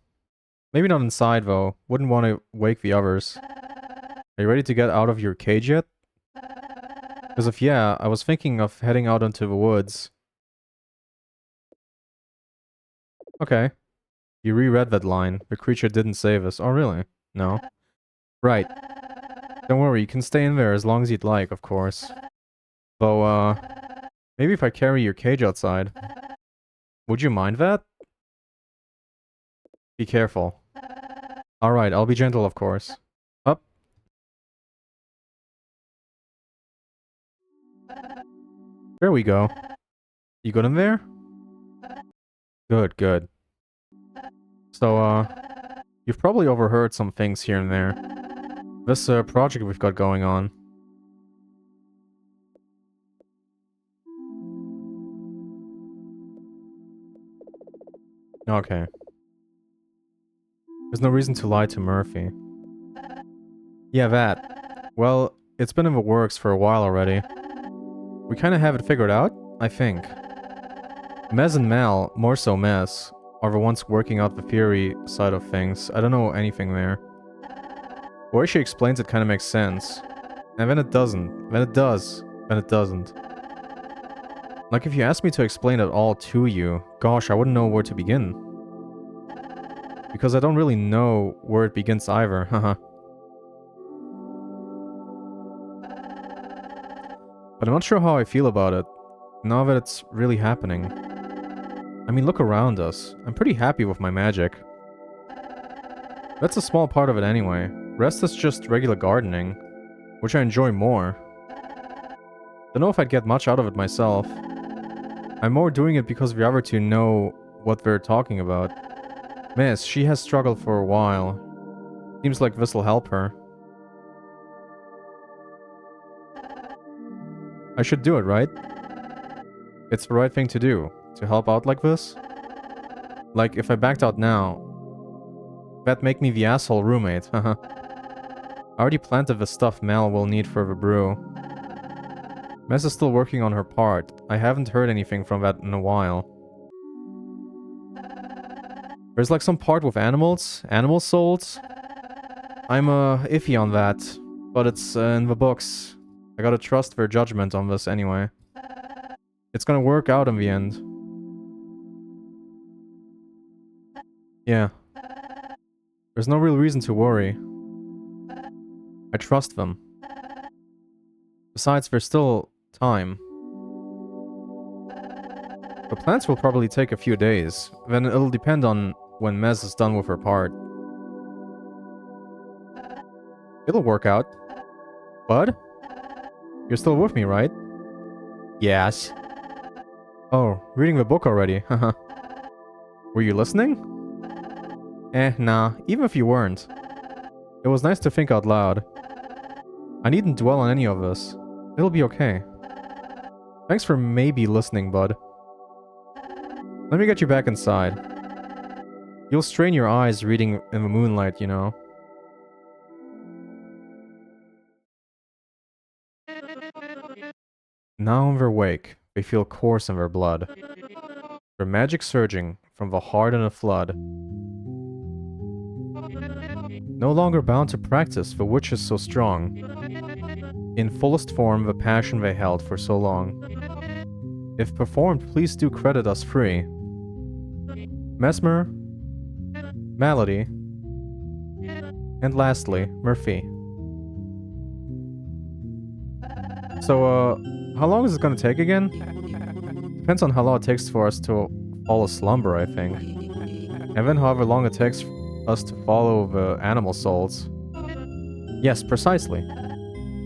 Maybe not inside, though. Wouldn't want to wake the others. Are you ready to get out of your cage yet? Because if yeah, I was thinking of heading out into the woods. Okay. You reread that line. The creature didn't save us. Oh, really? No. Right. Don't worry, you can stay in there as long as you'd like, of course. Though, maybe if I carry your cage outside. Would you mind that? Be careful. Alright, I'll be gentle, of course. Up. There we go. You good in there? Good, good. So, you've probably overheard some things here and there. This, project we've got going on. Okay. There's no reason to lie to Murphy. Yeah, that. Well, it's been in the works for a while already. We kinda have it figured out, I think. Mez and Mal, more so Mez, are the ones working out the theory side of things. I don't know anything there. The way she explains it kinda makes sense. And then it doesn't. Then it does. Then it doesn't. Like, if you asked me to explain it all to you, gosh, I wouldn't know where to begin. Because I don't really know where it begins either, haha. But I'm not sure how I feel about it, now that it's really happening. I mean, look around us. I'm pretty happy with my magic. That's a small part of it anyway. Rest is just regular gardening, which I enjoy more. Don't know if I'd get much out of it myself. I'm more doing it because the other two know what they're talking about. Miss, she has struggled for a while. Seems like this'll help her. I should do it, right? It's the right thing to do, to help out like this. Like, if I backed out now, that'd make me the asshole roommate, haha. I already planted the stuff Mel will need for the brew. Mess is still working on her part. I haven't heard anything from that in a while. There's like some part with animals, animal souls. I'm iffy on that, but it's in the books. I gotta trust their judgment on this anyway. It's gonna work out in the end. Yeah. There's no real reason to worry. I trust them. Besides, there's still time. The plants will probably take a few days, then it'll depend on when Mez is done with her part. It'll work out. Bud? You're still with me, right? Yes. Oh, reading the book already, haha. Were you listening? Nah, even if you weren't. It was nice to think out loud. I needn't dwell on any of this. It'll be okay. Thanks for maybe listening, bud. Let me get you back inside. You'll strain your eyes reading in the moonlight, you know. Now in their wake, they feel coarse in their blood. Their magic surging from the heart in a flood. No longer bound to practice, the witches so strong. In fullest form, the passion they held for so long. If performed, please do credit us free. Mesmer, Malady, and lastly, Murphy. So, how long is it gonna take again? Depends on how long it takes for us to fall a slumber, I think. And then however long it takes us to follow the animal souls. Yes, precisely.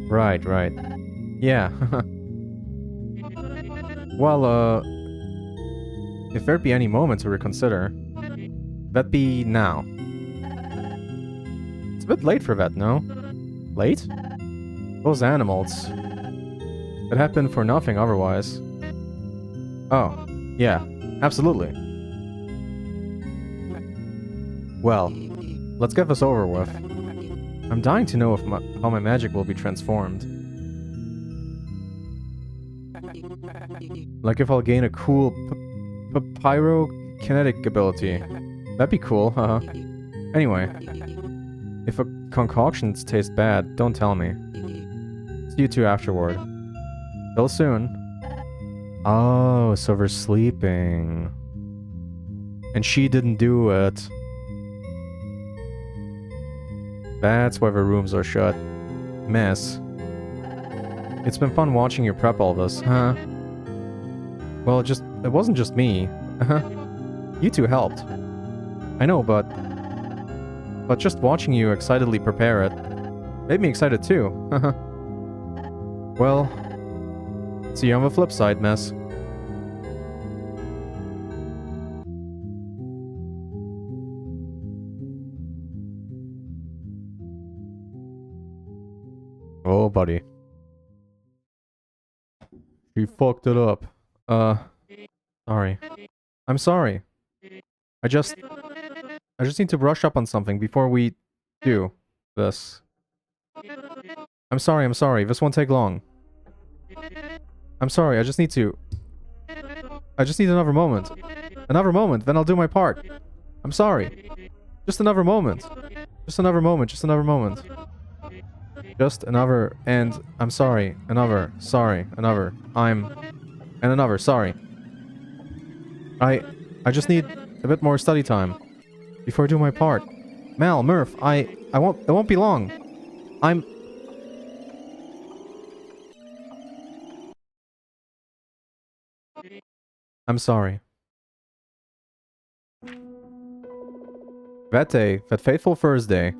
Right, right. Yeah. Well, if there'd be any moment to reconsider. Vet be now. It's a bit late for vet, no? Late? Those animals. It happened for nothing otherwise. Oh, yeah, absolutely. Well, let's get this over with. I'm dying to know if how my magic will be transformed. Like if I'll gain a cool pyrokinetic ability. That'd be cool, haha. Anyway, if a concoctions taste bad, don't tell me. See you two afterward. Till soon. Oh, so they're sleeping. And she didn't do it. That's why the rooms are shut. Mess. It's been fun watching you prep all this, huh? Well, it wasn't just me. Uh-huh. You two helped. I know, but just watching you excitedly prepare it made me excited too. Uh-huh. Well, see you on the flip side, Mess. Oh, buddy. You fucked it up. Sorry. I'm sorry. I just need to brush up on something before we do this. I'm sorry. This won't take long. I'm sorry, I just need another moment. Another moment, then I'll do my part. I'm sorry. Just another moment. Just another moment. Just another, and I'm sorry. Another, sorry. Another, and another, sorry. I just need a bit more study time before I do my part. Mal, Murph, it won't be long. I'm sorry. That day, that fateful Thursday,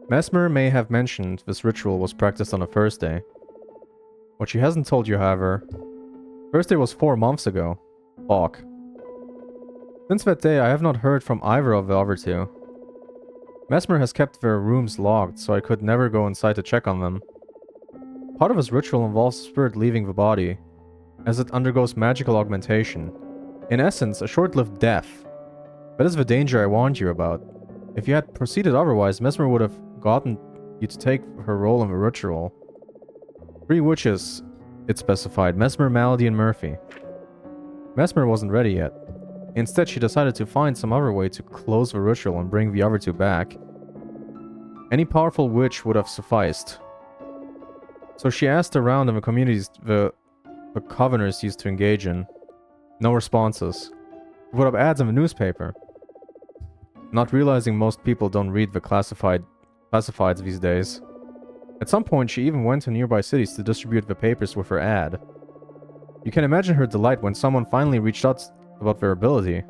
Mesmer may have mentioned this ritual was practiced on a Thursday. What she hasn't told you, however, Thursday was 4 months ago. Fuck. Since that day, I have not heard from either of the other two. Mesmer has kept their rooms locked, so I could never go inside to check on them. Part of his ritual involves the spirit leaving the body, as it undergoes magical augmentation. In essence, a short-lived death. That is the danger I warned you about. If you had proceeded otherwise, Mesmer would have gotten you to take her role in the ritual. 3 witches, it specified: Mesmer, Malady, and Murphy. Mesmer wasn't ready yet. Instead, she decided to find some other way to close the ritual and bring the other two back. Any powerful witch would have sufficed. So she asked around in the communities the Coveners used to engage in. No responses. She put up ads in the newspaper. Not realizing most people don't read the classifieds these days. At some point, she even went to nearby cities to distribute the papers with her ad. You can imagine her delight when someone finally reached out about their ability.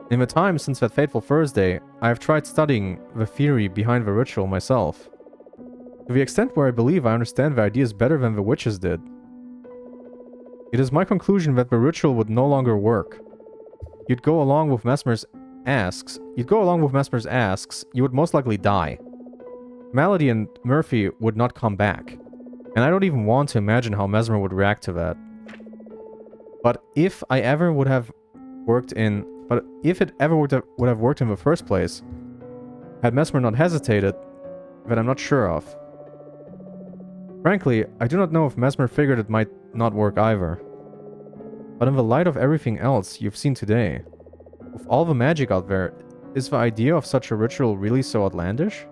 In the time since that fateful Thursday, I have tried studying the theory behind the ritual myself. To the extent where I believe I understand the ideas better than the witches did. It is my conclusion that the ritual would no longer work. You'd go along with Mesmer's asks, you would most likely die. Malady and Murphy would not come back. And I don't even want to imagine how Mesmer would react to that. But if it ever would have worked in the first place, had Mesmer not hesitated, that I'm not sure of. Frankly, I do not know if Mesmer figured it might not work either. But in the light of everything else you've seen today, with all the magic out there, is the idea of such a ritual really so outlandish?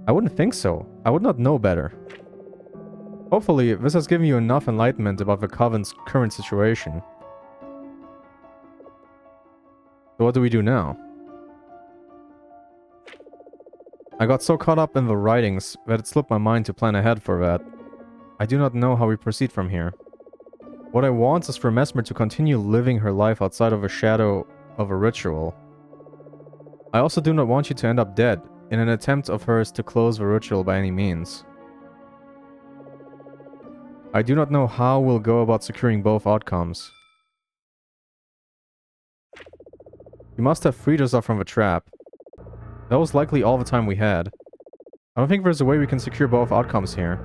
I wouldn't think so. I would not know better. Hopefully, this has given you enough enlightenment about the Coven's current situation. So what do we do now? I got so caught up in the writings that it slipped my mind to plan ahead for that. I do not know how we proceed from here. What I want is for Mesmer to continue living her life outside of a shadow of a ritual. I also do not want you to end up dead in an attempt of hers to close the ritual by any means. I do not know how we'll go about securing both outcomes. You must have freed yourself from the trap. That was likely all the time we had. I don't think there's a way we can secure both outcomes here.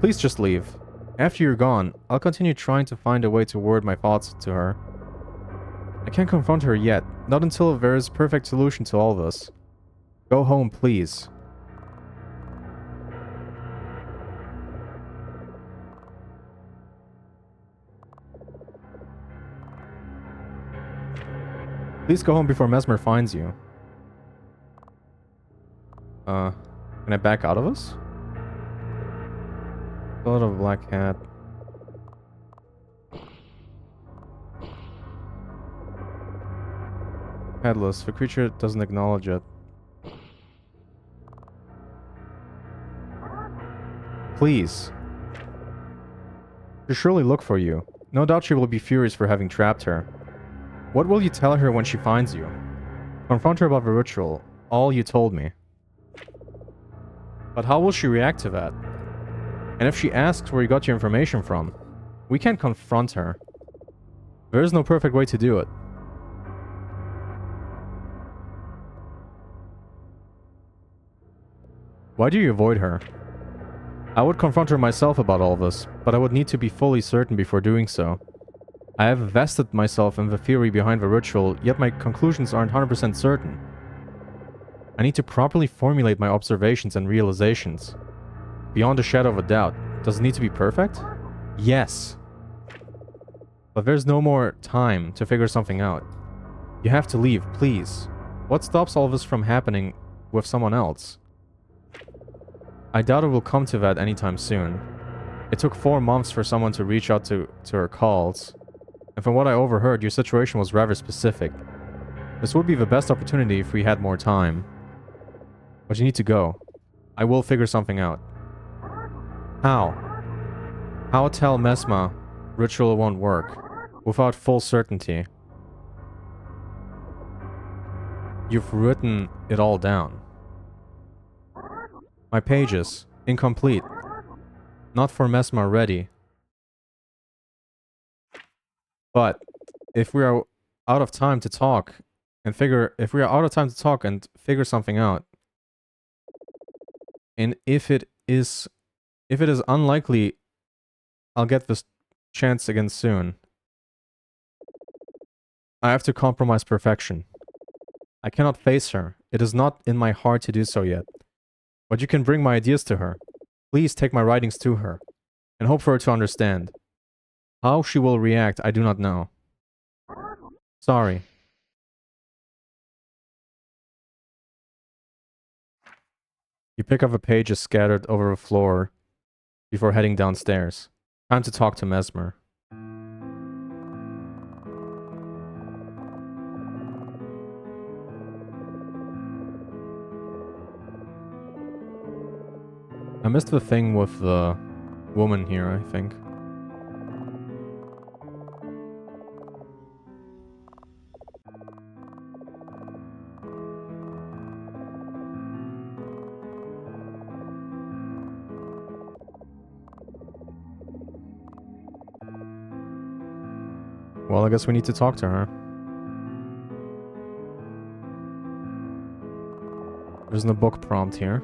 Please just leave. After you're gone, I'll continue trying to find a way to word my thoughts to her. I can't confront her yet, not until there is a perfect solution to all this. Go home, please. Please go home before Mesmer finds you. Can I back out of this? Blood of a black cat. Headless. The creature doesn't acknowledge it. Please. She'll surely look for you. No doubt she will be furious for having trapped her. What will you tell her when she finds you? Confront her about the ritual. All you told me. But how will she react to that? And if she asks where you got your information from, we can't confront her. There is no perfect way to do it. Why do you avoid her? I would confront her myself about all this, but I would need to be fully certain before doing so. I have vested myself in the theory behind the ritual, yet my conclusions aren't 100% certain. I need to properly formulate my observations and realizations. Beyond a shadow of a doubt. Does it need to be perfect? Yes. But there's no more time to figure something out. You have to leave, please. What stops all this from happening with someone else? I doubt it will come to that anytime soon. It took 4 months for someone to reach out to her calls. And from what I overheard, your situation was rather specific. This would be the best opportunity if we had more time. But you need to go. I will figure something out. How? How tell Mesma ritual won't work without full certainty? You've written it all down. My pages. Incomplete. Not for Mesma ready. But if we are out of time to talk and figure something out, and if it is unlikely I'll get this chance again soon, I have to compromise perfection. I cannot face her. It is not in my heart to do so yet. But you can bring my ideas to her. Please take my writings to her, and hope for her to understand. How she will react, I do not know. Sorry. You pick up the pages scattered over the floor before heading downstairs. Time to talk to Mesmer. I missed the thing with the woman here, I think. Well, I guess we need to talk to her. There's no book prompt here.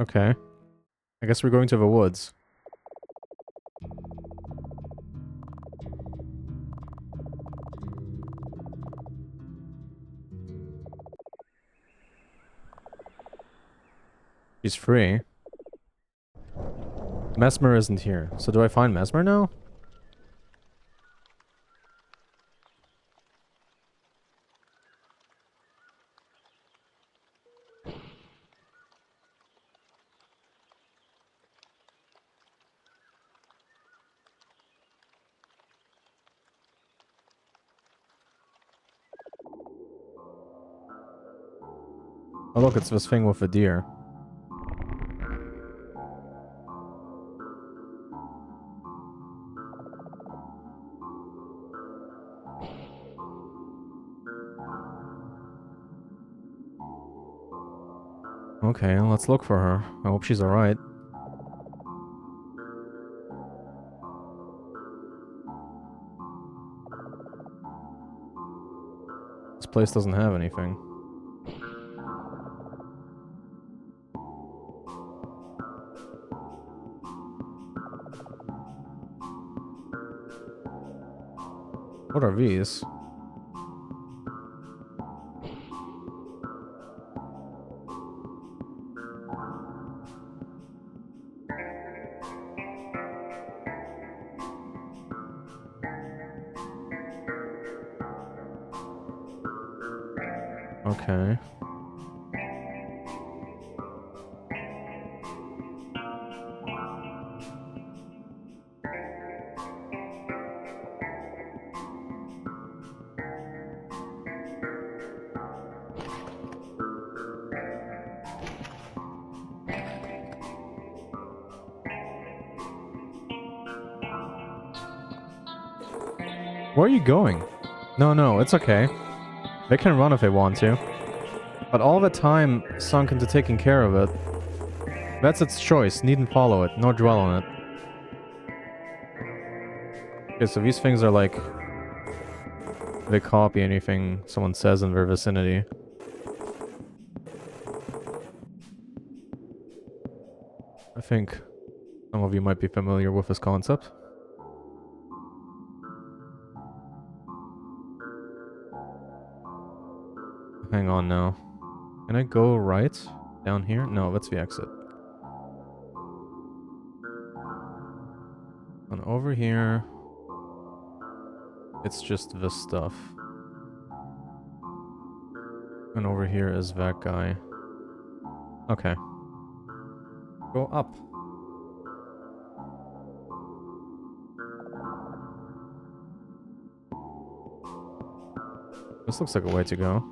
Okay. I guess we're going to the woods. She's free. Mesmer isn't here. So do I find Mesmer now? Oh look, it's this thing with the deer. Okay, let's look for her. I hope she's alright. This place doesn't have anything. What are these? Okay. Where are you going? No, it's okay. They can run if they want to. But all the time sunk into taking care of it. That's its choice. Needn't follow it, nor dwell on it. Okay, so these things are like... they copy anything someone says in their vicinity. I think some of you might be familiar with this concept. Hang on now. Can I go right? Down here? No, that's the exit. And over here... it's just this stuff. And over here is that guy. Okay. Go up. This looks like a way to go.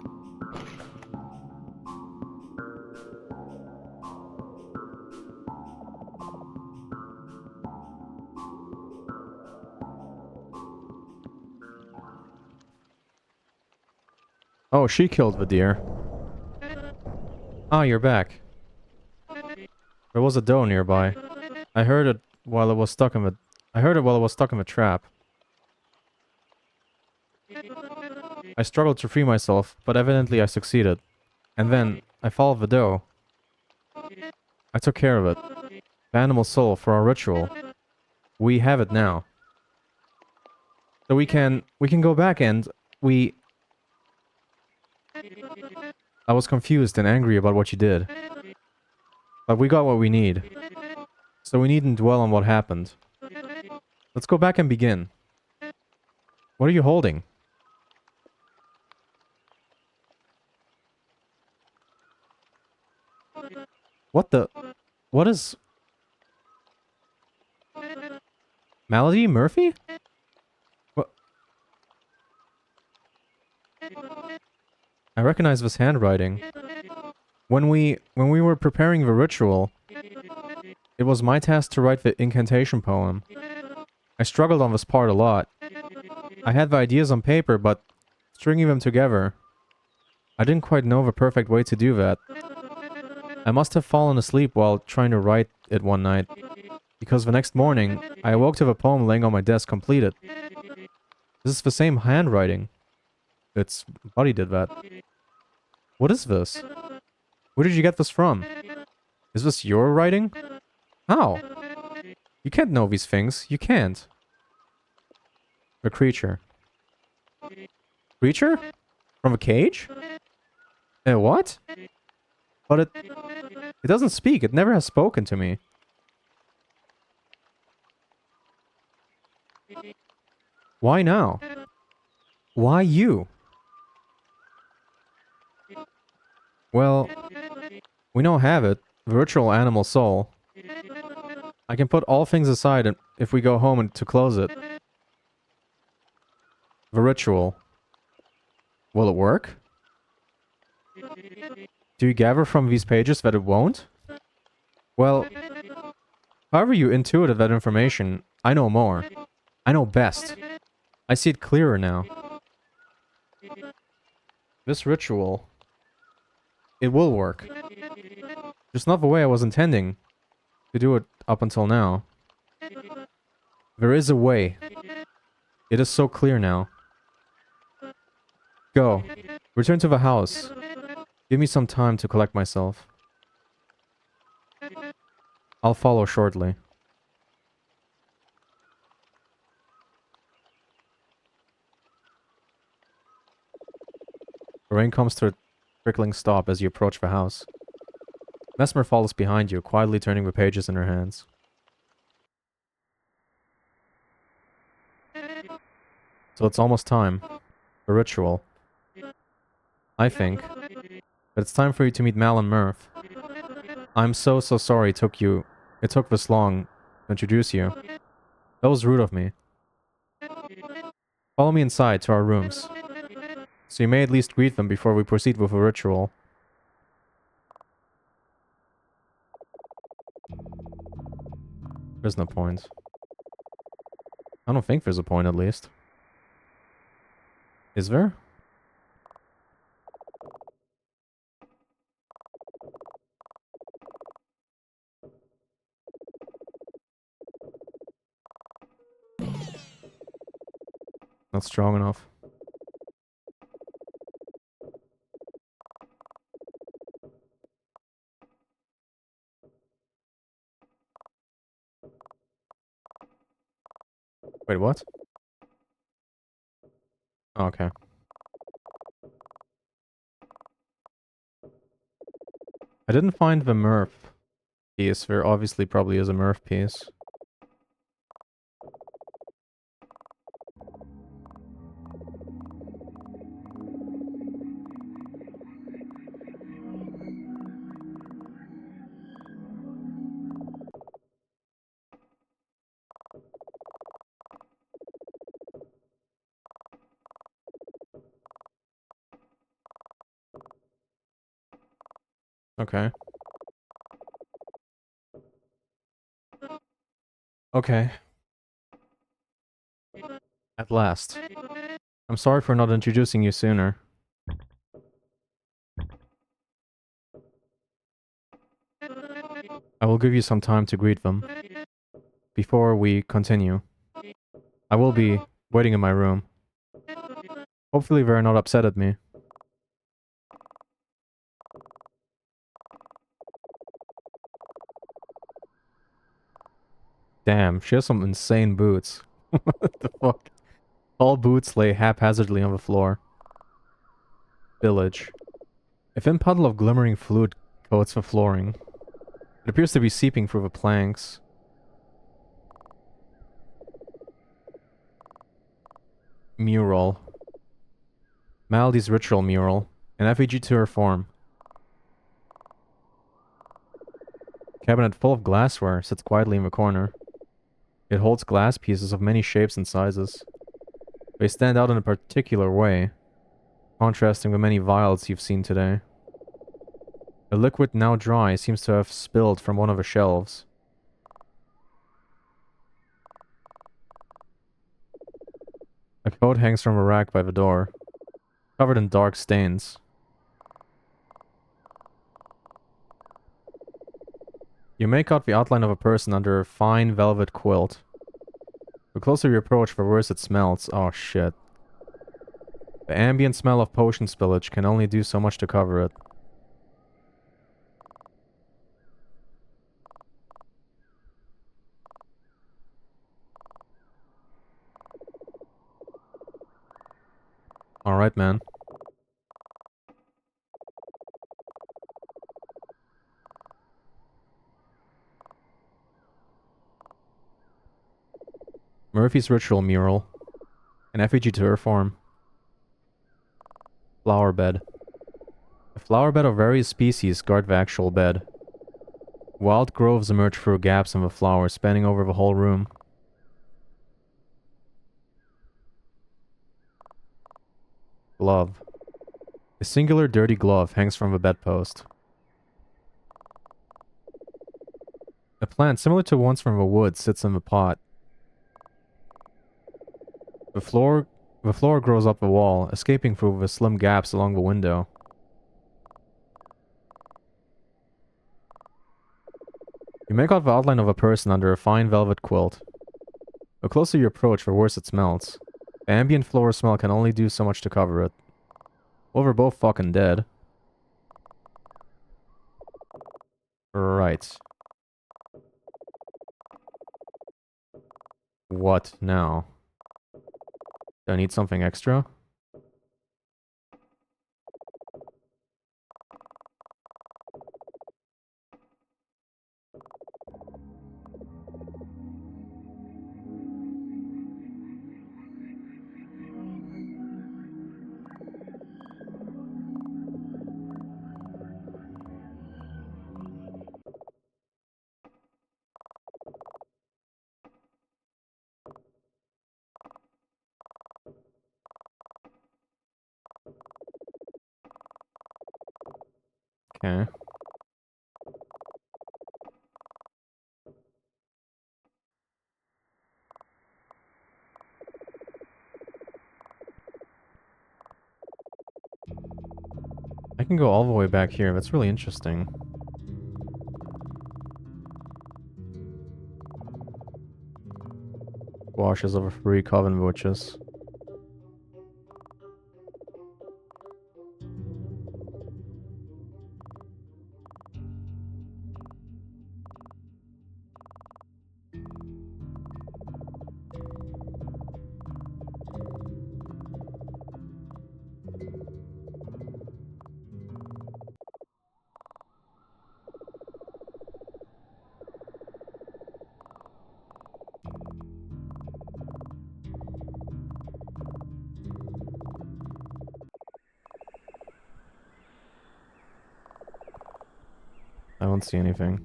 Oh, she killed the deer. Ah, you're back. There was a doe nearby. I heard it while it was stuck in the trap. I struggled to free myself, but evidently I succeeded. And then I followed the doe. I took care of it. The animal soul for our ritual. We have it now. So we can go back and I was confused and angry about what you did. But we got what we need. So we needn't dwell on what happened. Let's go back and begin. What are you holding? What the... what is... Malady? Murphy? What? I recognize this handwriting. When we were preparing the ritual, it was my task to write the incantation poem. I struggled on this part a lot. I had the ideas on paper, but stringing them together, I didn't quite know the perfect way to do that. I must have fallen asleep while trying to write it one night, because the next morning, I awoke to the poem laying on my desk completed. This is the same handwriting. It's... Buddy did that. What is this? Where did you get this from? Is this your writing? How? You can't know these things. You can't. A creature. Creature? From a cage? What? But it doesn't speak. It never has spoken to me. Why now? Why you? Well, we now have it. Virtual animal soul. I can put all things aside if we go home and to close it. The ritual. Will it work? Do you gather from these pages that it won't? Well, however you intuited that information, I know more. I know best. I see it clearer now. This ritual... it will work. Just not the way I was intending to do it up until now. There is a way. It is so clear now. Go. Return to the house. Give me some time to collect myself. I'll follow shortly. The rain comes to a trickling stop as you approach the house. Mesmer follows behind you, quietly turning the pages in her hands. So it's almost time. The ritual. I think that it's time for you to meet Mal and Murph. I'm so sorry it took this long to introduce you. That was rude of me. Follow me inside to our rooms, so you may at least greet them before we proceed with the ritual. There's no point. I don't think there's a point, at least. Is there? Not strong enough. Wait, what? Oh, okay. I didn't find the Murph piece. There obviously probably is a Murph piece. Okay. Okay. At last. I'm sorry for not introducing you sooner. I will give you some time to greet them. Before we continue, I will be waiting in my room. Hopefully they're not upset at me. Damn, she has some insane boots. What the fuck? All boots lay haphazardly on the floor. Village. A thin puddle of glimmering fluid coats the flooring. It appears to be seeping through the planks. Mural. Maldy's ritual mural. An effigy to her form. Cabinet full of glassware sits quietly in the corner. It holds glass pieces of many shapes and sizes. They stand out in a particular way, contrasting the many vials you've seen today. The liquid, now dry, seems to have spilled from one of the shelves. A coat hangs from a rack by the door, covered in dark stains. You make out the outline of a person under a fine velvet quilt. The closer you approach, the worse it smells. Oh shit. The ambient smell of potion spillage can only do so much to cover it. Alright, man. Murphy's ritual mural. An effigy to her form. Flower bed. A flower bed of various species guard the actual bed. Wild groves emerge through gaps in the flowers, spanning over the whole room. Glove. A singular dirty glove hangs from the bedpost. A plant similar to ones from the woods sits in the pot. The floor grows up the wall, escaping through the slim gaps along the window. You make out the outline of a person under a fine velvet quilt. The closer you approach, the worse it smells. The ambient floral smell can only do so much to cover it. Well, we're both fucking dead. Right. What now? Do I need something extra? Okay. I can go all the way back here. That's really interesting. Washes of a free coven witches. I don't see anything.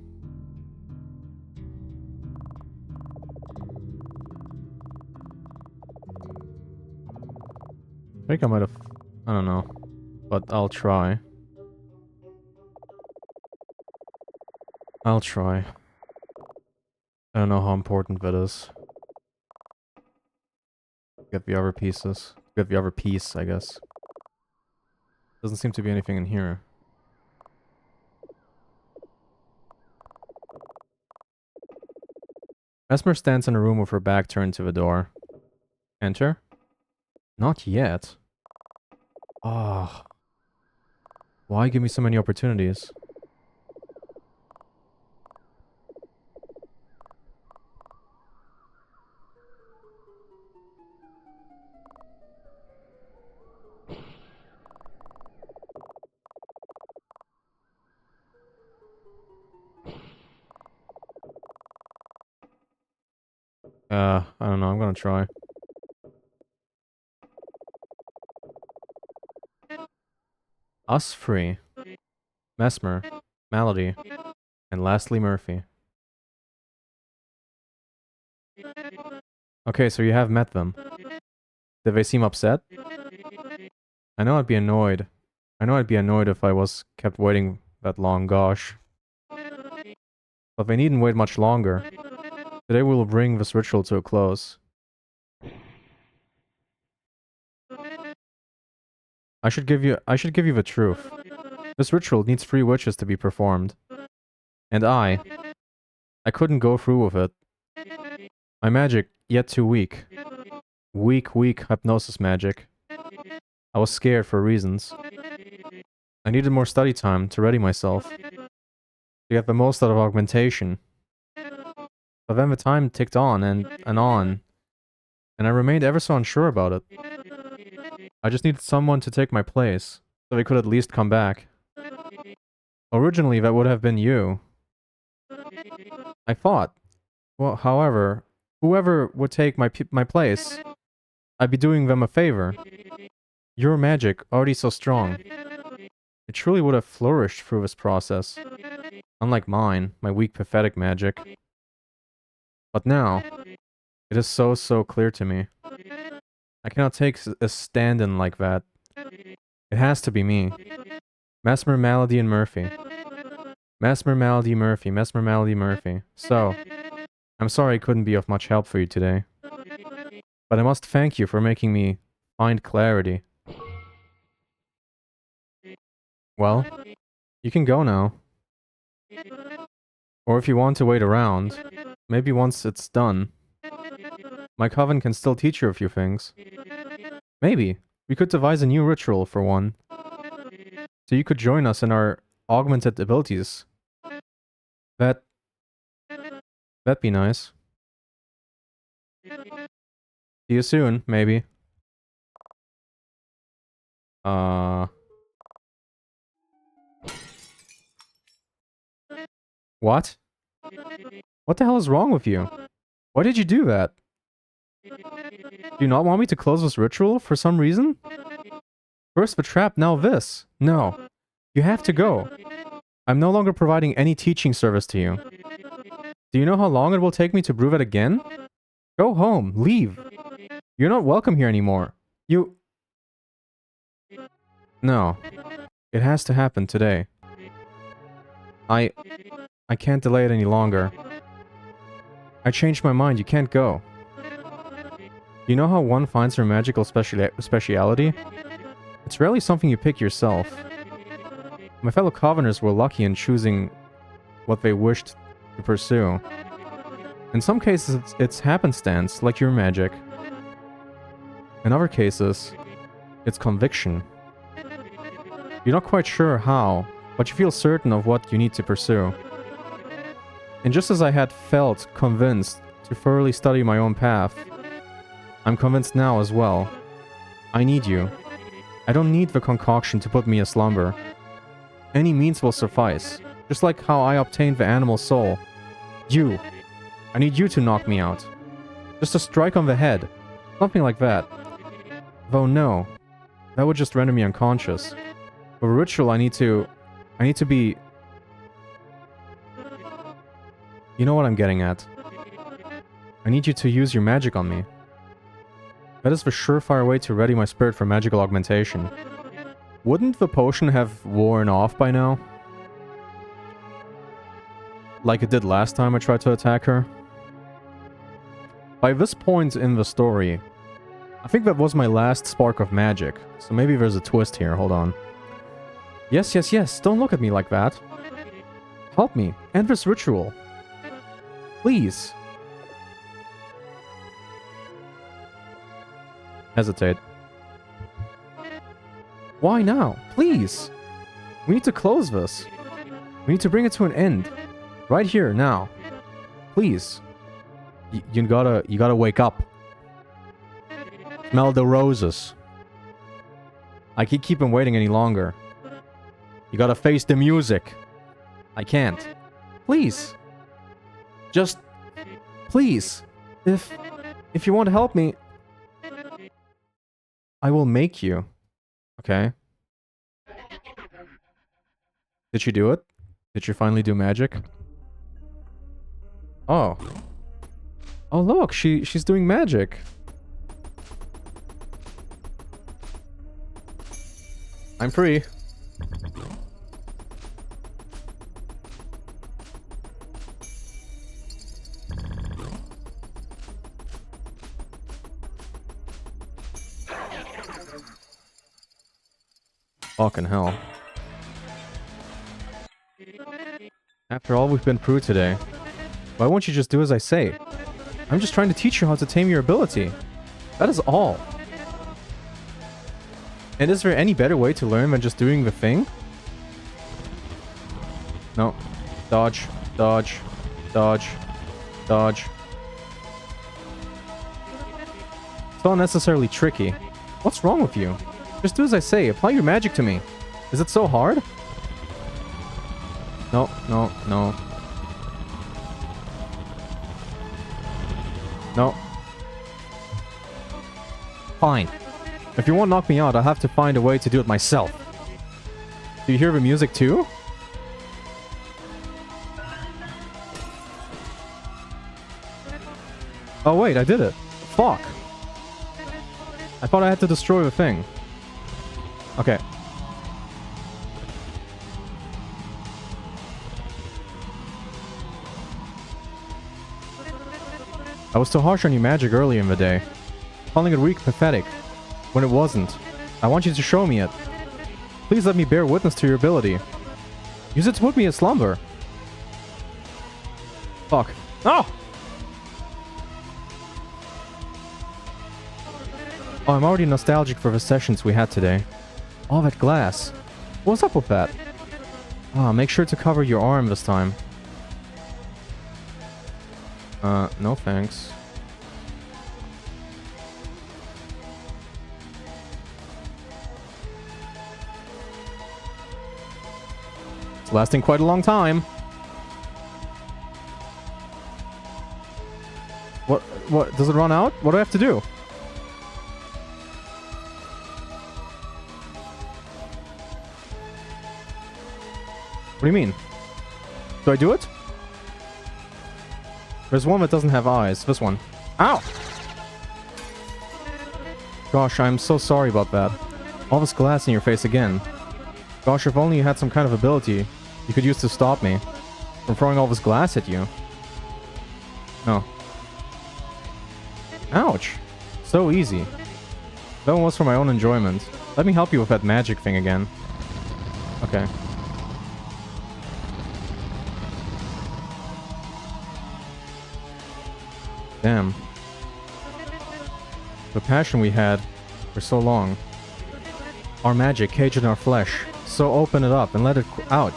I think I might have... I don't know. But I'll try. I'll try. I don't know how important that is. Get the other pieces. Get the other piece, I guess. Doesn't seem to be anything in here. Mesmer stands in a room with her back turned to the door. Enter? Not yet. Ah. Why give me so many opportunities? I don't know, I'm gonna try. Us free. Mesmer. Malady. And lastly Murphy. Okay, so you have met them. Did they seem upset? I know I'd be annoyed. I know I'd be annoyed if I was kept waiting that long, gosh. But they needn't wait much longer. Today we will bring this ritual to a close. I should give you the truth. This ritual needs 3 witches to be performed. And I couldn't go through with it. My magic, yet too weak. Weak hypnosis magic. I was scared for reasons. I needed more study time to ready myself. To get the most out of augmentation. But then the time ticked on and on. And I remained ever so unsure about it. I just needed someone to take my place, so they could at least come back. Originally, that would have been you. I thought. Well, however, whoever would take my place, I'd be doing them a favor. Your magic, already so strong. It truly would have flourished through this process. Unlike mine, my weak, pathetic magic. But now, it is so clear to me. I cannot take a stand-in like that. It has to be me. Mesmer, Malady, and Murphy. Mesmer, Malady, Murphy. Mesmer, Malady, Murphy. So, I'm sorry I couldn't be of much help for you today. But I must thank you for making me find clarity. Well, you can go now. Or if you want to wait around, maybe once it's done, my coven can still teach you a few things. Maybe. We could devise a new ritual for one. So you could join us in our augmented abilities. That'd be nice. See you soon, maybe. What? What the hell is wrong with you? Why did you do that? Do you not want me to close this ritual for some reason? First the trap, now this. No. You have to go. I'm no longer providing any teaching service to you. Do you know how long it will take me to brew that again? Go home. Leave. You're not welcome here anymore. You... No. It has to happen today. I can't delay it any longer. I changed my mind. You can't go. You know how one finds their magical speciality? It's rarely something you pick yourself. My fellow Coveners were lucky in choosing what they wished to pursue. In some cases, it's happenstance, like your magic. In other cases, it's conviction. You're not quite sure how, but you feel certain of what you need to pursue. And just as I had felt convinced to thoroughly study my own path, I'm convinced now as well. I need you. I don't need the concoction to put me aslumber. Any means will suffice, just like how I obtained the animal soul. You. I need you to knock me out. Just a strike on the head. Something like that. Though no. That would just render me unconscious. For a ritual I need to be... You know what I'm getting at. I need you to use your magic on me. That is the surefire way to ready my spirit for magical augmentation. Wouldn't the potion have worn off by now? Like it did last time I tried to attack her? By this point in the story, I think that was my last spark of magic, so maybe there's a twist here, hold on. Yes, yes, yes, don't look at me like that. Help me, end this ritual. Please. Hesitate. Why now? Please! We need to close this. We need to bring it to an end. Right here, now. Please. You gotta wake up. Smell the roses. I can't keep him waiting any longer. You gotta face the music. I can't. Please. Just... Please. If you want to help me... I will make you. Okay. Did she do it? Did she finally do magic? Oh. Oh look, she's doing magic. I'm free. Fucking hell. After all we've been through today, why won't you just do as I say? I'm just trying to teach you how to tame your ability. That is all. And is there any better way to learn than just doing the thing? No. Dodge. Dodge. Dodge. Dodge. It's not necessarily tricky. What's wrong with you? Just do as I say. Apply your magic to me. Is it so hard? No, no, no. No. Fine. If you won't knock me out, I'll have to find a way to do it myself. Do you hear the music too? Oh wait, I did it. Fuck. I thought I had to destroy the thing. Okay. I was too harsh on your magic earlier in the day, calling it weak, pathetic, when it wasn't. I want you to show me it. Please let me bear witness to your ability. Use it to put me in slumber. Fuck. Oh! Oh, I'm already nostalgic for the sessions we had today. All that glass. What's up with that? Ah, make sure to cover your arm this time. No thanks. It's lasting quite a long time. What? Does it run out? What do I have to do? What do you mean? Do I do it? There's one that doesn't have eyes. This one. Ow! Gosh, I'm so sorry about that. All this glass in your face again. Gosh, if only you had some kind of ability you could use to stop me from throwing all this glass at you. No. Ouch. So easy. That one was for my own enjoyment. Let me help you with that magic thing again. Okay. Damn. The passion we had for so long. Our magic caged in our flesh. So open it up and let it out.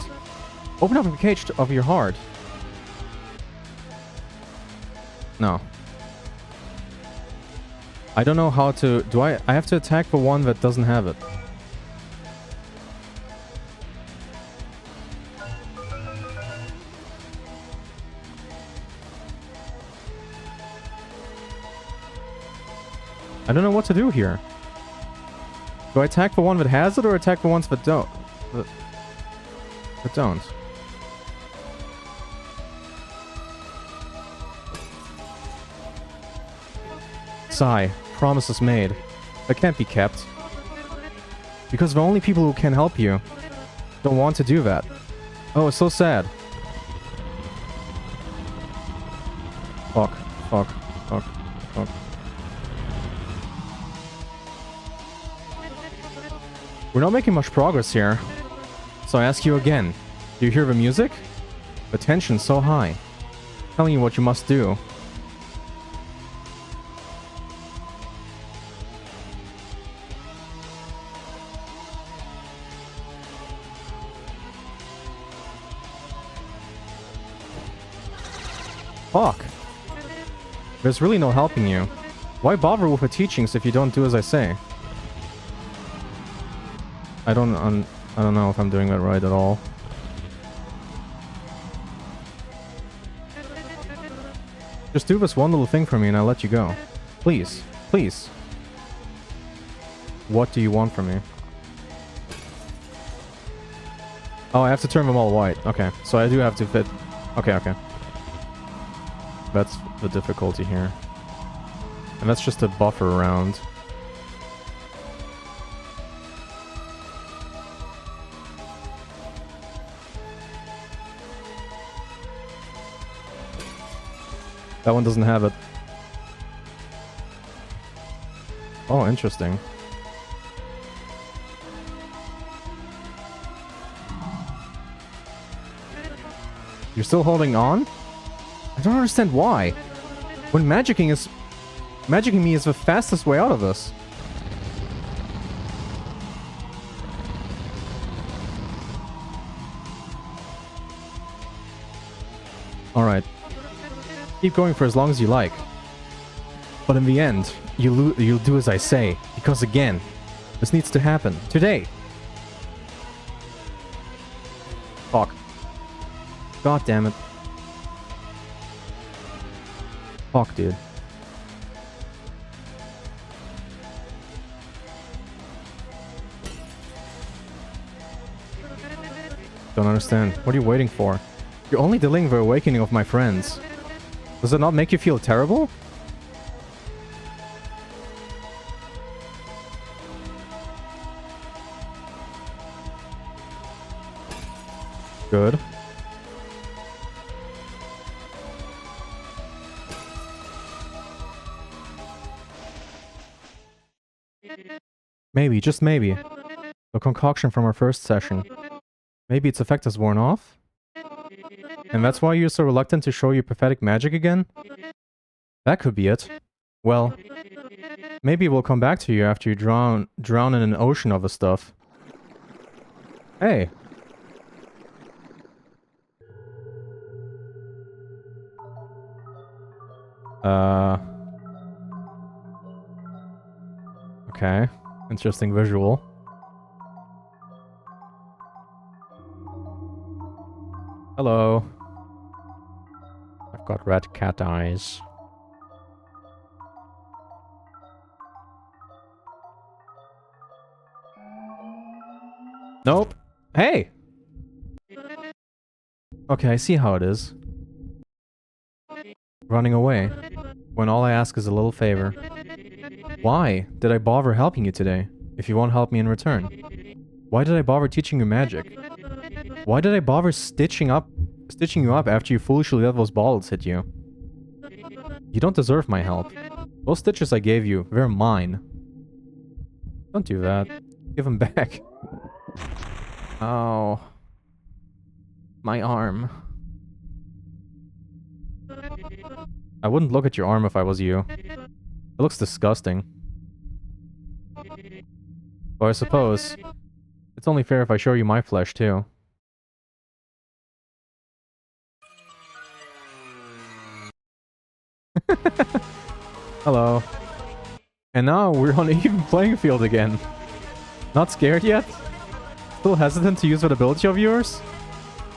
Open up the cage of your heart. No. I don't know how to... Do I have to attack the one that doesn't have it. I don't know what to do here. Do I attack the one that has it or attack the ones that don't? That don't. Sigh. Promises made. That can't be kept. Because the only people who can help you don't want to do that. Oh, it's so sad. Fuck. Fuck. Fuck. Fuck. We're not making much progress here. So I ask you again. Do you hear the music? The tension's so high. Telling you what you must do. Fuck. There's really no helping you. Why bother with the teachings if you don't do as I say? I don't know if I'm doing that right at all. Just do this one little thing for me and I'll let you go. Please. Please. What do you want from me? Oh, I have to turn them all white. Okay, so I do have to fit... Okay, okay. That's the difficulty here. And that's just a buffer around. That one doesn't have it. Oh, interesting. You're still holding on? I don't understand why. When magicking me is the fastest way out of this. Alright. Keep going for as long as you like. But in the end, you'll do as I say. Because again, this needs to happen. Today. Fuck. God damn it. Fuck, dude. Don't understand. What are you waiting for? You're only delaying the awakening of my friends. Does it not make you feel terrible? Good. Maybe, just maybe. The concoction from our first session. Maybe its effect has worn off? And that's why you're so reluctant to show your pathetic magic again? That could be it. Well, maybe we'll come back to you after you drown in an ocean of the stuff. Hey. Okay. Interesting visual. Hello. I've got red cat eyes. Nope. Hey! Okay, I see how it is. Running away. When all I ask is a little favor. Why did I bother helping you today, if you won't help me in return? Why did I bother teaching you magic? Why did I bother stitching you up after you foolishly let those bottles hit you? You don't deserve my help. Those stitches I gave you, they're mine. Don't do that. Give them back. Oh. My arm. I wouldn't look at your arm if I was you. It looks disgusting. But I suppose it's only fair if I show you my flesh too. Hello. And now we're on an even playing field again. Not scared yet? Still hesitant to use that ability of yours?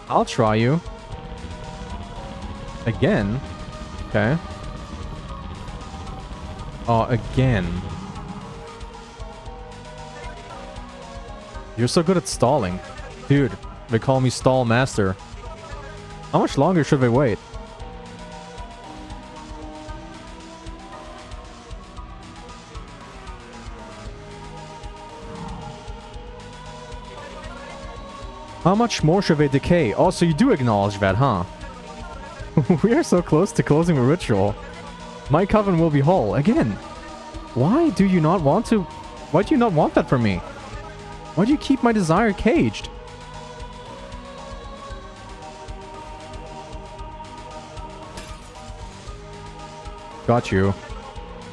I'll try you. Again? Okay. Oh, again. You're so good at stalling. Dude, they call me Stall Master. How much longer should they wait? How much more should they decay? Oh, so you do acknowledge that, huh? We are so close to closing the ritual. My coven will be whole. Again. Why do you not want to... Why do you not want that from me? Why do you keep my desire caged? Got you.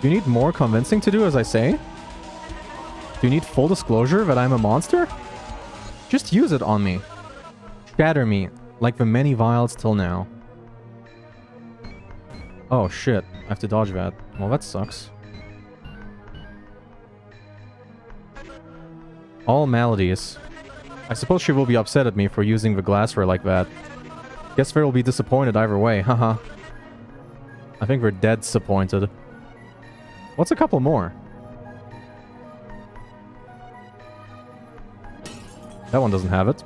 Do you need more convincing to do as I say? Do you need full disclosure that I'm a monster? Just use it on me. Shatter me, like the many vials till now. Oh shit, I have to dodge that. Well, that sucks. All maladies. I suppose she will be upset at me for using the glassware like that. Guess they will be disappointed either way, haha. I think we're dead disappointed. What's a couple more? That one doesn't have it.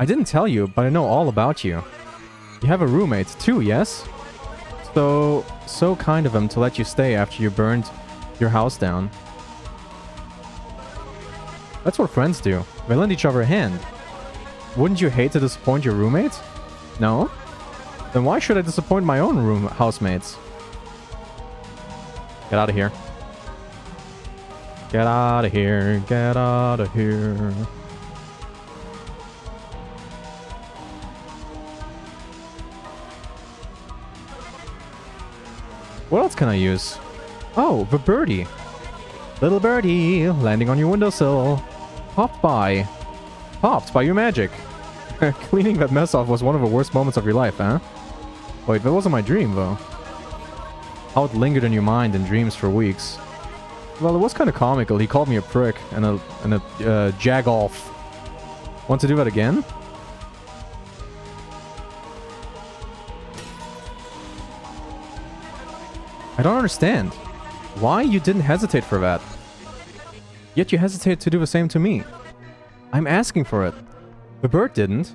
I didn't tell you, but I know all about you. You have a roommate too, yes? So kind of him to let you stay after you burned your house down. That's what friends do. They lend each other a hand. Wouldn't you hate to disappoint your roommate? No? Then why should I disappoint my own housemates? Get out of here. Get out of here. Get out of here. What else can I use? Oh, the birdie. Little birdie, landing on your windowsill. Popped by your magic. Cleaning that mess off was one of the worst moments of your life, huh? Wait, that wasn't my dream, though. How it lingered in your mind and dreams for weeks. Well, it was kind of comical. He called me a prick and a jag-off. Want to do that again? I don't understand. Why you didn't hesitate for that? Yet you hesitate to do the same to me. I'm asking for it. The bird didn't.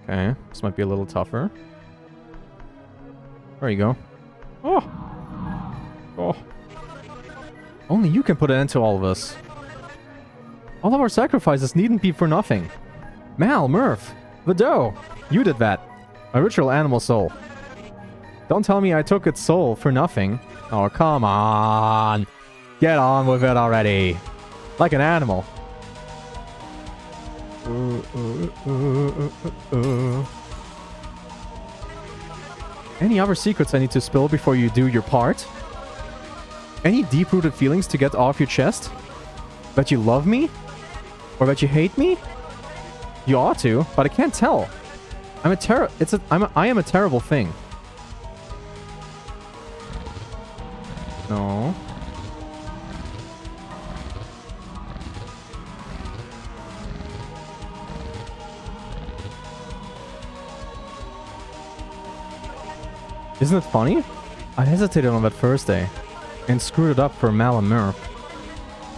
Okay, this might be a little tougher. There you go. Oh! Oh. Only you can put an end to all of us. All of our sacrifices needn't be for nothing. Mal, Murph, the dough. You did that. My ritual animal soul. Don't tell me I took its soul for nothing. Oh, come on. Get on with it already. Like an animal. Any other secrets I need to spill before you do your part? Any deep-rooted feelings to get off your chest? That you love me? Or that you hate me? You ought to, but I can't tell. I am a terrible thing. No. Isn't it funny? I hesitated on that first day and screwed it up for Mal and Merp.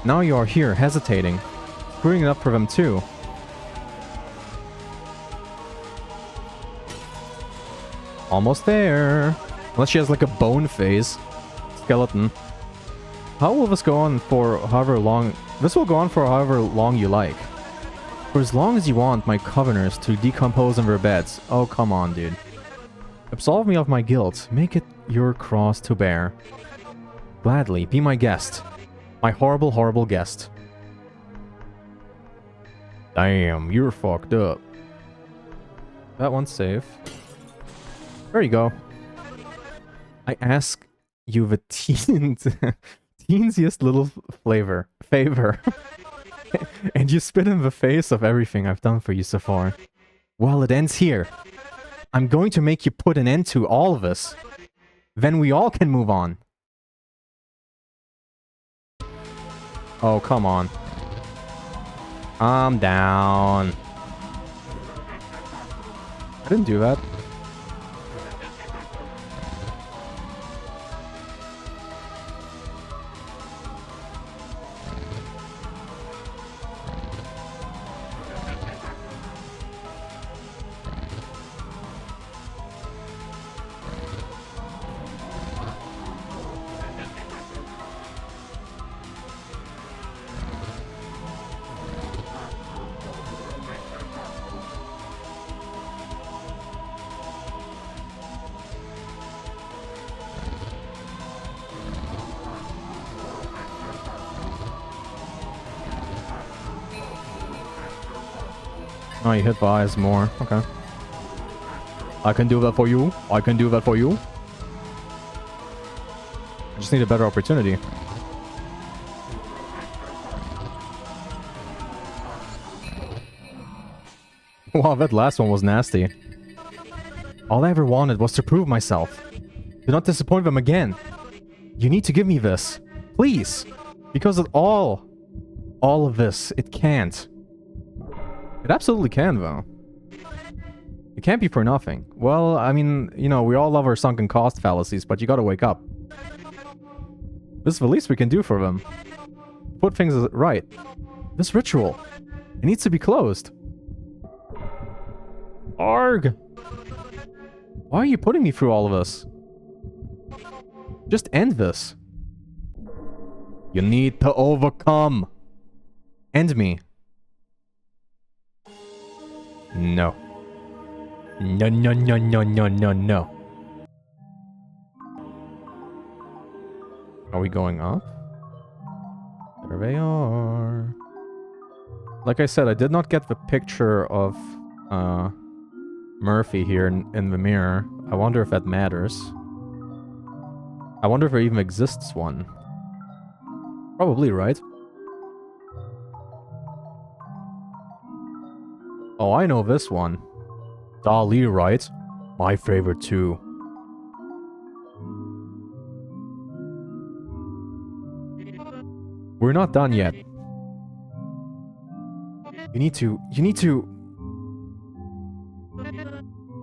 Now you are here, hesitating, screwing it up for them too. Almost there. Unless she has like a bone face. Skeleton. How will this go on for however long? This will go on for however long you like. For as long as you want my covenants to decompose in their beds. Oh, come on, dude. Absolve me of my guilt. Make it your cross to bear. Gladly, be my guest. My horrible, horrible guest. Damn, you're fucked up. That one's safe. There you go. I ask you the teensiest little favor. And you spit in the face of everything I've done for you so far. Well, it ends here. I'm going to make you put an end to all of this. Then we all can move on. Oh, come on. I'm down. I didn't do that. Oh, you hit the eyes more. Okay. I can do that for you. I can do that for you. I just need a better opportunity. Wow, that last one was nasty. All I ever wanted was to prove myself. Do not disappoint them again. You need to give me this. Please. Because of all of this, it can't. It absolutely can, though. It can't be for nothing. Well, I mean, you know, we all love our sunken cost fallacies, but you gotta wake up. This is the least we can do for them. Put things right. This ritual. It needs to be closed. Arg! Why are you putting me through all of this? Just end this. You need to overcome. End me. No. No, no, no, no, no, no, no. Are we going up? There they are. Like I said, I did not get the picture of Murphy here in the mirror. I wonder if that matters. I wonder if there even exists one. Probably, right? Oh, I know this one. Dali, right? My favorite too. We're not done yet. You need to...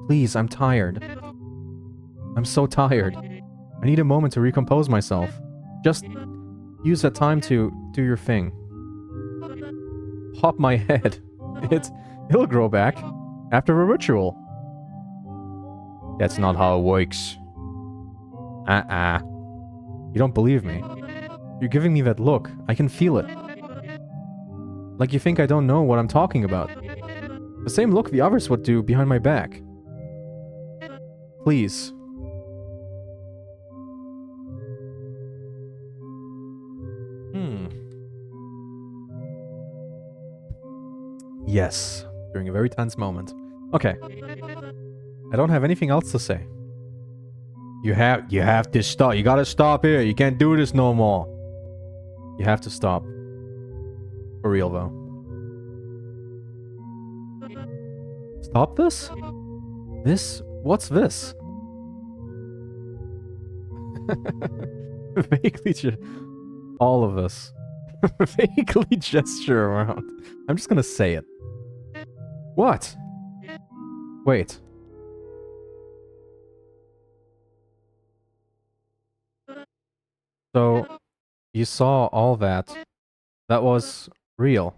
Please, I'm tired. I'm so tired. I need a moment to recompose myself. Just use that time to do your thing. Pop my head. It'll grow back after a ritual. That's not how it works. You don't believe me. You're giving me that look. I can feel it. Like you think I don't know what I'm talking about. The same look the others would do behind my back. Please. Yes. During a very tense moment. Okay. I don't have anything else to say. You have to stop. You gotta stop here. You can't do this no more. You have to stop. For real, though. Stop this? This? What's this? Vaguely all of us. Vaguely gesture around. I'm just gonna say it. What? Wait. So, you saw all that. That was real.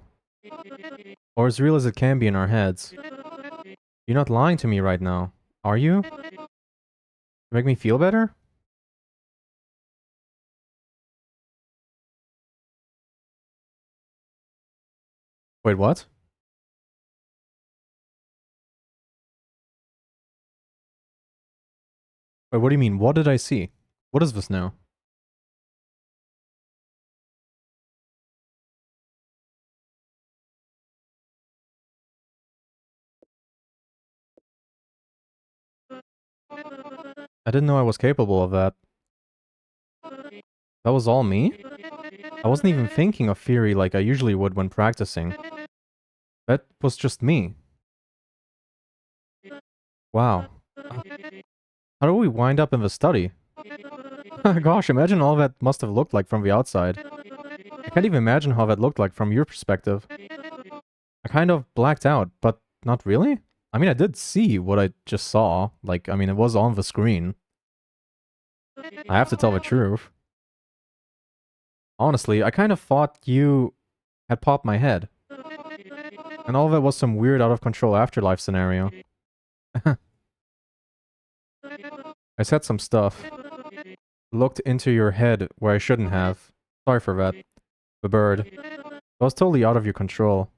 Or as real as it can be in our heads. You're not lying to me right now, are you? To make me feel better? Wait, what? Wait, what do you mean? What did I see? What is this now? I didn't know I was capable of that. That was all me? I wasn't even thinking of theory like I usually would when practicing. That was just me. Wow. How do we wind up in the study? Gosh, imagine all that must have looked like from the outside. I can't even imagine how that looked like from your perspective. I kind of blacked out, but not really? I mean, I did see what I just saw. Like, I mean, it was on the screen. I have to tell the truth. Honestly, I kind of thought you had popped my head. And all of it was some weird out-of-control afterlife scenario. I said some stuff. Looked into your head where I shouldn't have. Sorry for that. The bird. I was totally out of your control.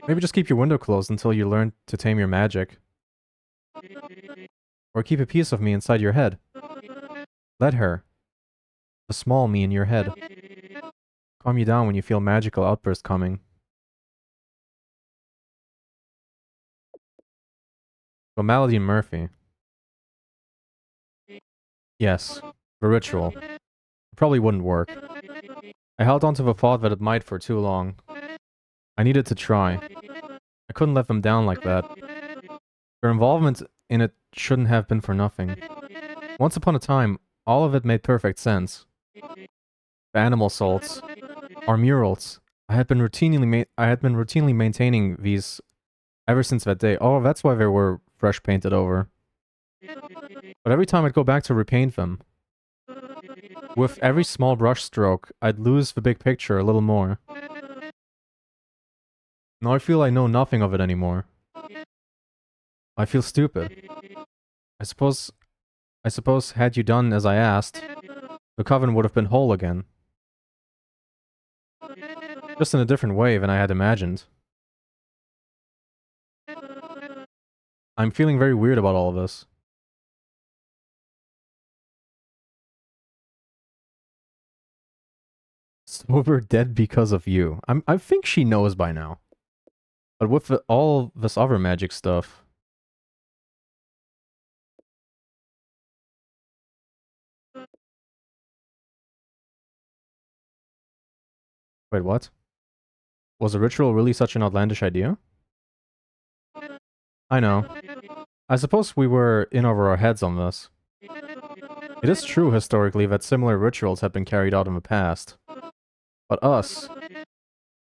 Maybe just keep your window closed until you learn to tame your magic. Or keep a piece of me inside your head. Let her. The small me in your head. Calm you down when you feel magical outbursts coming. So Malady and Murphy. Yes. The ritual. It probably wouldn't work. I held on to the thought that it might for too long. I needed to try. I couldn't let them down like that. Their involvement in it shouldn't have been for nothing. Once upon a time, all of it made perfect sense. The animal salts, our murals. I had been routinely maintaining these ever since that day. Oh, that's why they were fresh painted over. But every time I'd go back to repaint them, with every small brush stroke, I'd lose the big picture a little more. Now I feel I know nothing of it anymore. I feel stupid. I suppose had you done as I asked, the coven would have been whole again. Just in a different way than I had imagined. I'm feeling very weird about all of this. Sober dead because of you. I think she knows by now. But with all this other magic stuff... Wait, what? Was the ritual really such an outlandish idea? I know. I suppose we were in over our heads on this. It is true historically that similar rituals have been carried out in the past. But us...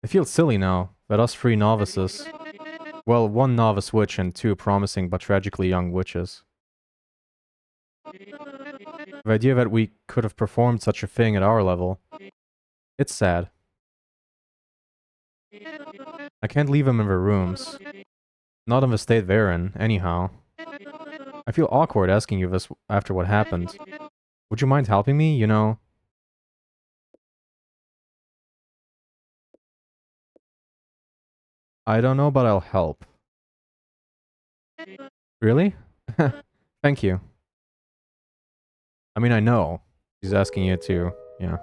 It feels silly now that us three novices... Well, one novice witch and two promising but tragically young witches. The idea that we could have performed such a thing at our level... It's sad. I can't leave them in their rooms. Not in the state they're in, anyhow. I feel awkward asking you this after what happened. Would you mind helping me, you know? I don't know, but I'll help. Really? Thank you. I mean, I know. He's asking you to, yeah.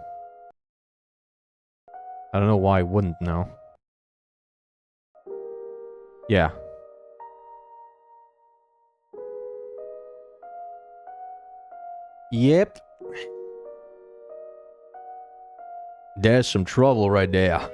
I don't know why I wouldn't know. Yeah. Yep. There's some trouble right there.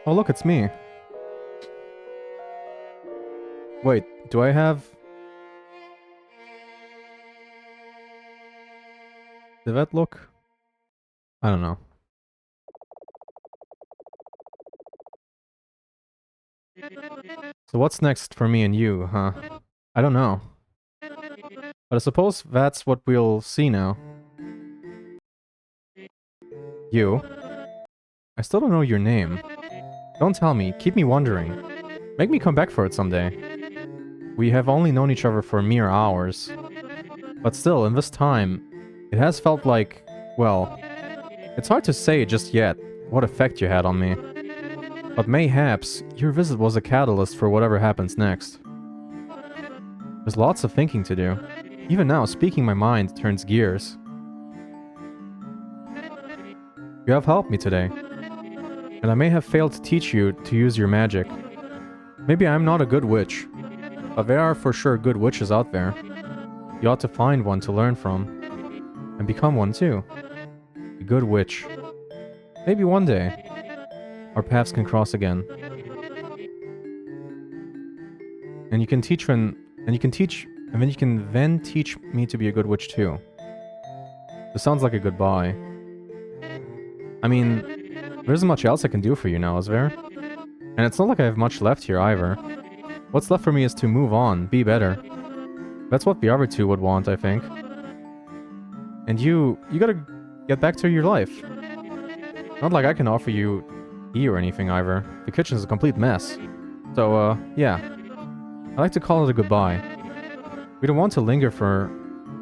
Oh, look, it's me. Wait, do I have... Did that look? I don't know. So what's next for me and you, huh? I don't know. But I suppose that's what we'll see now. You? I still don't know your name. Don't tell me. Keep me wondering. Make me come back for it someday. We have only known each other for mere hours. But still, in this time, it has felt like... Well, it's hard to say just yet what effect you had on me. But mayhaps, your visit was a catalyst for whatever happens next. There's lots of thinking to do. Even now, speaking my mind turns gears. You have helped me today. And I may have failed to teach you to use your magic. Maybe I'm not a good witch. But there are for sure good witches out there. You ought to find one to learn from. And become one too. A good witch. Maybe one day, our paths can cross again. And you can teach when... And you can teach... And then you can then teach me to be a good witch too. This sounds like a goodbye. I mean, there isn't much else I can do for you now, is there? And it's not like I have much left here either. What's left for me is to move on, be better. That's what the other two would want, I think. And you gotta get back to your life. Not like I can offer you tea or anything either. The kitchen's a complete mess. So, yeah. I like to call it a goodbye. We don't want to linger for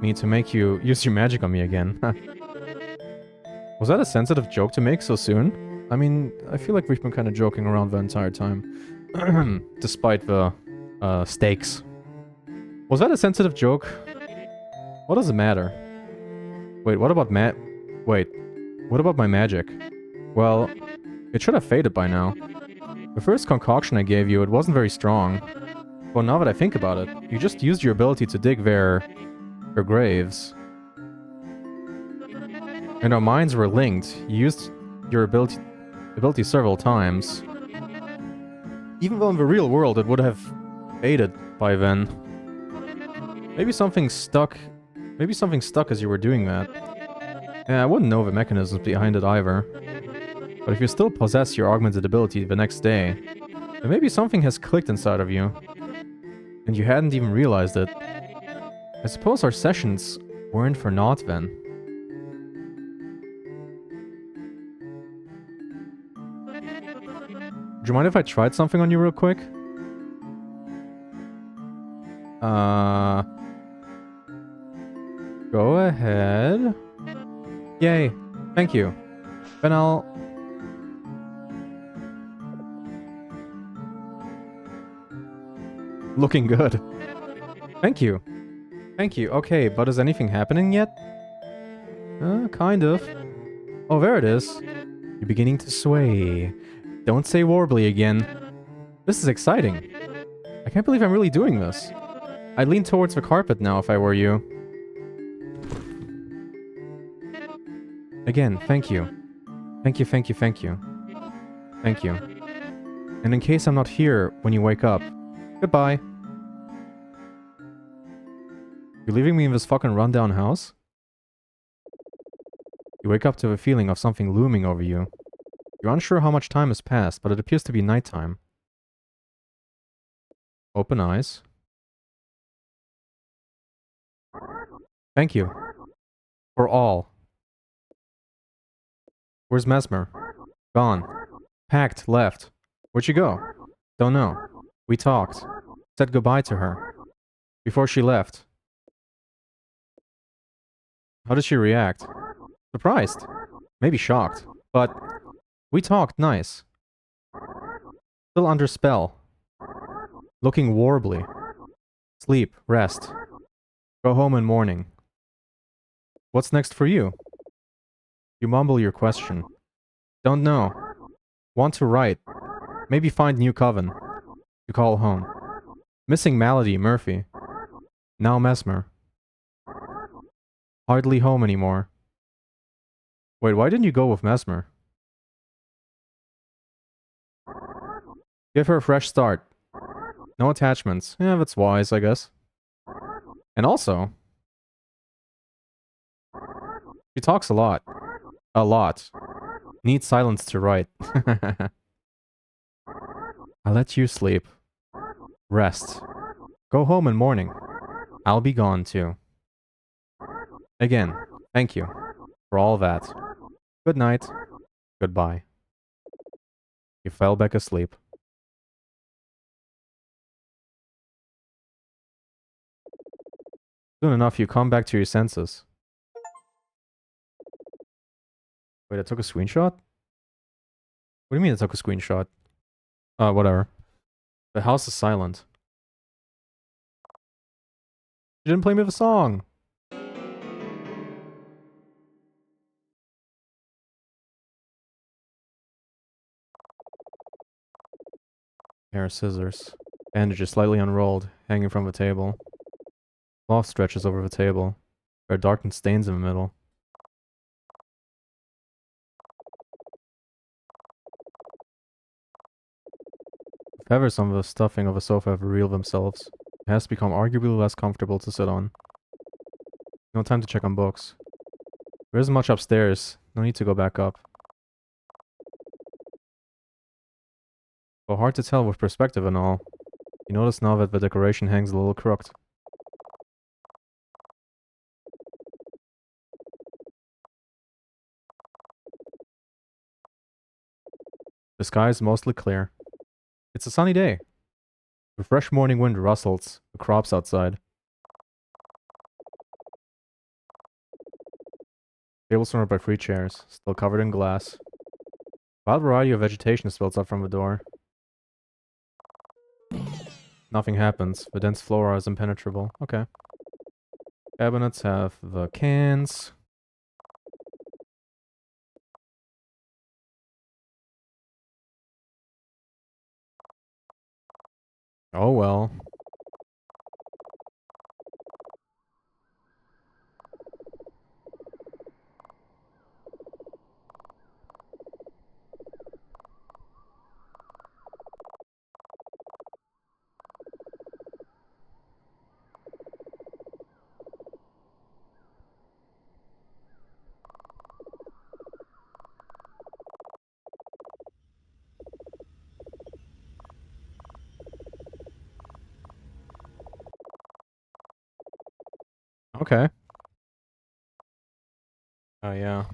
me to make you use your magic on me again. Was that a sensitive joke to make so soon? I mean, I feel like we've been kind of joking around the entire time. Despite the, stakes. Was that a sensitive joke? What does it matter? Wait, what about what about my magic? Well, it should have faded by now. The first concoction I gave you, it wasn't very strong. Well, now that I think about it, you just used your ability to dig their graves. And our minds were linked. You used your ability several times. Even though in the real world it would have faded by then. Maybe something stuck as you were doing that. Yeah, I wouldn't know the mechanisms behind it either. But if you still possess your augmented ability the next day, then maybe something has clicked inside of you. And you hadn't even realized it. I suppose our sessions weren't for naught then. Would you mind if I tried something on you real quick? Go ahead. Yay. Thank you. Then I'll... Looking good. Thank you. Thank you. Okay, but is anything happening yet? Kind of. Oh, there it is. You're beginning to sway. Don't say warbly again. This is exciting. I can't believe I'm really doing this. I'd lean towards the carpet now if I were you. Again, thank you. Thank you, thank you, thank you. Thank you. And in case I'm not here when you wake up, goodbye. You're leaving me in this fucking rundown house? You wake up to the feeling of something looming over you. You're unsure how much time has passed, but it appears to be nighttime. Open eyes. Thank you. For all. Where's Mesmer? Gone. Packed, left. Where'd she go? Don't know. We talked. Said goodbye to her. Before she left. How did she react? Surprised. Maybe shocked. But we talked nice. Still under spell. Looking warbly. Sleep, rest. Go home in morning. What's next for you? You mumble your question. Don't know. Want to write. Maybe find new coven. To call home. Missing malady, Murphy. Now Mesmer. Hardly home anymore. Wait, why didn't you go with Mesmer? Give her a fresh start. No attachments. Yeah, that's wise, I guess. And also, she talks a lot. A lot. Needs silence to write. I'll let you sleep. Rest. Go home in morning. I'll be gone too. Again, thank you for all that. Good night. Goodbye. You fell back asleep. Soon enough, you come back to your senses. Wait, I took a screenshot? What do you mean I took a screenshot? Whatever. The house is silent. You didn't play me the song! Hair, scissors. Bandages slightly unrolled, hanging from the table. Cloth stretches over the table. There are darkened stains in the middle. If ever some of the stuffing of a sofa have revealed themselves, it has become arguably less comfortable to sit on. No time to check on books. There isn't much upstairs, no need to go back up. But hard to tell with perspective and all. You notice now that the decoration hangs a little crooked. The sky is mostly clear. It's a sunny day. The fresh morning wind rustles the crops outside. Table surrounded by 3 chairs, still covered in glass. A wild variety of vegetation spills up from the door. Nothing happens. The dense flora is impenetrable. Okay. Cabinets have the cans. Oh well. Okay. Oh yeah.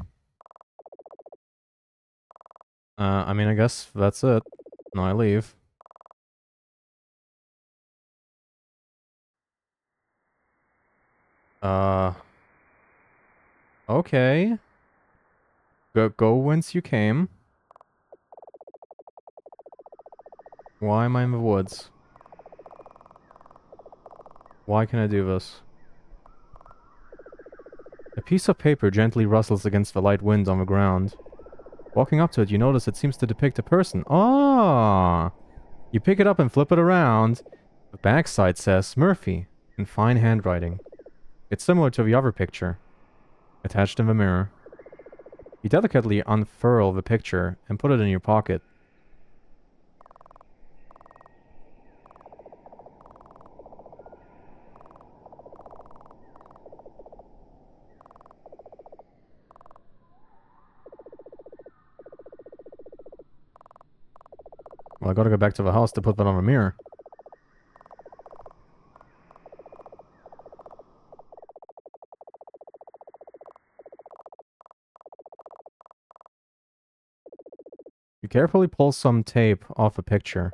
I mean, I guess that's it. No, I leave. Uh... Okay. Go whence you came. Why am I in the woods? Why can I do this? A piece of paper gently rustles against the light wind on the ground. Walking up to it, you notice it seems to depict a person. Ah! You pick it up and flip it around. The backside says Murphy in fine handwriting. It's similar to the other picture, attached in the mirror. You delicately unfurl the picture and put it in your pocket. Well, I gotta go back to the house to put that on the mirror. You carefully pull some tape off the picture.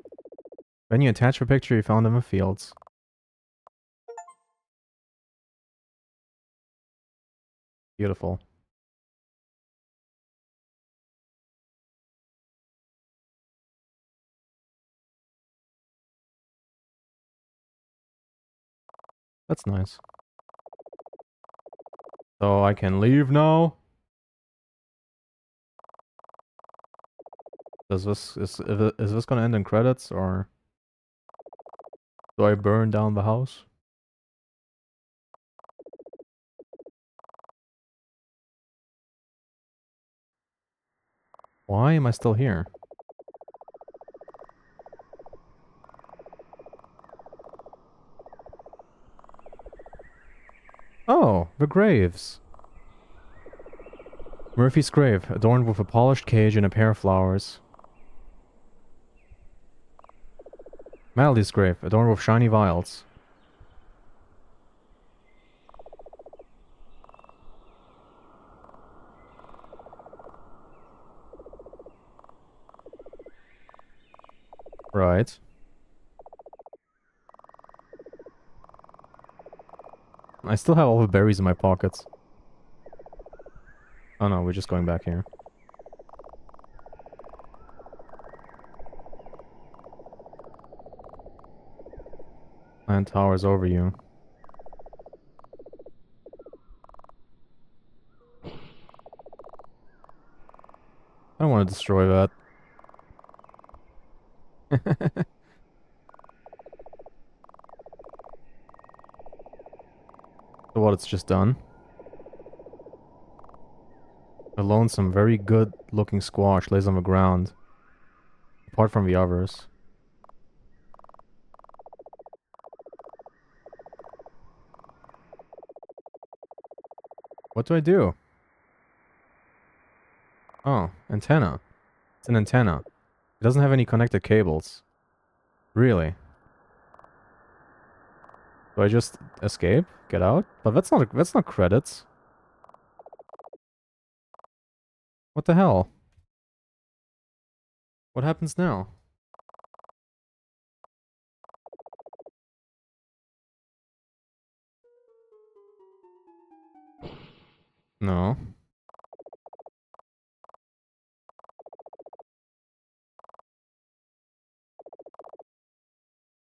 Then you attach the picture you found in the fields. Beautiful. That's nice. So I can leave now? Is this gonna end in credits, or do I burn down the house? Why am I still here? Oh, the graves. Murphy's grave, adorned with a polished cage and a pair of flowers. Mally's grave, adorned with shiny vials. Right. I still have all the berries in my pockets. Oh no, we're just going back here. Land towers over you. I don't want to destroy that. So what, it's just done? A lonesome, very good looking squash lays on the ground. Apart from the others. What do I do? Oh, antenna. It's an antenna. It doesn't have any connected cables. Really? Do I just escape? Get out? But that's not credits. What the hell? What happens now? No.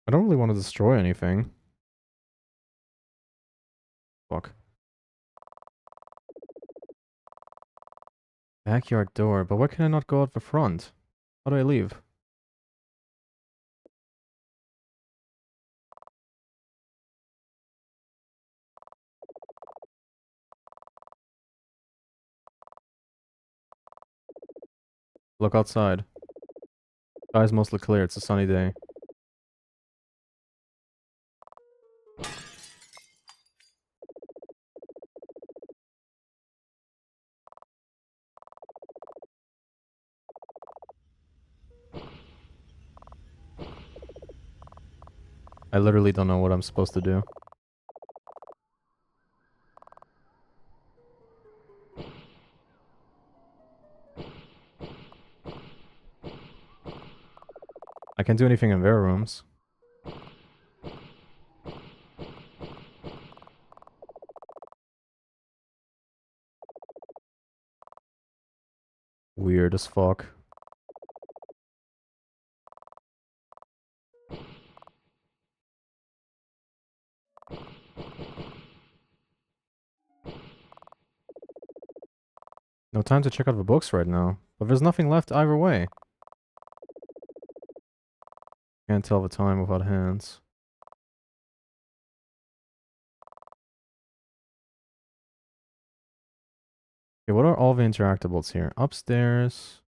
I don't really want to destroy anything. Fuck. Backyard door, but why can I not go out the front? How do I leave? Look outside. Sky's mostly clear, it's a sunny day. I literally don't know what I'm supposed to do. I can't do anything in their rooms. Weird as fuck. No time to check out the books right now. But there's nothing left either way. Can't tell the time without hands. Okay, what are all the interactables here? Upstairs.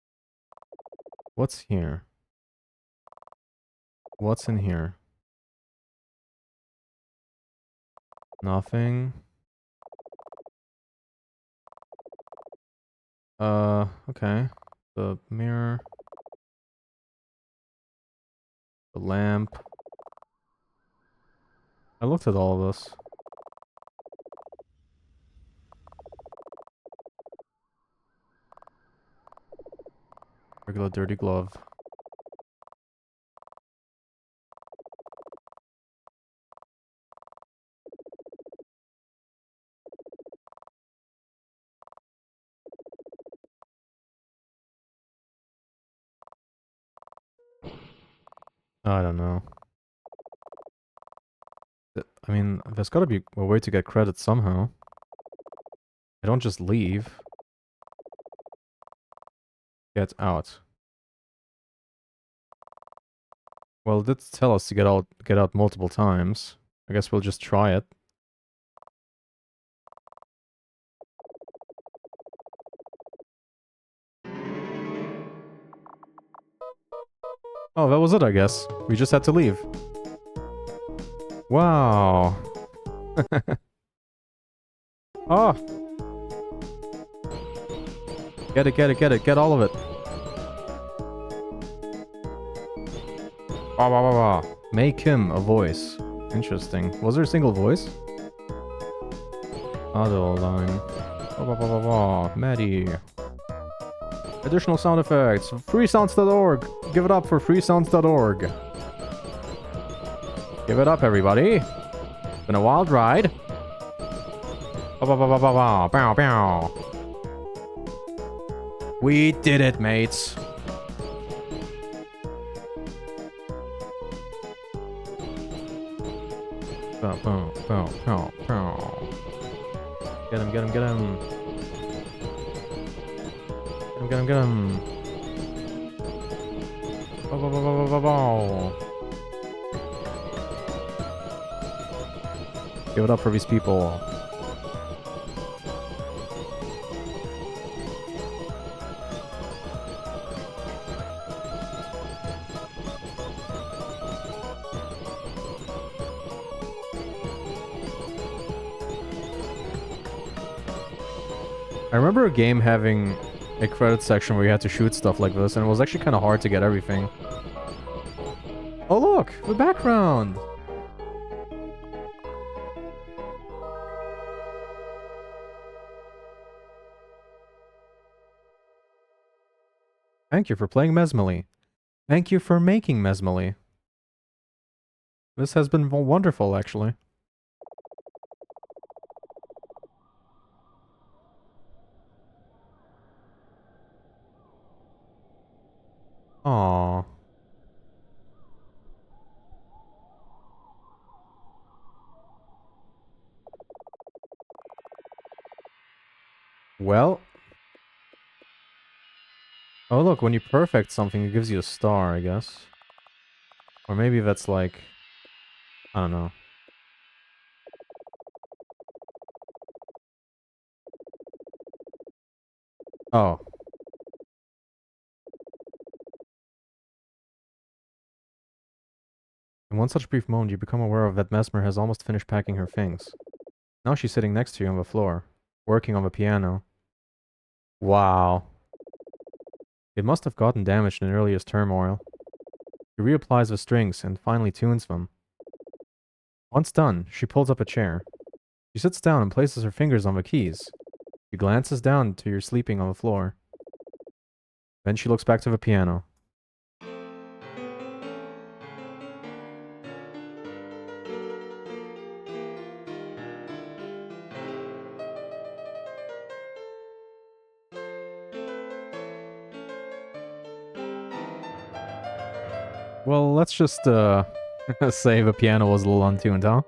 What's here? What's in here? Nothing. Okay. The mirror. The lamp. I looked at all of this. Regular dirty glove. I don't know. I mean, there's gotta be a way to get credit somehow. I don't just leave. Get out. Well, it did tell us to get out multiple times. I guess we'll just try it. Oh, that was it, I guess. We just had to leave. Wow. Oh! Get it, get it, get it, get all of it. Wah, wah, wah, wah. Make him a voice. Interesting. Was there a single voice? Audio line. Wah, wah, wah, wah, wah. Maddie. Additional sound effects. Freesounds.org. Give it up for freesounds.org. Give it up, everybody. Been a wild ride. Bow, bow, bow. We did it, mates. Bow, bow, bow, bow, bow. Get him, get him, get him. Get him, get him. Bow, bow, bow, bow, bow, bow. Give it up for these people. I remember a game having a credit section where you had to shoot stuff like this, and it was actually kind of hard to get everything. Oh look! The background! Thank you for playing Mesmalie. Thank you for making Mesmalie. This has been wonderful, actually. Aww. Well. Oh look, when you perfect something, it gives you a star, I guess. Or maybe that's like... I don't know. Oh. In one such brief moment, you become aware of that Mesmer has almost finished packing her things. Now she's sitting next to you on the floor, working on the piano. Wow. It must have gotten damaged in earliest turmoil. She reapplies the strings and finally tunes them. Once done, she pulls up a chair. She sits down and places her fingers on the keys. She glances down to you sleeping on the floor. Then she looks back to the piano. Well, let's just, say the piano was a little untuned, huh?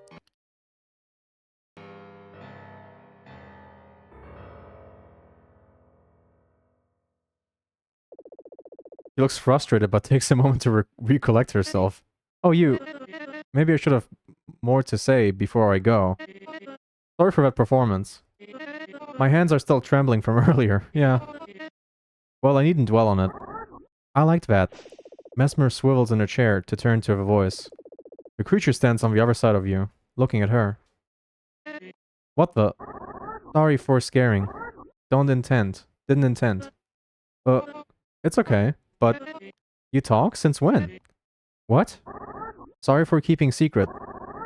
She looks frustrated, but takes a moment to recollect herself. Oh, you. Maybe I should have more to say before I go. Sorry for that performance. My hands are still trembling from earlier, yeah. Well, I needn't dwell on it. I liked that. Mesmer swivels in her chair to turn to the voice. The creature stands on the other side of you, looking at her. What the? Sorry for scaring. Don't intend. Didn't intend. It's okay, but... You talk? Since when? What? Sorry for keeping secret.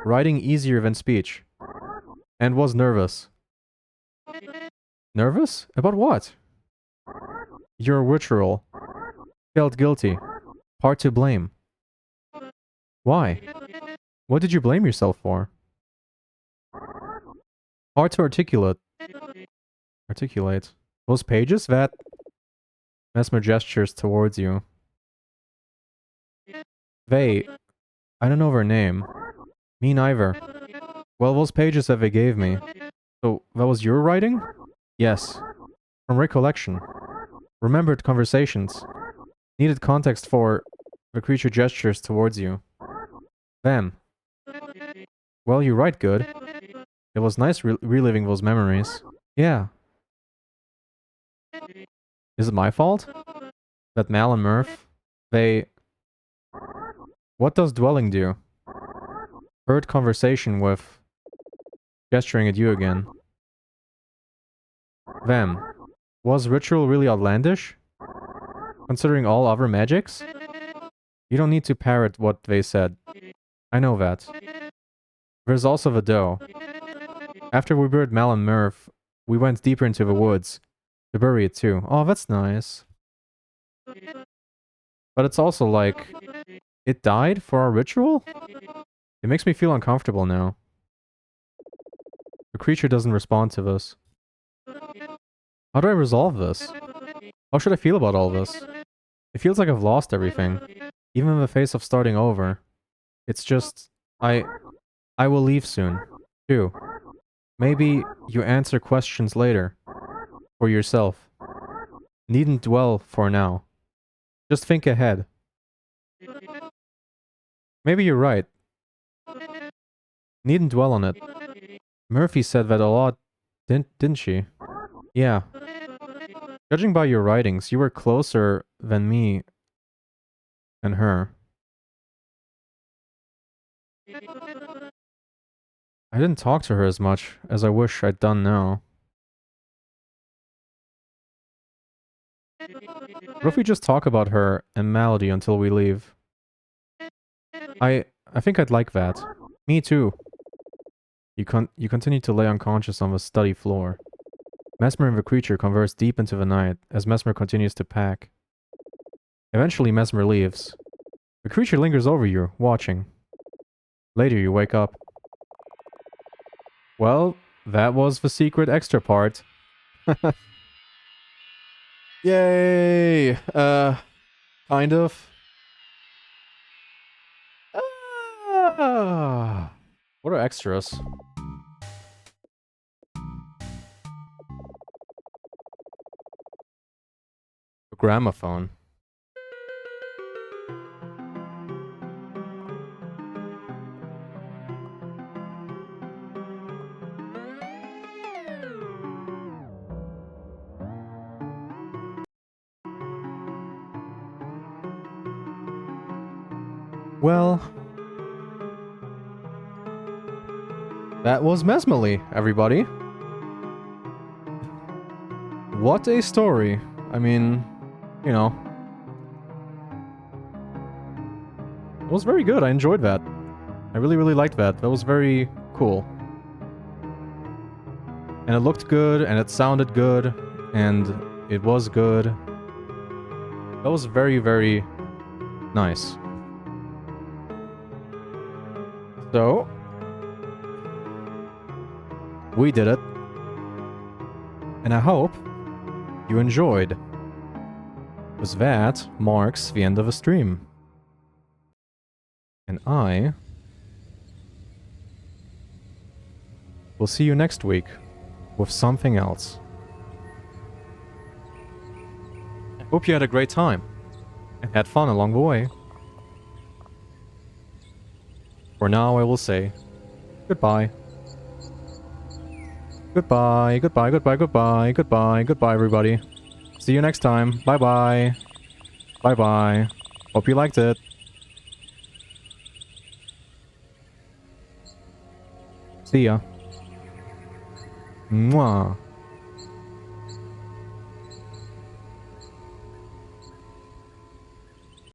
Writing easier than speech. And was nervous. Nervous? About what? Your ritual. Felt guilty. Part to blame. Why? What did you blame yourself for? Hard to articulate. Articulate. Those pages? That... Mesmer gestures towards you. They... I don't know her name. Me neither. Well, those pages that they gave me. So, that was your writing? Yes. From recollection. Remembered conversations. Needed context for the creature gestures towards you. Them. Well, you write good. It was nice reliving those memories. Yeah. Is it my fault? That Mal and Murph, they... What does dwelling do? Heard conversation with... Gesturing at you again. Them. Was ritual really outlandish? Considering all other magics? You don't need to parrot what they said. I know that. There's also the dough. After we buried Mal and Murph, we went deeper into the woods. To bury it too. Oh, that's nice. But it's also like... It died for our ritual? It makes me feel uncomfortable now. The creature doesn't respond to this. How do I resolve this? How should I feel about all this? It feels like I've lost everything. Even in the face of starting over. It's just... I will leave soon. Too. Maybe you answer questions later. For yourself. Needn't dwell for now. Just think ahead. Maybe you're right. Needn't dwell on it. Murphy said that a lot, didn't she? Yeah. Judging by your writings, you were closer than me and her. I didn't talk to her as much as I wish I'd done now. What if we just talk about her and Malady until we leave? I think I'd like that. Me too. You continue to lay unconscious on the study floor. Mesmer and the creature converse deep into the night as Mesmer continues to pack. Eventually Mesmer leaves. The creature lingers over you, watching. Later you wake up. Well, that was the secret extra part. Yay! Kind of. What are extras? A gramophone. Well, that was Mesmalie, everybody. What a story. I mean, you know. It was very good. I enjoyed that. I really, really liked that. That was very cool. And it looked good, and it sounded good, and it was good. That was very, very nice. So, we did it. And I hope you enjoyed. Because that marks the end of the stream. And I will see you next week with something else. I hope you had a great time and had fun along the way. For now, I will say goodbye. Goodbye, goodbye, goodbye, goodbye, goodbye, goodbye, everybody. See you next time. Bye-bye. Bye-bye. Hope you liked it. See ya. Mwah.